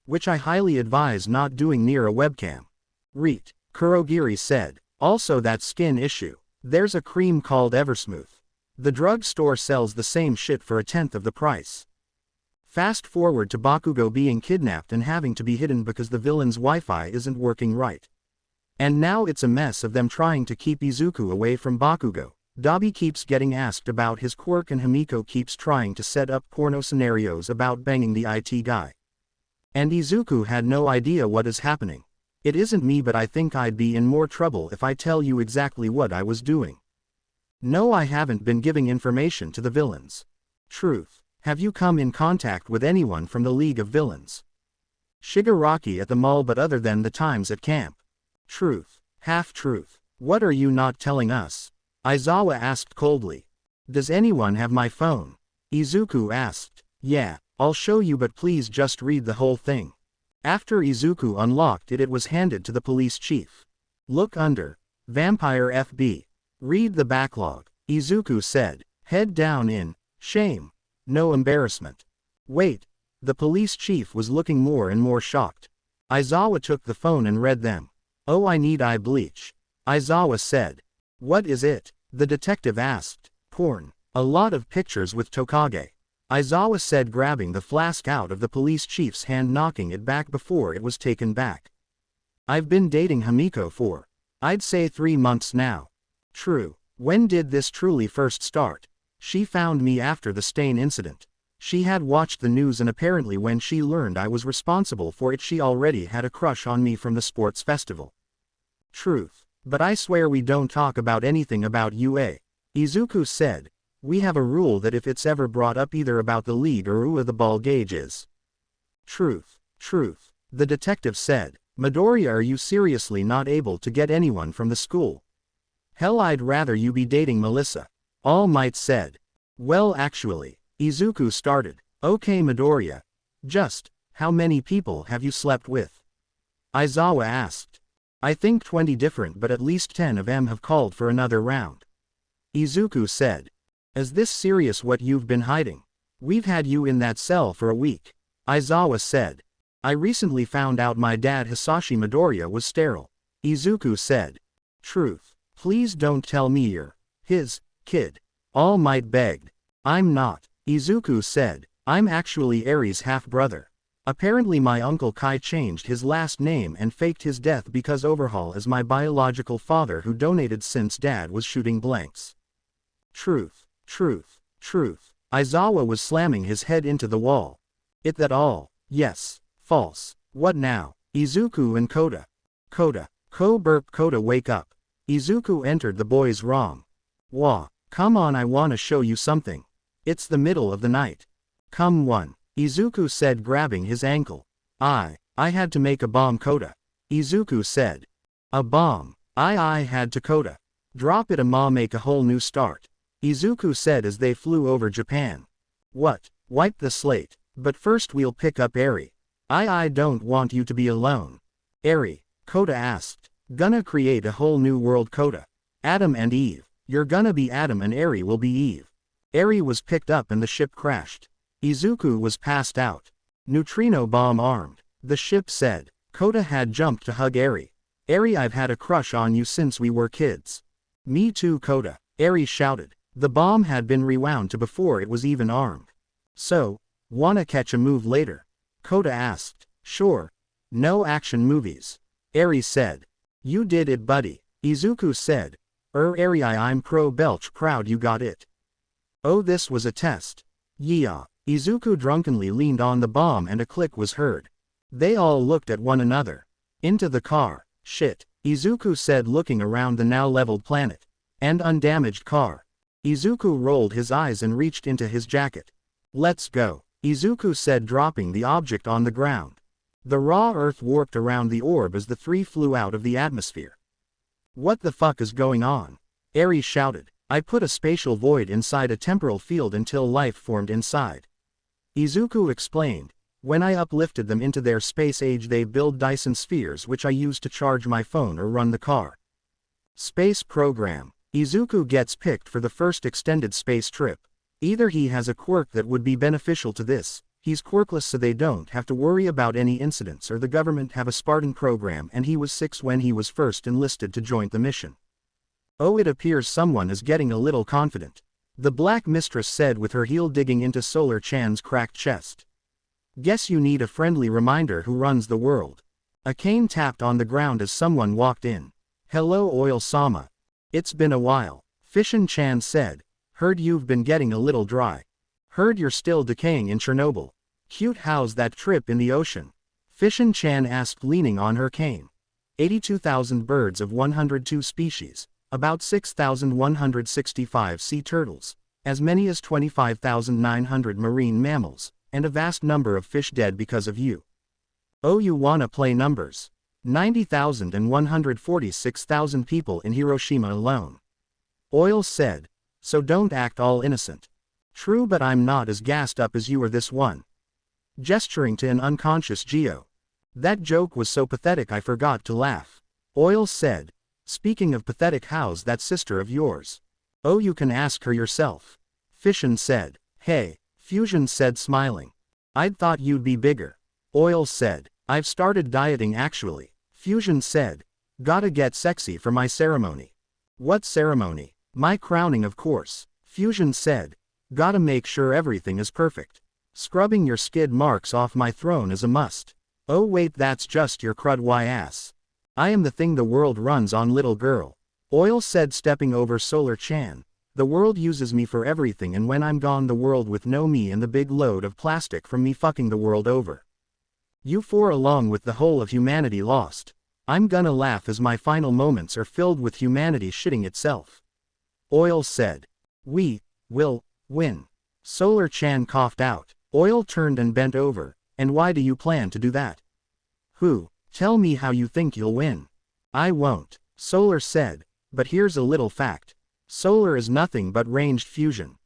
[SPEAKER 1] Which I highly advise not doing near a webcam. Reet, Kurogiri said. Also that skin issue. There's a cream called Eversmooth. The drugstore sells the same shit for 1/10 of the price. Fast forward to Bakugo being kidnapped and having to be hidden because the villain's Wi-Fi isn't working right. And now it's a mess of them trying to keep Izuku away from Bakugo. Dabi keeps getting asked about his quirk and Himiko keeps trying to set up porno scenarios about banging the IT guy. And Izuku had no idea what is happening. It isn't me, but I think I'd be in more trouble if I tell you exactly what I was doing. No, I haven't been giving information to the villains. Truth. Have you come in contact with anyone from the League of Villains? Shigaraki at the mall, but other than the times at camp. Truth. Half-truth. What are you not telling us? Aizawa asked coldly. Does anyone have my phone? Izuku asked. Yeah. I'll show you, but please just read the whole thing. After Izuku unlocked it, it was handed to the police chief. Look under. Vampire FB. Read the backlog. Izuku said. Head down in. Shame. No embarrassment. Wait. The police chief was looking more and more shocked. Aizawa took the phone and read them. Oh, I need eye bleach. Aizawa said. What is it? The detective asked. Porn. A lot of pictures with Tokage. Aizawa said, grabbing the flask out of the police chief's hand, knocking it back before it was taken back. I've been dating Himiko for, I'd say 3 months now. True. When did this truly first start? She found me after the stain incident. She had watched the news and apparently when she learned I was responsible for it she already had a crush on me from the sports festival. Truth. But I swear we don't talk about anything about UA. Izuku said. We have a rule that if it's ever brought up either about the league or who the ball gauge is. Truth. Truth. The detective said. Midoriya, are you seriously not able to get anyone from the school? Hell, I'd rather you be dating Melissa. All Might said. Well, actually, Izuku started. Okay, Midoriya. Just, how many people have you slept with? Aizawa asked. I think 20 different, but at least 10 of them have called for another round. Izuku said. Is this serious what you've been hiding? We've had you in that cell for a week. Aizawa said. I recently found out my dad Hisashi Midoriya was sterile. Izuku said. Truth. Please don't tell me you're his kid. All Might begged. I'm not. Izuku said. I'm actually Eri's half-brother. Apparently my uncle Kai changed his last name and faked his death because Overhaul is my biological father who donated since dad was shooting blanks. Truth. Truth. Truth. Aizawa was slamming his head into the wall. It that all? Yes. False. What now? Izuku and Koda. Koda. Burp Koda wake up. Izuku entered the boys' wrong. Wah. Come on, I wanna show you something. It's the middle of the night. Come one. Izuku said, grabbing his ankle. I had to make a bomb, Koda. Izuku said. A bomb. I had to, Koda. Drop it, ma, make a whole new start. Izuku said as they flew over Japan. What? Wipe the slate. But first we'll pick up Eri. I don't want you to be alone. Eri, Koda asked. Gonna create a whole new world, Koda. Adam and Eve. You're gonna be Adam and Eri will be Eve. Eri was picked up and the ship crashed. Izuku was passed out. Neutrino bomb armed. The ship said. Koda had jumped to hug Eri. Eri, I've had a crush on you since we were kids. Me too, Koda. Eri shouted. The bomb had been rewound to before it was even armed. So, wanna catch a move later? Koda asked. Sure. No action movies. Eri said. You did it, buddy. Izuku said. Eri, I'm pro belch proud you got it. Oh, this was a test. Yeah. Izuku drunkenly leaned on the bomb and a click was heard. They all looked at one another. Into the car. Shit. Izuku said, looking around the now leveled planet. And undamaged car. Izuku rolled his eyes and reached into his jacket. Let's go. Izuku said, dropping the object on the ground. The raw earth warped around the orb as the three flew out of the atmosphere. What the fuck is going on? Eri shouted. I put a spatial void inside a temporal field until life formed inside. Izuku explained. When I uplifted them into their space age, they build Dyson spheres which I use to charge my phone or run the car. Space program. Izuku gets picked for the first extended space trip. Either he has a quirk that would be beneficial to this, he's quirkless so they don't have to worry about any incidents, or the government have a Spartan program and he was 6 when he was first enlisted to join the mission. Oh, it appears someone is getting a little confident. The Black Mistress said with her heel digging into Solar Chan's cracked chest. Guess you need a friendly reminder who runs the world. A cane tapped on the ground as someone walked in. Hello, Oil-sama. It's been a while. Fishin Chan said. Heard you've been getting a little dry. Heard you're still decaying in Chernobyl. Cute, how's that trip in the ocean? Fishin Chan asked, leaning on her cane. 82,000 birds of 102 species. About 6,165 sea turtles, as many as 25,900 marine mammals, and a vast number of fish dead because of you. Oh, you wanna play numbers? 90,000 and 146,000 people in Hiroshima alone. Oil said. So don't act all innocent. True, but I'm not as gassed up as you or this one. Gesturing to an unconscious Geo. That joke was so pathetic I forgot to laugh. Oil said. Speaking of pathetic, how's that sister of yours? Oh, you can ask her yourself. Fishin said. Hey, Fusion said, smiling. I'd thought you'd be bigger. Oil said. I've started dieting actually. Fusion said. Gotta get sexy for my ceremony. What ceremony? My crowning, of course. Fusion said. Gotta make sure everything is perfect. Scrubbing your skid marks off my throne is a must. Oh wait, that's just your crud ass. I am the thing the world runs on, little girl. Oil said, stepping over Solar Chan. The world uses me for everything, and when I'm gone the world with no me and the big load of plastic from me fucking the world over. You four along with the whole of humanity lost. I'm gonna laugh as my final moments are filled with humanity shitting itself. Oil said. We will win. Solar Chan coughed out. Oil turned and bent over. And why do you plan to do that? Who? Tell me how you think you'll win. I won't. Solar said. But here's a little fact. Solar is nothing but ranged fusion.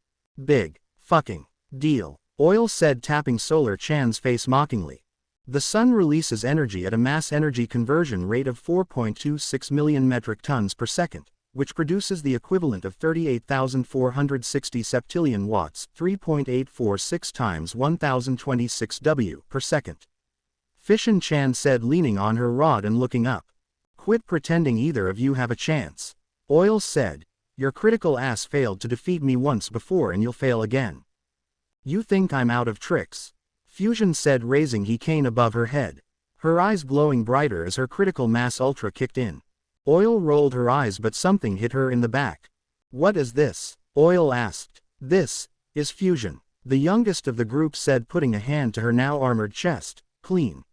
[SPEAKER 1] Big fucking deal. Oil said, tapping Solar Chan's face mockingly. The sun releases energy at a mass energy conversion rate of 4.26 million metric tons per second, which produces the equivalent of 38,460 septillion watts, 3.846 times 1026 W per second. Fishin-chan said, leaning on her rod and looking up. Quit pretending either of you have a chance. Oil said, your critical ass failed to defeat me once before and you'll fail again. You think I'm out of tricks? Fusion said, raising his cane above her head. Her eyes glowing brighter as her critical mass ultra kicked in. Oil rolled her eyes but something hit her in the back. What is this? Oil asked. This is Fusion. The youngest of the group said, putting a hand to her now armored chest. Clean.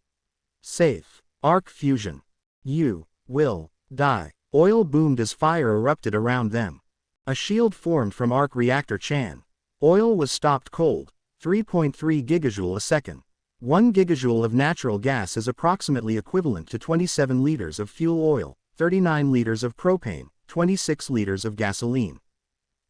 [SPEAKER 1] Safe. Arc Fusion. You will die. Oil boomed as fire erupted around them. A shield formed from Arc Reactor Chan. Oil was stopped cold. 3.3 gigajoule a second. 1 gigajoule of natural gas is approximately equivalent to 27 liters of fuel oil, 39 liters of propane, 26 liters of gasoline.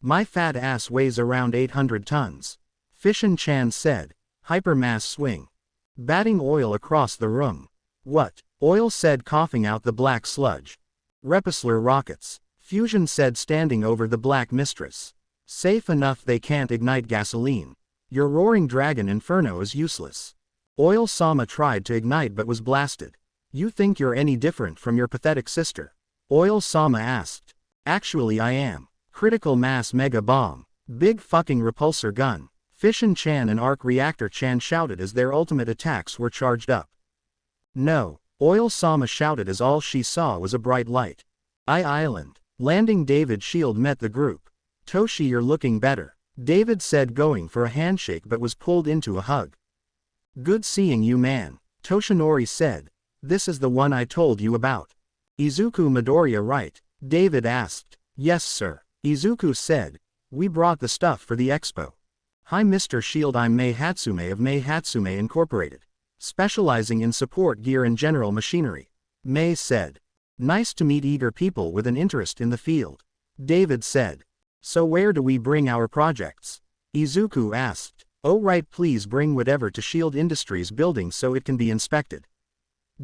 [SPEAKER 1] My fat ass weighs around 800 tons. Fishin-chan said. Hypermass swing. Batting Oil across the room. What? Oil said, coughing out the black sludge. Repusler rockets. Fusion said, standing over the Black Mistress. Safe enough, they can't ignite gasoline. Your roaring dragon inferno is useless. Oil Sama tried to ignite but was blasted. You think you're any different from your pathetic sister? Oil Sama asked. Actually I am. Critical mass mega bomb. Big fucking repulsor gun. Fishin-chan and Arc Reactor Chan shouted as their ultimate attacks were charged up. No. Oil Sama shouted as all she saw was a bright light. Island. Landing. David Shield met the group. Toshi, you're looking better. David said, going for a handshake but was pulled into a hug. Good seeing you, man. Toshinori said. This is the one I told you about. Izuku Midoriya, right? David asked. Yes sir. Izuku said. We brought the stuff for the expo. Hi Mr. Shield, I'm Mei Hatsume of Mei Hatsume Incorporated. Specializing in support gear and general machinery. Mei said. Nice to meet eager people with an interest in the field. David said. So where do we bring our projects? Izuku asked. Oh right, please bring whatever to Shield Industries building so it can be inspected.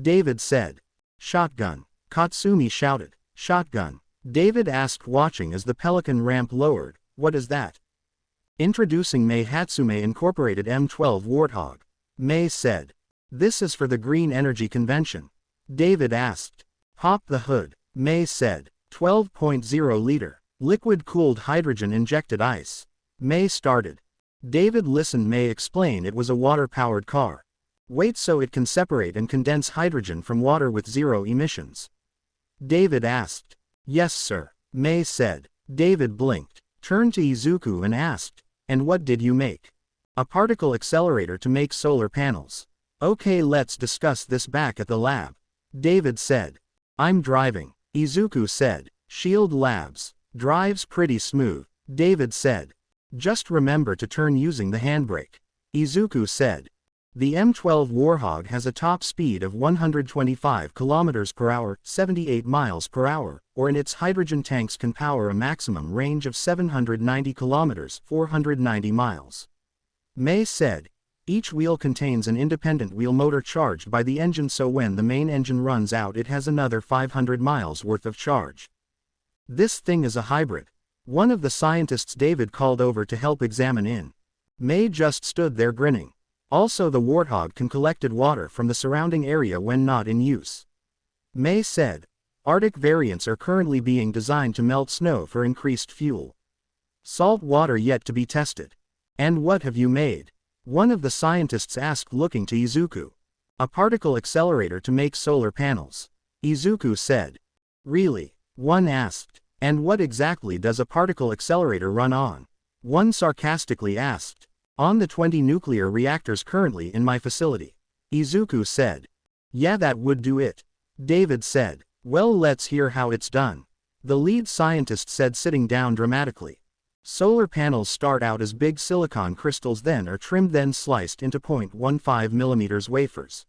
[SPEAKER 1] David said. Shotgun. Katsumi shouted. Shotgun. David asked, watching as the Pelican ramp lowered. What is that? Introducing Mei Hatsume Incorporated M12 Warthog. Mei said. This is for the Green Energy Convention. David asked. Pop the hood. Mei said. 12.0 liter. Liquid-cooled hydrogen-injected ice. Mei started. David listened. Mei explained it was a water-powered car. Wait, so it can separate and condense hydrogen from water with zero emissions? David asked. Yes sir. Mei said. David blinked, turned to Izuku and asked. And what did you make? A particle accelerator to make solar panels. Okay, let's discuss this back at the lab. David said. I'm driving. Izuku said. Shield Labs. Drives pretty smooth. David said. Just remember to turn using the handbrake. Izuku said. The M12 Warthog has a top speed of 125 km per hour, 78 miles per hour, or in its hydrogen tanks can power a maximum range of 790 km, 490 miles. Mei said. Each wheel contains an independent wheel motor charged by the engine, so when the main engine runs out it has another 500 miles worth of charge. This thing is a hybrid. One of the scientists David called over to help examine in. Mei just stood there grinning. Also, the Warthog can collect water from the surrounding area when not in use. Mei said. Arctic variants are currently being designed to melt snow for increased fuel. Salt water yet to be tested. And what have you made? One of the scientists asked, looking to Izuku. A particle accelerator to make solar panels. Izuku said. Really? One asked. And what exactly does a particle accelerator run on? One sarcastically asked. On the 20 nuclear reactors currently in my facility. Izuku said. Yeah, that would do it. David said. Well, let's hear how it's done. The lead scientist said, sitting down dramatically. Solar panels start out as big silicon crystals, then are trimmed, then sliced into 0.15 mm wafers.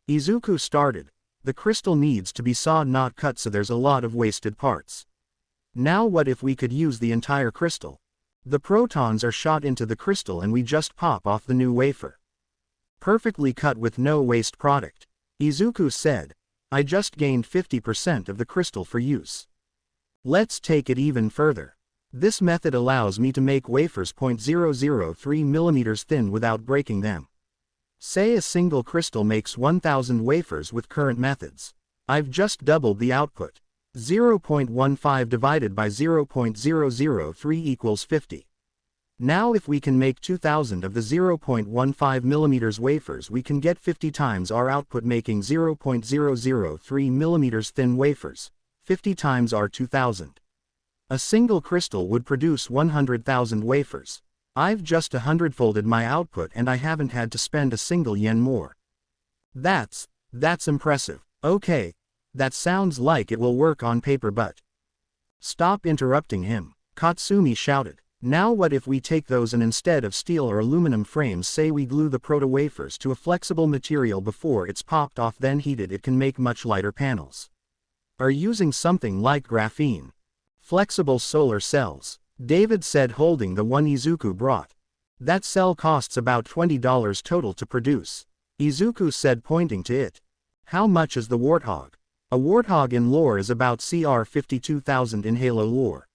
[SPEAKER 1] Izuku started. The crystal needs to be sawed, not cut, so there's a lot of wasted parts. Now what if we could use the entire crystal? The protons are shot into the crystal and we just pop off the new wafer. Perfectly cut with no waste product. Izuku said. I just gained 50% of the crystal for use. Let's take it even further. This method allows me to make wafers 0.003 mm thin without breaking them. Say a single crystal makes 1000 wafers with current methods. I've just doubled the output. 0.15 divided by 0.003 equals 50. Now if we can make 2000 of the 0.15 mm wafers, we can get 50 times our output, making 0.003 mm thin wafers, 50 times our 2000. A single crystal would produce 100,000 wafers. I've just 100-folded my output and I haven't had to spend a single yen more. That's impressive. Okay, that sounds like it will work on paper, but... Stop interrupting him, Katsumi shouted. Now what if we take those and instead of steel or aluminum frames, say we glue the proto-wafers to a flexible material before it's popped off, then heated, it can make much lighter panels. Or using something like graphene. Flexible solar cells, David said, holding the one Izuku brought. That cell costs about $20 total to produce, Izuku said, pointing to it. How much is the warthog? A warthog in lore is about CR 52,000 in Halo lore.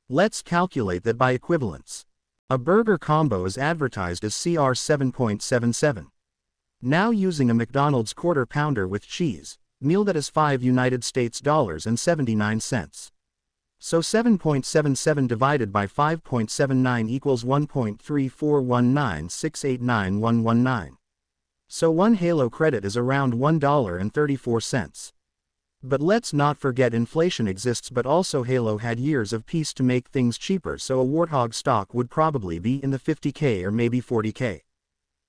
[SPEAKER 1] Let's calculate that by equivalence. A burger combo is advertised as CR 7.77. Now using a McDonald's quarter pounder with cheese, meal that is $5 and 79 cents. So 7.77 divided by 5.79 equals 1.3419689,119. So one Halo credit is around $1.34. But let's not forget inflation exists, but also Halo had years of peace to make things cheaper, so a warthog stock would probably be in the 50k or maybe 40k.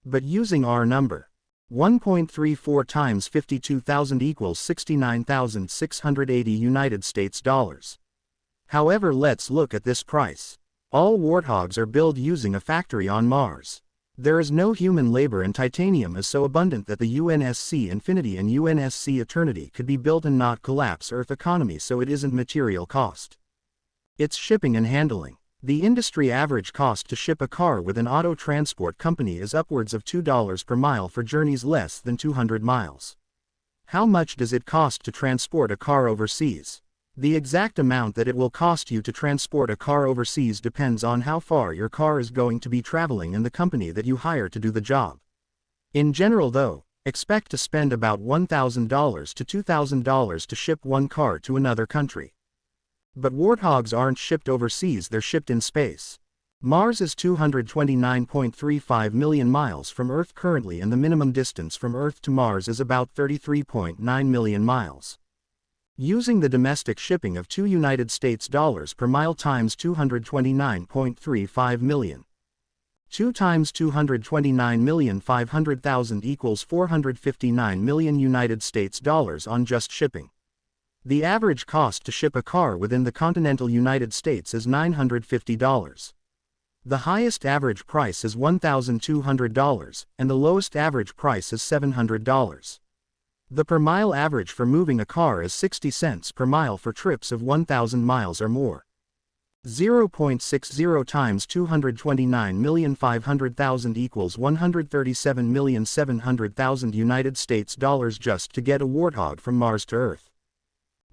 [SPEAKER 1] But using our number, 1.34 times 52,000 equals 69,680 United States dollars. However, let's look at this price. All warthogs are built using a factory on Mars. There is no human labor and titanium is so abundant that the UNSC Infinity and UNSC Eternity could be built and not collapse Earth economy, so it isn't material cost. It's shipping and handling. The industry average cost to ship a car with an auto transport company is upwards of $2 per mile for journeys less than 200 miles. How much does it cost to transport a car overseas? The exact amount that it will cost you to transport a car overseas depends on how far your car is going to be traveling and the company that you hire to do the job. In general though, expect to spend about $1,000 to $2,000 to ship one car to another country. But warthogs aren't shipped overseas, they're shipped in space. Mars is 229.35 million miles from Earth currently, and the minimum distance from Earth to Mars is about 33.9 million miles. Using the domestic shipping of $2 per mile times 229.35 million. 2 times 229,500,000 equals 459 million United States dollars on just shipping. The average cost to ship a car within the continental United States is $950. The highest average price is $1,200, and the lowest average price is $700. The per mile average for moving a car is 60 cents per mile for trips of 1,000 miles or more. 0.60 times 229,500,000 equals 137,700,000 United States dollars just to get a warthog from Mars to Earth.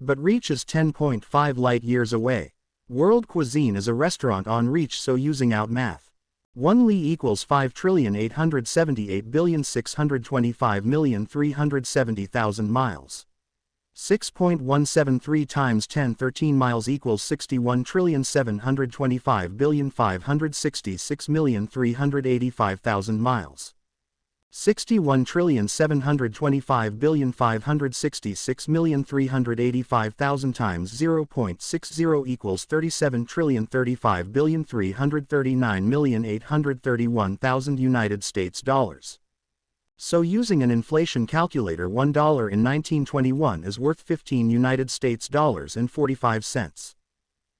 [SPEAKER 1] But Reach is 10.5 light years away. World Cuisine is a restaurant on Reach, so using out math. 1 li equals 5,878,625,370,000 miles. 6.173 times 1013 miles equals 61,725,566,385,000 miles. 61,725,566,385,000 times 0.60 equals 37,035,339,831,000 United States dollars. So using an inflation calculator, $1 in 1921 is worth 15 United States dollars and 45 cents.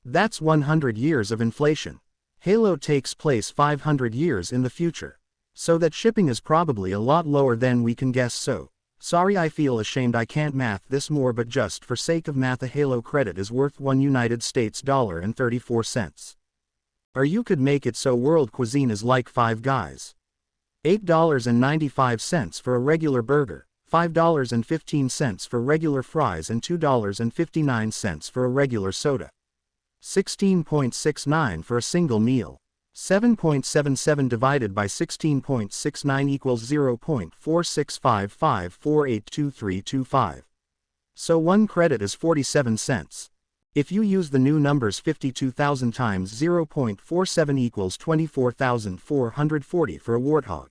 [SPEAKER 1] That's 100 years of inflation. Halo takes place 500 years in the future. So that shipping is probably a lot lower than we can guess, so sorry, I feel ashamed I can't math this more, but just for sake of math, a Halo credit is worth 1 United States dollar and 34 cents. Or you could make it so World Cuisine is like Five Guys. $8.95 for a regular burger, $5.15 for regular fries, and $2.59 for a regular soda. 16.69 for a single meal. 7.77 divided by 16.69 equals 0.4655482325. So 1 credit is 47 cents. If you use the new numbers 52,000 times 0.47 equals 24,440 for a warthog.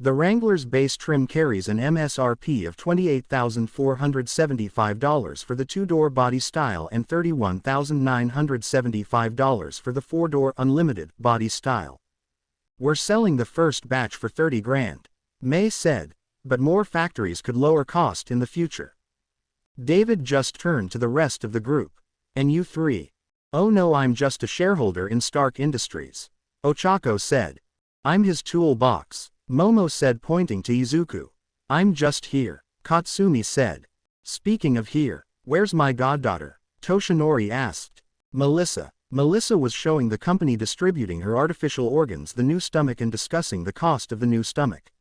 [SPEAKER 1] The Wrangler's base trim carries an MSRP of $28,475 for the 2-door body style and $31,975 for the 4-door unlimited body style. We're selling the first batch for 30 grand, May said, but more factories could lower cost in the future. David just turned to the rest of the group. And you three? Oh no, I'm just a shareholder in Stark Industries, Ochako said. I'm his toolbox, Momo said, pointing to Izuku. I'm just here, Katsumi said. Speaking of here, where's my goddaughter? Toshinori asked. Melissa. Melissa was showing the company distributing her artificial organs the new stomach and discussing the cost of the new stomach.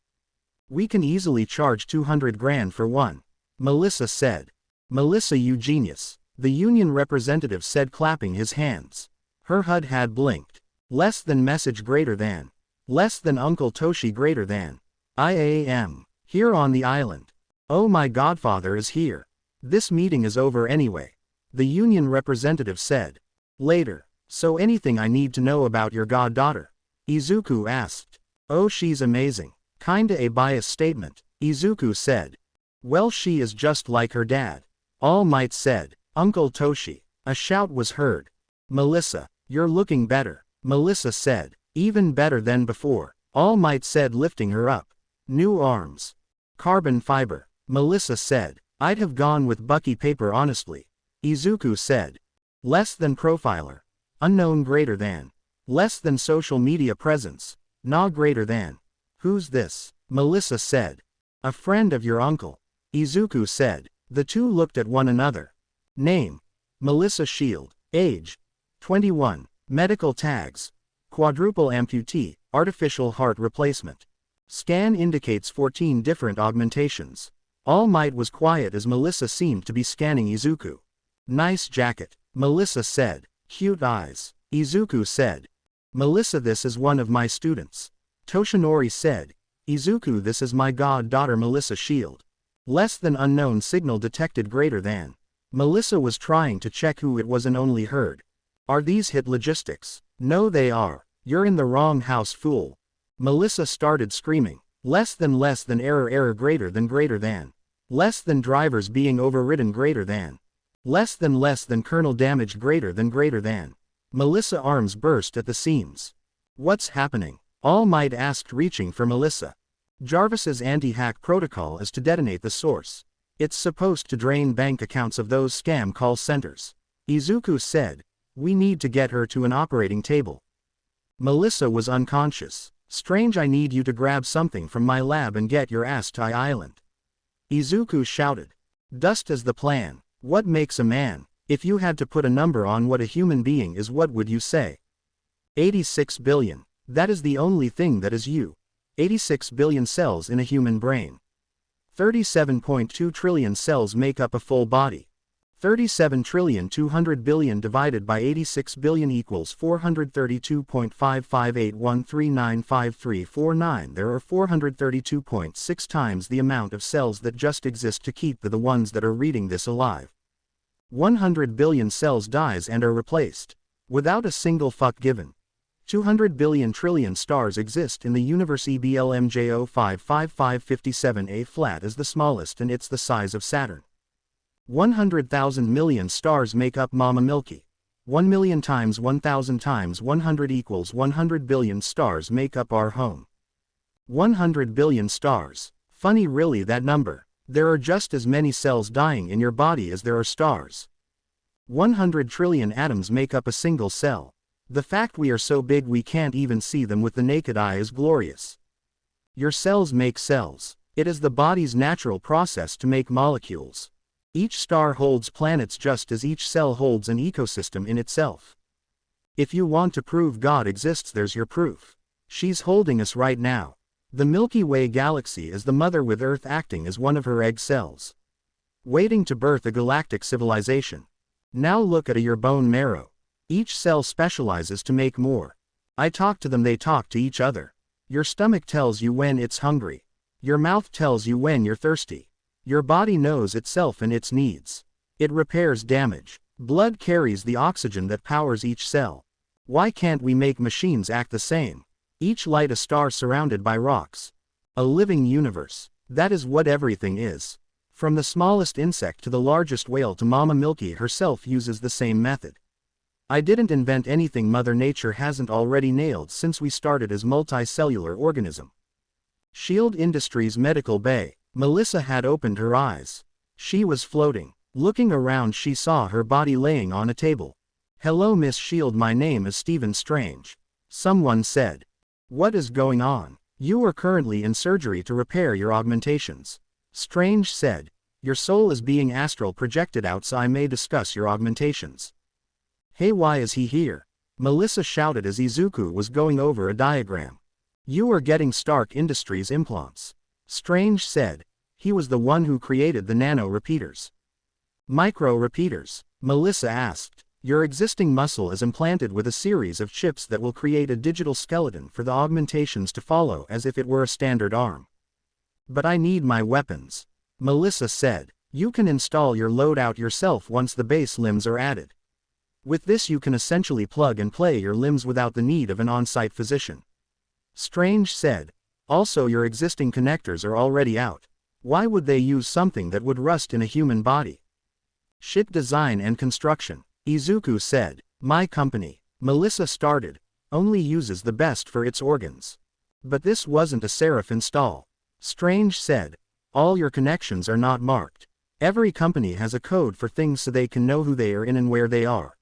[SPEAKER 1] We can easily charge 200 grand for one, Melissa said. Melissa, you genius, the union representative said, clapping his hands. Her HUD had blinked. Less than message greater than. Less than Uncle Toshi greater than. I am here on the island. Oh, my godfather is here. This meeting is over anyway, the union representative said. Later. So anything I need to know about your goddaughter? Izuku asked. Oh, she's amazing. Kinda a biased statement, Izuku said. Well, she is just like her dad, All Might said. Uncle Toshi. A shout was heard. Melissa, you're looking better, Melissa said. Even better than before, All Might said, lifting her up. New arms. Carbon fiber, Melissa said. I'd have gone with Bucky paper honestly, Izuku said. Less than profiler. Unknown greater than. Less than social media presence. Nah greater than. Who's this? Melissa said. A friend of your uncle, Izuku said. The two looked at one another. Name. Melissa Shield. Age. 21. Medical tags. Quadruple amputee, artificial heart replacement. Scan indicates 14 different augmentations. All Might was quiet as Melissa seemed to be scanning Izuku. Nice jacket, Melissa said. Cute eyes, Izuku said. Melissa, this is one of my students, Toshinori said. Izuku, this is my goddaughter Melissa Shield. Less than unknown signal detected greater than. Melissa was trying to check who it was and only heard. Are these hit logistics? No, they are. You're in the wrong house, fool. Melissa started screaming. Less than error greater than. Less than drivers being overridden greater than. Less than kernel damage greater than. Melissa arms burst at the seams. What's happening? All Might asked, reaching for Melissa. Jarvis's anti-hack protocol is to detonate the source. It's supposed to drain bank accounts of those scam call centers, Izuku said. We need to get her to an operating table. Melissa was unconscious. Strange, I need you to grab something from my lab and get your ass to Island, Izuku shouted. Dust is the plan. What makes a man? If you had to put a number on what a human being is, what would you say? 86 billion. That is the only thing that is you. 86 billion cells in a human brain. 37.2 trillion cells make up a full body. 37,200 billion divided by 86 billion equals 432.55813953949. There are 432.6 times the amount of cells that just exist to keep the ones that are reading this alive. 100 billion cells dies and are replaced. Without a single fuck given. 200 billion trillion stars exist in the universe. EBLMJ055557A flat is the smallest and it's the size of Saturn. 100,000 million stars make up Mama Milky. 1 million times 1,000 times 100 equals 100 billion stars make up our home. 100 billion stars. Funny really, that number. There are just as many cells dying in your body as there are stars. 100 trillion atoms make up a single cell. The fact we are so big we can't even see them with the naked eye is glorious. Your cells make cells. It is the body's natural process to make molecules. Each star holds planets just as each cell holds an ecosystem in itself. If you want to prove God exists, there's your proof. She's holding us right now. The Milky Way galaxy is the mother with Earth acting as one of her egg cells. Waiting to birth a galactic civilization. Now look at your bone marrow. Each cell specializes to make more. I talk to them, they talk to each other. Your stomach tells you when it's hungry. Your mouth tells you when you're thirsty. Your body knows itself and its needs. It repairs damage. Blood carries the oxygen that powers each cell. Why can't we make machines act the same? Each light a star surrounded by rocks. A living universe. That is what everything is. From the smallest insect to the largest whale to Mama Milky herself uses the same method. I didn't invent anything Mother Nature hasn't already nailed since we started as multicellular organism. Shield Industries Medical Bay. Melissa had opened her eyes. She was floating. Looking around, she saw her body laying on a table. Hello Miss Shield, my name is Stephen Strange. Someone said. What is going on? You are currently in surgery to repair your augmentations. Strange said. Your soul is being astral projected out, so I may discuss your augmentations. Hey, why is he here? Melissa shouted as Izuku was going over a diagram. You are getting Stark Industries implants. Strange said. He was the one who created the nano repeaters. Micro repeaters? Melissa asked. Your existing muscle is implanted with a series of chips that will create a digital skeleton for the augmentations to follow as if it were a standard arm. But I need my weapons. Melissa said. You can install your loadout yourself once the base limbs are added. With this you can essentially plug and play your limbs without the need of an on-site physician. Strange said. Also, your existing connectors are already out. Why would they use something that would rust in a human body? Shit design and construction. Izuku said. My company, Melissa started, only uses the best for its organs. But this wasn't a serif install. Strange said. All your connections are not marked. Every company has a code for things so they can know who they are in and where they are.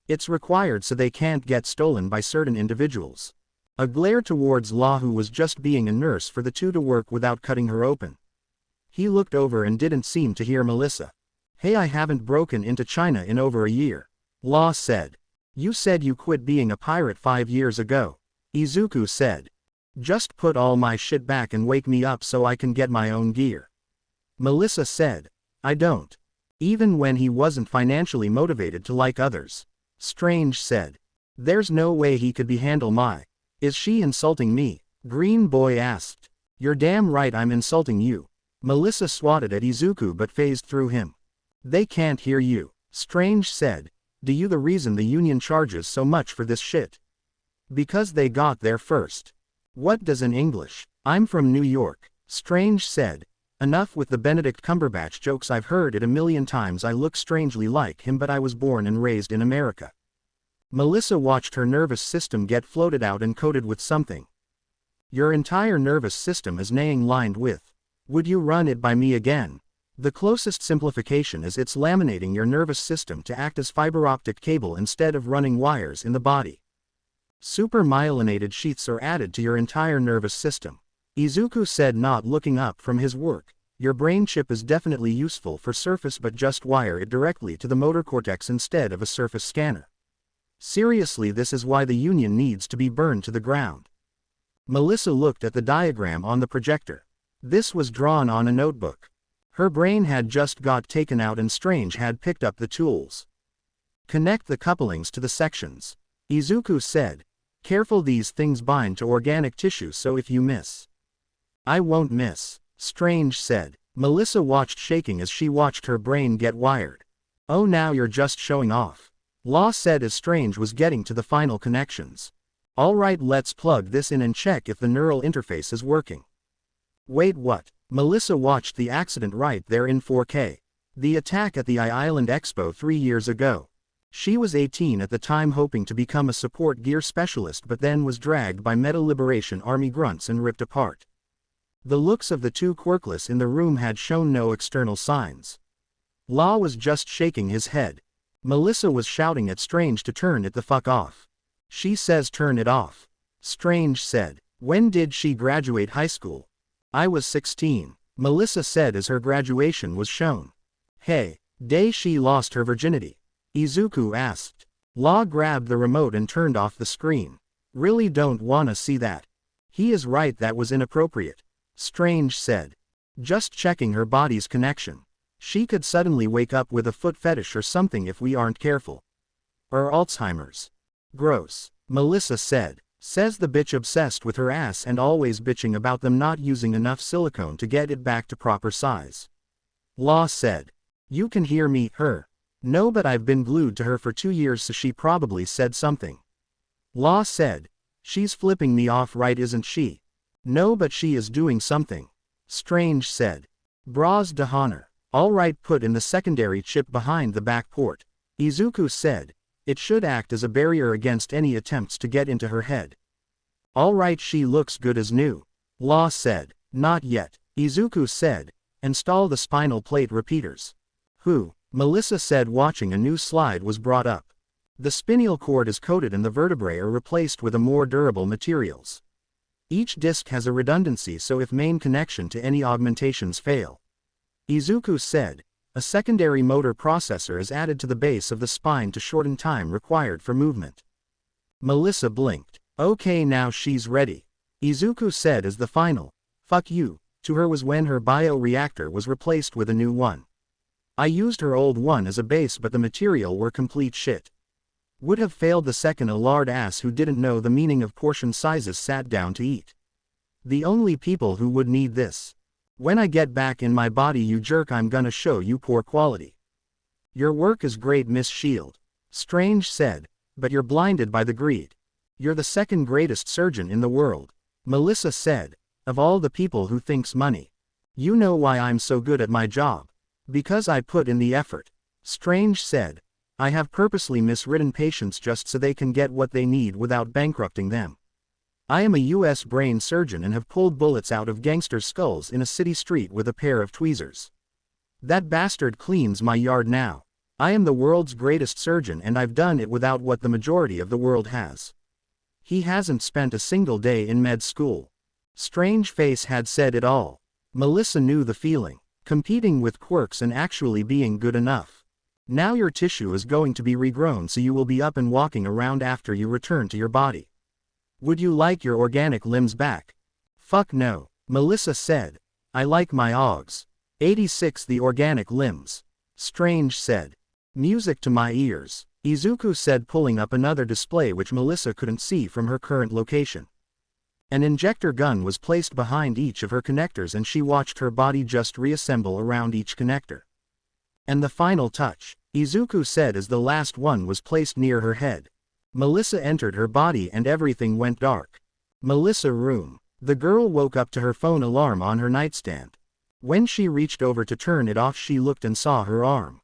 [SPEAKER 1] It's required so they can't get stolen by certain individuals. A glare towards Law, who was just being a nurse for the two to work without cutting her open. He looked over and didn't seem to hear Melissa. Hey, I haven't broken into China in over a year. Law said. You said you quit being a pirate 5 years ago. Izuku said. Just put all my shit back and wake me up so I can get my own gear. Melissa said. I don't. Even when he wasn't financially motivated to like others. Strange said. There's no way he could be handle my. Is she insulting me? Green Boy asked. You're damn right I'm insulting you. Melissa swatted at Izuku but phased through him. They can't hear you. Strange said. Do you the reason the union charges so much for this shit? Because they got there first. What does in English? I'm from New York. Strange said. Enough with the Benedict Cumberbatch jokes, I've heard it a million times. I look strangely like him, but I was born and raised in America. Melissa watched her nervous system get floated out and coated with something. Your entire nervous system is naying lined with. Would you run it by me again? The closest simplification is it's laminating your nervous system to act as fiber optic cable instead of running wires in the body. Super myelinated sheaths are added to your entire nervous system. Izuku said, not looking up from his work. Your brain chip is definitely useful for surface, but just wire it directly to the motor cortex instead of a surface scanner. Seriously, this is why the union needs to be burned to the ground. Melissa looked at the diagram on the projector. This was drawn on a notebook. Her brain had just got taken out and Strange had picked up the tools. Connect the couplings to the sections. Izuku said. Careful, these things bind to organic tissue, so if you miss. I won't miss, Strange said. Melissa watched, shaking as she watched her brain get wired. Oh, now you're just showing off. Law said as Strange was getting to the final connections. Alright, let's plug this in and check if the neural interface is working. Wait, what? Melissa watched the accident right there in 4K. The attack at the Island Expo 3 years ago. She was 18 at the time, hoping to become a support gear specialist, but then was dragged by Meta Liberation Army grunts and ripped apart. The looks of the two quirkless in the room had shown no external signs. Law was just shaking his head. Melissa was shouting at Strange to turn it the fuck off. She says turn it off. Strange said. When did she graduate high school? I was 16, Melissa said as her graduation was shown. Hey, day she lost her virginity? Izuku asked. Law grabbed the remote and turned off the screen. Really don't wanna see that. He is right, that was inappropriate. Strange said. Just checking her body's connection. She could suddenly wake up with a foot fetish or something if we aren't careful. Or Alzheimer's. Gross, Melissa said. Says the bitch obsessed with her ass and always bitching about them not using enough silicone to get it back to proper size. Law said. You can hear me, her. No, but I've been glued to her for 2 years, so she probably said something. Law said. She's flipping me off, right, isn't she? No, but she is doing something. Strange said. Bras de honor. Alright, put in the secondary chip behind the back port. Izuku said. It should act as a barrier against any attempts to get into her head. Alright, she looks good as new. Law said. Not yet. Izuku said. Install the spinal plate repeaters. Who? Melissa said, watching a new slide was brought up. The spinal cord is coated and the vertebrae are replaced with a more durable materials. Each disc has a redundancy, so if main connection to any augmentations fail. Izuku said. A secondary motor processor is added to the base of the spine to shorten time required for movement. Melissa blinked. Okay, now she's ready. Izuku said as the final "fuck you" to her was when her bioreactor was replaced with a new one. I used her old one as a base, but the material were complete shit. Would have failed the second a lard ass who didn't know the meaning of portion sizes sat down to eat. The only people who would need this. When I get back in my body, you jerk, I'm gonna show you poor quality. Your work is great, Miss Shield. Strange said. But you're blinded by the greed. You're the second greatest surgeon in the world. Melissa said. Of all the people who thinks money. You know why I'm so good at my job. Because I put in the effort. Strange said. I have purposely miswritten patients just so they can get what they need without bankrupting them. I am a US brain surgeon and have pulled bullets out of gangsters' skulls in a city street with a pair of tweezers. That bastard cleans my yard now. I am the world's greatest surgeon and I've done it without what the majority of the world has. He hasn't spent a single day in med school. Strange Face had said it all. Melissa knew the feeling. Competing with quirks and actually being good enough. Now your tissue is going to be regrown, so you will be up and walking around after you return to your body. Would you like your organic limbs back? Fuck no, Melissa said. I like my OGs. 86 the organic limbs. Strange said. Music to my ears. Izuku said, pulling up another display which Melissa couldn't see from her current location. An injector gun was placed behind each of her connectors and she watched her body just reassemble around each connector. And the final touch, Izuku said as the last one was placed near her head. Melissa entered her body and everything went dark. Melissa room. The girl woke up to her phone alarm on her nightstand. When she reached over to turn it off, she looked and saw her arm.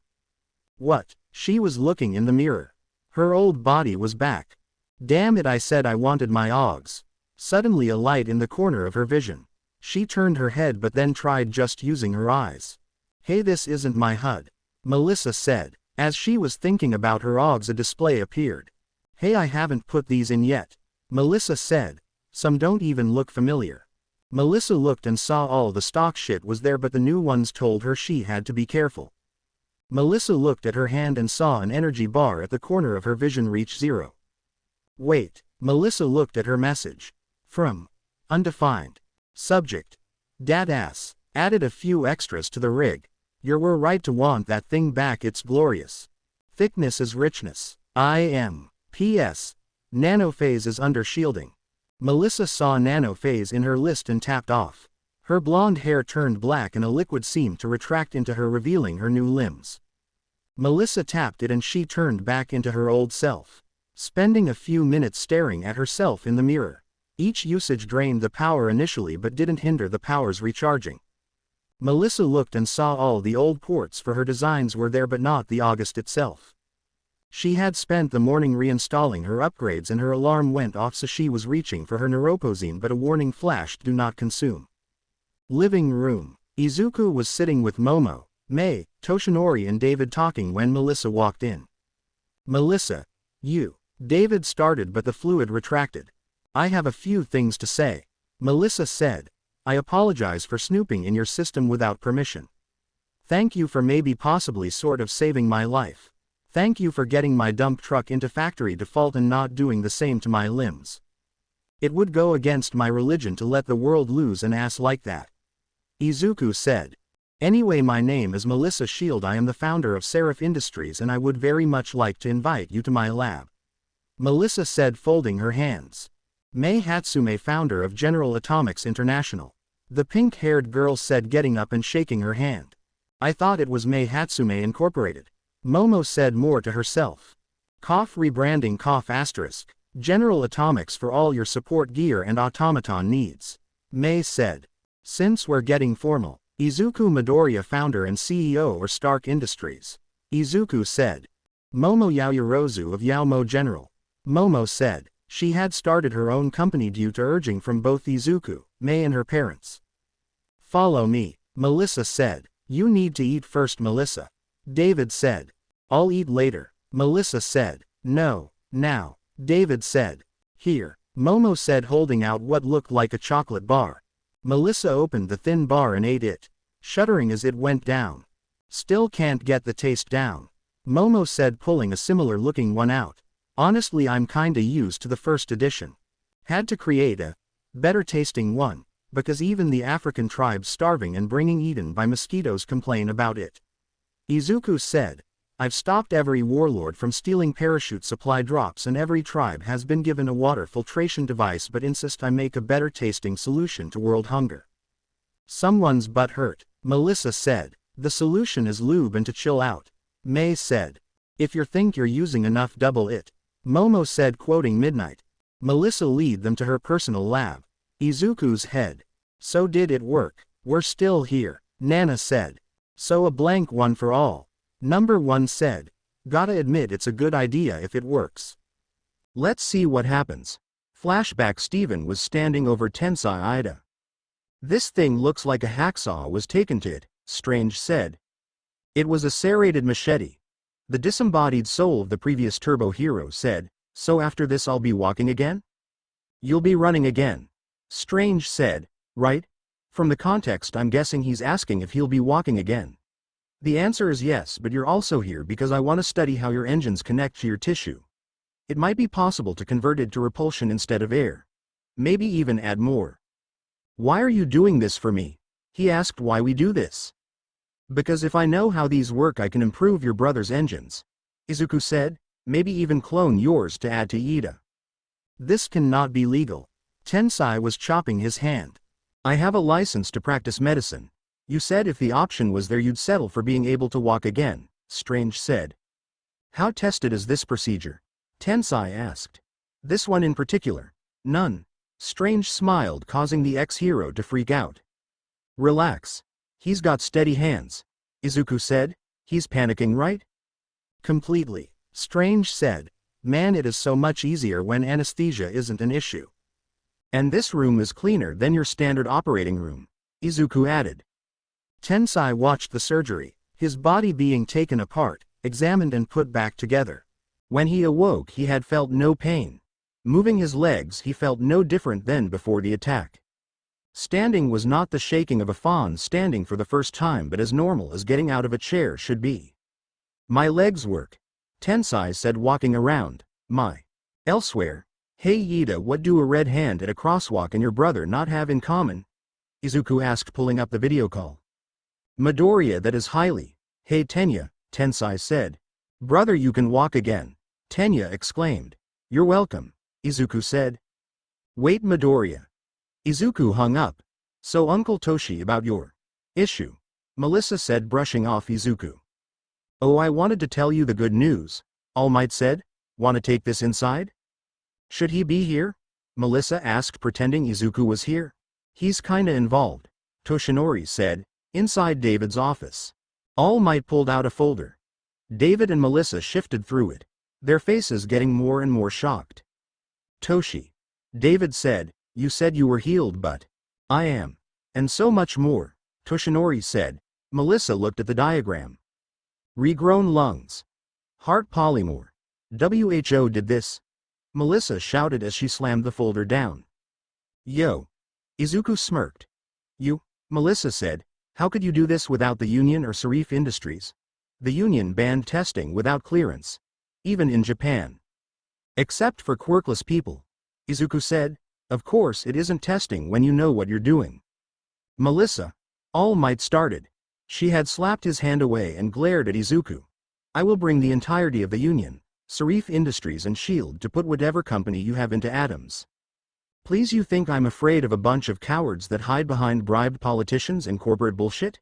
[SPEAKER 1] What? She was looking in the mirror. Her old body was back. Damn it, I said I wanted my OGs. Suddenly a light in the corner of her vision. She turned her head but then tried just using her eyes. Hey, this isn't my HUD. Melissa said. As she was thinking about her OGs, a display appeared. Hey, I haven't put these in yet. Melissa said. Some don't even look familiar. Melissa looked and saw all the stock shit was there, but the new ones told her she had to be careful. Melissa looked at her hand and saw an energy bar at the corner of her vision reach 0. Wait. Melissa looked at her message. From. Undefined. Subject. Dadass. Added a few extras to the rig. You were right to want that thing back, it's glorious. Thickness is richness. I am. P.S. Nanophase is under shielding. Melissa saw nanophase in her list and tapped off. Her blonde hair turned black and a liquid seemed to retract into her, revealing her new limbs. Melissa tapped it and she turned back into her old self. Spending a few minutes staring at herself in the mirror. Each usage drained the power initially but didn't hinder the power's recharging. Melissa looked and saw all the old ports for her designs were there but not the August itself. She had spent the morning reinstalling her upgrades and her alarm went off, so she was reaching for her neuroposine but a warning flashed, do not consume. Living room. Izuku was sitting with Momo, Mei, Toshinori and David talking when Melissa walked in. Melissa. You. David started but the fluid retracted. I have a few things to say. Melissa said. I apologize for snooping in your system without permission. Thank you for maybe possibly sort of saving my life. Thank you for getting my dump truck into factory default and not doing the same to my limbs. It would go against my religion to let the world lose an ass like that. Izuku said. Anyway, my name is Melissa Shield. I am the founder of Seraph Industries and I would very much like to invite you to my lab. Melissa said, folding her hands. Mei Hatsume, founder of General Atomics International. The pink-haired girl said, getting up and shaking her hand. I thought it was Mei Hatsume Incorporated. Momo said, more to herself. Rebranding ***. General Atomics for all your support gear and automaton needs. Mei said. Since we're getting formal. Izuku Midoriya, founder and CEO or Stark Industries. Izuku said. Momo Yaoyorozu of Yaomo General. Momo said. She had started her own company due to urging from both Izuku, Mei and her parents. Follow me, Melissa said. You need to eat first, Melissa. David said. I'll eat later, Melissa said. No, now, David said. Here, Momo said, holding out what looked like a chocolate bar. Melissa opened the thin bar and ate it, shuddering as it went down. Still can't get the taste down, Momo said, pulling a similar looking one out. Honestly, I'm kinda used to the first edition. Had to create a better tasting one, because even the African tribes starving and bringing eaten by mosquitoes complain about it. Izuku said. I've stopped every warlord from stealing parachute supply drops, and every tribe has been given a water filtration device, but insist I make a better tasting solution to world hunger. Someone's butt hurt, Melissa said. The solution is lube and to chill out. Mei said. If you think you're using enough, double it. Momo said, quoting Midnight. Melissa lead them to her personal lab. Izuku's head. So did it work? We're still here, Nana said. So a blank one for all. Number 1 said. Gotta admit it's a good idea if it works. Let's see what happens. Flashback. Steven was standing over Tensai Ida. This thing looks like a hacksaw was taken to it, Strange said. It was a serrated machete. The disembodied soul of the previous turbo hero said. So after this I'll be walking again? You'll be running again, Strange said. Right? From the context I'm guessing he's asking if he'll be walking again. The answer is yes, but you're also here because I want to study how your engines connect to your tissue. It might be possible to convert it to repulsion instead of air. Maybe even add more. Why are you doing this for me? He asked. Why we do this? Because if I know how these work I can improve your brother's engines, Izuku said. Maybe even clone yours to add to Ida. This cannot be legal. Tensai was chopping his hand. I have a license to practice medicine. You said if the option was there you'd settle for being able to walk again, Strange said. How tested is this procedure? Tensai asked. This one in particular? None. Strange smiled, causing the ex-hero to freak out. Relax. He's got steady hands, Izuku said. He's panicking, right? Completely, Strange said. Man, it is so much easier when anesthesia isn't an issue. And this room is cleaner than your standard operating room, Izuku added. Tensai watched the surgery, his body being taken apart, examined and put back together. When he awoke he had felt no pain. Moving his legs he felt no different than before the attack. Standing was not the shaking of a fawn standing for the first time, but as normal as getting out of a chair should be. My legs work, Tensai said, walking around. Elsewhere. Hey Ida, what do a red hand at a crosswalk and your brother not have in common? Izuku asked, pulling up the video call. Midoriya, that is highly. Hey Tenya, Tensai said. Brother, you can walk again, Tenya exclaimed. You're welcome, Izuku said. Wait, Midoriya. Izuku hung up. So Uncle Toshi, about your issue, Melissa said, brushing off Izuku. Oh, I wanted to tell you the good news, All Might said. Wanna take this inside? Should he be here? Melissa asked, pretending Izuku was here. He's kinda involved, Toshinori said. Inside David's office. All Might pulled out a folder. David and Melissa shifted through it, their faces getting more and more shocked. Toshi. David said, you said you were healed, but I am. And so much more, Toshinori said. Melissa looked at the diagram. Regrown lungs. Heart polymorph. WHO did this? Melissa shouted as she slammed the folder down. Yo. Izuku smirked. You, Melissa said. How could you do this without the Union or Sarif Industries? The Union banned testing without clearance. Even in Japan. Except for quirkless people. Izuku said. Of course it isn't testing when you know what you're doing. Melissa. All Might started. She had slapped his hand away and glared at Izuku. I will bring the entirety of the Union, Sarif Industries and S.H.I.E.L.D. to put whatever company you have into atoms. Please, you think I'm afraid of a bunch of cowards that hide behind bribed politicians and corporate bullshit?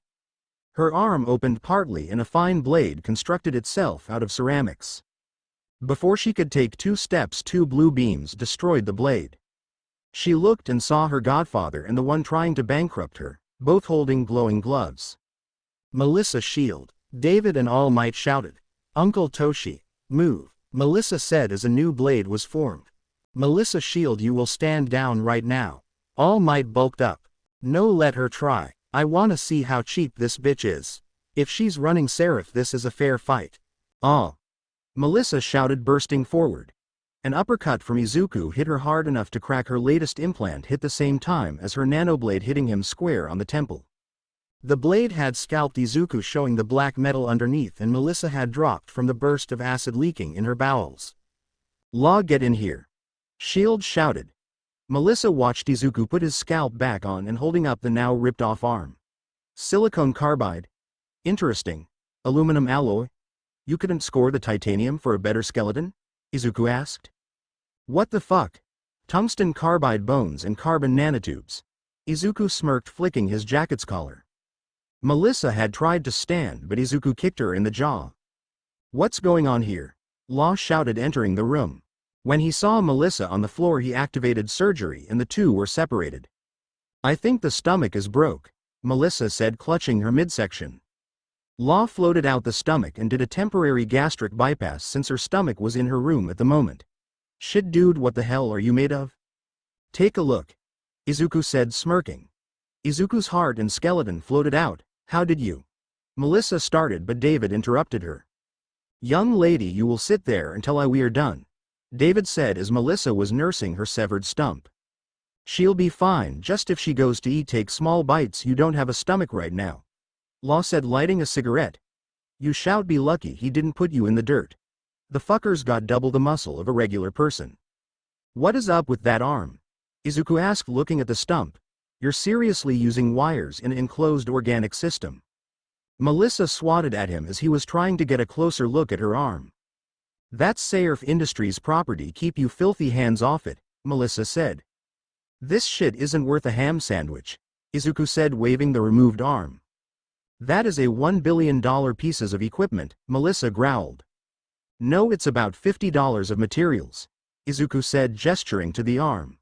[SPEAKER 1] Her arm opened partly and a fine blade constructed itself out of ceramics. Before she could take 2 steps, 2 blue beams destroyed the blade. She looked and saw her godfather and the one trying to bankrupt her, both holding glowing gloves. Melissa Shield. David and All Might shouted. Uncle Toshi, move, Melissa said as a new blade was formed. Melissa Shield, you will stand down right now. All Might bulked up. No, let her try. I wanna see how cheap this bitch is. If she's running Seraph, this is a fair fight. Oh. Melissa shouted, bursting forward. An uppercut from Izuku hit her hard enough to crack her latest implant, hit the same time as her nanoblade hitting him square on the temple. The blade had scalped Izuku, showing the black metal underneath, and Melissa had dropped from the burst of acid leaking in her bowels. Law, get in here. Shield shouted. Melissa watched Izuku put his scalp back on and holding up the now ripped off arm. Silicone carbide? Interesting. Aluminum alloy? You couldn't score the titanium for a better skeleton? Izuku asked. What the fuck? Tungsten carbide bones and carbon nanotubes. Izuku smirked, flicking his jacket's collar. Melissa had tried to stand, but Izuku kicked her in the jaw. What's going on here? Law shouted, entering the room. When he saw Melissa on the floor, he activated surgery and the two were separated. I think the stomach is broke, Melissa said, clutching her midsection. Law floated out the stomach and did a temporary gastric bypass since her stomach was in her room at the moment. Shit, dude, what the hell are you made of? Take a look, Izuku said, smirking. Izuku's heart and skeleton floated out. How did you? Melissa started, but David interrupted her. Young lady, you will sit there until we are done, David said as Melissa was nursing her severed stump. She'll be fine, just if she goes to eat, take small bites. You don't have a stomach right now, Law said, lighting a cigarette. You shout, be lucky he didn't put you in the dirt. The fucker's got double the muscle of a regular person. What is up with that arm? Izuku asked, looking at the stump. You're seriously using wires in an enclosed organic system? Melissa swatted at him as he was trying to get a closer look at her arm. That's Seraph Industries property, keep you filthy hands off it, Melissa said. This shit isn't worth a ham sandwich, Izuku said, waving the removed arm. That is a $1 billion pieces of equipment, Melissa growled. No, it's about $50 of materials, Izuku said, gesturing to the arm.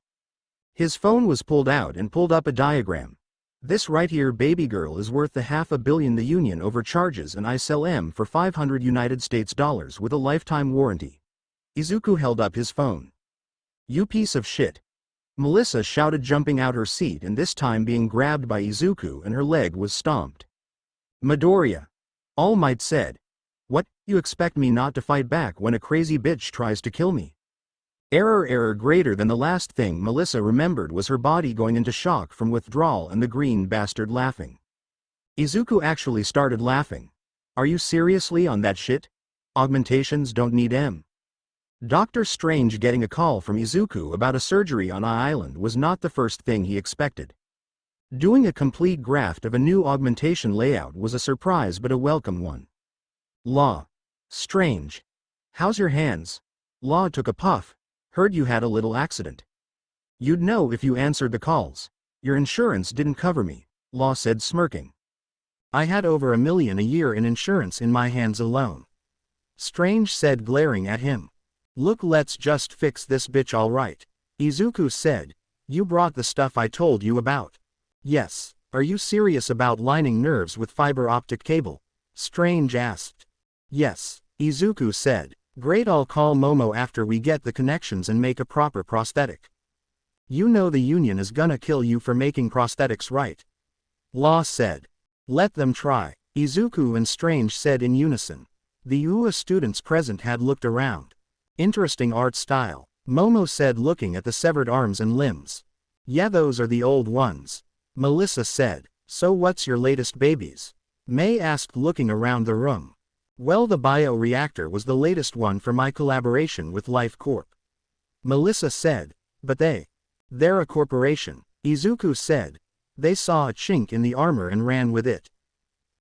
[SPEAKER 1] His phone was pulled out and pulled up a diagram. This right here, baby girl, is worth the $500 million the union overcharges, and I sell M for $500 with a lifetime warranty. Izuku held up his phone. You piece of shit, Melissa shouted, jumping out her seat and this time being grabbed by Izuku and her leg was stomped. Midoriya, All Might said. What, you expect me not to fight back when a crazy bitch tries to kill me? Error greater than the last thing Melissa remembered was her body going into shock from withdrawal and the green bastard laughing. Izuku actually started laughing. Are you seriously on that shit? Augmentations don't need M. Doctor Strange getting a call from Izuku about a surgery on Island was not the first thing he expected. Doing a complete graft of a new augmentation layout was a surprise, but a welcome one. Law. Strange. How's your hands? Law took a puff. Heard you had a little accident. You'd know if you answered the calls. Your insurance didn't cover me, Law said, smirking. I had over $1 million a year in insurance in my hands alone, Strange said, glaring at him. Look, let's just fix this bitch, all right, Izuku said. You brought the stuff I told you about? Yes. Are you serious about lining nerves with fiber optic cable? Strange asked. Yes, Izuku said. Great, I'll call Momo after we get the connections and make a proper prosthetic. You know the union is gonna kill you for making prosthetics, right? Law said. Let them try, Izuku and Strange said in unison. The UA students present had looked around. Interesting art style, Momo said, looking at the severed arms and limbs. Yeah, those are the old ones, Melissa said. So what's your latest babies? May asked, looking around the room. Well, the bio-reactor was the latest one for my collaboration with Life Corp, Melissa said. But they're a corporation, Izuku said. They saw a chink in the armor and ran with it.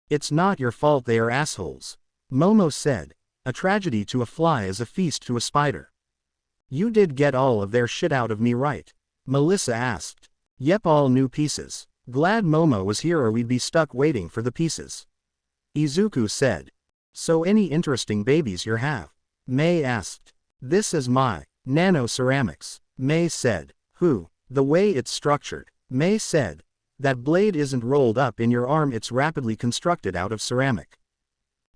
[SPEAKER 1] It's not your fault they are assholes, Momo said. A tragedy to a fly is a feast to a spider. You did get all of their shit out of me, right? Melissa asked. Yep, all new pieces. Glad Momo was here or we'd be stuck waiting for the pieces. Izuku said. So any interesting babies you have? May asked. This is my nano ceramics. May said. Who? The way it's structured. May said. That blade isn't rolled up in your arm, it's rapidly constructed out of ceramic.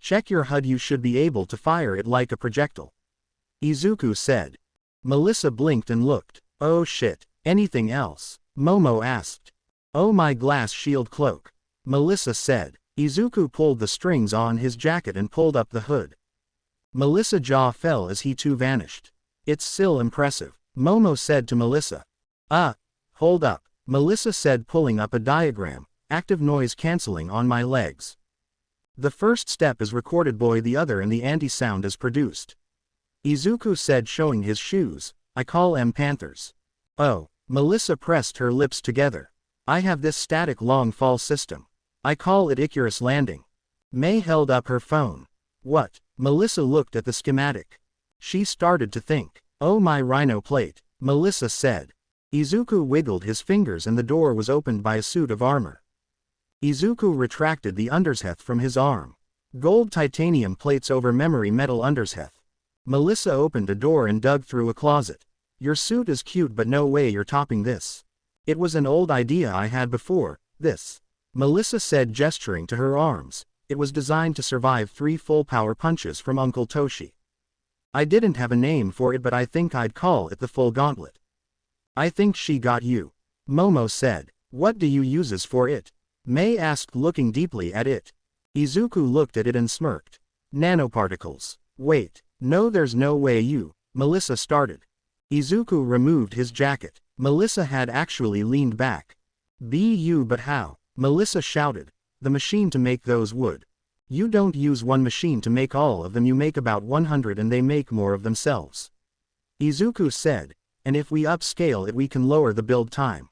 [SPEAKER 1] Check your HUD, you should be able to fire it like a projectile. Izuku said. Melissa blinked and looked. Oh shit. Anything else? Momo asked. Oh, my glass shield cloak. Melissa said. Izuku pulled the strings on his jacket and pulled up the hood. Melissa's jaw fell as he too vanished. It's still impressive, Momo said to Melissa. Hold up, Melissa said, pulling up a diagram. Active noise cancelling on my legs. The first step is recorded boy, the other and the anti-sound is produced. Izuku said, showing his shoes. I call em panthers. Oh, Melissa pressed her lips together. I have this static long fall system. I call it Icarus landing. May held up her phone. What? Melissa looked at the schematic. She started to think. Oh, my rhino plate, Melissa said. Izuku wiggled his fingers and the door was opened by a suit of armor. Izuku retracted the undersheath from his arm. Gold titanium plates over memory metal undersheath. Melissa opened a door and dug through a closet. Your suit is cute, but no way you're topping this. It was an old idea I had before, this. Melissa said, gesturing to her arms. It was designed to survive 3 full power punches from Uncle Toshi. I didn't have a name for it, but I think I'd call it the full gauntlet. I think she got you. Momo said. What do you uses for it? May asked, looking deeply at it. Izuku looked at it and smirked. Nanoparticles. Wait, no, there's no way you. Melissa started. Izuku removed his jacket. Melissa had actually leaned back. But how? Melissa shouted. The machine to make those would. You don't use one machine to make all of them, you make about 100 and they make more of themselves. Izuku said. And if we upscale it we can lower the build time.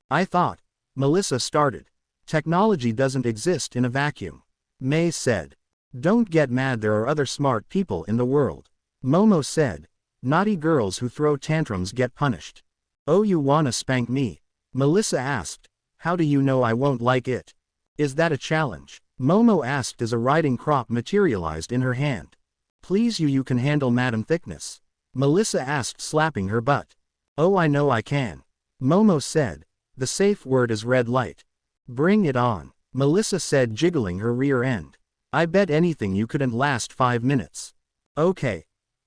[SPEAKER 1] I thought. Melissa started. Technology doesn't exist in a vacuum. May said. Don't get mad, there are other smart people in the world. Momo said. Naughty girls who throw tantrums get punished. Oh, you wanna spank me? Melissa asked. How do you know I won't like it? Is that a challenge? Momo asked as a riding crop materialized in her hand. Please, you can handle Madam Thickness? Melissa asked, slapping her butt. Oh, I know I can. Momo said. The safe word is red light. Bring it on, Melissa said, jiggling her rear end. I bet anything you couldn't last 5 minutes. Okay.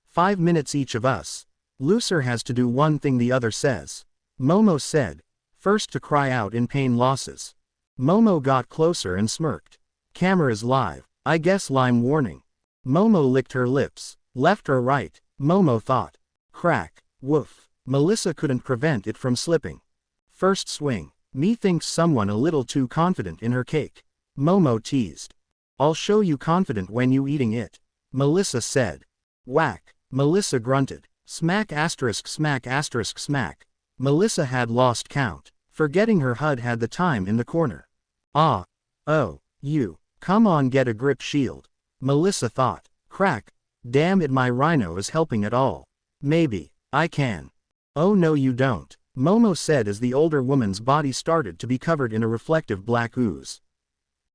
[SPEAKER 1] 5 minutes each of us. Loser has to do one thing the other says. Momo said. First to cry out in pain losses. Momo got closer and smirked. Camera's live. I guess lime warning. Momo licked her lips. Left or right? Momo thought. Crack. Woof. Melissa couldn't prevent it from slipping. First swing. Me thinks someone a little too confident in her cake. Momo teased. I'll show you confident when you eating it. Melissa said. Whack. Melissa grunted. Smack asterisk smack asterisk smack. Melissa had lost count. Forgetting her HUD had the time in the corner. Ah. Oh. You. Come on, get a grip shield. Melissa thought. Crack. Damn it, my rhino is helping at all. Maybe. I can. Oh no you don't. Momo said as the older woman's body started to be covered in a reflective black ooze.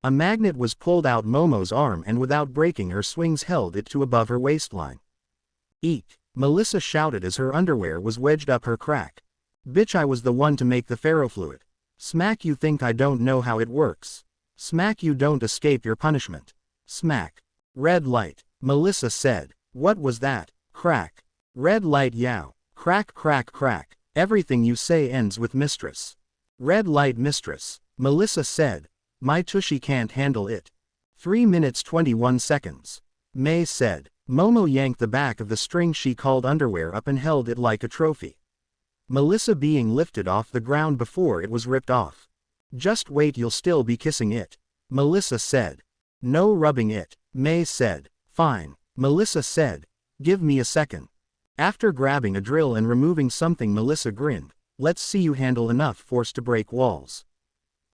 [SPEAKER 1] A magnet was pulled out Momo's arm and without breaking her swings held it to above her waistline. Eek. Melissa shouted as her underwear was wedged up her crack. Bitch, I was the one to make the ferrofluid. Smack, you think I don't know how it works. Smack, you don't escape your punishment. Smack. Red light. Melissa said. What was that? Crack. Red light, yow. Crack crack crack. Everything you say ends with mistress. Red light, mistress. Melissa said. My tushy can't handle it. 3 minutes 21 seconds. May said. Momo yanked the back of the string she called underwear up and held it like a trophy. Melissa being lifted off the ground before it was ripped off. Just wait, you'll still be kissing it. Melissa said. No rubbing it. May said. Fine. Melissa said. Give me a second. After grabbing a drill and removing something, Melissa grinned. Let's see you handle enough force to break walls.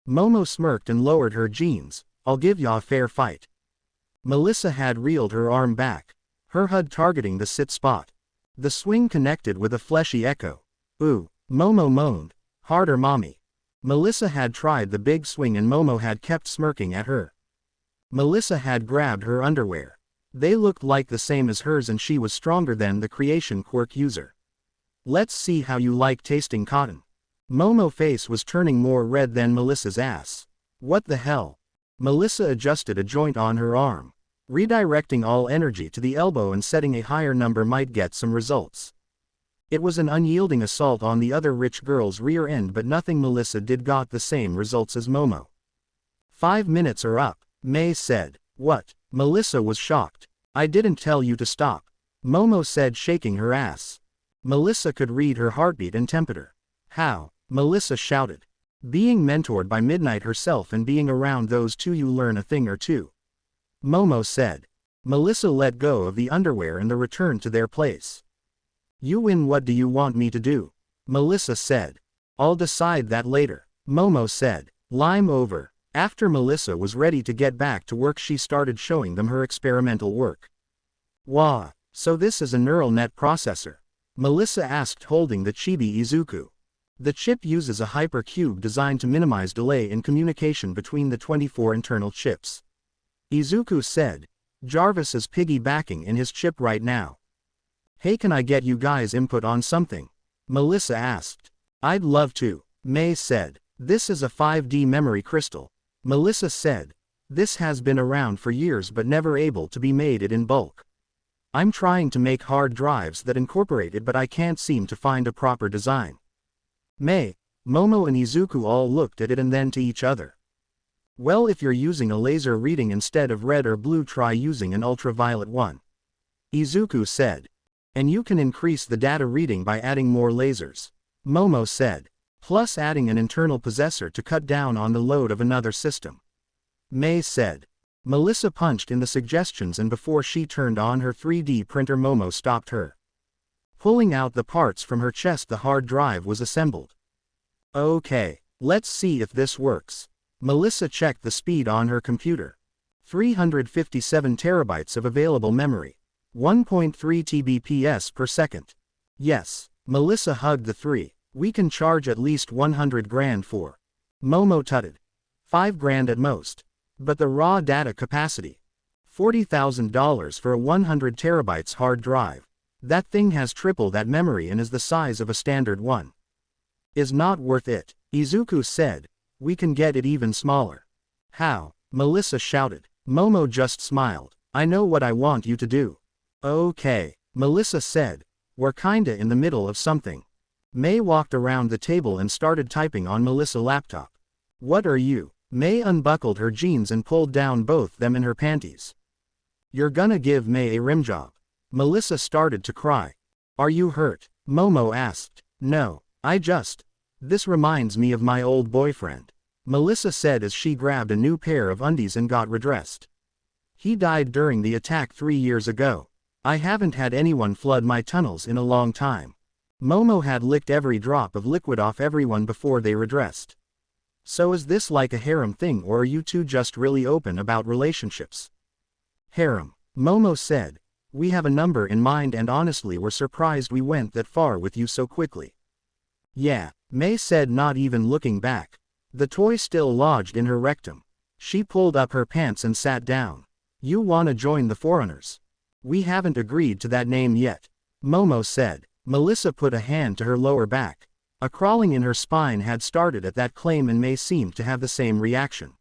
[SPEAKER 1] Momo smirked and lowered her jeans. I'll give ya a fair fight. Melissa had reeled her arm back. Her HUD targeting the sit spot. The swing connected with a fleshy echo. Ooh. Momo moaned. Harder, mommy. Melissa had tried the big swing and Momo had kept smirking at her. Melissa had grabbed her underwear. They looked like the same as hers and she was stronger than the creation quirk user. Let's see how you like tasting cotton. Momo's face was turning more red than Melissa's ass. What the hell? Melissa adjusted a joint on her arm. Redirecting all energy to the elbow and setting a higher number might get some results. It was an unyielding assault on the other rich girl's rear end, but nothing Melissa did got the same results as Momo. 5 minutes are up, May said. What? Melissa was shocked. I didn't tell you to stop. Momo said, shaking her ass. Melissa could read her heartbeat and temperature. How? Melissa shouted. Being mentored by Midnight herself and being around those two you learn a thing or two. Momo said. Melissa let go of the underwear and the return to their place. You win. What do you want me to do? Melissa said. I'll decide that later. Momo said. Lime over. After Melissa was ready to get back to work, she started showing them her experimental work. Wah, so this is a neural net processor? Melissa asked, holding the chibi Izuku. The chip uses a hypercube designed to minimize delay in communication between the 24 internal chips. Izuku said. Jarvis is piggybacking in his chip right now. Hey, can I get you guys input on something? Melissa asked. I'd love to, May said. This is a 5D memory crystal. Melissa said. This has been around for years but never able to be made it in bulk. I'm trying to make hard drives that incorporate it, but I can't seem to find a proper design. May, Momo and Izuku all looked at it and then to each other. Well, if you're using a laser reading instead of red or blue, try using an ultraviolet one. Izuku said. And you can increase the data reading by adding more lasers. Momo said. Plus adding an internal possessor to cut down on the load of another system. May said. Melissa punched in the suggestions, and before she turned on her 3D printer, Momo stopped her. Pulling out the parts from her chest, the hard drive was assembled. Okay, let's see if this works. Melissa checked the speed on her computer. 357 terabytes of available memory. 1.3 Tbps per second. Yes, Melissa hugged the 3. We can charge at least 100 grand for. Momo tutted. 5 grand at most. But the raw data capacity. $40,000 for a 100 terabytes hard drive. That thing has triple that memory and is the size of a standard one. Is not worth it, Izuku said. We can get it even smaller. How? Melissa shouted. Momo just smiled. I know what I want you to do. Okay, Melissa said. We're kinda in the middle of something. May walked around the table and started typing on Melissa's laptop. What are you? May unbuckled her jeans and pulled down both them in her panties. You're gonna give May a rim job. Melissa started to cry. Are you hurt? Momo asked. No, this reminds me of my old boyfriend. Melissa said as she grabbed a new pair of undies and got redressed. He died during the attack 3 years ago. I haven't had anyone flood my tunnels in a long time. Momo had licked every drop of liquid off everyone before they redressed. So is this like a harem thing, or are you two just really open about relationships? Harem, Momo said. We have a number in mind and honestly we're surprised we went that far with you so quickly. Yeah, May said, not even looking back. The toy still lodged in her rectum. She pulled up her pants and sat down. You wanna join the Foreigners? We haven't agreed to that name yet, Momo said. Melissa put a hand to her lower back. A crawling in her spine had started at that claim and May seemed to have the same reaction.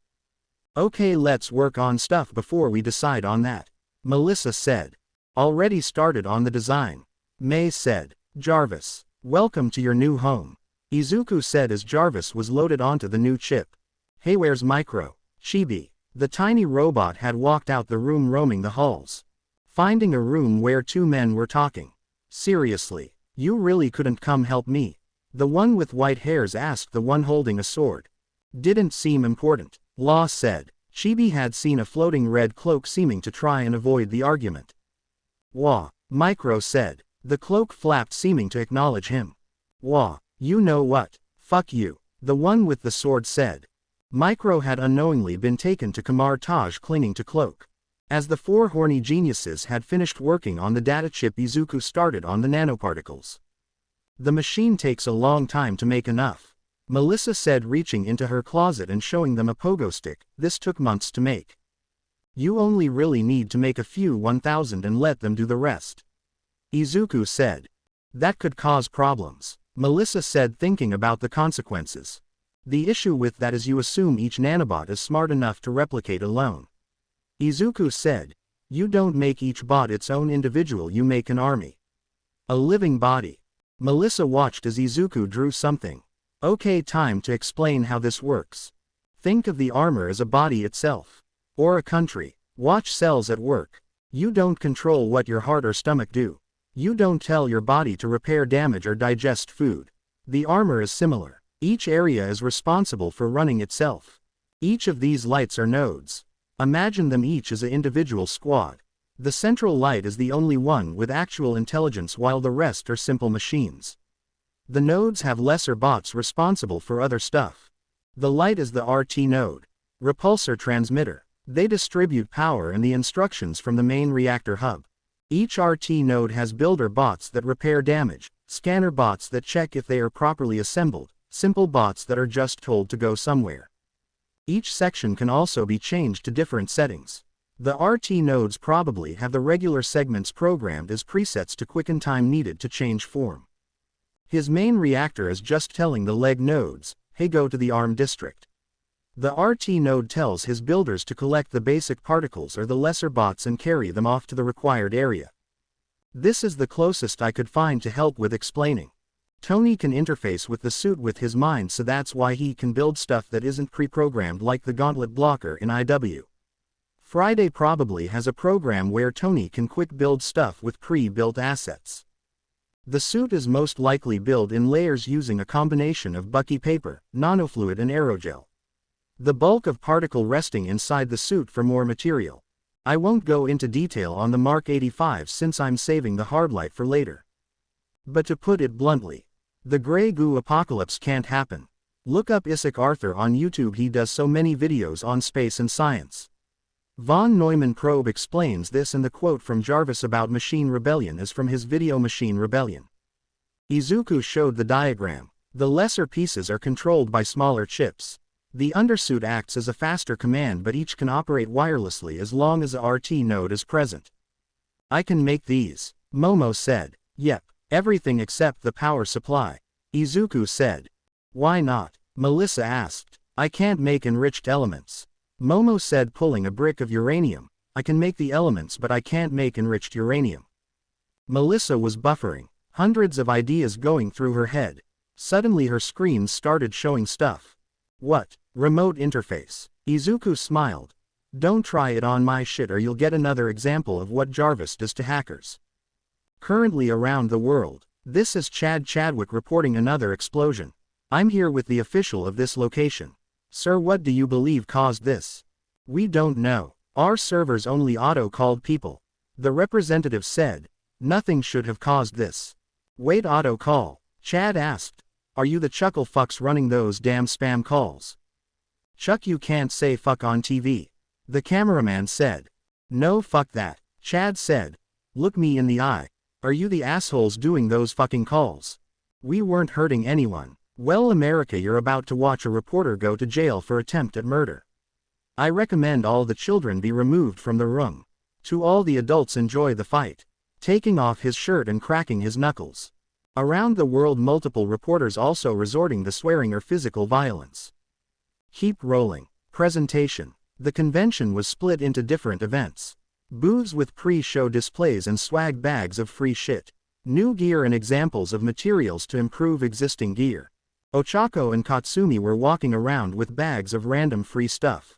[SPEAKER 1] Okay, let's work on stuff before we decide on that, Melissa said. Already started on the design, May said. Jarvis, welcome to your new home, Izuku said as Jarvis was loaded onto the new chip. Hey, where's Micro? Chibi. The tiny robot had walked out the room, roaming the halls. Finding a room where 2 men were talking. Seriously, you really couldn't come help me? The one with white hairs asked the one holding a sword. Didn't seem important, Law said. Chibi had seen a floating red cloak seeming to try and avoid the argument. Wah, Micro said. The cloak flapped seeming to acknowledge him. Wah, you know what? Fuck you, the one with the sword said. Micro had unknowingly been taken to Kamar Taj clinging to cloak. As the 4 horny geniuses had finished working on the data chip, Izuku started on the nanoparticles. The machine takes a long time to make enough. Melissa said, reaching into her closet and showing them a pogo stick. This took months to make. You only really need to make a few 1,000 and let them do the rest. Izuku said. That could cause problems. Melissa said, thinking about the consequences. The issue with that is you assume each nanobot is smart enough to replicate alone. Izuku said. You don't make each bot its own individual, you make an army. A living body. Melissa watched as Izuku drew something. Okay, time to explain how this works. Think of the armor as a body itself. Or a country. Watch cells at work. You don't control what your heart or stomach do. You don't tell your body to repair damage or digest food. The armor is similar. Each area is responsible for running itself. Each of these lights are nodes. Imagine them each as an individual squad. The central light is the only one with actual intelligence while the rest are simple machines. The nodes have lesser bots responsible for other stuff. The light is the RT node. Repulsor transmitter. They distribute power and the instructions from the main reactor hub. Each RT node has builder bots that repair damage, scanner bots that check if they are properly assembled, simple bots that are just told to go somewhere. Each section can also be changed to different settings. The RT nodes probably have the regular segments programmed as presets to quicken time needed to change form. His main reactor is just telling the leg nodes, hey, go to the arm district. The RT node tells his builders to collect the basic particles or the lesser bots and carry them off to the required area. This is the closest I could find to help with explaining. Tony can interface with the suit with his mind, so that's why he can build stuff that isn't pre-programmed like the gauntlet blocker in IW. Friday probably has a program where Tony can quick build stuff with pre-built assets. The suit is most likely built in layers using a combination of Bucky paper, nanofluid and aerogel. The bulk of particle resting inside the suit for more material. I won't go into detail on the Mark 85 since I'm saving the hardlight for later. But to put it bluntly, the gray goo apocalypse can't happen. Look up Isaac Arthur on YouTube, he does so many videos on space and science. Von Neumann Probe explains this, and the quote from Jarvis about machine rebellion is from his video Machine Rebellion. Izuku showed the diagram. The lesser pieces are controlled by smaller chips. The undersuit acts as a faster command, but each can operate wirelessly as long as a RT node is present. I can make these, Momo said. Yep, everything except the power supply. Izuku said. Why not? Melissa asked. I can't make enriched elements. Momo said, pulling a brick of uranium. I can make the elements, but I can't make enriched uranium. Melissa was buffering, hundreds of ideas going through her head. Suddenly her screen started showing stuff. What? Remote interface. Izuku smiled. Don't try it on my shit or you'll get another example of what Jarvis does to hackers. Currently around the world. This is Chad Chadwick reporting another explosion. I'm here with the official of this location. Sir, what do you believe caused this? We don't know. Our servers only auto-called people. The representative said. Nothing should have caused this. Wait, auto-call? Chad asked. Are you the chuckle fucks running those damn spam calls? Chuck, you can't say fuck on TV. The cameraman said. No, fuck that. Chad said. Look me in the eye. Are you the assholes doing those fucking calls? We weren't hurting anyone. Well, America, you're about to watch a reporter go to jail for attempt at murder. I recommend all the children be removed from the room. To all the adults, enjoy the fight. Taking off his shirt and cracking his knuckles. Around the world, multiple reporters also resorting to swearing or physical violence. Keep rolling. Presentation. The convention was split into different events. Booths with pre-show displays and swag bags of free shit. New gear and examples of materials to improve existing gear. Ochako and Katsumi were walking around with bags of random free stuff.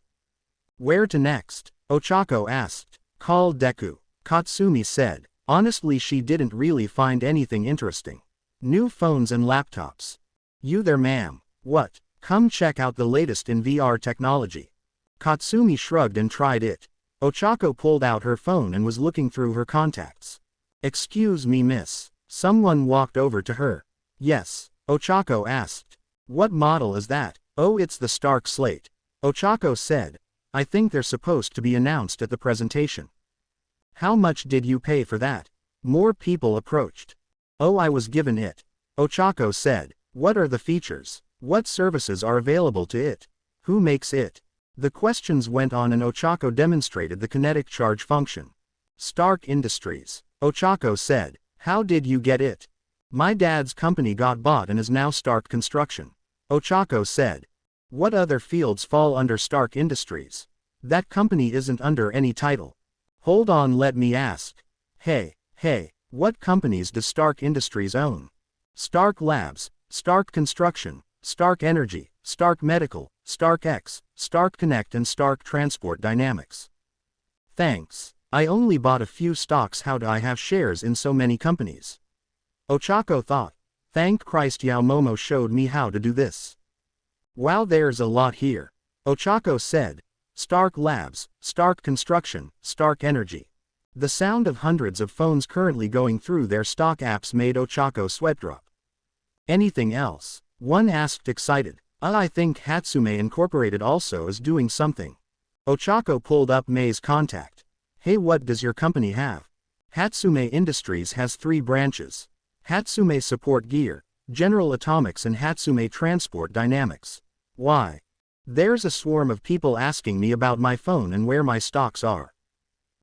[SPEAKER 1] Where to next? Ochako asked. Call Deku. Katsumi said. Honestly, she didn't really find anything interesting. New phones and laptops. You there, ma'am? What? Come check out the latest in VR technology. Katsumi shrugged and tried it. Ochako pulled out her phone and was looking through her contacts. Excuse me, miss. Someone walked over to her. Yes, Ochako asked. What model is that? Oh, it's the Stark Slate. Ochako said. I think they're supposed to be announced at the presentation. How much did you pay for that? More people approached. Oh, I was given it. Ochako said. What are the features? What services are available to it? Who makes it? The questions went on and Ochako demonstrated the kinetic charge function. Stark Industries. Ochako said. How did you get it? My dad's company got bought and is now Stark Construction. Ochako said. What other fields fall under Stark Industries? That company isn't under any title. Hold on, let me ask. Hey, what companies does Stark Industries own? Stark Labs, Stark Construction, Stark Energy, Stark Medical, Stark X, Stark Connect and Stark Transport Dynamics. Thanks. I only bought a few stocks. How do I have shares in so many companies? Ochako thought. Thank Christ Yao Momo showed me how to do this. Wow, there's a lot here. Ochako said. Stark Labs, Stark Construction, Stark Energy. The sound of hundreds of phones currently going through their stock apps made Ochako sweat drop. Anything else? One asked excited. I think Hatsume Incorporated also is doing something. Ochako pulled up May's contact. Hey, what does your company have? Hatsume Industries has 3 branches. Hatsume Support Gear, General Atomics and Hatsume Transport Dynamics. Why? There's a swarm of people asking me about my phone and where my stocks are.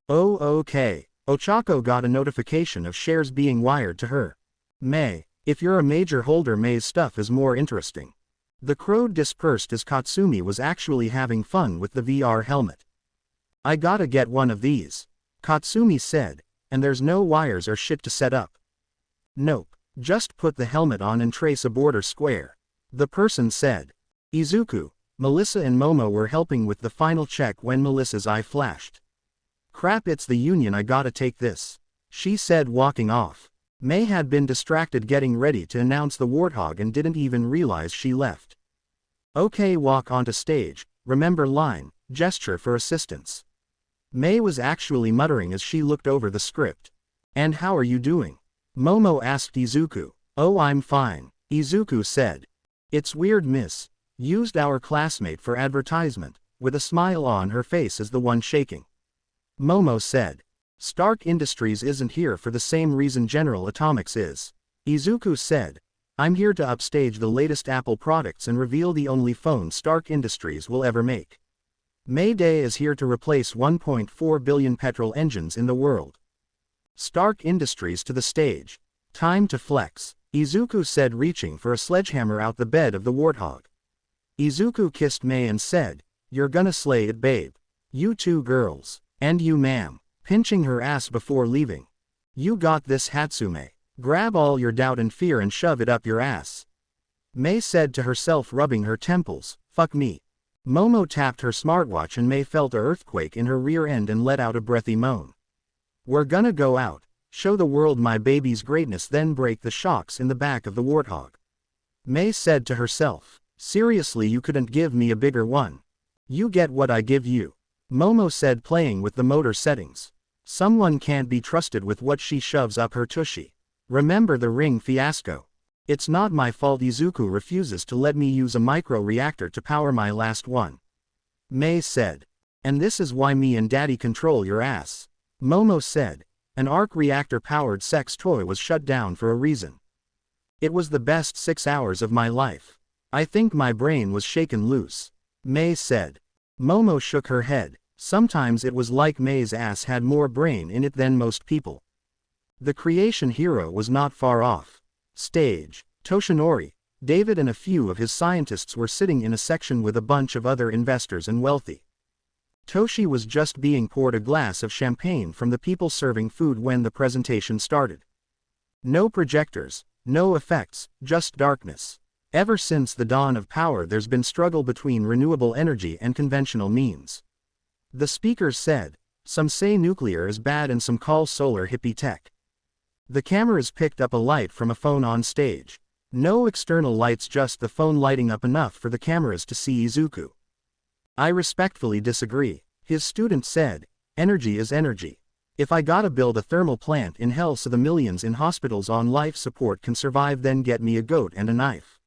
[SPEAKER 1] Oh, okay. Ochako got a notification of shares being wired to her. May, if you're a major holder, May's stuff is more interesting. The crowd dispersed as Katsumi was actually having fun with the VR helmet. I gotta get one of these. Katsumi said, and there's no wires or shit to set up. Nope, just put the helmet on and trace a border square. The person said. Izuku, Melissa and Momo were helping with the final check when Melissa's eye flashed. Crap, it's the union, I gotta take this. She said, walking off. May had been distracted getting ready to announce the warthog and didn't even realize she left. Okay, walk onto stage, remember line, gesture for assistance. May was actually muttering as she looked over the script. And how are you doing? Momo asked Izuku. Oh, I'm fine, Izuku said. It's weird, miss. Used our classmate for advertisement, with a smile on her face as the one shaking. Momo said. Stark Industries isn't here for the same reason General Atomics is. Izuku said. I'm here to upstage the latest Apple products and reveal the only phone Stark Industries will ever make. Mayday is here to replace 1.4 billion petrol engines in the world. Stark Industries to the stage. Time to flex, Izuku said, reaching for a sledgehammer out the bed of the warthog. Izuku kissed May and said, You're gonna slay it, babe. You two girls. And you, ma'am. Pinching her ass before leaving. You got this, Hatsume. Grab all your doubt and fear and shove it up your ass. May said to herself, rubbing her temples. Fuck me. Momo tapped her smartwatch and May felt an earthquake in her rear end and let out a breathy moan. We're gonna go out, show the world my baby's greatness, then break the shocks in the back of the warthog. May said to herself. Seriously, you couldn't give me a bigger one. You get what I give you. Momo said, playing with the motor settings. Someone can't be trusted with what she shoves up her tushy. Remember the ring fiasco. It's not my fault Izuku refuses to let me use a micro reactor to power my last one. May said. And this is why me and daddy control your ass. Momo said. An arc reactor powered sex toy was shut down for a reason. It was the best 6 hours of my life. I think my brain was shaken loose. May said. Momo shook her head. Sometimes it was like May's ass had more brain in it than most people. The creation hero was not far off. Stage. Toshinori, David and a few of his scientists were sitting in a section with a bunch of other investors and wealthy. Toshi was just being poured a glass of champagne from the people serving food when the presentation started. No projectors, no effects, just darkness. Ever since the dawn of power there's been struggle between renewable energy and conventional means. The speakers said, some say nuclear is bad and some call solar hippie tech. The cameras picked up a light from a phone on stage. No external lights, just the phone lighting up enough for the cameras to see Izuku. I respectfully disagree, his student said. Energy is energy. If I gotta build a thermal plant in hell so the millions in hospitals on life support can survive, then get me a goat and a knife.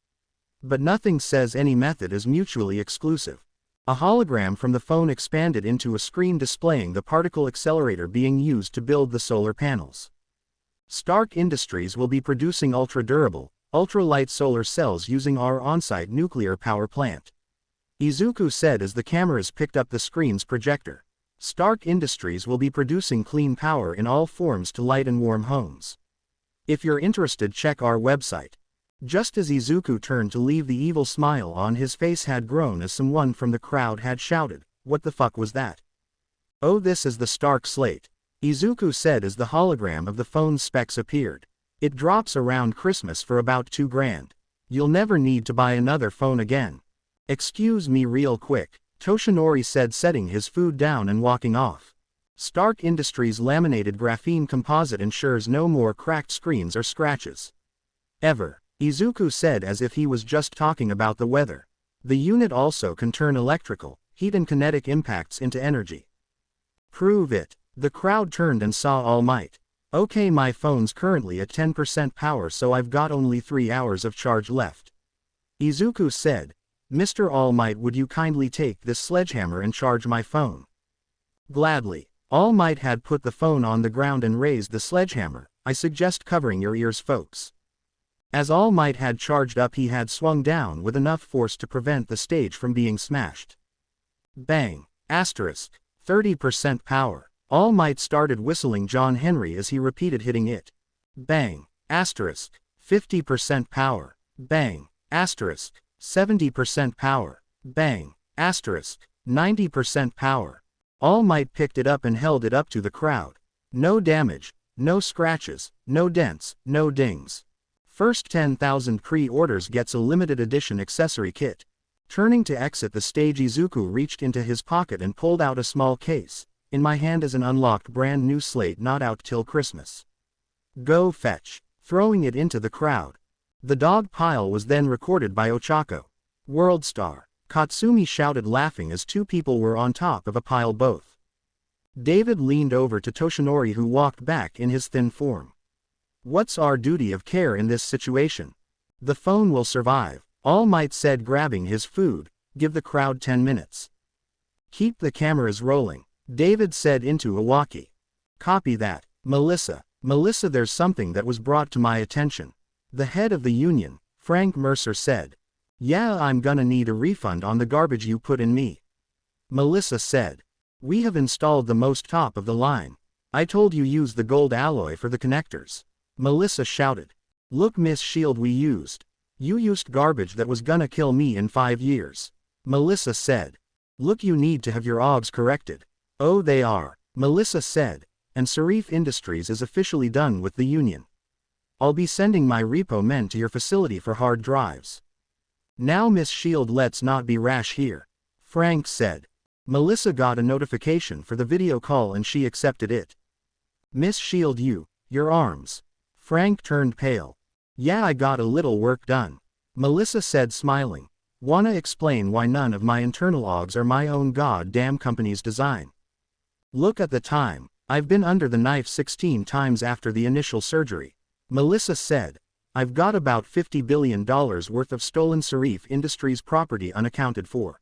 [SPEAKER 1] But nothing says any method is mutually exclusive. A hologram from the phone expanded into a screen displaying the particle accelerator being used to build the solar panels. Stark Industries will be producing ultra-durable, ultralight solar cells using our on-site nuclear power plant. Izuku said as the cameras picked up the screen's projector. Stark Industries will be producing clean power in all forms to light and warm homes. If you're interested, check our website. Just as Izuku turned to leave, the evil smile on his face had grown as someone from the crowd had shouted, "What the fuck was that?" "Oh, this is the Stark Slate," Izuku said as the hologram of the phone's specs appeared. "It drops around Christmas for about $2,000. You'll never need to buy another phone again." "Excuse me real quick," Toshinori said, setting his food down and walking off. Stark Industries' laminated graphene composite ensures no more cracked screens or scratches. "Ever," Izuku said as if he was just talking about the weather. "The unit also can turn electrical, heat and kinetic impacts into energy." "Prove it." The crowd turned and saw All Might. "Okay, my phone's currently at 10% power, so I've got only 3 hours of charge left." Izuku said, "Mr. All Might, would you kindly take this sledgehammer and charge my phone?" "Gladly." All Might had put the phone on the ground and raised the sledgehammer. "I suggest covering your ears, folks." As All Might had charged up, he had swung down with enough force to prevent the stage from being smashed. Bang! 30% power. All Might started whistling John Henry as he repeated hitting it. Bang! 50% power. Bang! 70% power. Bang! 90% power. All Might picked it up and held it up to the crowd. No damage, no scratches, no dents, no dings. First 10,000 pre-orders gets a limited edition accessory kit. Turning to exit the stage, Izuku reached into his pocket and pulled out a small case. "In my hand is an unlocked brand new slate not out till Christmas. Go fetch." Throwing it into the crowd. The dog pile was then recorded by Ochako. "Worldstar," Katsumi shouted, laughing as two people were on top of a pile both. David leaned over to Toshinori, who walked back in his thin form. "What's our duty of care in this situation?" "The phone will survive," All Might said, grabbing his food. "Give the crowd 10 minutes. Keep the cameras rolling," David said into a walkie. "Copy that." Melissa, there's something that was brought to my attention." The head of the union, Frank Mercer, said. "Yeah, I'm gonna need a refund on the garbage you put in me." Melissa said. "We have installed the most top of the line. I told you use the gold alloy for the connectors." Melissa shouted. "Look, Miss Shield, you used garbage that was gonna kill me in 5 years." Melissa said. "Look, you need to have your OGs corrected." "Oh, they are," Melissa said, "and Sarif Industries is officially done with the union. I'll be sending my repo men to your facility for hard drives." "Now, Miss Shield, let's not be rash here," Frank said. Melissa got a notification for the video call and she accepted it. "Miss Shield, your arms." Frank turned pale. "Yeah, I got a little work done," Melissa said, smiling. "Wanna explain why none of my internal OGs are my own goddamn company's design? Look at the time. I've been under the knife 16 times after the initial surgery," Melissa said. "I've got about $50 billion worth of stolen Sarif Industries property unaccounted for.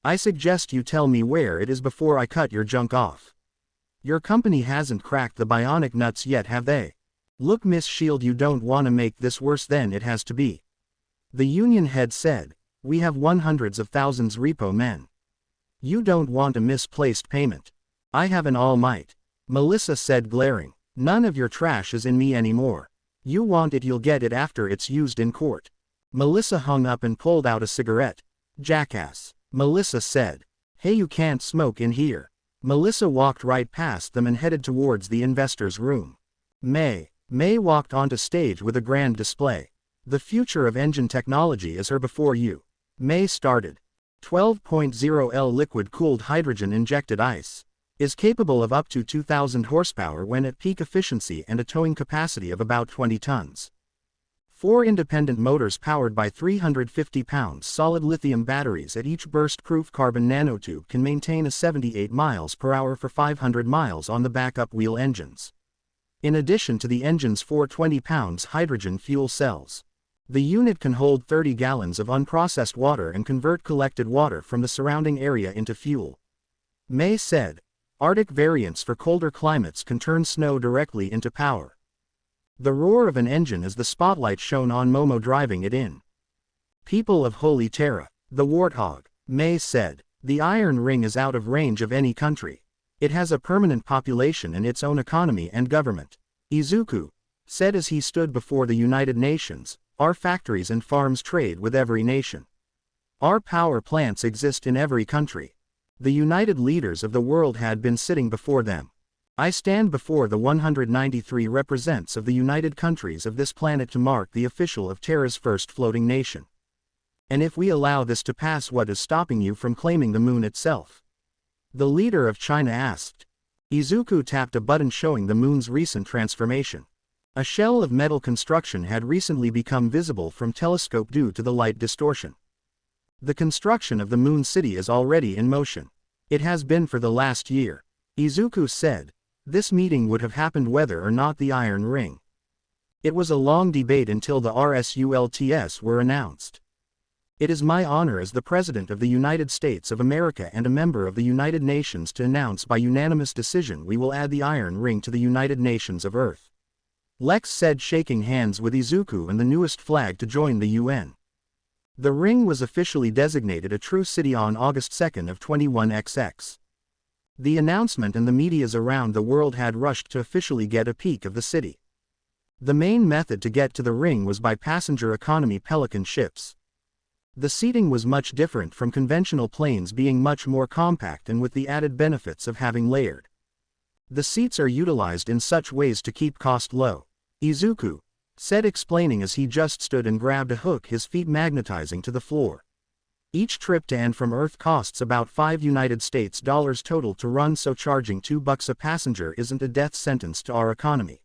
[SPEAKER 1] I suggest you tell me where it is before I cut your junk off. Your company hasn't cracked the bionic nuts yet, have they? Look, Miss Shield, you don't want to make this worse than it has to be." The union head said. "We have hundreds of thousands repo men. You don't want a misplaced payment." "I have an All Might," Melissa said, glaring. "None of your trash is in me anymore. You want it, you'll get it after it's used in court." Melissa hung up and pulled out a cigarette. "Jackass," Melissa said. "Hey, you can't smoke in here." Melissa walked right past them and headed towards the investors' room. May walked onto stage with a grand display. "The future of engine technology is here before you." May started. 12.0 L liquid-cooled hydrogen-injected ice. Is capable of up to 2,000 horsepower when at peak efficiency and a towing capacity of about 20 tons. 4 independent motors powered by 350-pound solid lithium batteries at each burst-proof carbon nanotube can maintain a 78 miles per hour for 500 miles on the backup wheel engines. In addition to the engine's 420 pounds hydrogen fuel cells. The unit can hold 30 gallons of unprocessed water and convert collected water from the surrounding area into fuel. May said. Arctic variants for colder climates can turn snow directly into power. The roar of an engine as the spotlight shone on Momo driving it in. People of Holy Terra, the Warthog, May said. The Iron Ring is out of range of any country. It has a permanent population and its own economy and government. Izuku said as he stood before the United Nations, our factories and farms trade with every nation. Our power plants exist in every country. The united leaders of the world had been sitting before them. I stand before the 193 representatives of the united countries of this planet to mark the official of Terra's first floating nation. And if we allow this to pass, what is stopping you from claiming the moon itself? The leader of China asked. Izuku tapped a button showing the moon's recent transformation. A shell of metal construction had recently become visible from telescope due to the light distortion. The construction of the moon city is already in motion. It has been for the last year. Izuku said. This meeting would have happened whether or not the Iron Ring. It was a long debate until the results were announced. It is my honor as the President of the United States of America and a member of the United Nations to announce by unanimous decision we will add the Iron Ring to the United Nations of Earth. Lex said, shaking hands with Izuku and the newest flag to join the UN. The ring was officially designated a true city on August 2 of 21XX. The announcement and the medias around the world had rushed to officially get a peek of the city. The main method to get to the ring was by passenger economy Pelican ships. The seating was much different from conventional planes, being much more compact and with the added benefits of having layered. The seats are utilized in such ways to keep cost low, Izuku said, explaining as he just stood and grabbed a hook, his feet magnetizing to the floor. Each trip to and from Earth costs about $5 total to run, so charging $2 a passenger isn't a death sentence to our economy.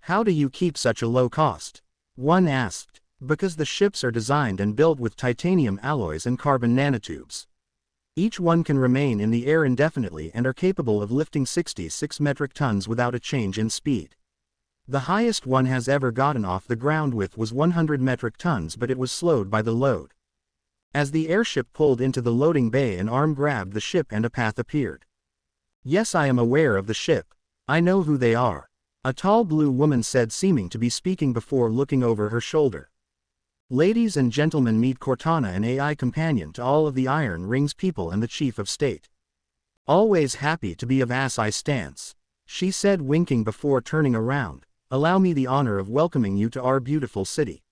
[SPEAKER 1] How do you keep such a low cost? One asked. Because the ships are designed and built with titanium alloys and carbon nanotubes. Each one can remain in the air indefinitely and are capable of lifting 66 metric tons without a change in speed. The highest one has ever gotten off the ground with was 100 metric tons, but it was slowed by the load. As the airship pulled into the loading bay, an arm grabbed the ship and a path appeared. Yes, I am aware of the ship. I know who they are. A tall blue woman said, seeming to be speaking before looking over her shoulder. Ladies and gentlemen, meet Cortana, an AI companion to all of the Iron Ring's people and the Chief of State. Always happy to be of I stance, she said, winking before turning around. Allow me the honor of welcoming you to our beautiful city.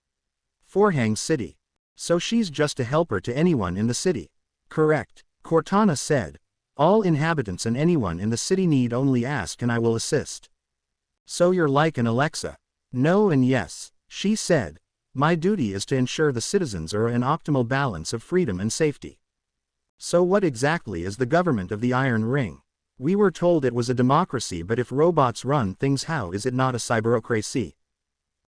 [SPEAKER 1] Forhang City. So she's just a helper to anyone in the city. Correct, Cortana said. All inhabitants and anyone in the city need only ask and I will assist. So you're like an Alexa? No and yes, she said. My duty is to ensure the citizens are in optimal balance of freedom and safety. So what exactly is the government of the Iron Ring? We were told it was a democracy, but if robots run things, how is it not a cyberocracy?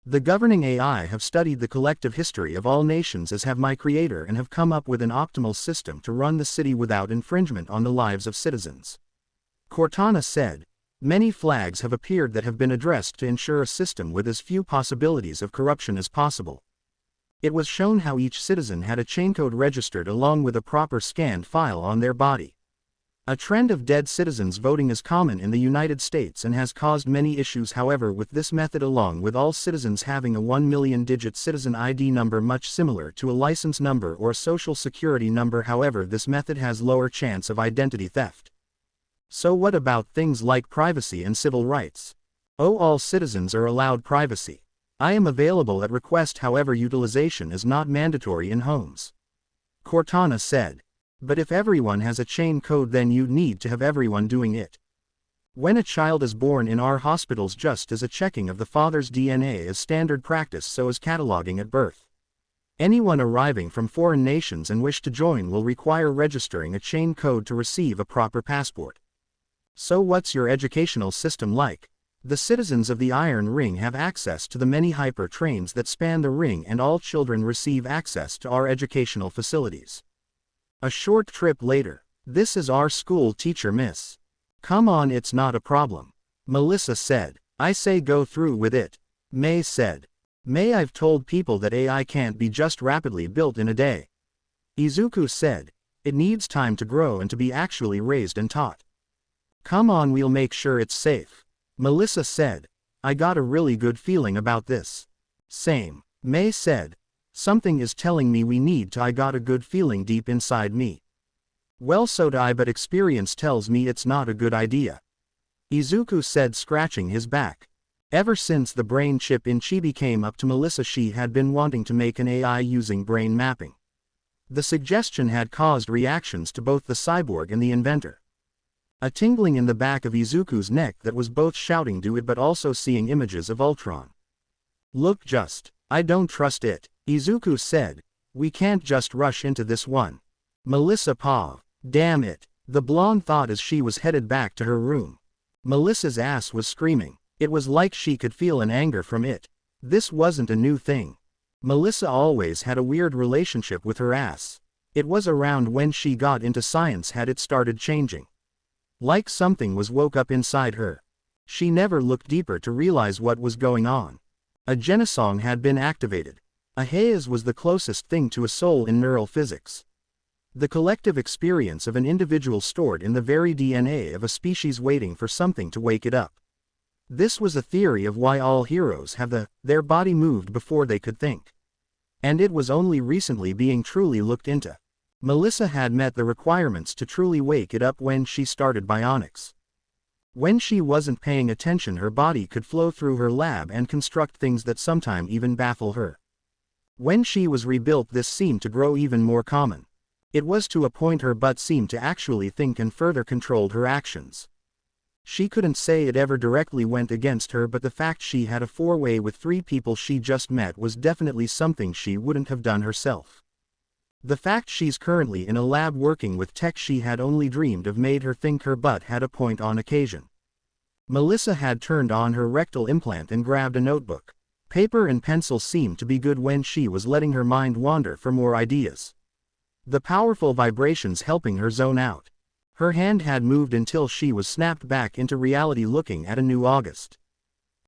[SPEAKER 1] The governing AI have studied the collective history of all nations, as have my creator, and have come up with an optimal system to run the city without infringement on the lives of citizens. Cortana said. Many flags have appeared that have been addressed to ensure a system with as few possibilities of corruption as possible. It was shown how each citizen had a chaincode registered along with a proper scanned file on their body. A trend of dead citizens voting is common in the United States and has caused many issues. However, with this method, along with all citizens having a 1 million-digit citizen ID number much similar to a license number or a social security number, however, this method has lower chance of identity theft. So what about things like privacy and civil rights? Oh, all citizens are allowed privacy. I am available at request, however utilization is not mandatory in homes. Cortana said. But if everyone has a chain code, then you need to have everyone doing it. When a child is born in our hospitals, just as a checking of the father's DNA is standard practice, so is cataloging at birth. Anyone arriving from foreign nations and wish to join will require registering a chain code to receive a proper passport. So what's your educational system like? The citizens of the Iron Ring have access to the many hyper trains that span the ring, and all children receive access to our educational facilities. A short trip later. This is our school, teacher miss. Come on, it's not a problem. Melissa said. I say go through with it. May said. May, I've told people that AI can't be just rapidly built in a day. Izuku said. It needs time to grow and to be actually raised and taught. Come on, we'll make sure it's safe. Melissa said. I got a really good feeling about this. Same. Mei said. Something is telling me we need to. I got a good feeling deep inside me. Well, so do I, but experience tells me it's not a good idea. Izuku said, scratching his back. Ever since the brain chip in Chibi came up to Melissa, she had been wanting to make an AI using brain mapping. The suggestion had caused reactions to both the cyborg and the inventor. A tingling in the back of Izuku's neck that was both shouting do it but also seeing images of Ultron. Look, I don't trust it, Izuku said. We can't just rush into this one. Melissa paused. Damn it, the blonde thought as she was headed back to her room. Melissa's ass was screaming. It was like she could feel an anger from it. This wasn't a new thing. Melissa always had a weird relationship with her ass. It was around when she got into science had it started changing. Like something was woke up inside her. She never looked deeper to realize what was going on. A genosong had been activated. A haze was the closest thing to a soul in neural physics. The collective experience of an individual stored in the very DNA of a species waiting for something to wake it up. This was a theory of why all heroes have their body moved before they could think. And it was only recently being truly looked into. Melissa had met the requirements to truly wake it up when she started bionics. When she wasn't paying attention, her body could flow through her lab and construct things that sometimes even baffle her. When she was rebuilt, this seemed to grow even more common. It was to a point her butt seemed to actually think and further controlled her actions. She couldn't say it ever directly went against her, but the fact she had a four-way with 3 people she just met was definitely something she wouldn't have done herself. The fact she's currently in a lab working with tech she had only dreamed of made her think her butt had a point on occasion. Melissa had turned on her rectal implant and grabbed a notebook. Paper and pencil seemed to be good when she was letting her mind wander for more ideas. The powerful vibrations helping her zone out. Her hand had moved until she was snapped back into reality, looking at a new August.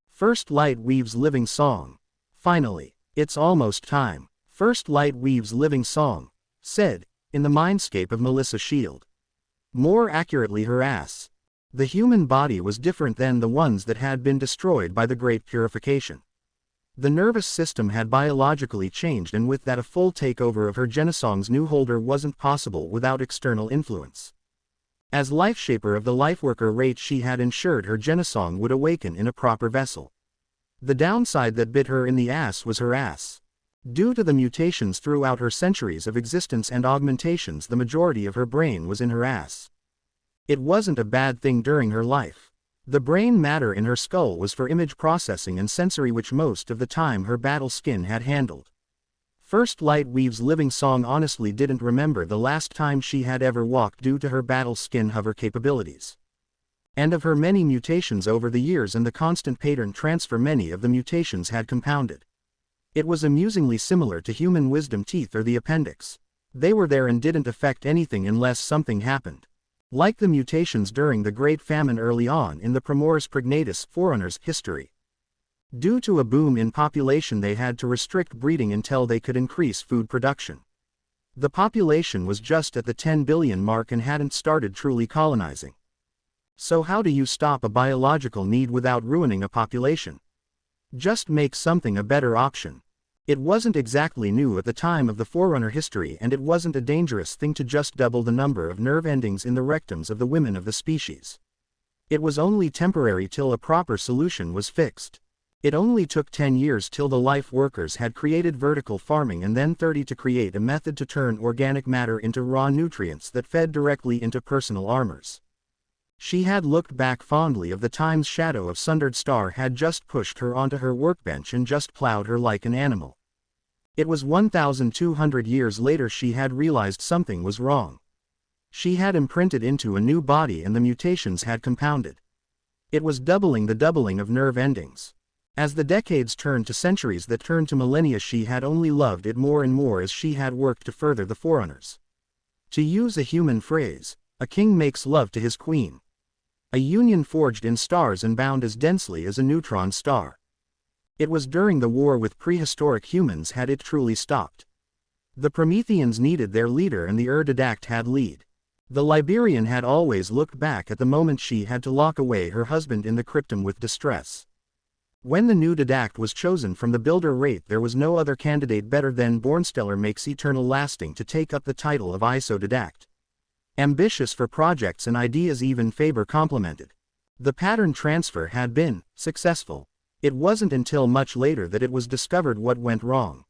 [SPEAKER 1] First light weaves living song. Finally, it's almost time. First light weaves living song, said, in the mindscape of Melissa Shield. More accurately, her ass. The human body was different than the ones that had been destroyed by the Great Purification. The nervous system had biologically changed, and with that a full takeover of her genosong's new holder wasn't possible without external influence. As life shaper of the lifeworker rate, she had ensured her genosong would awaken in a proper vessel. The downside that bit her in the ass was her ass. Due to the mutations throughout her centuries of existence and augmentations, the majority of her brain was in her ass. It wasn't a bad thing during her life. The brain matter in her skull was for image processing and sensory, which most of the time her battle skin had handled. First light weaves living song honestly didn't remember the last time she had ever walked due to her battle skin hover capabilities. And of her many mutations over the years and the constant pattern transfer, many of the mutations had compounded. It was amusingly similar to human wisdom teeth or the appendix. They were there and didn't affect anything unless something happened. Like the mutations during the Great Famine early on in the Primoris Prognatus Forerunners' history. Due to a boom in population, they had to restrict breeding until they could increase food production. The population was just at the 10 billion mark and hadn't started truly colonizing. So how do you stop a biological need without ruining a population? Just make something a better option. It wasn't exactly new at the time of the Forerunner history, and it wasn't a dangerous thing to just double the number of nerve endings in the rectums of the women of the species. It was only temporary till a proper solution was fixed. It only took 10 years till the life workers had created vertical farming, and then 30 to create a method to turn organic matter into raw nutrients that fed directly into personal armors. She had looked back fondly of the times Shadow of Sundered Star had just pushed her onto her workbench and just plowed her like an animal. It was 1,200 years later she had realized something was wrong. She had imprinted into a new body and the mutations had compounded. It was doubling the doubling of nerve endings. As the decades turned to centuries that turned to millennia, she had only loved it more and more as she had worked to further the Forerunners. To use a human phrase, a king makes love to his queen. A union forged in stars and bound as densely as a neutron star. It was during the war with prehistoric humans had it truly stopped. The Prometheans needed their leader and the Erdadact had lead. The Librarian had always looked back at the moment she had to lock away her husband in the cryptum with distress. When the new didact was chosen from the builder rate, there was no other candidate better than Bornstellar Makes Eternal Lasting to take up the title of ISO didact. Ambitious for projects and ideas, even Faber complimented. The pattern transfer had been successful. It wasn't until much later that it was discovered what went wrong.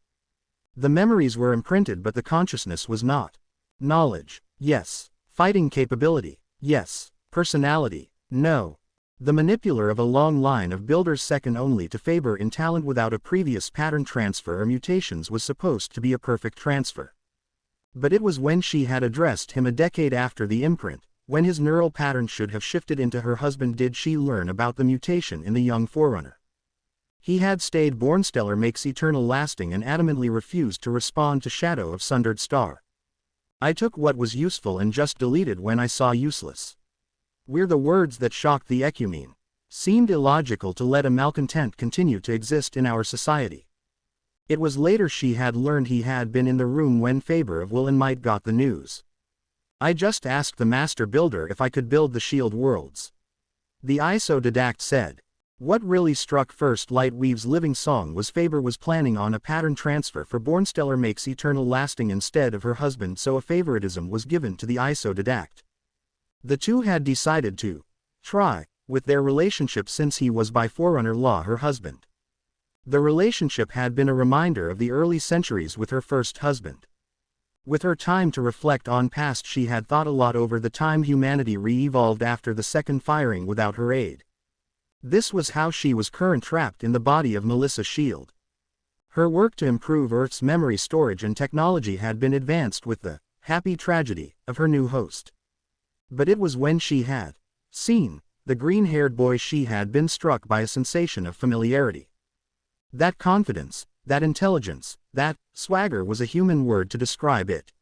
[SPEAKER 1] The memories were imprinted, but the consciousness was not. Knowledge, yes. Fighting capability, yes. Personality, no. The manipular of a long line of builders, second only to Faber in talent without a previous pattern transfer or mutations, was supposed to be a perfect transfer. But it was when she had addressed him a decade after the imprint, when his neural pattern should have shifted into her husband, did she learn about the mutation in the young Forerunner. He had stayed Bornstellar Makes Eternal Lasting and adamantly refused to respond to Shadow of Sundered Star. I took what was useful and just deleted when I saw useless. We're the words that shocked the ecumene. Seemed illogical to let a malcontent continue to exist in our society. It was later she had learned he had been in the room when Faber of Will and Might got the news. I just asked the master builder if I could build the shield worlds. The ISO didact said. What really struck first Lightweave's living song was Faber was planning on a pattern transfer for Bornstellar Makes Eternal Lasting instead of her husband, so a favoritism was given to the ISO didact. The two had decided to try with their relationship since he was by Forerunner law her husband. The relationship had been a reminder of the early centuries with her first husband. With her time to reflect on past, she had thought a lot over the time humanity re-evolved after the second firing without her aid. This was how she was currently trapped in the body of Melissa Shield. Her work to improve Earth's memory storage and technology had been advanced with the happy tragedy of her new host. But it was when she had seen the green-haired boy she had been struck by a sensation of familiarity. That confidence, that intelligence, that swagger was a human word to describe it.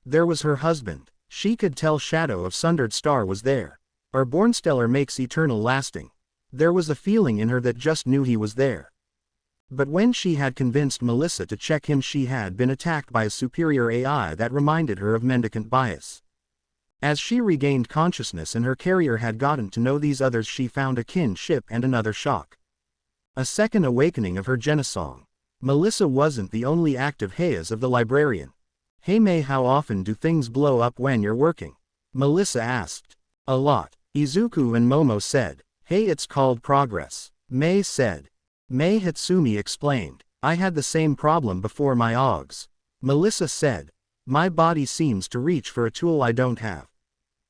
[SPEAKER 1] There was her husband. She could tell Shadow of Sundered Star was there. Or Bornstellar Makes Eternal Lasting. There was a feeling in her that just knew he was there. But when she had convinced Melissa to check him, she had been attacked by a superior AI that reminded her of mendicant bias. As she regained consciousness and her carrier had gotten to know these others, she found a kinship and another shock. A second awakening of her Genosong. Melissa wasn't the only active Hayas of the Librarian. Hey May, how often do things blow up when you're working? Melissa asked. A lot. Izuku and Momo said. Hey, it's called progress. May said. May Hitsumi explained. I had the same problem before my OGs. Melissa said. My body seems to reach for a tool I don't have.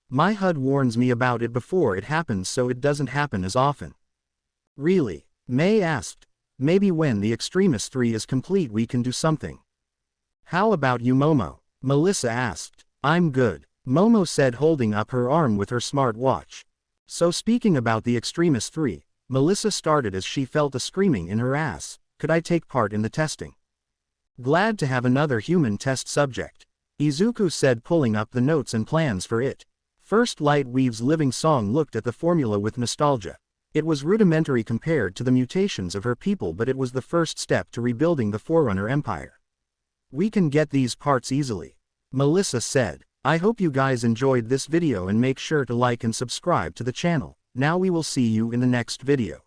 [SPEAKER 1] My HUD warns me about it before it happens, so it doesn't happen as often. Really? May asked. Maybe when the Extremis 3 is complete we can do something. How about you, Momo? Melissa asked. I'm good, Momo said, holding up her arm with her smart watch. So speaking about the Extremis 3, Melissa started as she felt a screaming in her ass. Could I take part in the testing? Glad to have another human test subject, Izuku said, pulling up the notes and plans for it. First, Lightweave's living song looked at the formula with nostalgia. It was rudimentary compared to the mutations of her people, but it was the first step to rebuilding the Forerunner Empire. We can get these parts easily, Melissa said. I hope you guys enjoyed this video and make sure to like and subscribe to the channel. Now we will see you in the next video.